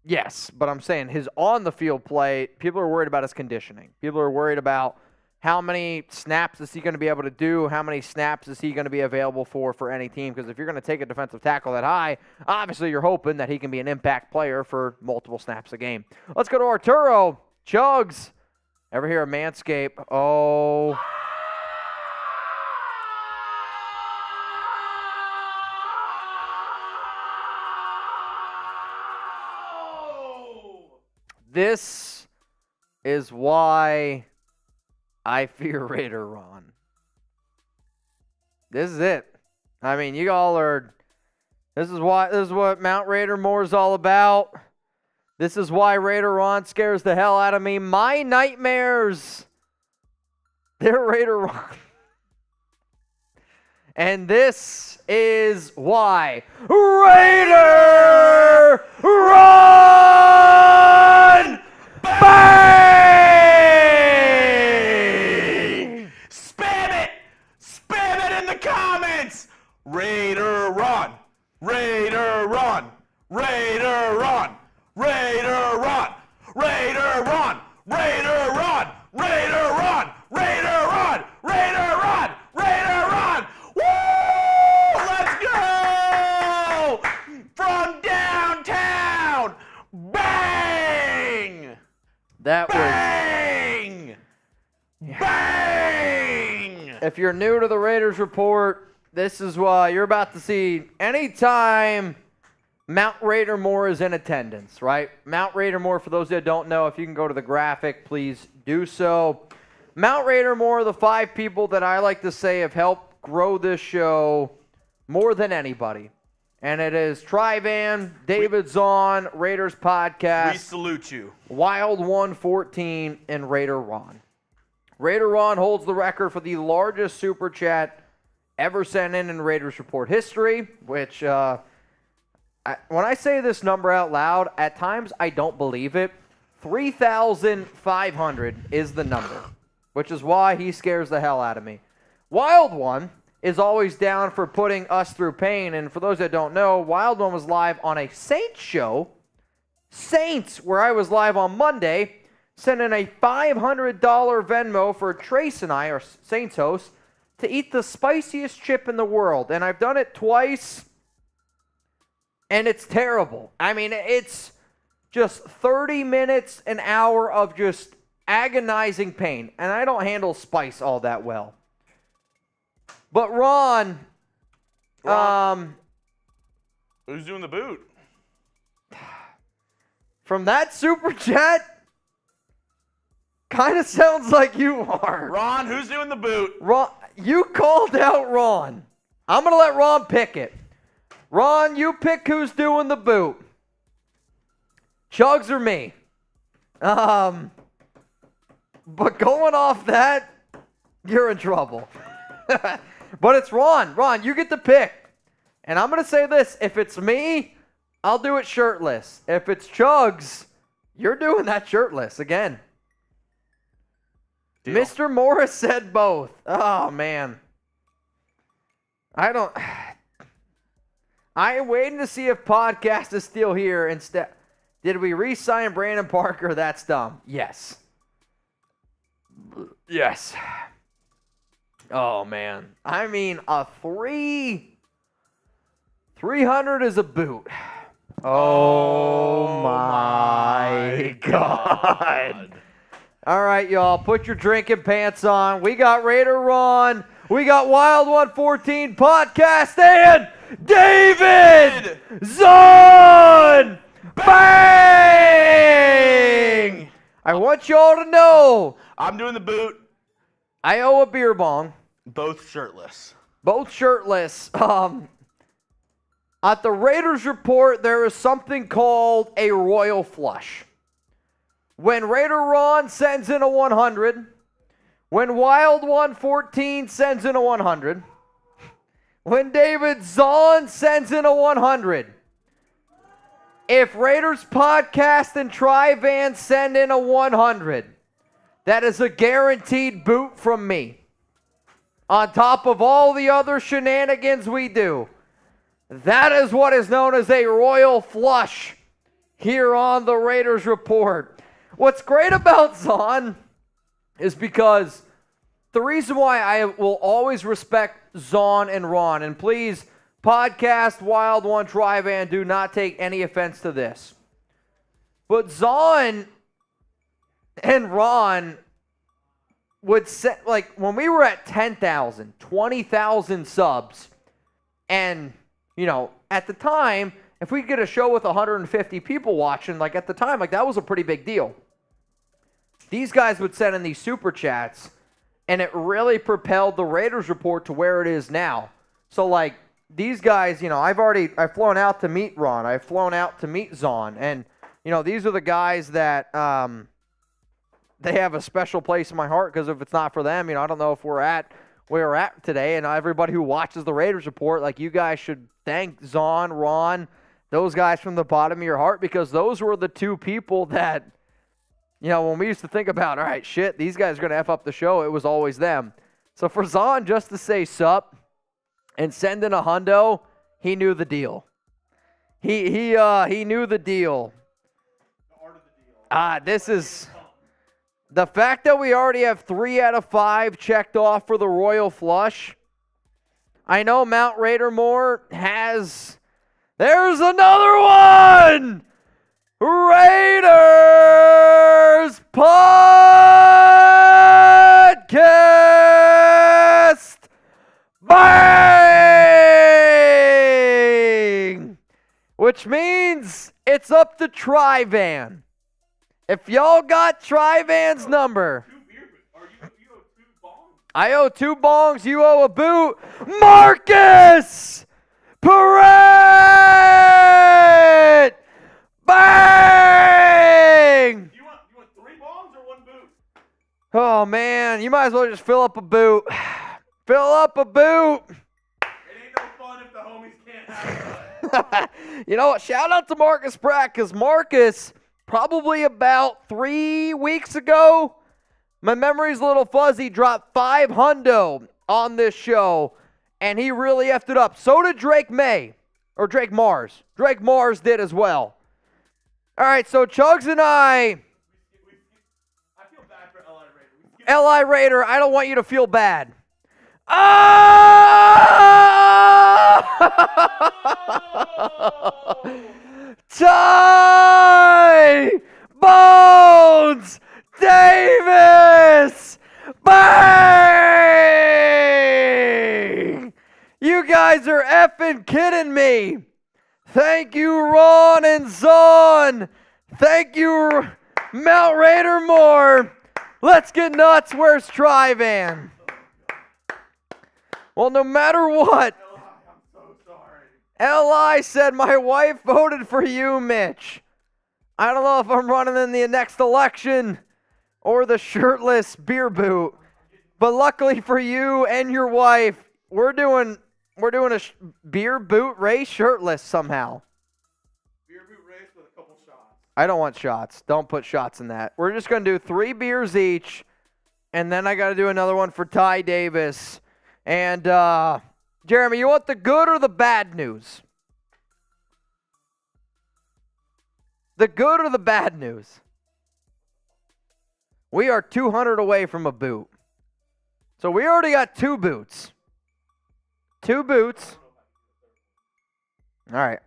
yes, but I'm saying his on-the-field play, people are worried about his conditioning. People are worried about how many snaps is he going to be able to do, how many snaps is he going to be available for any team, because if you're going to take a defensive tackle that high, obviously you're hoping that he can be an impact player for multiple snaps a game. Let's go to Arturo. Chugs. Ever hear of Manscaped? Oh. This is why I fear Raider Ron. This is it. I mean, you all are. This is what Mount Raider More is all about. This is why Raider Ron scares the hell out of me. My nightmares, they're Raider Ron. And this is why Raider Ron Bang! Spam it! Spam in the comments. Raider run. Raider run. Raider run. Raider run. Raider run. Raider run. Raider run. Raider run. Raider run. Raider run. Woo! Let's go! From downtown. Bang! That was. Bang! Bang! If you're new to the Raiders Report, this is why you're about to see anytime Mount Raider Moore is in attendance, right? Mount Raider Moore, for those that don't know, if you can go to the graphic, please do so. Mount Raider Moore, the 5 people that I like to say have helped grow this show more than anybody. And it is Trivan, David Zahn, Raiders Podcast. We salute you. Wild 114, and Raider Ron. Raider Ron holds the record for the largest super chat ever sent in Raiders Report history, which, when I say this number out loud, at times I don't believe it. 3,500 is the number, which is why he scares the hell out of me. Wild One is always down for putting us through pain, and for those that don't know, Wild One was live on a Saints show, Saints, where I was live on Monday, sending a $500 Venmo for Trace and I, our Saints host, to eat the spiciest chip in the world. And I've done it twice, and it's terrible. I mean, it's just 30 minutes, an hour of just agonizing pain. And I don't handle spice all that well. But Ron, who's doing the boot? From that super chat, kind of sounds like you are. Ron, who's doing the boot? Ron, you called out Ron. I'm going to let Ron pick it. Ron, you pick who's doing the boot. Chugs or me? But going off that, you're in trouble. But it's Ron. Ron, you get to pick. And I'm going to say this. If it's me, I'll do it shirtless. If it's Chugs, you're doing that shirtless again. Deal. Mr. Morris said both. Oh, man. I am waiting to see if podcast is still here. Instead, did we re-sign Brandon Parker? That's dumb. Yes. Yes. Oh, man. I mean, a 300 is a boot. Oh, my God. All right, y'all. Put your drinking pants on. We got Raider Ron. We got Wild 114 Podcast and David Zahn. Bang! I want y'all to know. I'm doing the boot. I owe a beer bong. Both shirtless. Both shirtless. At the Raiders Report, there is something called a royal flush. When Raider Ron sends in a 100, when Wild 114 sends in a 100, when David Zahn sends in a 100, if Raiders Podcast and Trivan send in a 100, that is a guaranteed boot from me. On top of all the other shenanigans we do. That is what is known as a royal flush here on the Raiders Report. What's great about Zahn is because the reason why I will always respect Zahn and Ron, and please, Podcast, Wild One, Trivan, do not take any offense to this. But Zahn and Ron would set, like, when we were at 10,000, 20,000 subs, and, you know, at the time, if we could get a show with 150 people watching, like, at the time, like, that was a pretty big deal. These guys would send in these super chats, and it really propelled the Raiders Report to where it is now. So, like, these guys, you know, I've flown out to meet Ron. I've flown out to meet Zahn. And, you know, these are the guys that they have a special place in my heart, because if it's not for them, you know, I don't know if we're at where we're at today. And everybody who watches the Raiders Report, like, you guys should thank Zahn, Ron, those guys from the bottom of your heart, because those were the two people that, you know, when we used to think about, all right, shit, these guys are going to F up the show, it was always them. So for Zahn just to say sup, and sending a hundo, he knew the deal. He knew the deal. This is the fact that we already have 3 out of 5 checked off for the Royal Flush. I know Mount Raider Moore has. There's another one. Raiders podcast. Bang! Which means it's up to Trivan. If y'all got Trivan's number. I owe 2 bongs. You owe a boot. Marcus Perret! Bang! You want 3 bongs or 1 boot? Oh, man. You might as well just fill up a boot. Fill up a boot. It ain't no fun if the homies can't have it. You know what? Shout out to Marcus Pratt, because Marcus, probably about 3 weeks ago, my memory's a little fuzzy, dropped 5 hundo on this show, and he really effed it up. So did Drake Mars. Drake Mars did as well. All right, so Chugs and I feel bad for L.I. Raider. L.I. Raider, I don't want you to feel bad. Oh! Ty Bones Davis! Bang! You guys are effing kidding me. Thank you, Ron and Zon. Thank you, Mount Raider Moore. Let's get nuts. Where's Trivan? Well, no matter what, I'm so sorry. L.I. said, my wife voted for you, Mitch. I don't know if I'm running in the next election or the shirtless beer boot, but luckily for you and your wife, we're doing a beer boot race shirtless somehow. Beer boot race with a couple shots. I don't want shots. Don't put shots in that. We're just going to do 3 beers each, and then I got to do another one for Ty Davis. And, Jeremy, you want the good or the bad news? The good or the bad news? We are 200 away from a boot. So we already got 2 boots. 2 boots. All right,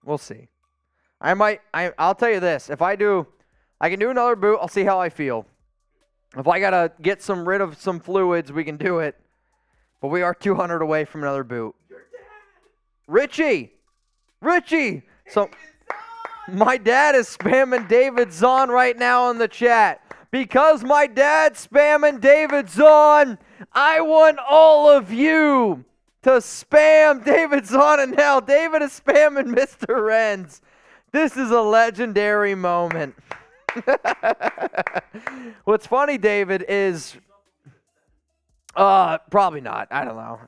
we'll see. I'll tell you this. If I can do another boot. I'll see how I feel. If I got to get rid of some fluids, we can do it. But we are 200 away from another boot. Richie! So, my dad is spamming David Zahn right now in the chat. Because my dad's spamming David Zahn, I want all of you to spam David Zahn. And now David is spamming Mr. Renz. This is a legendary moment. What's funny, David, is probably not. I don't know.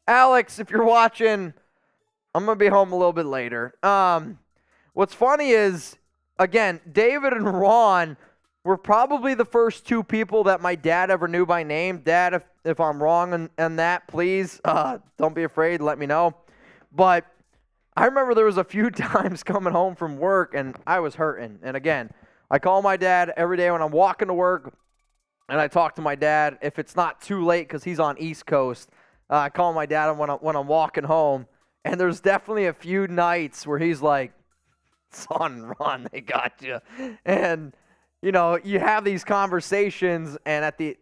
Alex, if you're watching, I'm going to be home a little bit later. What's funny is, again, David and Ron were probably the first 2 people that my dad ever knew by name. Dad, if I'm wrong on that, please don't be afraid. Let me know. But I remember there was a few times coming home from work, and I was hurting. And again, I call my dad every day when I'm walking to work, and I talk to my dad. If it's not too late because he's on East Coast, I call my dad when I'm walking home. And there's definitely a few nights where he's like, son, Ron, they got you. And, you know, you have these conversations, and I think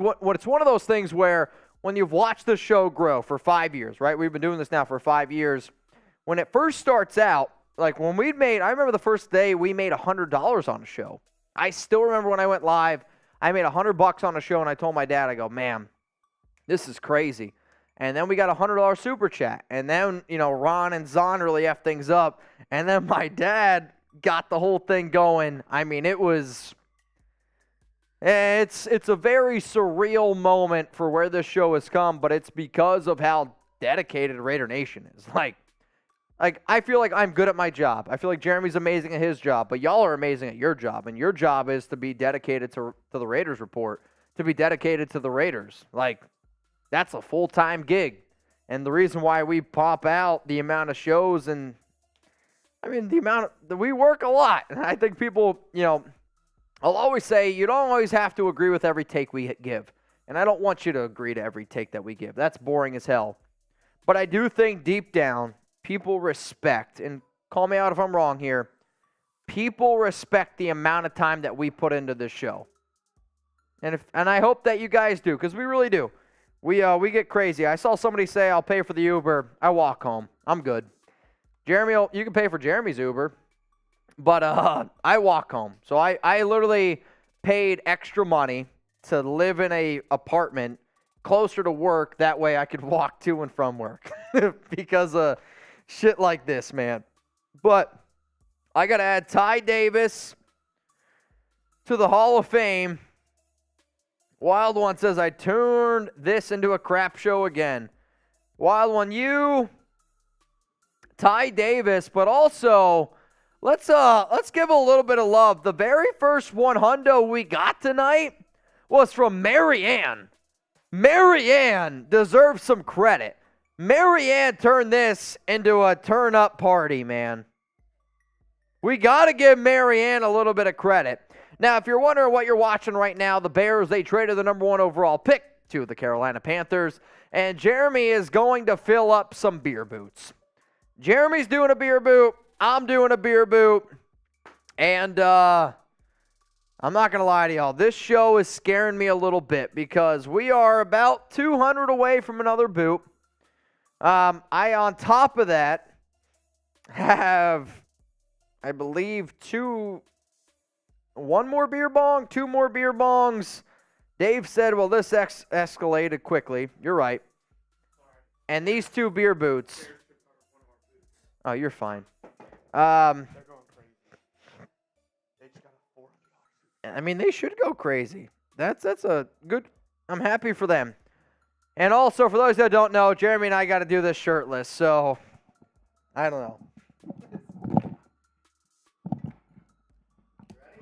what it's one of those things where when you've watched the show grow for 5 years, right? We've been doing this now for 5 years. When it first starts out, like when I remember the first day we made $100 on a show. I still remember when I went live, I made $100 on a show, and I told my dad, I go, man, this is crazy. And then we got a $100 super chat. And then, you know, Ron and Zahn really effed things up. And then my dad got the whole thing going. I mean, it's a very surreal moment for where this show has come, but it's because of how dedicated Raider Nation is. Like I feel like I'm good at my job. I feel like Jeremy's amazing at his job, but y'all are amazing at your job. And your job is to be dedicated to the Raiders Report, to be dedicated to the Raiders. Like, that's a full-time gig. And the reason why we pop out the amount of shows and, I mean, the amount of, we work a lot. And I think people, you know, I'll always say you don't always have to agree with every take we give. And I don't want you to agree to every take that we give. That's boring as hell. But I do think deep down, people respect, and call me out if I'm wrong here, people respect the amount of time that we put into this show. And I hope that you guys do, because we really do. We get crazy. I saw somebody say, I'll pay for the Uber. I walk home. I'm good. Jeremy, you can pay for Jeremy's Uber. But I walk home. So I literally paid extra money to live in a apartment closer to work. That way I could walk to and from work. Because of shit like this, man. But I got to add Ty Davis to the Hall of Fame. Wild One says, I turned this into a crap show again. Wild One, you, Ty Davis, but also let's give a little bit of love. The very first $100 we got tonight was from Marianne. Marianne deserves some credit. Marianne turned this into a turn-up party, man. We got to give Marianne a little bit of credit. Now, if you're wondering what you're watching right now, the Bears, they traded the number 1 overall pick to the Carolina Panthers, and Jeremy is going to fill up some beer boots. Jeremy's doing a beer boot. I'm doing a beer boot. And I'm not going to lie to y'all. This show is scaring me a little bit because we are about 200 away from another boot. I, on top of that, have, I believe, one more beer bong, 2 more beer bongs. Dave said, well, this escalated quickly. You're right. And these 2 beer boots. Oh, you're fine. I mean, they should go crazy. That's a good, I'm happy for them. And also, for those that don't know, Jeremy and I got to do this shirtless. So, I don't know.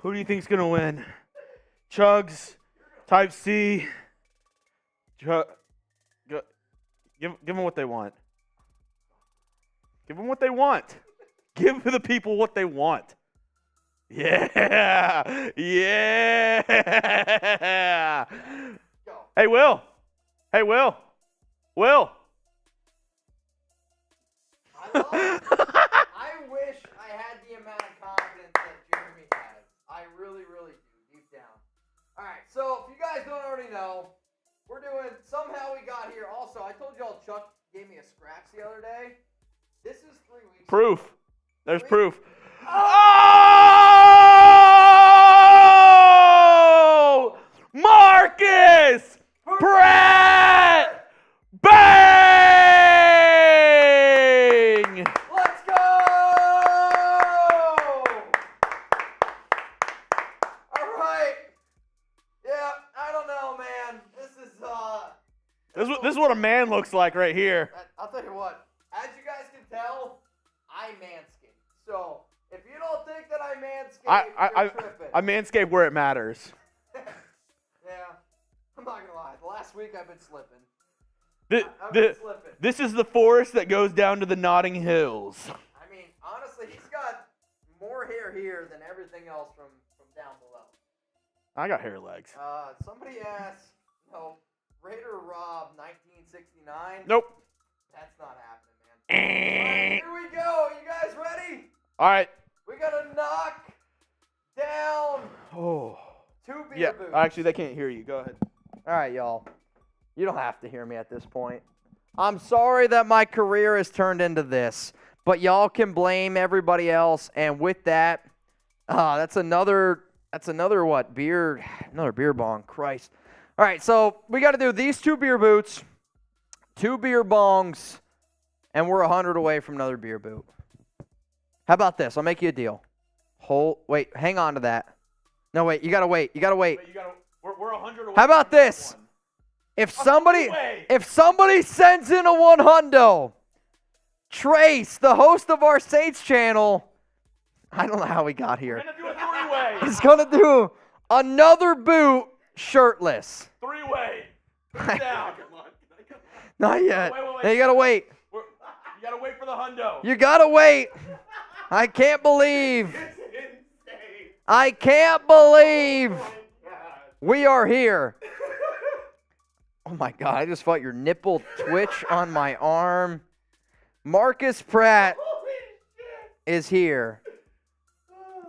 Who do you think's gonna win? Chugs, Type C. Give them what they want. Give them what they want. Give the people what they want. Yeah, yeah. Hey, Will. Hey, Will. Will. I wish I had the amount of confidence that Jeremy has. I really, really do, deep down. All right, so if you guys don't already know, we're doing, somehow we got here. Also, I told y'all Chuck gave me a scratch the other day. This is 3 weeks. Proof. There's proof. Oh! Marcus Pratt! Bang! Let's go! All right. Yeah, I don't know, man. This is what a man looks like right here. I'll tell you what. As you guys can tell, I manscaped. So if you don't think that I manscaped, you're tripping. I manscape where it matters. Yeah, I'm not gonna lie. The last week I've been slipping. I've been slipping. This is the forest that goes down to the Notting Hills. I mean, honestly, he's got more hair here than everything else from down below. I got hair legs. Somebody asked, Raider Rob 1969. Nope. That's not happening, man. All right, here we go. You guys ready? All right. We gotta knock down 2 beer boots. Actually, they can't hear you. Go ahead. All right, y'all. You don't have to hear me at this point. I'm sorry that my career has turned into this, but y'all can blame everybody else. And with that, that's another what? Another beer bong. Christ. All right, so we got to do these 2 beer boots, 2 beer bongs, and we're 100 away from another beer boot. How about this? I'll make you a deal. Wait, hang on to that. No, wait, you got to wait. We're 100 away. How about this? If somebody sends in a $100, Trace, the host of our Saints channel, I don't know how we got here. We're going to do a 3-way. He's going to do another boot shirtless. Three-way. Put it down. Come on. Not yet. Wait. Now you gotta wait. You gotta wait for the hundo. You gotta wait. I can't believe. It's insane. I can't believe Oh, God. we are here. Oh my God! I just felt your nipple twitch on my arm. Marcus Pratt Holy shit. is here.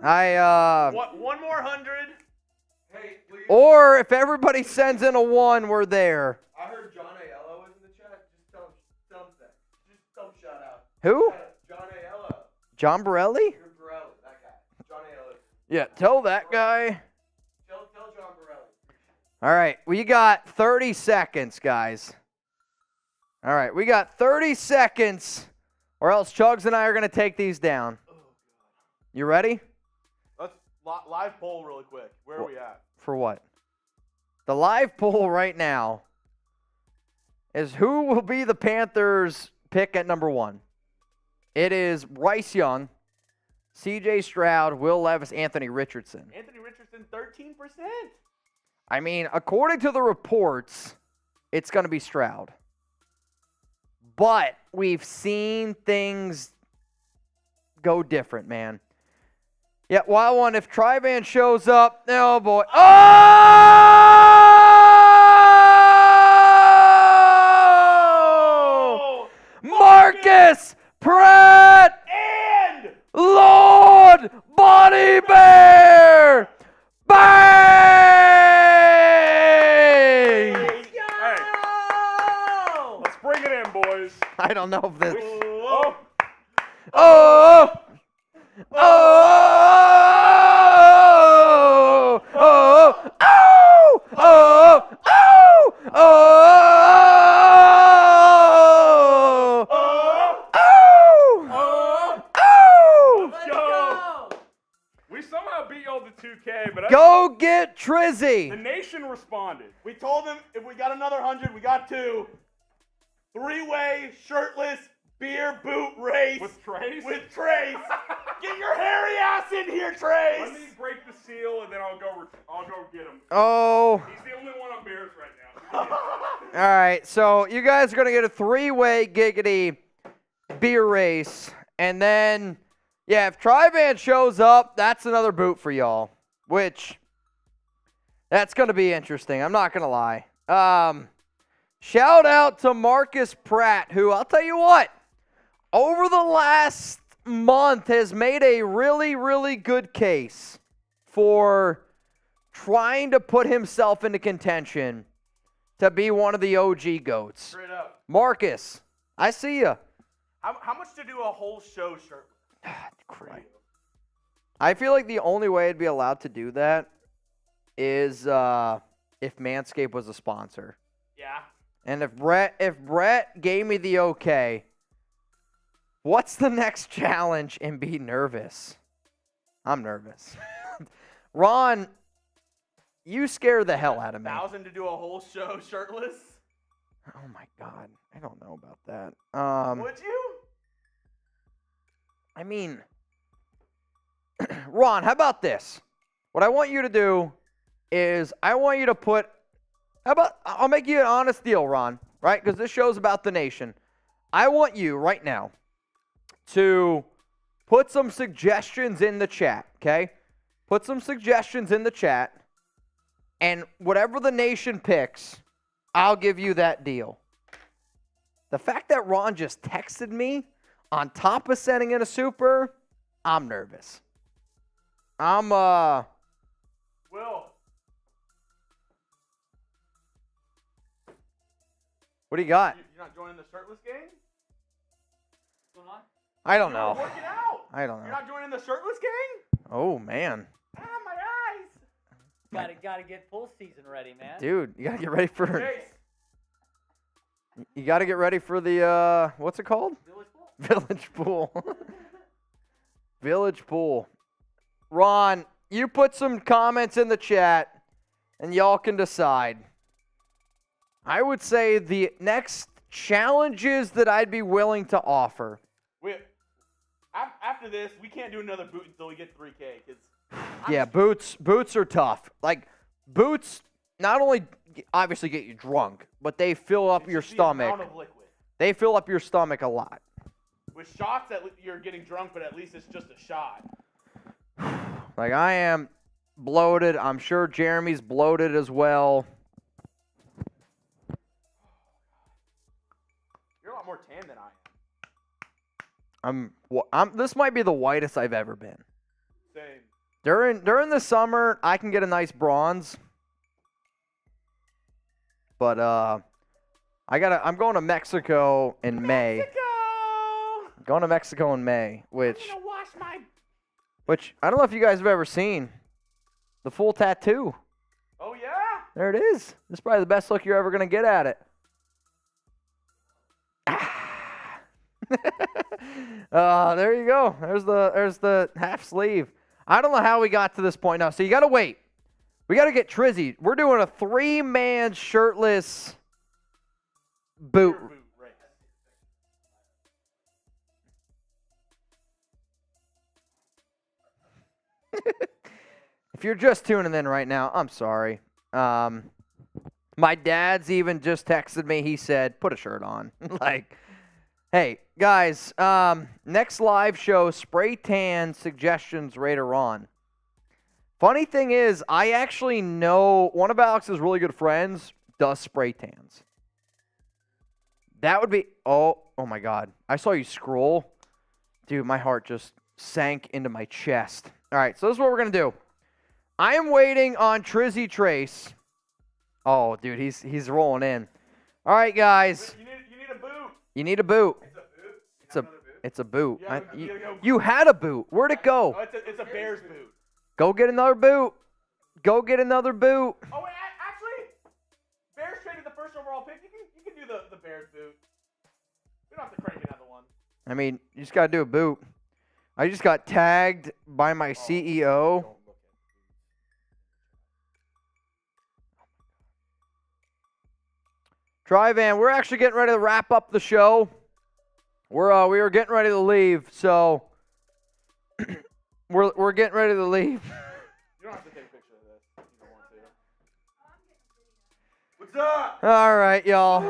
One more 100. Hey, please. Or if everybody sends in a 1, we're there. I heard John Aiello is in the chat. Just tell him something. Just some shout out. Who? John Aiello. John Borelli? You're Borelli, that guy. John Aiello. Yeah, tell that guy. Tell John Borelli. All right, we got 30 seconds, guys. All right, we got 30 seconds, or else Chugs and I are going to take these down. You ready? Let's live poll really quick. Where are we at? For what? The live poll right now is who will be the Panthers' pick at number 1. It is Bryce Young, C.J. Stroud, Will Levis, Anthony Richardson. Anthony Richardson, 13%. I mean, according to the reports, it's going to be Stroud. But we've seen things go different, man. Yeah, wild one. If Trivan shows up, oh boy. Oh! Marcus Pratt And Lord Bonnie Bear! Bang! hey, let's bring it in, boys. I don't know if this. Oh, Oh! Oh! Oh! Oh! Oh! Oh! Oh! Oh! let's go. We somehow beat y'all to 2K, but Go get the Trizzy. nation responded. We told them if we got another 100, we got 2. Three-way, shirtless, beer boot race. With Trace? With Trace. Get your hairy ass in here, Trace. Let me break the seal and then I'll go get him. Oh. He's the only one on Bears right now. All right, so you guys are going to get a 3-way giggity beer race. And then, yeah, if Trivan shows up, that's another boot for y'all, which that's going to be interesting. I'm not going to lie. Shout out to Marcus Pratt, who I'll tell you what, over the last month has made a really, really good case for trying to put himself into contention to be one of the OG GOATs. Straight up. Marcus, I see you. How much to do a whole show shirtless? I feel like the only way I'd be allowed to do that is if Manscaped was a sponsor. Yeah. And if Brett gave me the okay, what's the next challenge and be nervous? I'm nervous. Ron, you scare the hell out of me. 1,000 to do a whole show shirtless? Oh my God. I don't know about that. Would you? I mean, Ron, how about this? What I want you to do is I want you to put, I'll make you an honest deal, Ron, right? Because this show's about the nation. I want you right now to put some suggestions in the chat, okay? Put some suggestions in the chat, and whatever the nation picks, I'll give you that deal. The fact that Ron just texted me on top of sending in a super, I'm nervous. Will. What do you got? You're not joining the shirtless game? What's going on? I don't You're know. working out. I don't You're know. not joining the shirtless game? Oh, man. Ah, my eyes. Gotta get full season ready, man. Dude, you got to get ready for Chase. you got to get ready for the what's it called? Village Pool. Village pool. Village pool. Ron, you put some comments in the chat and y'all can decide. I would say the next challenges that I'd be willing to offer. After this, we can't do another boot until we get 3K. Yeah, boots are tough. Like boots not only obviously get you drunk, but they fill up your It's the amount stomach. of liquid. They fill up your stomach a lot. With shots, you're getting drunk, but at least it's just a shot. Like, I am bloated. I'm sure Jeremy's bloated as well. You're a lot more tan than I am. This might be the whitest I've ever been. Same. During the summer, I can get a nice bronze. But I'm going to Mexico in May. Going to Mexico in May, which I don't know if you guys have ever seen the full tattoo. Oh yeah. There it is. This is probably the best look you're ever gonna get at it. There you go. There's the half sleeve. I don't know how we got to this point now. So you gotta wait. We gotta get Trizzy. We're doing a 3-man shirtless boot. Right. If you're just tuning in right now, I'm sorry. My dad's even just texted me. He said, put a shirt on. Like, hey, guys, next live show, spray tan suggestions later on. Funny thing is, I actually know one of Alex's really good friends does spray tans. That would be, oh my God. I saw you scroll. Dude, my heart just sank into my chest. All right, so this is what we're going to do. I am waiting on Trizzy Trace. Oh, dude, he's rolling in. All right, guys. You need a boot. You need a boot. It's a boot. Yeah, you gotta go. You had a boot. Where'd it go? Oh, it's a Bears boot. Go get another boot. Go get another boot. Oh, wait, actually, Bears traded the first overall pick. You can do the Bears boot. We don't have to crank another one. I mean, you just got to do a boot. I just got tagged by my CEO. Tri-Van, we're actually getting ready to wrap up the show. We are getting ready to leave, so we're getting ready to leave. You don't have to take a picture of this if you don't want to. What's up? All right, y'all.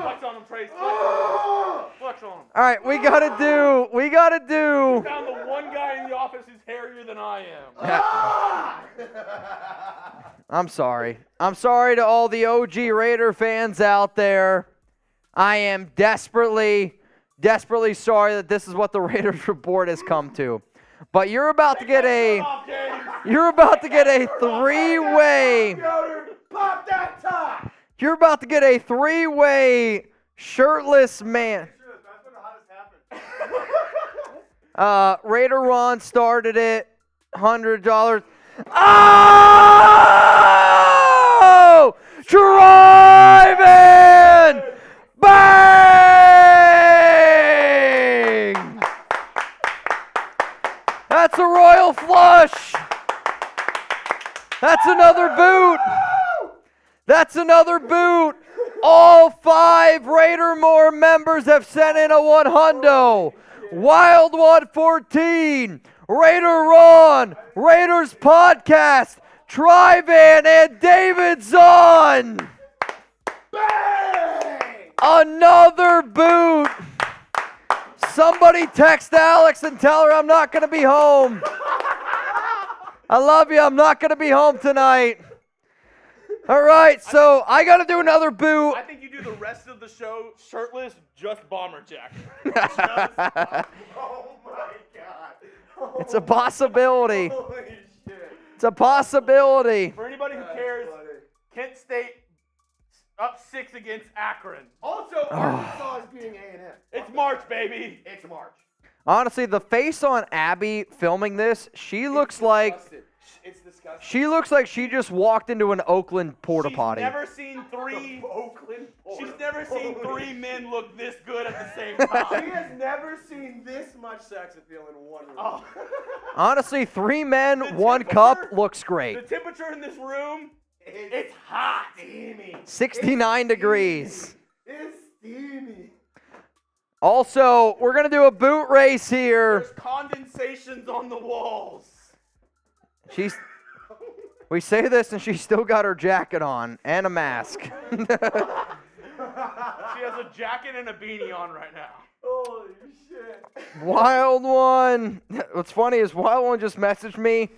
Flex on them, Trace. Flex on them. All right, we gotta do. You found the one guy in the office who's hairier than I am. I'm sorry. I'm sorry to all the OG Raider fans out there. I am desperately sorry that this is what the Raiders report has come to. But you're about to get a three-way. Pop that top! You're about to get a three-way shirtless man. Raider Ron started it. $100. Oh! Driving! Bang! That's a royal flush. That's another boot. That's another boot. All 5 Raider More members have sent in a $100. Wild 114. Raider Ron. Raiders Podcast. Tri-Van and David Zahn. Bang! Another boot. Somebody text Alex and tell her I'm not going to be home. I love you. I'm not going to be home tonight. All right, so I got to do another boot. I think you do the rest of the show shirtless, just bomber jacket. Oh my God. It's a possibility. Holy shit. It's a possibility. For anybody who cares, Kent State up 6 against Akron. Also, Arkansas is beating A&M. It's March, baby. It's March. Honestly, the face on Abby filming this, she looks like It's disgusting. she just walked into an Oakland porta potty. She's never seen three men look this good at the same She time. has never seen this much sex appeal in one room. Oh. Honestly, 3 men, The 1 temperature- cup looks great. The temperature in this room, it's hot. Steamy. 69 degrees. It's steamy. Also, we're going to do a boot race here. There's condensations on the walls. She's We say this and she's still got her jacket on and a mask. She has a jacket and a beanie on right now. Holy shit. Wild One. What's funny is Wild One just messaged me.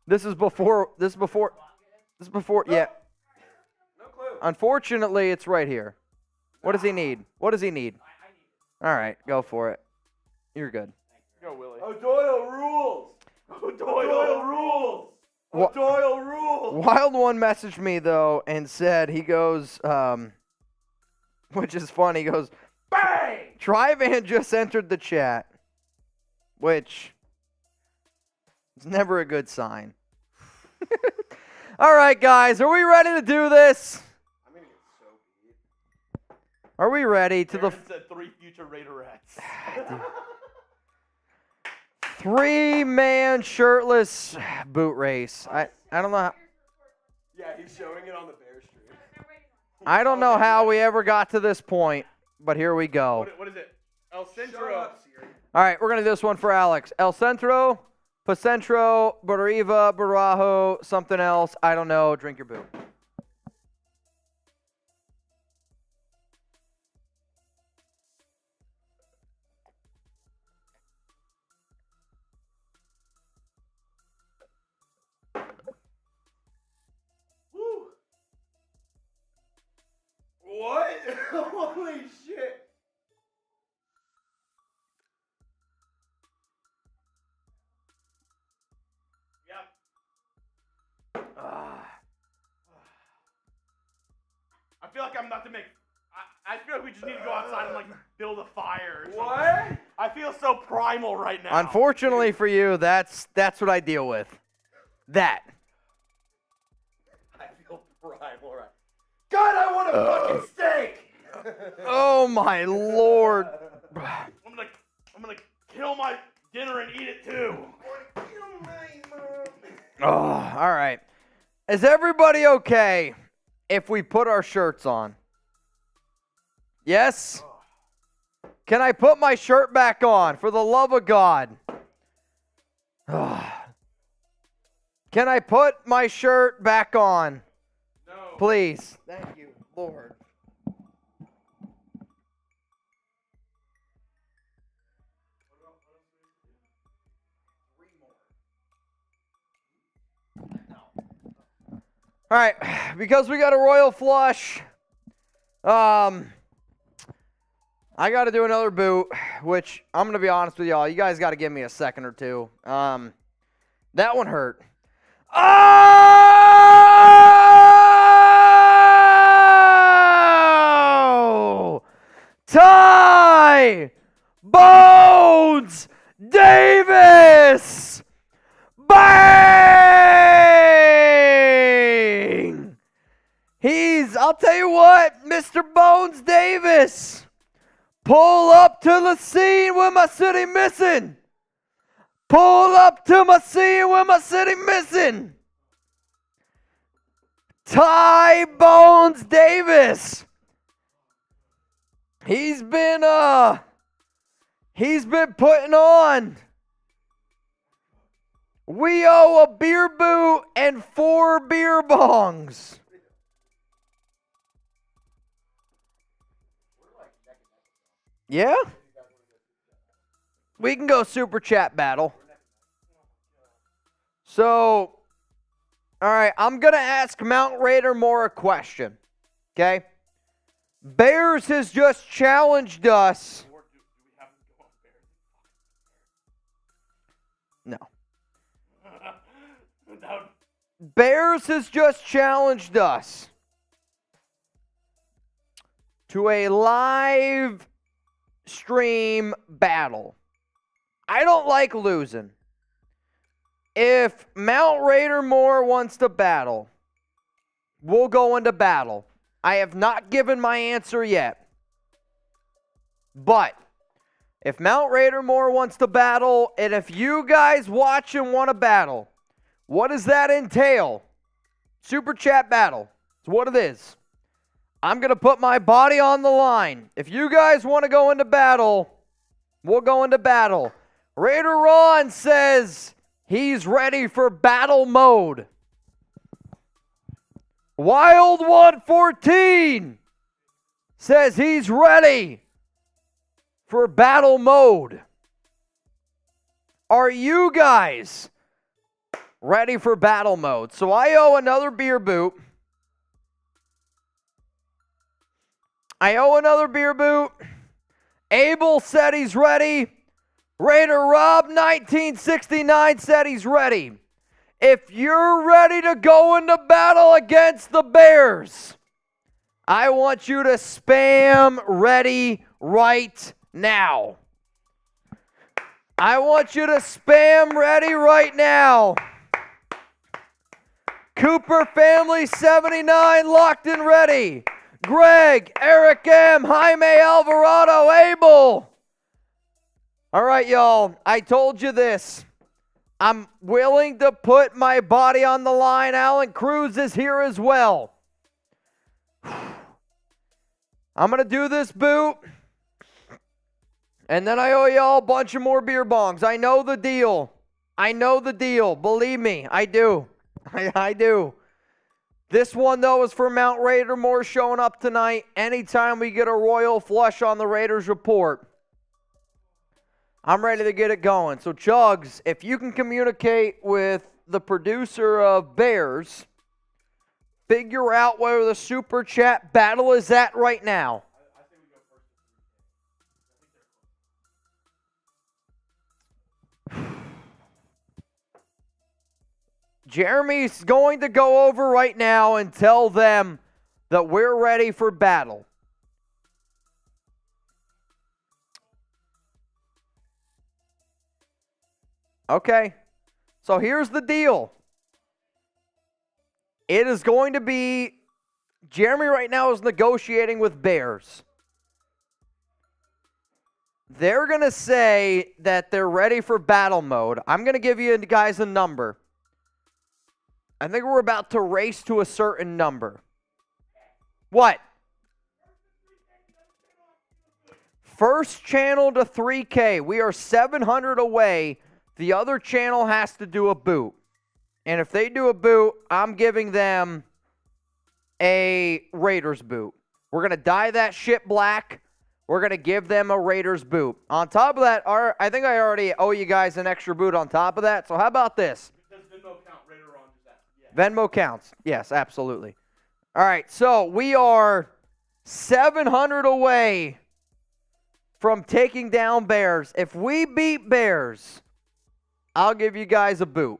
This is before, yeah. No clue. Unfortunately, it's right here. What does he need? What does he need? All right, go for it. You're good. Go, Willie. O'Doyle rules. O'Doyle rules. O'Doyle rules. Wild One messaged me, though, and said, he goes, which is funny, he goes, Bang! Tryvan just entered the chat, which is never a good sign. All right, guys, are we ready to do this? I'm going to get so beat. Are we ready to the Aaron said 3 future Raiderettes. 3-man shirtless boot race? I don't know. Yeah, he's showing it on the Bears stream. I don't know how we ever got to this point, but here we go. What is it? El Shut Centro. up, Siri. All right, we're going to do this one for Alex. El Centro, Pacentro, Barajiva, Barajo, something else. I don't know. Drink your boot. Woo. What? Holy shit. I feel like I'm about to make. I feel like we just need to go outside and like build a fire. Or something. What? I feel so primal right now. Unfortunately for you, that's what I deal with. That. I feel primal right. God, I want a fucking steak. Oh my Lord. I'm gonna kill my dinner and eat it too. Oh, all right. Is everybody okay if we put our shirts on? Yes? Can I put my shirt back on, for the love of God? Can I put my shirt back on? No. Please. Thank you, Lord. All right, because we got a royal flush, I got to do another boot, which I'm going to be honest with y'all. You guys got to give me a second or two. That one hurt. Oh! Ty Bones Davis! Bang! I'll tell you what, Mr. Bones Davis, pull up to the scene with my city missing. Pull up to my scene with my city missing. Ty Bones Davis. He's been putting on. We owe a beer boot and 4 beer bongs. Yeah? We can go super chat battle. So, all right, I'm going to ask Mount Raider more a question. Okay? Bears has just challenged us. No. Bears has just challenged us to a live stream battle. I don't like losing. If Mount Raider Moore wants to battle, we'll go into battle. I have not given my answer yet. But if Mount Raider Moore wants to battle, and if you guys watching want to battle, what does that entail? Super chat battle. It's what it is. I'm going to put my body on the line. If you guys want to go into battle, we'll go into battle. Raider Ron says he's ready for battle mode. Wild 114 says he's ready for battle mode. Are you guys ready for battle mode? So I owe another beer boot. Abel said he's ready. Raider Rob 1969 said he's ready. If you're ready to go into battle against the Bears, I want you to spam ready right now. I want you to spam ready right now. Cooper Family 79 locked and ready. Greg, Eric M, Jaime Alvarado, Abel. All right, y'all. I told you this. I'm willing to put my body on the line. Alan Cruz is here as well. I'm going to do this boot. And then I owe y'all a bunch of more beer bongs. I know the deal. Believe me, I do. I do. This one, though, is for Mount Raider. More showing up tonight. Anytime we get a royal flush on the Raiders report, I'm ready to get it going. So, Chugs, if you can communicate with the producer of Bears, figure out where the Super Chat battle is at right now. Jeremy's going to go over right now and tell them that we're ready for battle. Okay, so here's the deal. It is going to be, Jeremy right now is negotiating with Bears. They're going to say that they're ready for battle mode. I'm going to give you guys a number. I think we're about to race to a certain number. What? First channel to 3K. We are 700 away. The other channel has to do a boot. And if they do a boot, I'm giving them a Raiders boot. We're going to dye that shit black. We're going to give them a Raiders boot. On top of that, I think I already owe you guys an extra boot on top of that. So how about this? Does Venmo count? Raider on that? Yeah. Venmo counts. Yes, absolutely. All right, so we are 700 away from taking down Bears. If we beat Bears, I'll give you guys a boot.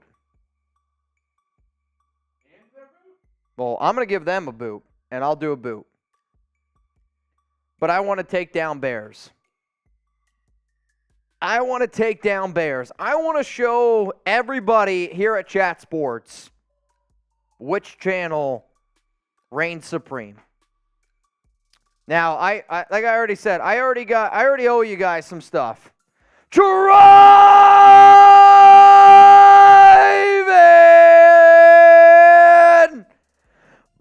Well, I'm going to give them a boot, and I'll do a boot. But I want to take down Bears. I want to show everybody here at Chat Sports which channel reigns supreme. Now, like I already said, I already owe you guys some stuff. Drive-in!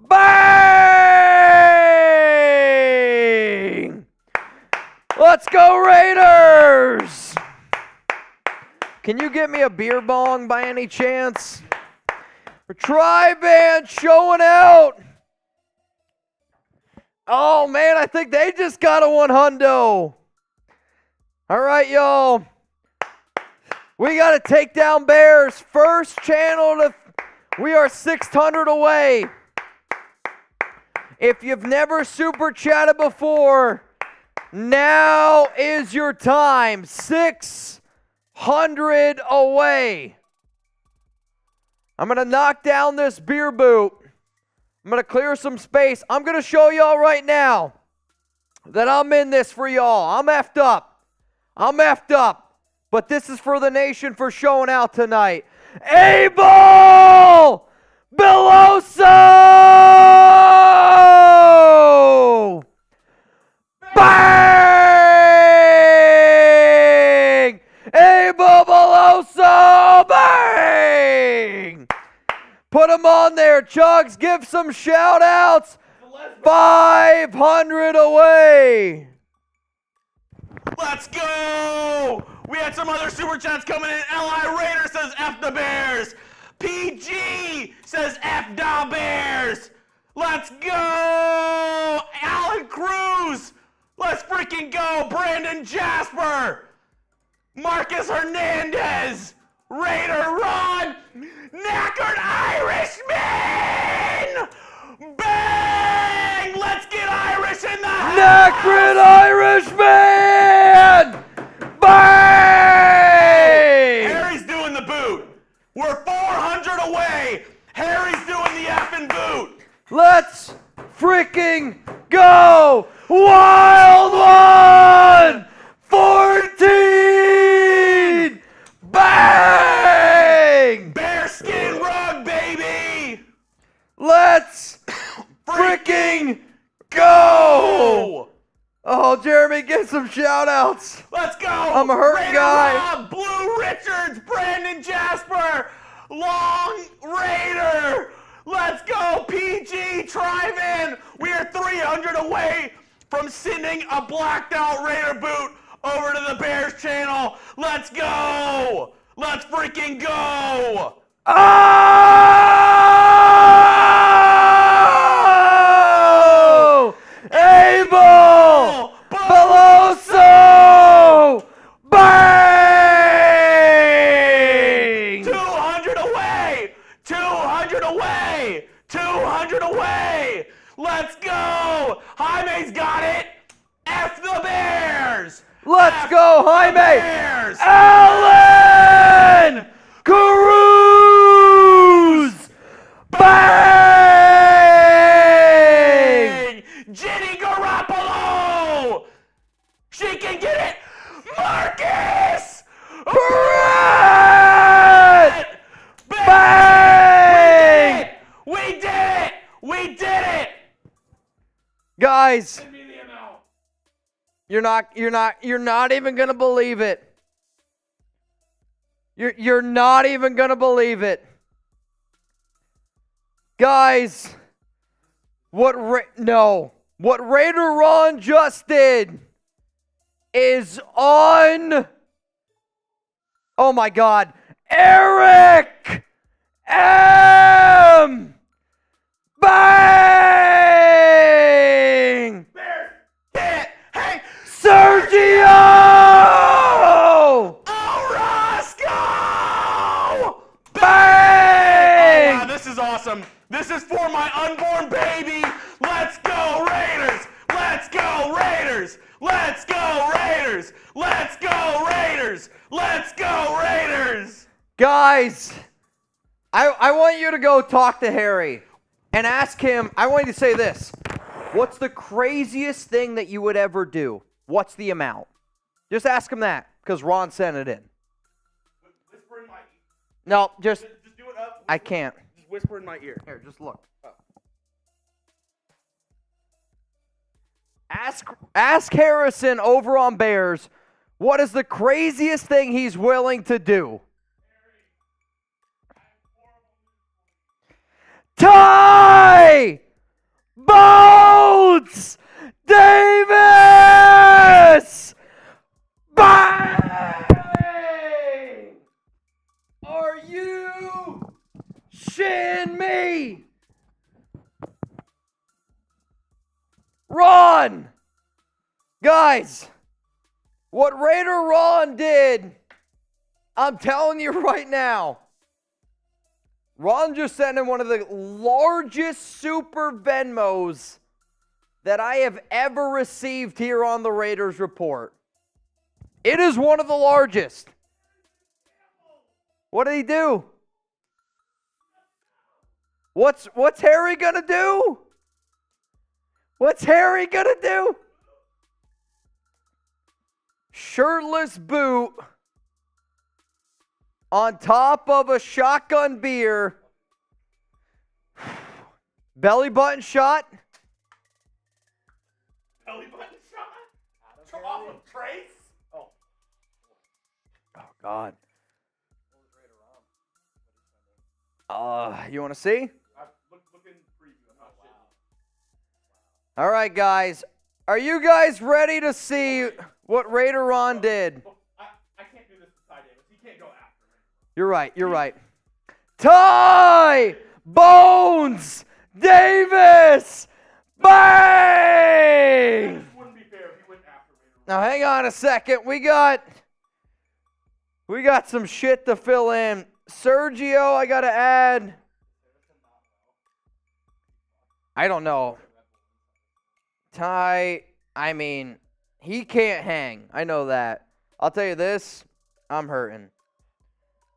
Bang! Let's go Raiders! Can you get me a beer bong by any chance? Tri-Band showing out. Oh, man, I think they just got a 100. All right, y'all. We got to take down Bears. First channel to... We are 600 away. If you've never super chatted before, now is your time. 600 away. I'm going to knock down this beer boot. I'm going to clear some space. I'm going to show y'all right now that I'm in this for y'all. I'm effed up. But this is for the nation for showing out tonight. Abel Beloso! Bang! Abel Beloso! Bang! Put them on there, Chugs. Give some shout-outs. 500 away. Let's go! We had some other super chats coming in. L.I. Raider says F the Bears. PG says F the Bears. Let's go! Alan Cruz! Let's freaking go! Brandon Jasper! Marcus Hernandez! Raider Ron! Knackered Irishman! Bang! Let's get Irish in the house! Knackered Irishman! Bang! Harry's doing the boot. We're 400 away. Harry's doing the effing boot. Let's freaking go! Wild one! 14! Bang! Bearskin rug, baby. Let's freaking go! Oh, Jeremy, get some shout outs. Let's go. I'm a hurt Raider guy. Rob, Blue Richards, Brandon Jasper, Long Raider. Let's go, PG Trivan. We are 300 away from sending a blacked out Raider boot over to the Bears channel. Let's go. Let's freaking go. Oh! Abel! Peloso! Bang! 200 away! 200 away! 200 away! Let's go! Jaime's got it! F the Bears! Let's F go, the Jaime! Bears! Alan Cruz! Bang! Jenny Garoppolo! She can get it! Marcus! Prez! Bang! We did it! We did it! Guys, you're not even gonna believe it. You're not even gonna believe it. Guys, what Raider Ron just did is on. Oh my God, Eric M. Bang! Hit! Hey! Sergio! Orozco! Bang! Wow, this is awesome. This is for my unborn baby. Let's go Raiders! Let's go Raiders! Let's go Raiders! Let's go Raiders! Let's go Raiders! Guys, I want you to go talk to Harry and ask him, I want you to say this. What's the craziest thing that you would ever do? What's the amount? Just ask him that, because Ron sent it in. Whisper in my ear. No, just, Just do it up. I can't. Just whisper in my ear. Here, just look. Oh. Ask Harrison over on Bears, what is the craziest thing he's willing to do? Ty Bones Davis! Bang! Are you shitting me? Ron! Guys, what Raider Ron did, I'm telling you right now, Ron just sent in one of the largest super Venmos that I have ever received here on the Raiders Report. It is one of the largest. What did he do? What's Harry gonna do? What's Harry gonna do? Shirtless boot on top of a shotgun beer. Belly button shot. Belly button shot? Off of Trace? Oh. Oh, God. You want to see? Look in preview. I'm not shitting. All right, guys. Are you guys ready to see what Raider Ron did? I can't do this to Ty Davis. He can't go after me. You're right. Ty Bones Davis! Bang! This wouldn't be fair if he went after me. Now hang on a second. We got some shit to fill in. Sergio, I gotta add. I don't know. Ty, I mean, he can't hang. I know that. I'll tell you this, I'm hurting.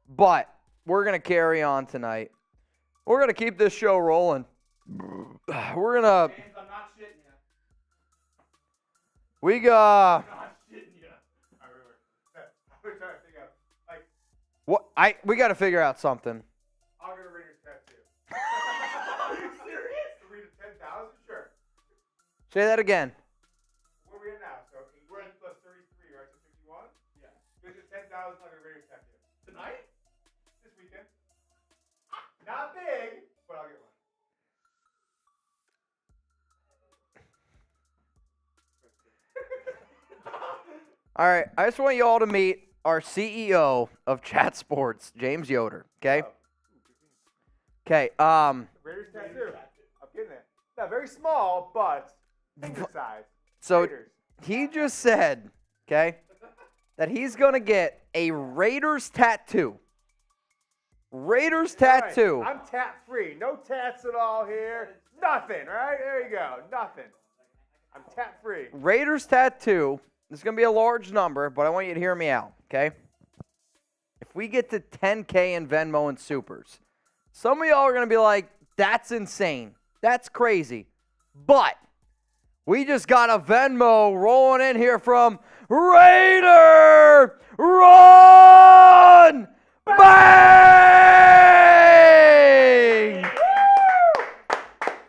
But we're going to carry on tonight. We're going to keep this show rolling. We're going to... James, I'm not shitting you. We got... I'm not shitting you. I was trying to figure out, like, We got to figure out something. I'll get a Raiders tattoo. Are you serious? To read a 10,000? Sure. Say that again. Where are we at now? So we're at plus 33, right? So 51? Yeah. This is 10,000 on a Raiders tattoo. Tonight? This weekend. Not big, but I'll get one. All right, I just want you all to meet our CEO of Chat Sports, James Yoder, okay? Okay, Raiders tattoo. I'm getting it. Not very small, but finger size. so Raiders. he just said, okay, that he's going to get a Raiders tattoo. Raiders tattoo. Right. I'm tat free. No tats at all here. Nothing, right? There you go. Nothing. I'm tat free. Raiders tattoo. This is going to be a large number, but I want you to hear me out, okay? If we get to 10K in Venmo and Supers, some of y'all are going to be like, that's insane. That's crazy. But we just got a Venmo rolling in here from Raider Ron Bang!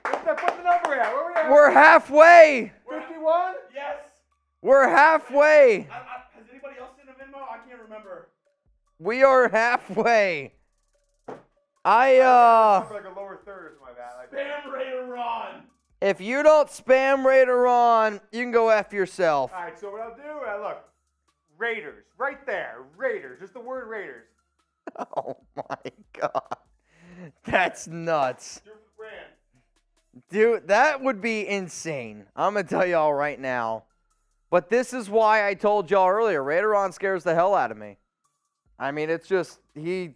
What's the number at? Where are we at? We're halfway. 51? Yes. We're halfway. Has anybody else seen a Venmo? I can't remember. We are halfway. Like a lower third or something like that. Like, Spam Raider Ron. If you don't spam Raider on, you can go F yourself. all right, so what I'll do, look, Raiders, right there, Raiders, just the word Raiders. Oh my God. That's nuts. Do it for the brand. Dude, that would be insane. I'm going to tell y'all right now. But this is why I told y'all earlier, Raider on scares the hell out of me. I mean, it's just, he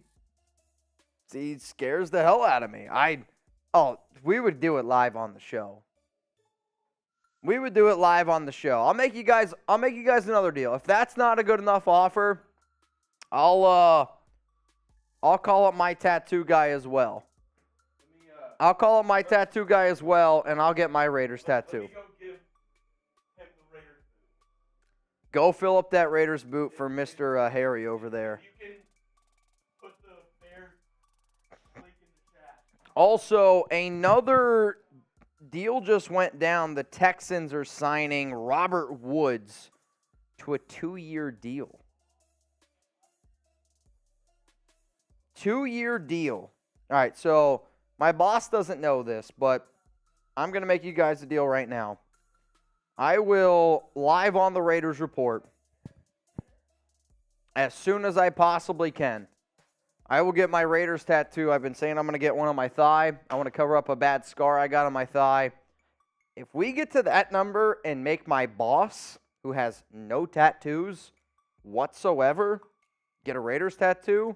scares the hell out of me. We would do it live on the show. We would do it live on the show. I'll make you guys another deal. If that's not a good enough offer, I'll call up my tattoo guy as well. I'll call up my tattoo guy as well, and I'll get my Raiders tattoo. Let me go give him the Raiders boot. Go fill up that Raiders boot for Mr. Harry over there. You can put the Bears link in the chat. Also, another deal just went down. The Texans are signing Robert Woods to a 2-year deal. 2-year deal. All right, so my boss doesn't know this, but I'm going to make you guys a deal right now. I will, live on the Raiders report, as soon as I possibly can, I will get my Raiders tattoo. I've been saying I'm going to get one on my thigh. I want to cover up a bad scar I got on my thigh. If we get to that number and make my boss, who has no tattoos whatsoever, get a Raiders tattoo,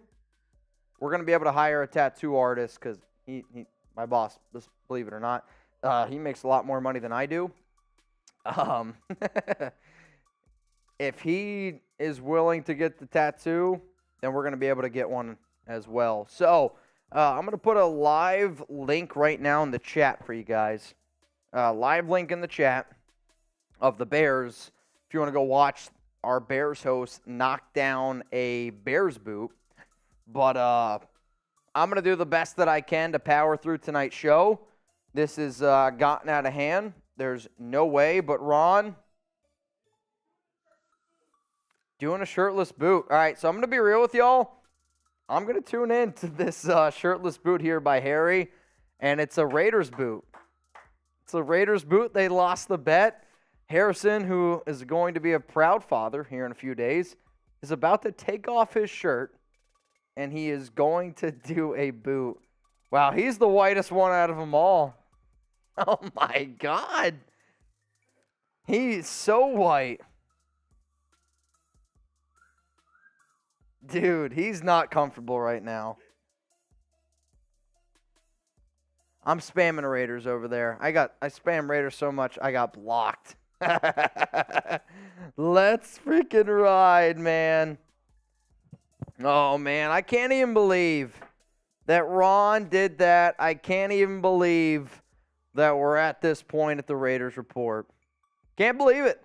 we're going to be able to hire a tattoo artist because my boss, just believe it or not, he makes a lot more money than I do. If he is willing to get the tattoo, then we're going to be able to get one as well. So I'm going to put a live link right now in the chat for you guys. Live link in the chat of the Bears. If you want to go watch our Bears host knock down a Bears boot. But I'm going to do the best that I can to power through tonight's show. This has gotten out of hand. There's no way, but Ron, doing a shirtless boot. All right, so I'm going to be real with y'all. I'm going to tune in to this shirtless boot here by Harry, and it's a Raiders boot. It's a Raiders boot. They lost the bet. Harrison, who is going to be a proud father here in a few days, is about to take off his shirt, and he is going to do a boot. Wow, he's the whitest one out of them all. Oh, my God. He's so white. Dude, he's not comfortable right now. I'm spamming Raiders over there. I spam Raiders so much I got blocked. Let's freaking ride, man. Oh, man, I can't even believe that Ron did that. I can't even believe that we're at this point at the Raiders report. Can't believe it.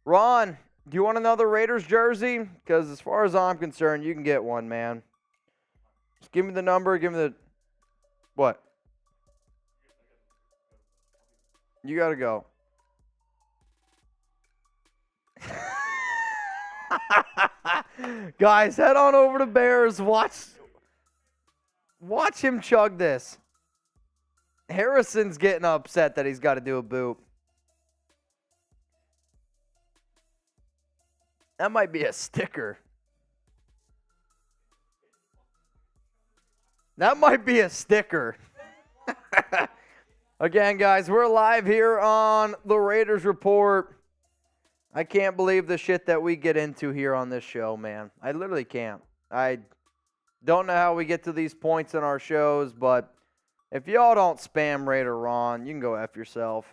Ron, do you want another Raiders jersey? Because as far as I'm concerned, you can get one, man. Just give me the number. Give me the... What? You got to go. Guys, head on over to Bears. Watch him chug this. Harrison's getting upset that he's got to do a boot. That might be a sticker. That might be a sticker. Again, guys, we're live here on the Raiders Report. I can't believe the shit that we get into here on this show, man. I literally can't. I don't know how we get to these points in our shows, but if y'all don't spam Raider Ron, you can go F yourself.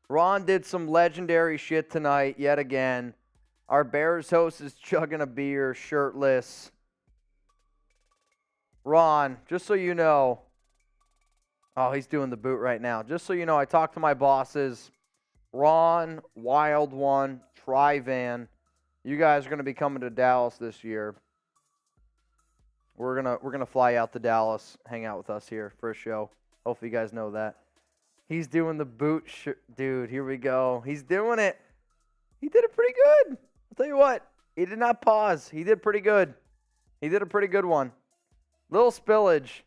Ron did some legendary shit tonight, yet again. Our Bears host is chugging a beer, shirtless. Ron, just so you know. Oh, he's doing the boot right now. Just so you know, I talked to my bosses. Ron, Wild One, Tri-Van. You guys are going to be coming to Dallas this year. We're gonna fly out to Dallas, hang out with us here for a show. Hopefully you guys know that. He's doing the boot. Dude, here we go. He's doing it. He did it pretty good. I'll tell you what. He did not pause. He did pretty good. He did a pretty good one. Little spillage.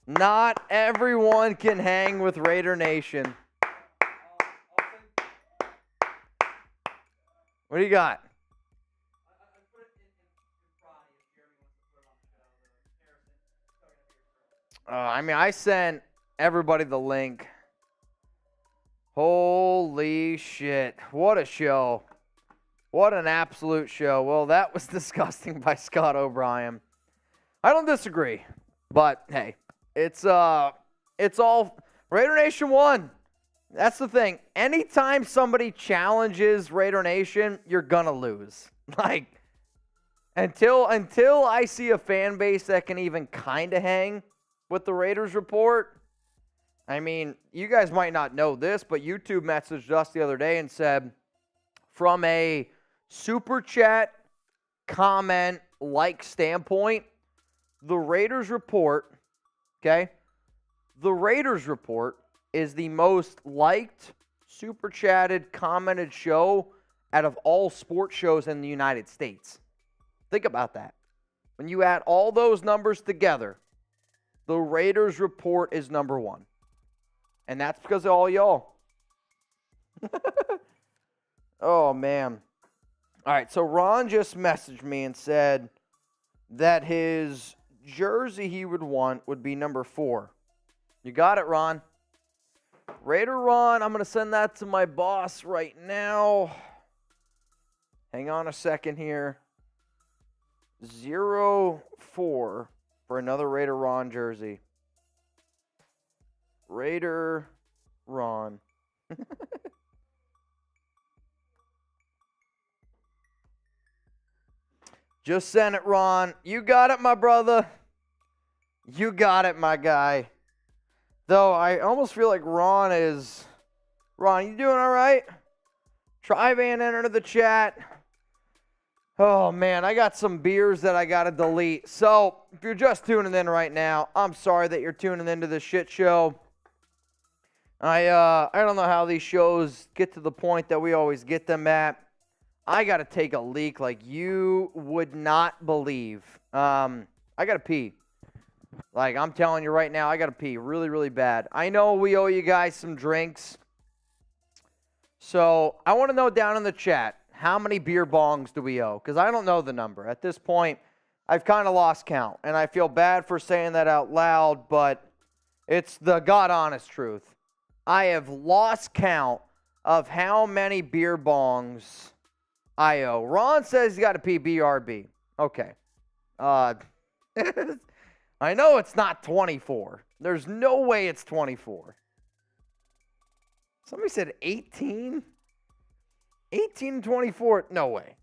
Not everyone can hang with Raider Nation. What do you got? I sent everybody the link. Holy shit. What a show. What an absolute show. Well, that was disgusting by Scott O'Brien. I don't disagree. But, hey, it's all Raider Nation won. That's the thing. Anytime somebody challenges Raider Nation, you're going to lose. Like, until I see a fan base that can even kind of hang with the Raiders report. I mean, you guys might not know this, but YouTube messaged us the other day and said, from a super chat comment like standpoint, the Raiders report, okay? The Raiders report is the most liked, super chatted, commented show out of all sports shows in the United States. Think about that. When you add all those numbers together, the Raiders report is number one. And that's because of all y'all. Oh, man. All right, so Ron just messaged me and said that his jersey he would want would be number 4. You got it, Ron. Raider Ron, I'm going to send that to my boss right now. Hang on a second here. 04 for another Raider Ron jersey. Raider Ron. Just send it, Ron. You got it, my brother. You got it, my guy. Though I almost feel like Ron, you doing all right? Tri-Van entered the chat. Oh, man, I got some beers that I got to delete. So, if you're just tuning in right now, I'm sorry that you're tuning into this shit show. I don't know how these shows get to the point that we always get them at. I got to take a leak like you would not believe. I got to pee. Like, I'm telling you right now, I got to pee really, really bad. I know we owe you guys some drinks. So, I want to know down in the chat, how many beer bongs do we owe? Because I don't know the number. At this point, I've kind of lost count, and I feel bad for saying that out loud, but it's the God-honest truth. I have lost count of how many beer bongs I owe. Ron says he's got a PBRB. Okay. I know it's not 24. There's no way it's 24. Somebody said 18? 18 and 24? No way.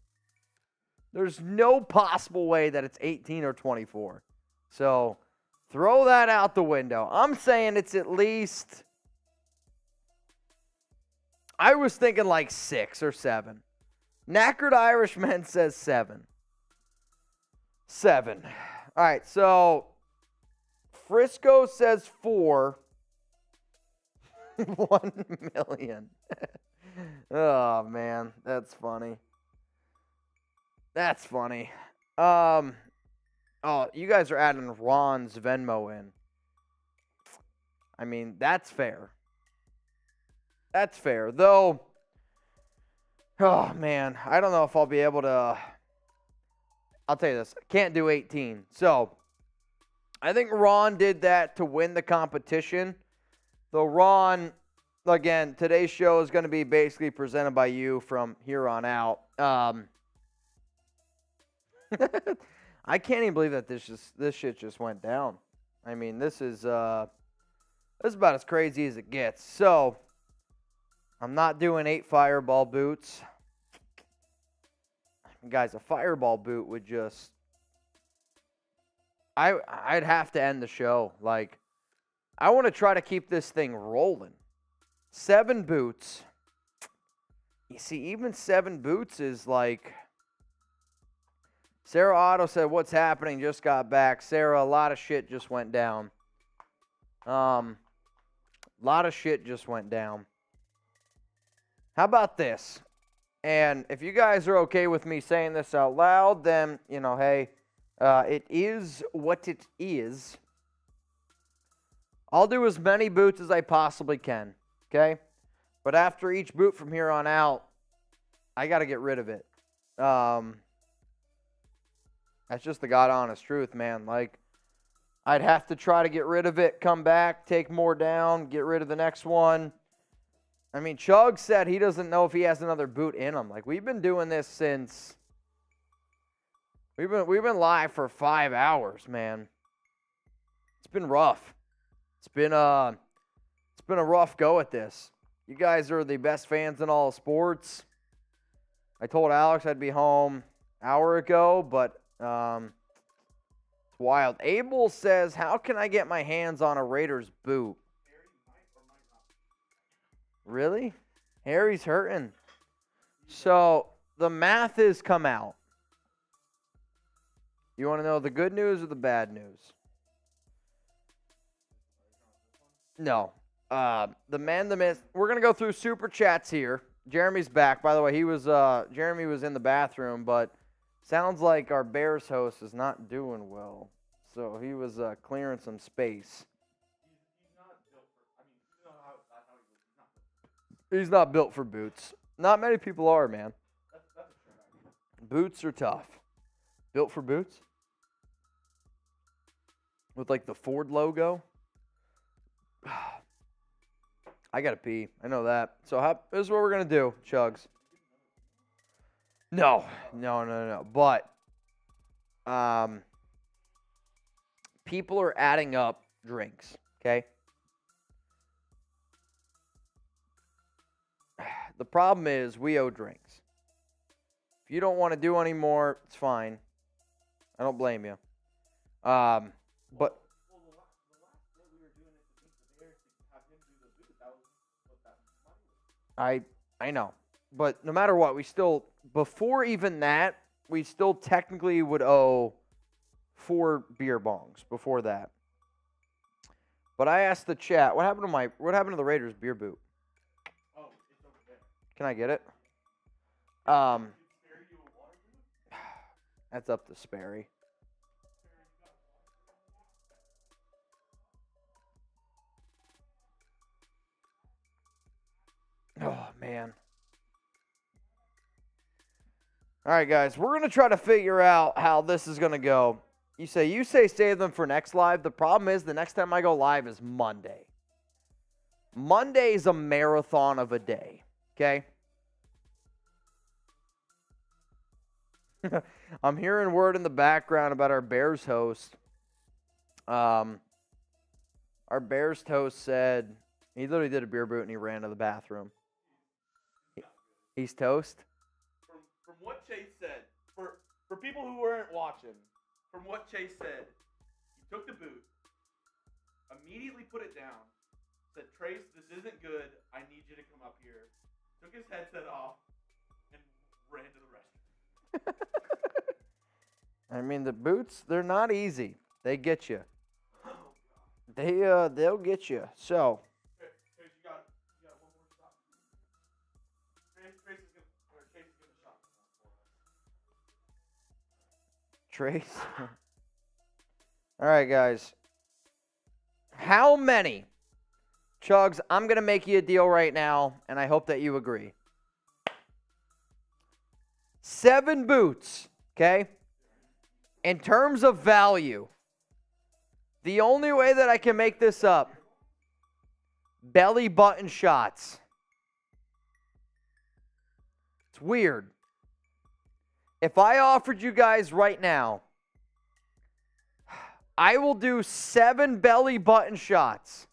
There's no possible way that it's 18 or 24. So throw that out the window. I'm saying it's at least, I was thinking like 6 or 7. Knackered Irishman says 7. 7. All right, so Frisco says 4. 1 million. Oh, man, that's funny. That's funny. Oh, you guys are adding Ron's Venmo in. I mean, that's fair. That's fair. Though, oh, man, I don't know if I'll be able to. I'll tell you this. I can't do 18. So, I think Ron did that to win the competition. Though Ron, again, today's show is going to be basically presented by you from here on out. I can't even believe that this shit just went down. I mean, this is about as crazy as it gets. So, I'm not doing 8 fireball boots. Guys, a fireball boot would just, I'd have to end the show. Like, I want to try to keep this thing rolling. 7 boots. You see, even 7 boots is like, Sarah Otto said, what's happening? Just got back. Sarah, a lot of shit just went down. A lot of shit just went down. How about this? And if you guys are okay with me saying this out loud, then, you know, hey, it is what it is. I'll do as many boots as I possibly can, okay? But after each boot from here on out, I got to get rid of it. That's just the God-honest truth, man. Like, I'd have to try to get rid of it, come back, take more down, get rid of the next one. I mean, Chug said he doesn't know if he has another boot in him. Like, we've been doing this since, we've been live for 5 hours, man. It's been rough. It's been a rough go at this. You guys are the best fans in all of sports. I told Alex I'd be home an hour ago, but it's wild. Abel says, how can I get my hands on a Raiders boot? Really? Harry's hurting. So, the math has come out. You want to know the good news or the bad news? No. The man, the myth. We're going to go through super chats here. Jeremy's back. By the way, Jeremy was in the bathroom, but sounds like our Bears host is not doing well. So, he was clearing some space. He's not built for boots. Not many people are, man. Boots are tough. Built for boots? With like the Ford logo? I gotta pee. I know that. So this is what we're gonna do, Chugs. No. But people are adding up drinks, okay? The problem is we owe drinks. If you don't want to do any more, it's fine. I don't blame you. But I know. But no matter what, we still, before even that, we still technically would owe 4 beer bongs before that. But I asked the chat, what happened to the Raiders beer boot? Can I get it? That's up to Sperry. Oh, man. All right, guys, we're going to try to figure out how this is going to go. You say save them for next live. The problem is the next time I go live is Monday. Monday is a marathon of a day, okay? I'm hearing word in the background about our Bears host. Our Bears host said he literally did a beer boot and he ran to the bathroom. He's toast? From what Chase said, for people who weren't watching, from what Chase said, he took the boot, immediately put it down, said, Trace, this isn't good. I need you to come up here. Took his headset off and ran to the restroom. I mean, the boots, they're not easy. They get you. They'll get you. So, Trace, you got one more shot. Chase is gonna shot for us. Trace. All right, guys. How many? Chugs, I'm going to make you a deal right now, and I hope that you agree. 7 boots, okay? In terms of value, the only way that I can make this up, belly button shots. It's weird. If I offered you guys right now, I will do 7 belly button shots.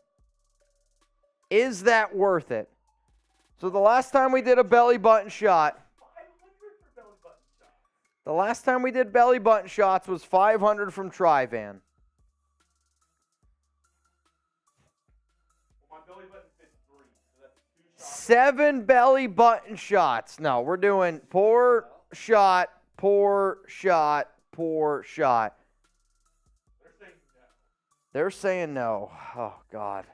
Is that worth it? So the last time we did a belly button shot, the last time we did belly button shots was 500 from Trivan. Well, my belly button fits 3, so that's 2 shots. 7 belly button shots. No, we're doing pour shot, pour shot, pour shot. They're saying no. Oh, God.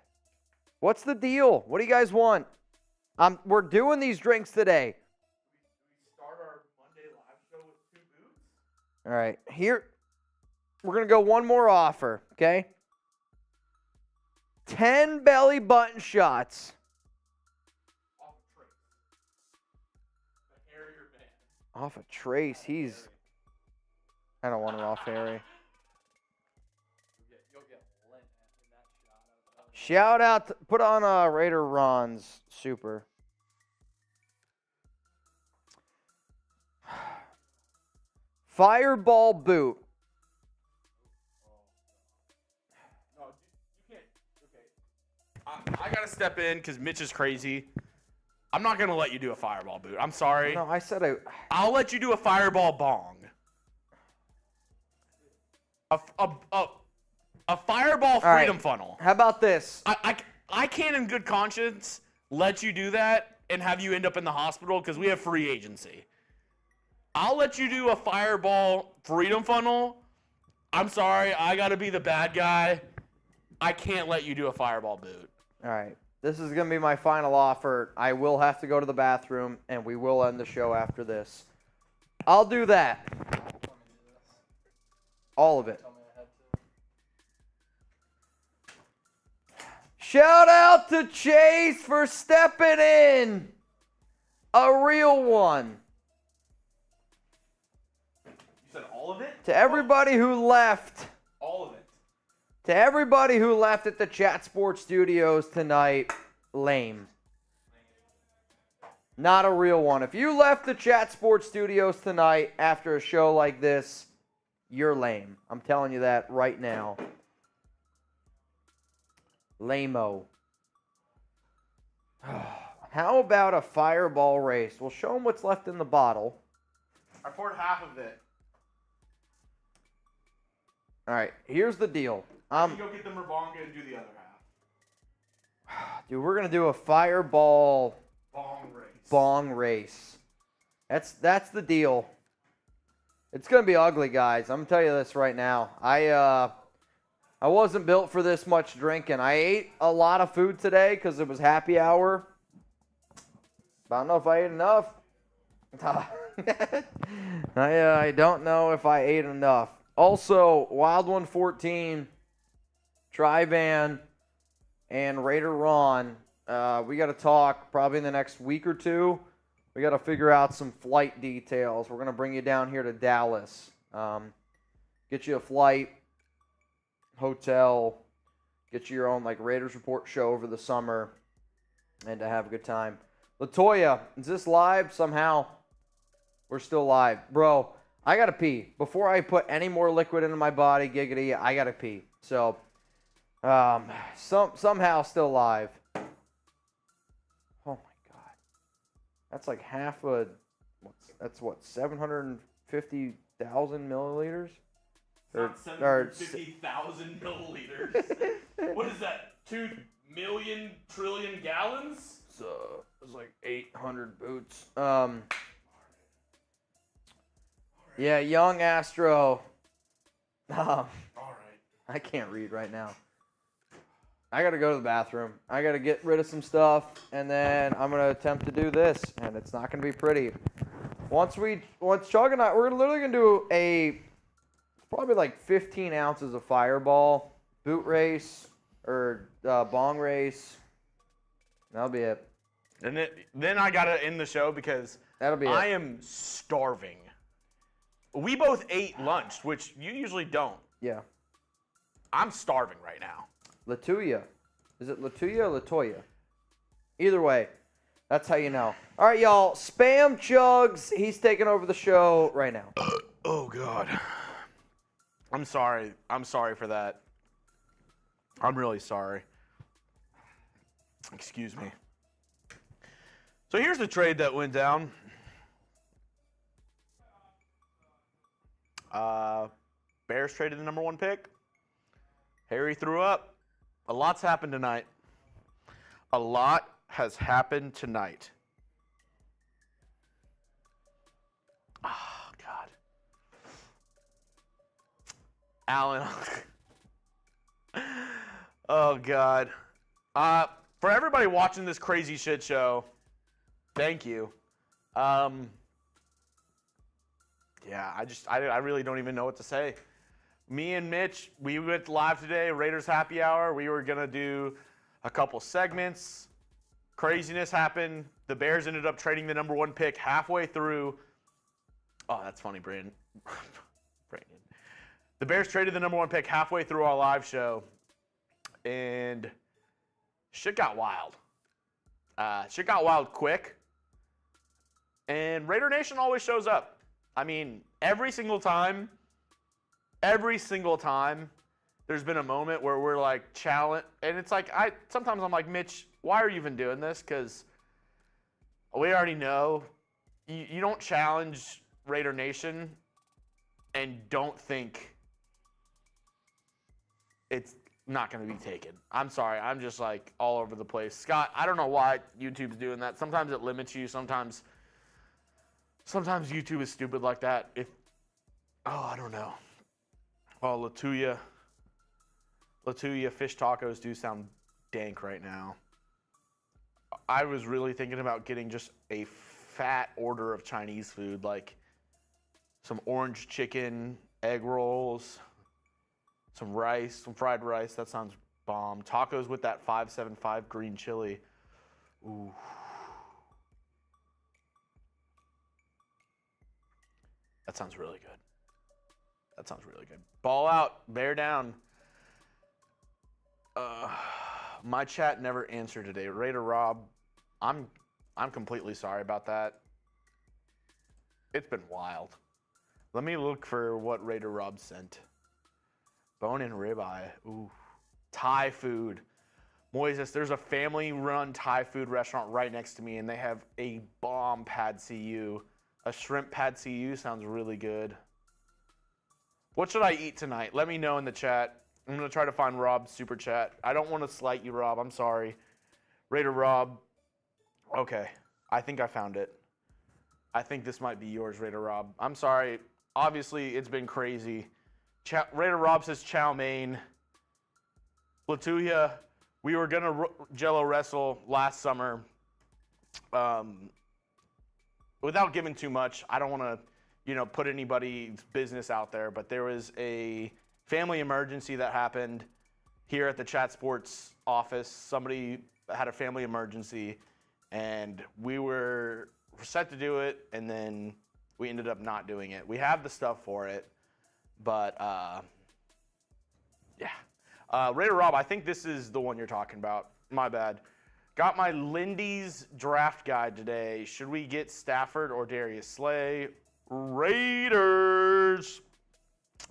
What's the deal? What do you guys want? We're doing these drinks today. We start our Monday live show with 2 boots. All right. Here, we're going to go one more offer, okay? 10 belly button shots. Off of Trace. The hairier man. Off of Trace. I don't want it off Harry. You'll get lit after that shot. Shout out, put on Raider Ron's super. Fireball boot. No, you can't. Okay. I got to step in because Mitch is crazy. I'm not going to let you do a fireball boot. I'm sorry. No, I said I'll let you do a fireball bong. A fireball freedom funnel. How about this? I can't in good conscience let you do that and have you end up in the hospital because we have free agency. I'll let you do a fireball freedom funnel. I'm sorry, I got to be the bad guy. I can't let you do a fireball boot. All right. This is going to be my final offer. I will have to go to the bathroom, and we will end the show after this. I'll do that. All of it. Shout out to Chase for stepping in. A real one. You said all of it? To everybody who left. All of it. To everybody who left at the Chat Sports Studios tonight, lame. Not a real one. If you left the Chat Sports Studios tonight after a show like this, you're lame. I'm telling you that right now. Lame-o. How about a fireball race? We'll show them what's left in the bottle. I poured half of it. All right, here's the deal. You go get the Merbonga and do the other half. Dude, we're going to do a fireball Bong race. That's the deal. It's going to be ugly, guys. I'm going to tell you this right now. I wasn't built for this much drinking. I ate a lot of food today because it was happy hour. But I don't know if I ate enough. I don't know if I ate enough. Also, Wild 114, Trivan, and Raider Ron. We got to talk probably in the next week or two We got to figure out some flight details. We're going to bring you down here to Dallas. Get you a flight, hotel, get you your own like Raiders Report show over the summer, and to have a good time. Latoya, is this live somehow? We're still live. Bro, I got to pee. Before I put any more liquid into my body, giggity, I got to pee. So, somehow still live. Oh, my God. That's like half a, that's what, 750,000 milliliters? Not 750,000 milliliters. What is that? 2 million trillion gallons? So, it's like 800 boots. Yeah, young Astro. All right. I can't read right now. I got to go to the bathroom. I got to get rid of some stuff, and then I'm going to attempt to do this, and it's not going to be pretty. Once Chug and I, we're literally going to do probably like 15 ounces of Fireball, boot race, or bong race. That'll be it. And then I got to end the show because That'll be I it. am starving. We both ate lunch, which you usually don't. Yeah. I'm starving right now. Latuya. Is it Latuya or Latoya? Either way, that's how you know. All right, y'all. Spam Chugs. He's taking over the show right now. Oh, God. I'm sorry. I'm sorry for that. I'm really sorry. Excuse me. So here's the trade that went down. Bears traded the number 1 pick. Harry threw up. A lot's happened tonight. A lot has happened tonight. Oh, God. Alan. Oh, God. For everybody watching this crazy shit show, thank you. Yeah, I really don't even know what to say. Me and Mitch, we went live today, Raiders Happy Hour. We were going to do a couple segments. Craziness happened. The Bears ended up trading the number 1 pick halfway through. Oh, that's funny, Brandon. The Bears traded the number 1 pick halfway through our live show, and shit got wild. Shit got wild quick, and Raider Nation always shows up. I mean, every single time, there's been a moment where we're like challenge, and it's like sometimes I'm like, Mitch, why are you even doing this? Because we already know you don't challenge Raider Nation and don't think it's not going to be taken. I'm sorry, I'm just like all over the place. Scott, I don't know why YouTube's doing that. Sometimes it limits you. Sometimes YouTube is stupid like that. I don't know. Oh, Latuya fish tacos do sound dank right now. I was really thinking about getting just a fat order of Chinese food, like some orange chicken, egg rolls, some rice, some fried rice. That sounds bomb. Tacos with that 575 green chili. Ooh. That sounds really good. Ball out, bear down. My chat never answered today. Raider Rob, I'm completely sorry about that. It's been wild. Let me look for what Raider Rob sent. Bone and ribeye. Ooh. Thai food. Moises, there's a family-run Thai food restaurant right next to me, and they have a bomb pad CU. A shrimp pad CU sounds really good. What should I eat tonight? Let me know in the chat. I'm going to try to find Rob's super chat. I don't want to slight you, Rob. I'm sorry. Raider Rob. Okay. I think I found it. I think this might be yours, Raider Rob. I'm sorry. Obviously, it's been crazy. Raider Rob says chow mein. Latuya, we were going to Jello wrestle last summer. Without giving too much, I don't want to, put anybody's business out there, but there was a family emergency that happened here at the Chat Sports office. Somebody had a family emergency, and we were set to do it, and then we ended up not doing it. We have the stuff for it, but yeah. Raider Rob, I think this is the one you're talking about. My bad. Got my Lindy's draft guide today. Should we get Stafford or Darius Slay? Raiders.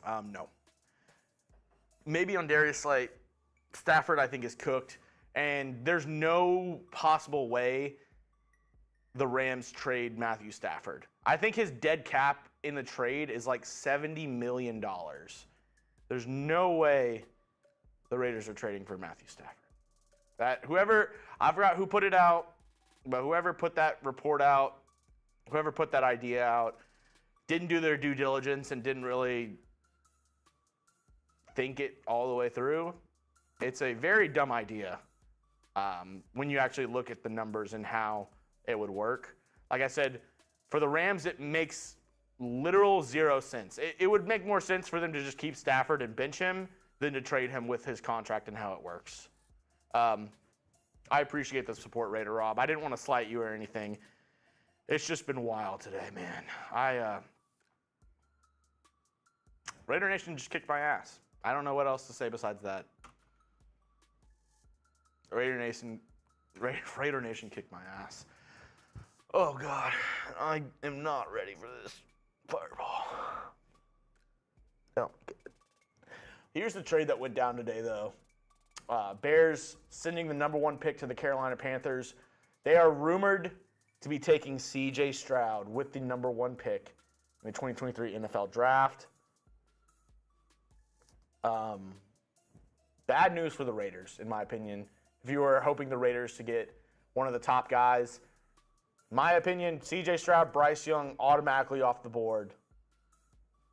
No. Maybe on Darius Slay. Stafford, I think, is cooked. And there's no possible way the Rams trade Matthew Stafford. I think his dead cap in the trade is like $70 million. There's no way the Raiders are trading for Matthew Stafford. I forgot who put it out, but whoever put that report out, whoever put that idea out, didn't do their due diligence and didn't really think it all the way through. It's a very dumb idea when you actually look at the numbers and how it would work. Like I said, for the Rams, it makes literal zero sense. It would make more sense for them to just keep Stafford and bench him than to trade him with his contract and how it works. I appreciate the support, Raider Rob. I didn't want to slight you or anything. It's just been wild today, man. Raider Nation just kicked my ass. I don't know what else to say besides that. Raider Nation kicked my ass. Oh, God. I am not ready for this fireball. No. Here's the trade that went down today, though. Bears sending the number 1 pick to the Carolina Panthers. They are rumored to be taking C.J. Stroud with the number 1 pick in the 2023 NFL Draft. Bad news for the Raiders, in my opinion. If you were hoping the Raiders to get one of the top guys, my opinion, C.J. Stroud, Bryce Young automatically off the board.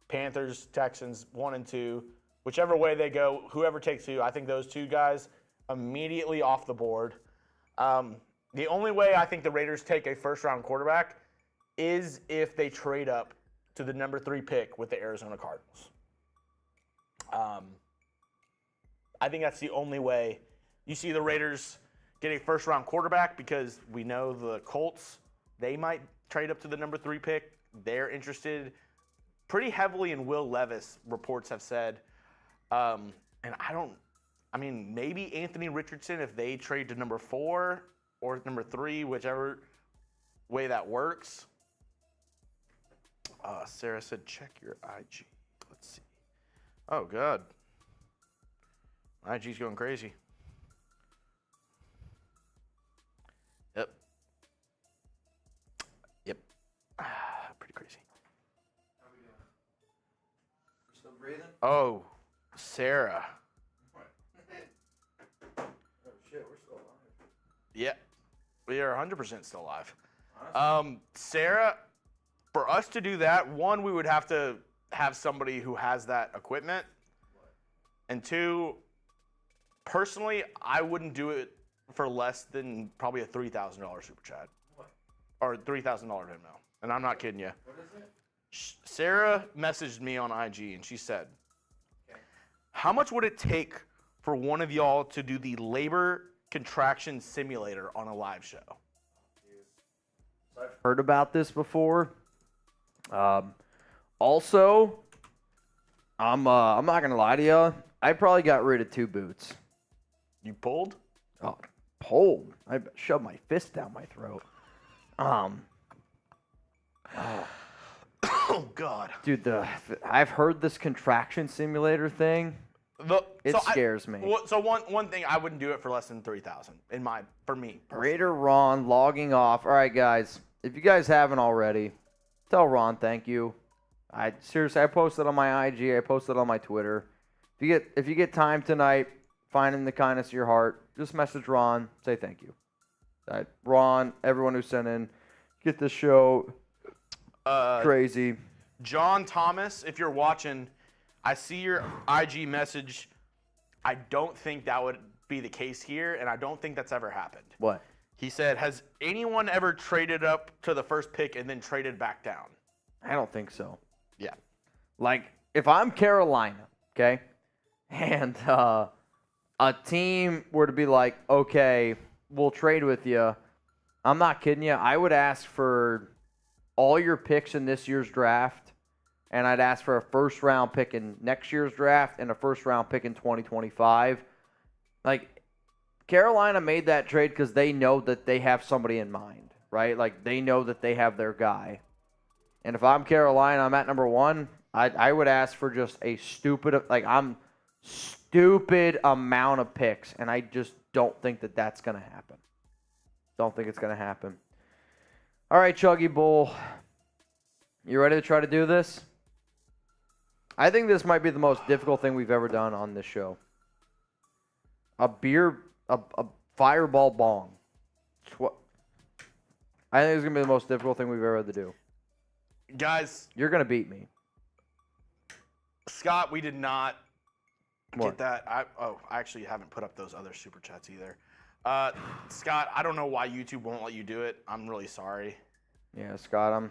Panthers, Texans, 1 and 2. Whichever way they go, whoever takes who, I think those 2 guys immediately off the board. The only way I think the Raiders take a first-round quarterback is if they trade up to the number 3 pick with the Arizona Cardinals. I think that's the only way you see the Raiders get a first-round quarterback, because we know the Colts, they might trade up to the number 3 pick. They're interested pretty heavily in Will Levis, reports have said. And maybe Anthony Richardson if they trade to number 4 or number 3, whichever way that works. Sarah said, check your IG. Let's see. Oh, God. IG's going crazy. Yep. Pretty crazy. How we doing? We're still breathing? Oh, Sarah. Oh, shit, we're still alive. Yeah, we are 100% still alive. Sarah, for us to do that, 1, we would have to have somebody who has that equipment. And 2, personally, I wouldn't do it for less than probably a $3,000 super chat. What? Or $3,000 Venmo. And I'm not kidding you. What is it? Sarah messaged me on IG and she said, Okay. how much would it take for one of y'all to do the labor contraction simulator on a live show? I've heard about this before. Also, I'm not gonna lie to you. I probably got rid of 2 boots. You pulled? Oh, pulled. I shoved my fist down my throat. Oh, God. Dude, I've heard this contraction simulator thing. It scares me. So one thing, I wouldn't do it for less than $3,000 for me. Personally. Raider Ron logging off. All right, guys. If you guys haven't already, tell Ron thank you. I posted on my IG. I posted on my Twitter. If you get time tonight, find in the kindness of your heart, just message Ron. Say thank you. Ron, everyone who sent in, get this show crazy. John Thomas, if you're watching, I see your IG message. I don't think that would be the case here, and I don't think that's ever happened. What? He said, has anyone ever traded up to the first pick and then traded back down? I don't think so. Yeah. Like, if I'm Carolina, okay, and a team were to be like, okay, we'll trade with you, I'm not kidding you. I would ask for all your picks in this year's draft, and I'd ask for a first-round pick in next year's draft and a first-round pick in 2025. Like, Carolina made that trade because they know that they have somebody in mind, right? Like, they know that they have their guy. And if I'm Carolina, I'm at number 1, I would ask for just a stupid amount of picks, and I just don't think that that's going to happen. Don't think it's going to happen. All right, Chuggy Bull. You ready to try to do this? I think this might be the most difficult thing we've ever done on this show. A fireball bong. I think it's going to be the most difficult thing we've ever had to do. Guys. You're going to beat me. Scott, we did not What? get that. I actually haven't put up those other super chats either. Scott, I don't know why YouTube won't let you do it. I'm really sorry. Yeah, Scott,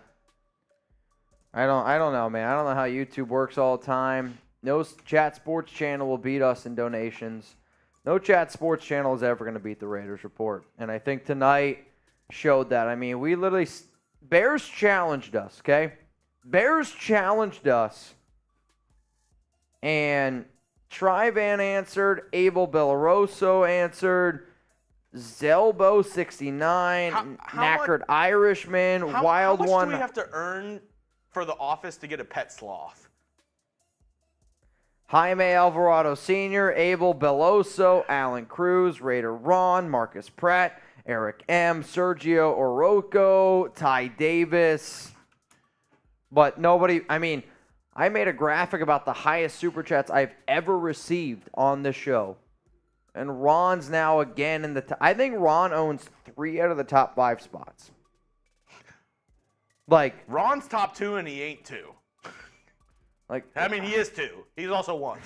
I don't know, man. I don't know how YouTube works all the time. No chat sports channel will beat us in donations. No chat sports channel is ever going to beat the Raiders Report. And I think tonight showed that. I mean, we literally Bears challenged us, okay? Bears challenged us. And Trivan answered, Abel Bellaroso answered, Zelbo69, Knackered Irishman, Wild how much One. do we have to earn for the office to get a pet sloth? Jaime Alvarado Sr., Abel Beloso, Alan Cruz, Raider Ron, Marcus Pratt, Eric M., Sergio Oroco, Ty Davis. But nobody, I mean, I made a graphic about the highest super chats I've ever received on this show. And Ron's now again in the top. I think Ron owns 3 out of the top 5 spots. Like, Ron's top 2 and he ain't 2. like I mean, he is 2. He's also 1.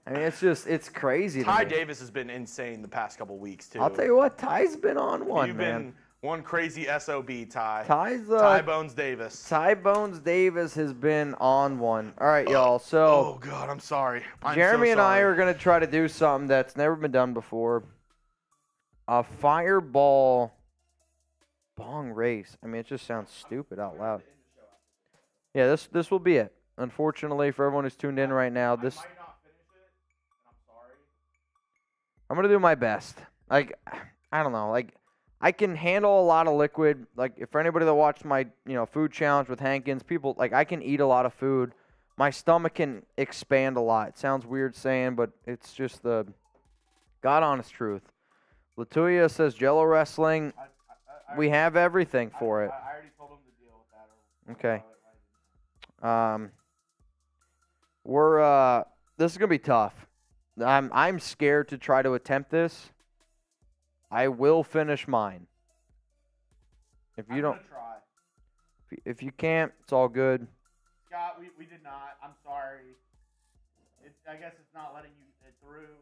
I mean, it's crazy. To Ty me. Davis has been insane the past couple weeks, too. I'll tell you what, Ty's been on one, You've man. been one crazy SOB, Ty. Ty Bones Davis. Ty Bones Davis has been on one. All right, y'all. So, Oh, God, I'm sorry. Jeremy and I sorry. are going to try to do something that's never been done before. A fireball bong race. I mean, it just sounds stupid out loud. Yeah, this will be it. Unfortunately, for everyone who's tuned in right now, this. Might not finish it, and I'm sorry. I'm going to do my best. Like, I don't know. Like, I can handle a lot of liquid. Like, for anybody that watched my, food challenge with Hankins, people, like, I can eat a lot of food. My stomach can expand a lot. It sounds weird saying, but it's just the God honest truth. Latuya says Jello Wrestling. We have everything for it. I already told him to deal with that. Okay. This is gonna be tough. I'm scared to try to attempt this. I will finish mine. If you don't, Try. if you can't, it's all good. Scott, we did not. I'm sorry. I guess it's not letting you get through.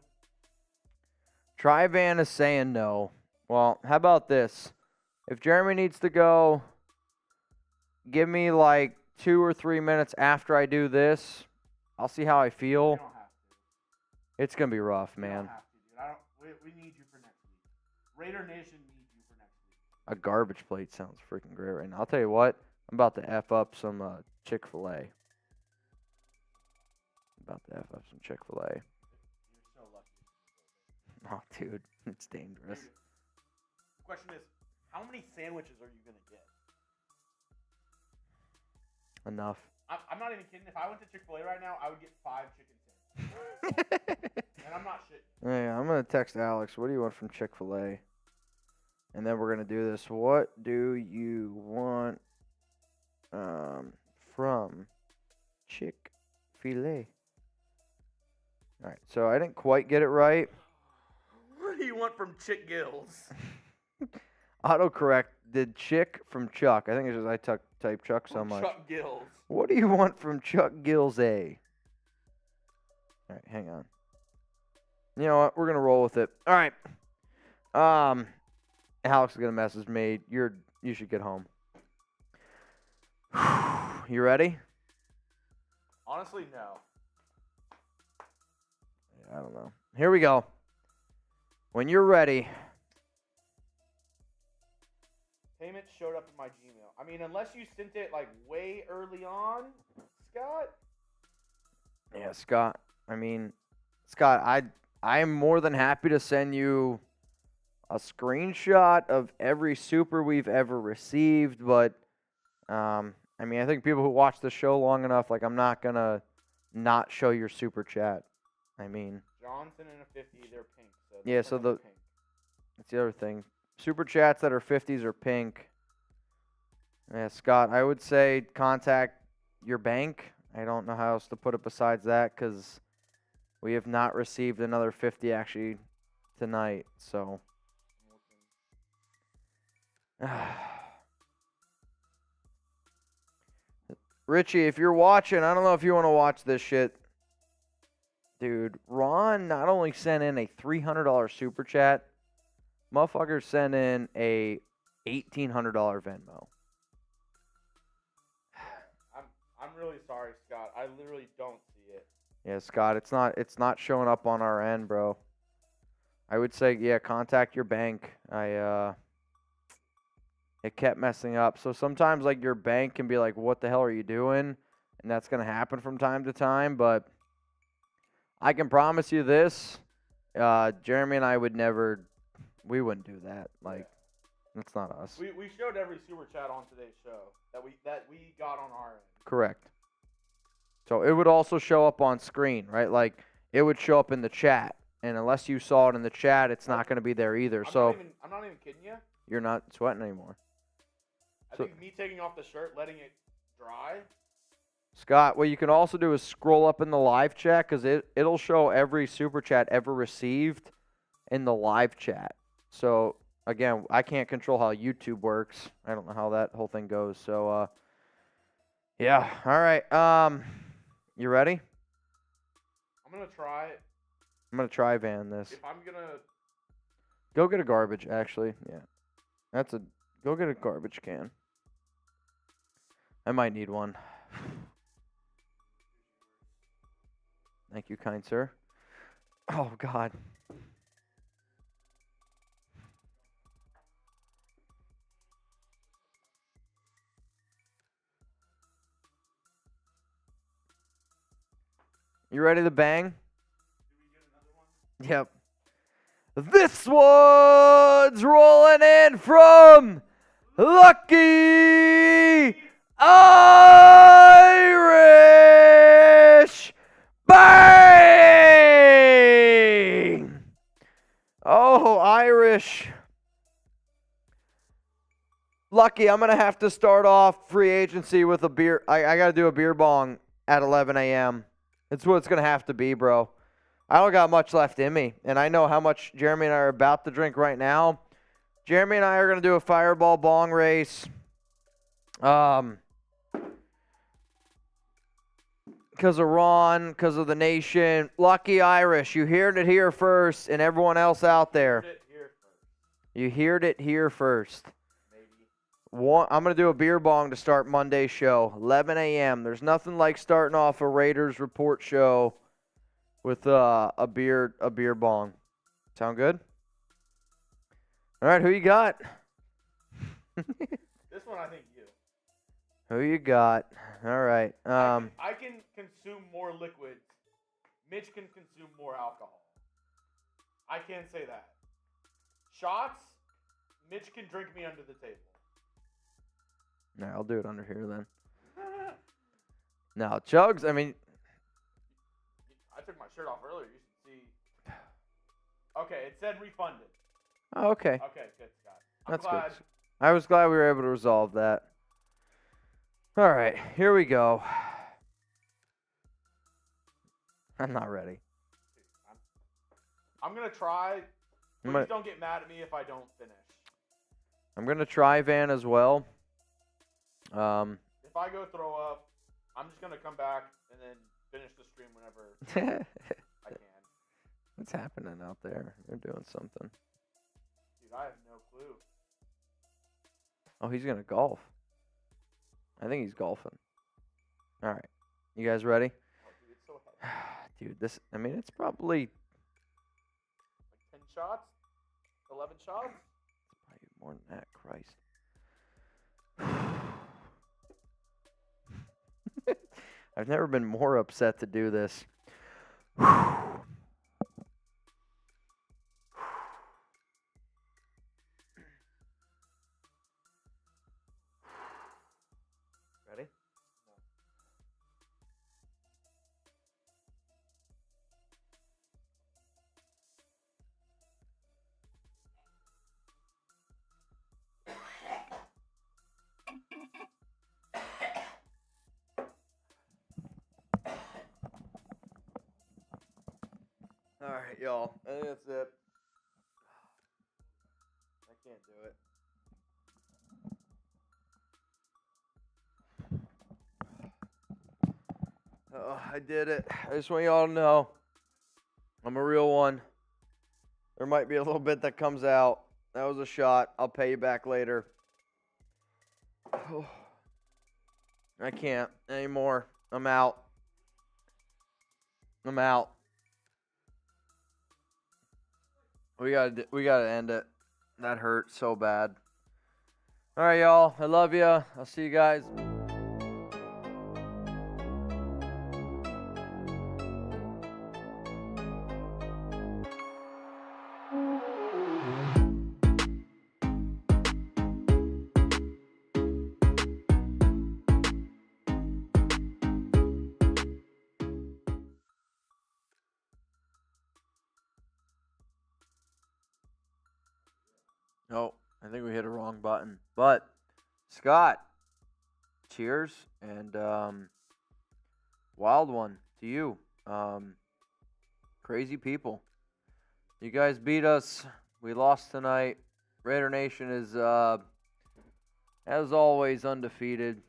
Trivan is saying no. Well, how about this? If Jeremy needs to go, give me like 2 or 3 minutes after I do this. I'll see how I feel. You don't have to. It's gonna be rough, You man. don't have to, dude. We need you for next week. Raider Nation needs you for next week. A garbage plate sounds freaking great right now. I'll tell you what, I'm about to F up some Chick-fil-A. Chick-fil-A. You're so lucky. Oh, dude, it's dangerous. The question is, how many sandwiches are you going to get? Enough. I'm not even kidding. If I went to Chick-fil-A right now, I would get 5 chicken sandwiches. And I'm not shitting. Yeah, I'm going to text Alex, what do you want from Chick-fil-A? And then we're going to do this. What do you want from Chick-fil-A? All right, so I didn't quite get it right. What do you want from Chick Gills? Autocorrect did Chick from Chuck. I think it's just I type Chuck so much. Chuck Gills. What do you want from Chuck Gills A? All right, hang on. You know what? We're gonna roll with it. All right. Alex is gonna message me. You should get home. You ready? Honestly, no. I don't know. Here we go. When you're ready, showed up in my Gmail. I mean, unless you sent it like way early on, Scott. Yeah, Scott. I mean, Scott, I'm more than happy to send you a screenshot of every super we've ever received, but I mean, I think people who watch the show long enough, like, I'm not gonna not show your super chat. I mean, Johnson and a 50, they're pink. So yeah, this so one is pink. that's the other thing. Super chats that are 50s are pink. Yeah, Scott, I would say contact your bank. I don't know how else to put it besides that, because we have not received another 50 actually tonight. So, Richie, if you're watching, I don't know if you want to watch this shit. Dude, Ron not only sent in a $300 super chat, motherfucker sent in a $1,800 Venmo. I'm really sorry, Scott. I literally don't see it. Yeah, Scott, it's not showing up on our end, bro. I would say, yeah, contact your bank. It kept messing up. So sometimes, like, your bank can be like, what the hell are you doing? And that's going to happen from time to time. But I can promise you this. Jeremy and I we wouldn't do that. Like, that's not us. We showed every super chat on today's show that we got on our end. Correct. So it would also show up on screen, right? Like, it would show up in the chat. And unless you saw it in the chat, it's not going to be there either. I'm not even kidding you. You're not sweating anymore. I think me taking off the shirt, letting it dry. Scott, what you can also do is scroll up in the live chat, because it'll show every super chat ever received in the live chat. So, again, I can't control how YouTube works. I don't know how that whole thing goes. So, yeah. All right. You ready? I'm going to try it. I'm going to try Van this. If I'm going to... Go get a garbage, actually. Yeah. Go get a garbage can. I might need one. Thank you, kind sir. Oh, God. You ready to bang? Yep. This one's rolling in from Lucky Irish. Bang! Oh, Irish. Lucky, I'm going to have to start off free agency with a beer. I got to do a beer bong at 11 a.m. It's what it's going to have to be, bro. I don't got much left in me, and I know how much Jeremy and I are about to drink right now. Jeremy and I are going to do a fireball bong race. Because of Ron, because of the nation. Lucky Irish, you heard it here first, and everyone else out there. You heard it here first. I'm going to do a beer bong to start Monday's show, 11 a.m. There's nothing like starting off a Raiders report show with a beer bong. Sound good? All right, who you got? This one, I think you. Who you got? All right. I can consume more liquids. Mitch can consume more alcohol. I can't say that. Shots, Mitch can drink me under the table. No, I'll do it under here then. Now, Chugs, I mean... I took my shirt off earlier. You should see. Okay, it said refunded. Oh, okay. Okay, good, Scott. That's glad. good. I was glad we were able to resolve that. All right, here we go. I'm not ready. I'm going to try. Please don't get mad at me if I don't finish. I'm going to try Van as well. If I go throw up, I'm just going to come back and then finish the stream whenever I can. What's happening out there? They're doing something. Dude, I have no clue. Oh, he's going to golf. I think he's golfing. All right. You guys ready? Oh, dude, it's so heavy. Dude, it's probably... Like 10 shots? 11 shots? Probably more than that, Christ. I've never been more upset to do this. Ready? All right, y'all. I think that's it. I can't do it. Oh, I did it. I just want y'all to know I'm a real one. There might be a little bit that comes out. That was a shot. I'll pay you back later. I can't anymore. I'm out. I'm out. We gotta end it. That hurt so bad. All right, y'all. I love you. I'll see you guys. Oh, I think we hit a wrong button. But, Scott, cheers, and wild one to you. Crazy people. You guys beat us. We lost tonight. Raider Nation is, as always, undefeated.